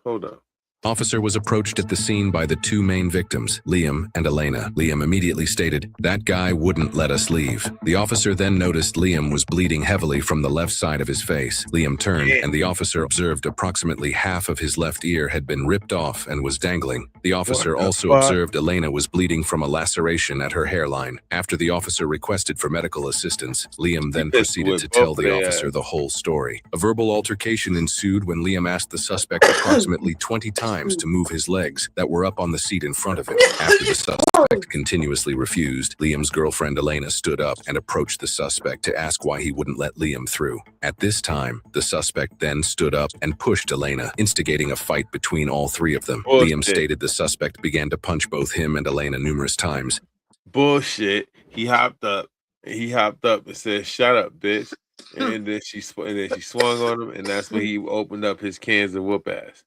Hold on. Officer was approached at the scene by the 2 main victims, Liam and Elena. Liam immediately stated, "That guy wouldn't let us leave." The officer then noticed Liam was bleeding heavily from the left side of his face. Liam turned, and the officer observed approximately half of his left ear had been ripped off and was dangling. The officer What the also fuck? observed Elena was bleeding from a laceration at her hairline. After the officer requested for medical assistance, Liam then Pissed proceeded with to tell both the their officer ass. the whole story. A verbal altercation ensued when Liam asked the suspect approximately 20 times to move his legs that were up on the seat in front of him. After the suspect continuously refused, Liam's girlfriend Elena stood up and approached the suspect to ask why he wouldn't let Liam through. At this time, the suspect then stood up and pushed Elena, instigating a fight between all 3 of them. Bullshit. Liam stated the suspect began to punch both him and Elena numerous times. Bullshit. He hopped up and said, "Shut up, bitch." And then she swung on him, and that's when he opened up his cans of whoop ass.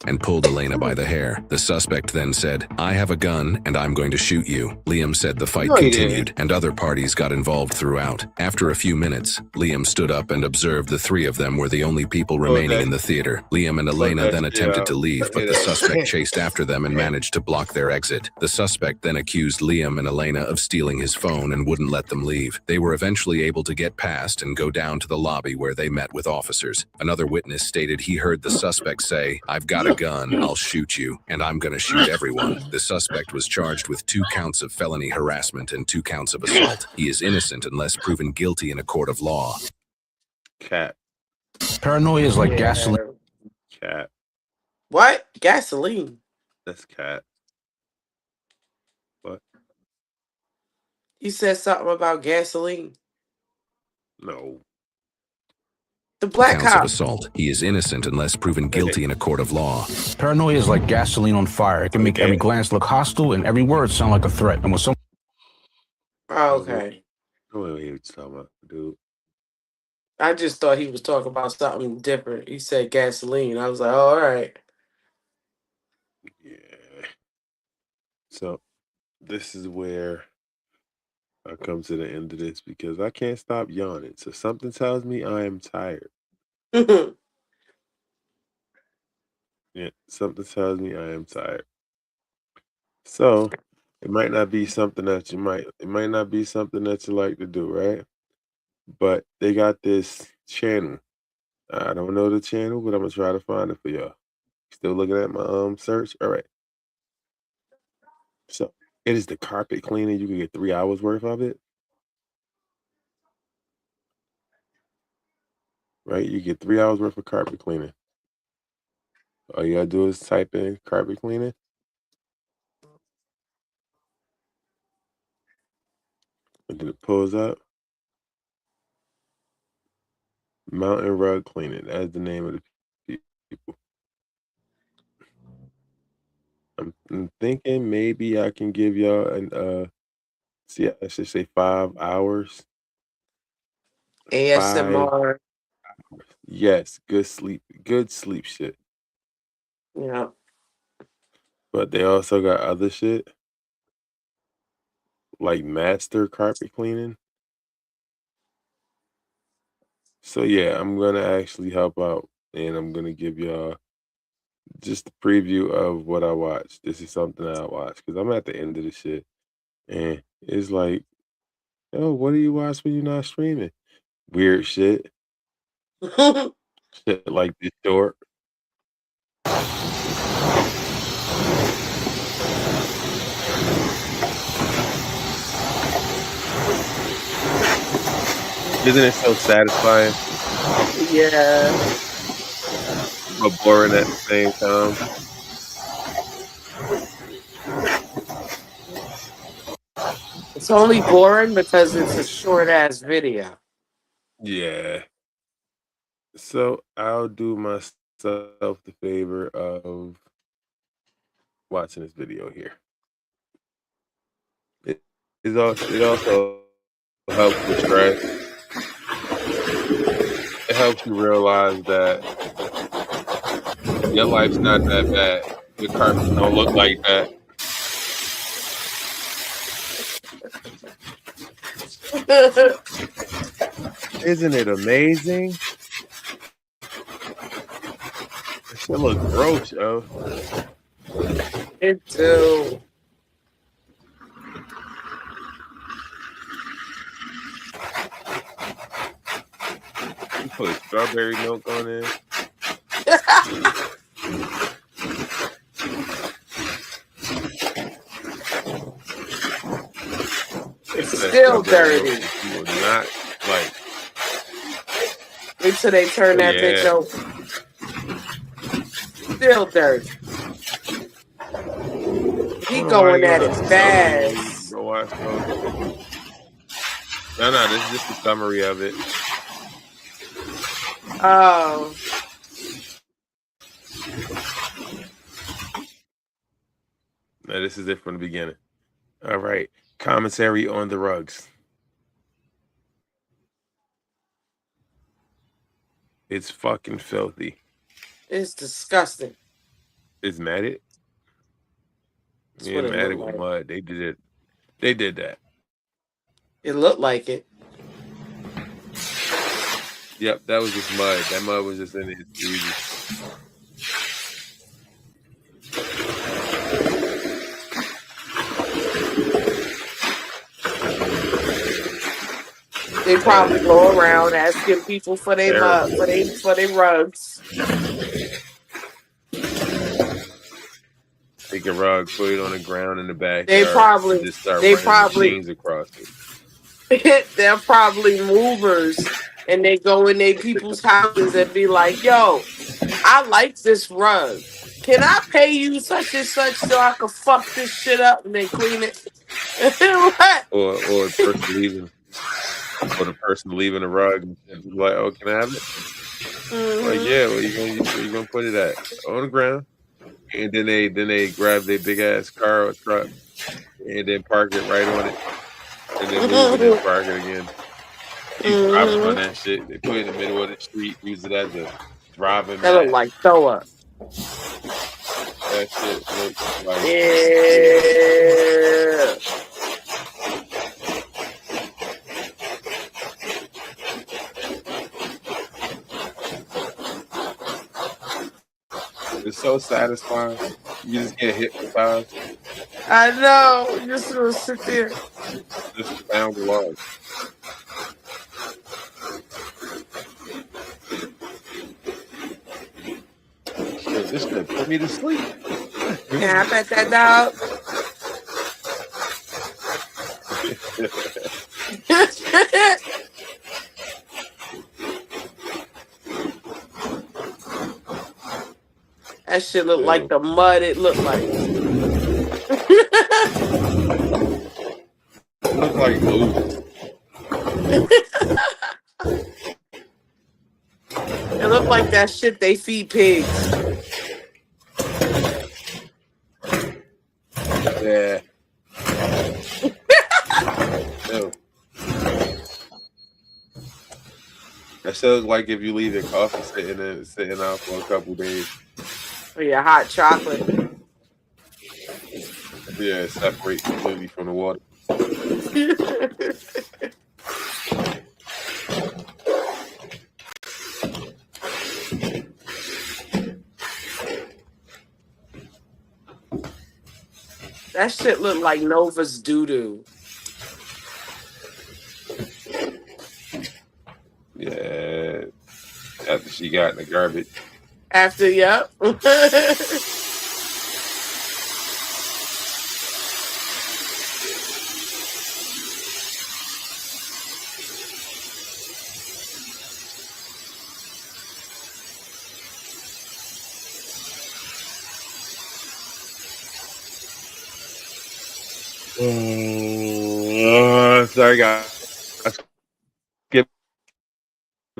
And pulled Elena by the hair. The suspect then said, "I have a gun and I'm going to shoot you." Liam said the fight No, he continued and other parties got involved throughout. After a few minutes, Liam stood up and observed the three of them were the only people remaining in the theater. Liam and Elena then attempted to leave, but the suspect chased after them and managed to block their exit. The suspect then accused Liam and Elena of stealing his phone and wouldn't let them leave. They were eventually able to get past and go down to the lobby where they met with officers. Another witness stated he heard the suspect say, "I've got a gun, I'll shoot you, and I'm gonna shoot everyone." The suspect was charged with 2 counts of felony harassment and 2 counts of assault. He is innocent unless proven guilty in a court of law. Cat. Paranoia is like gasoline. Cat. What? Gasoline. That's cat. What? You said something about gasoline. No. The black Counts of cop. assault. He is innocent unless proven guilty in a court of law. Paranoia is like gasoline on fire. It can make every glance look hostile and every word sound like a threat. And when someone Oh, okay. I don't know what he was talking about, dude. I just thought he was talking about something different. He said gasoline. I was like, oh, all right. Yeah. So this is where I come to the end of this because I can't stop yawning. So something tells me I am tired. Yeah, something tells me I am tired. So it might not be something that you like to do, right? But they got this channel. I don't know the channel, but I'm gonna try to find it for y'all. Still looking at my search. All right. So it is the carpet cleaning. You can get 3 hours worth of it. Right? You get 3 hours worth of carpet cleaning. All you gotta do is type in carpet cleaning. And then it pulls up. Mountain rug cleaning. That's the name of the people. I'm thinking maybe I can give y'all an I should say 5 hours. 5 ASMR. Yes, good sleep shit. Yeah. But they also got other shit like master carpet cleaning. So yeah, I'm gonna actually help out and I'm gonna give y'all just a preview of what I watched. This is something that I watched because I'm at the end of the shit. And it's like, oh, what do you watch when you're not streaming? Weird shit. Shit like this short. Isn't it so satisfying? Yeah. But boring at the same time. It's only boring because it's a short ass video. Yeah. So I'll do myself the favor of watching this video here. It also helps with stress. It helps you realize that your life's not that bad. Your carpets don't look like that. Isn't it amazing? It should look gross, yo. It do. You put strawberry milk on it. It's still dirty. You will not like. Wait till they turn that bitch over. Still dirty. He going at it fast. Go watch No, this is just a summary of it. Oh. No, this is it from the beginning. All right. Commentary on the rugs. It's fucking filthy. It's disgusting. It's matted. That's Yeah, what it matted looked with like. mud. They did it. They did that. It looked like it. Yep, that was just mud. That mud was just in it. They probably go around asking people for their mud, for their rugs. Take a rug, put it on the ground in the backyard. They probably, and just start they running probably, machines across it. they're probably movers, and they go in their people's houses and be like, "Yo, I like this rug. Can I pay you such and such so I can fuck this shit up?" And they clean it. What? Or the person leaving the rug and be like, "Oh, can I have it?" Like, yeah, where you gonna put it at? On the ground. And then they grab their big ass car or truck and then park it right on it. And then move it and park it again. These drivers on that shit. They put it in the middle of the street, use it as a driving That look mat. like throw up. That shit looks like Yeah. it's so satisfying. You just get hypnotized. I know. You're just gonna sit there. Just found the log. Shit, this could put me to sleep. Can I pet that dog? That shit look like the mud it looked like. It looked like glue. It looked like that shit they feed pigs. Yeah. Ew. That shit looks like if you leave your coffee sitting out for a couple days. Or your hot chocolate. Yeah, separate completely from the water. That shit looked like Nova's doo-doo. Yeah. After she got in the garbage. After, yep. Sorry, guys. I skipped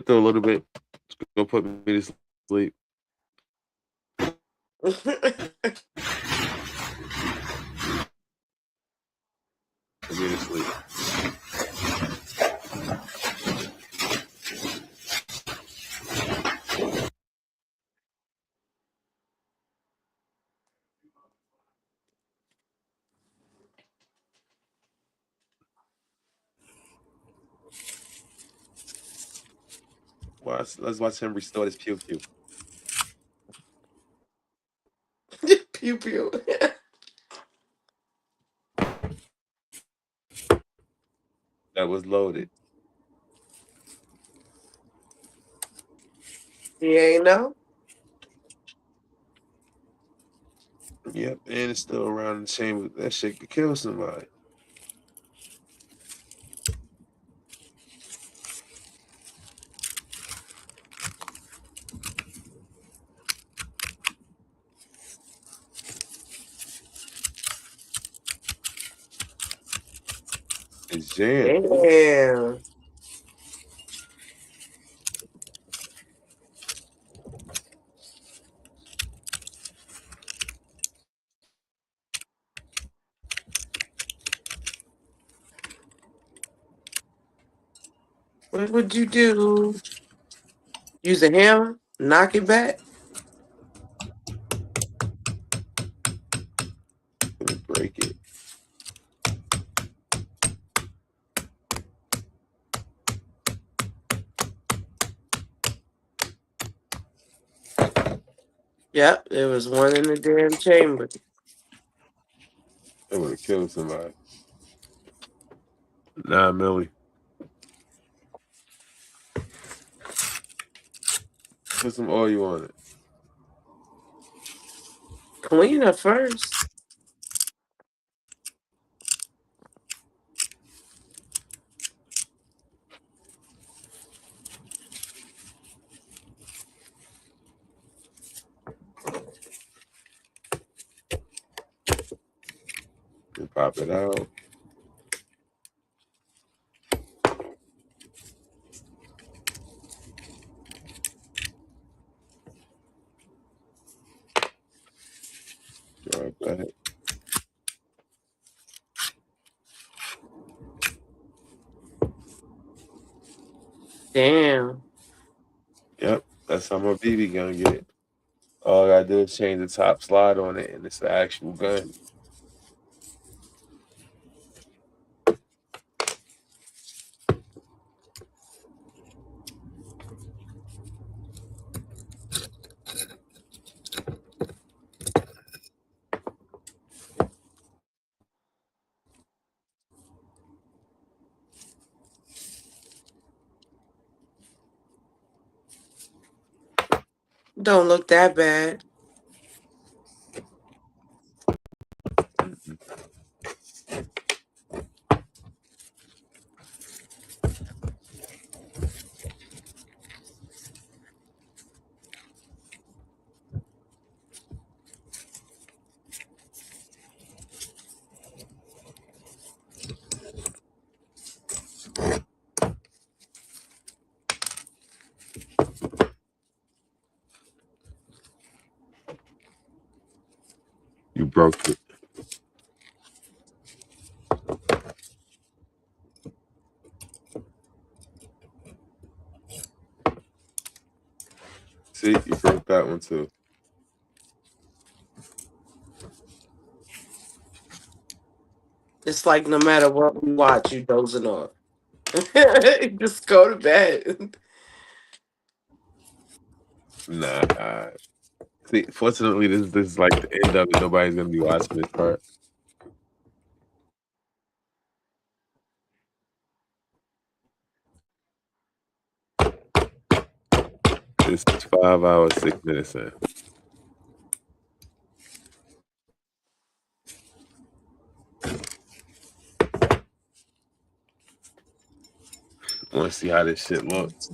through a little bit. It's gonna put me to sleep. Put me to sleep. Let's watch him restore his pew pew. Pew pew. That was loaded. You ain't know? Yep, and it's still around the chamber. That shit could kill somebody. It's jammed. Damn. What would you do? Use a hammer, knock it back. Break it. Yep, there was one in the damn chamber. That would have killed somebody. Nah, Millie. Put some oil on it. Clean it first. And pop it out. Right back. Damn. Yep, that's how my BB gun get it. All I gotta do is change the top slide on it, and it's the actual gun. Don't look that bad. You broke it. See, you broke that one too. It's like no matter what we watch, you dozing off. Just go to bed. Nah. See, fortunately, this is like the end of it. Nobody's gonna be watching this part. This is 5 hours, 6 minutes in. Want to see how this shit looks?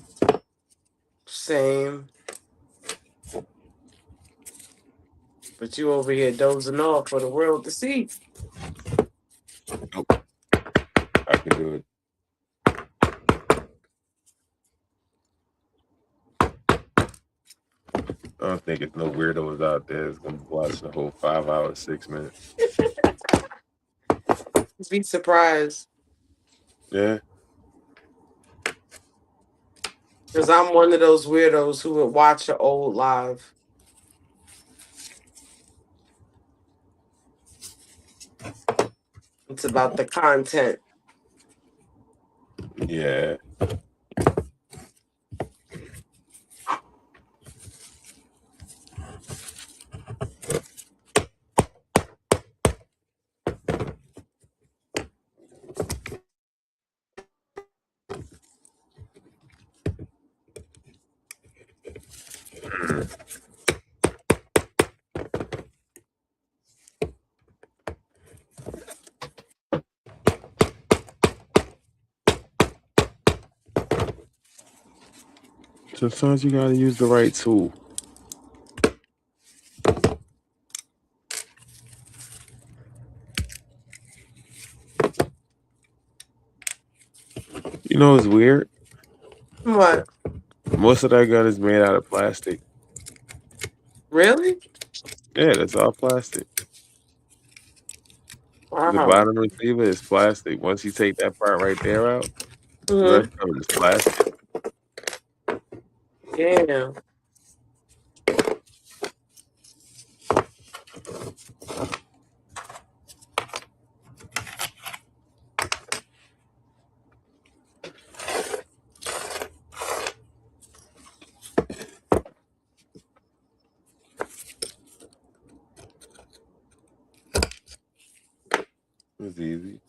Same. But you over here dozing off for the world to see. Nope. I can do it. I don't think it's no weirdos out there that's gonna watch the whole 5 hours, 6 minutes. Be surprised. Yeah. Because I'm one of those weirdos who would watch an old live. It's about the content. Yeah. Sometimes you gotta use the right tool. You know what's weird? What? Most of that gun is made out of plastic. Really? Yeah, that's all plastic. Wow. The bottom receiver is plastic. Once you take that part right there out, the rest of it is plastic. Damn. It's easy.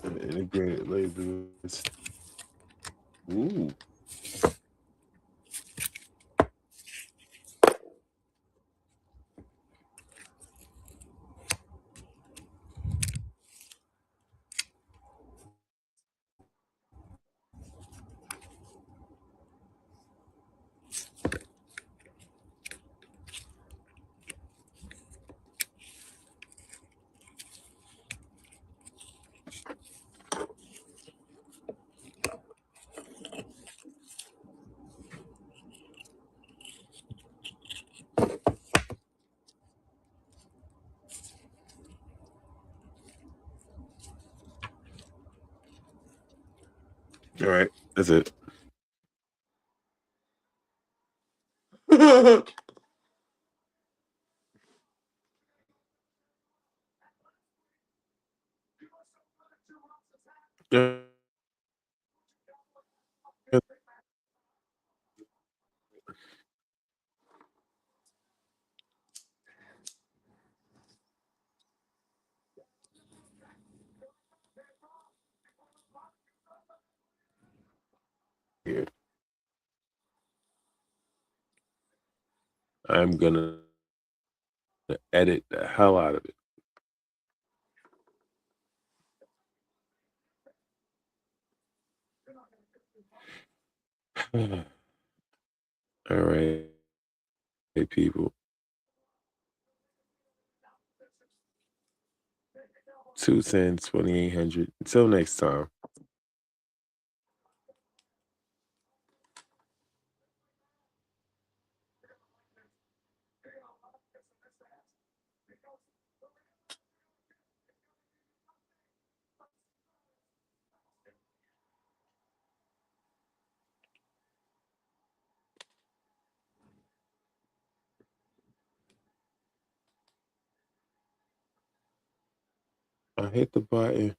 Integrated labels. Ooh. All right, that's it. Yeah. Here. I'm gonna edit the hell out of it. All right, hey people. 210, 2800. Until next time. I hit the button.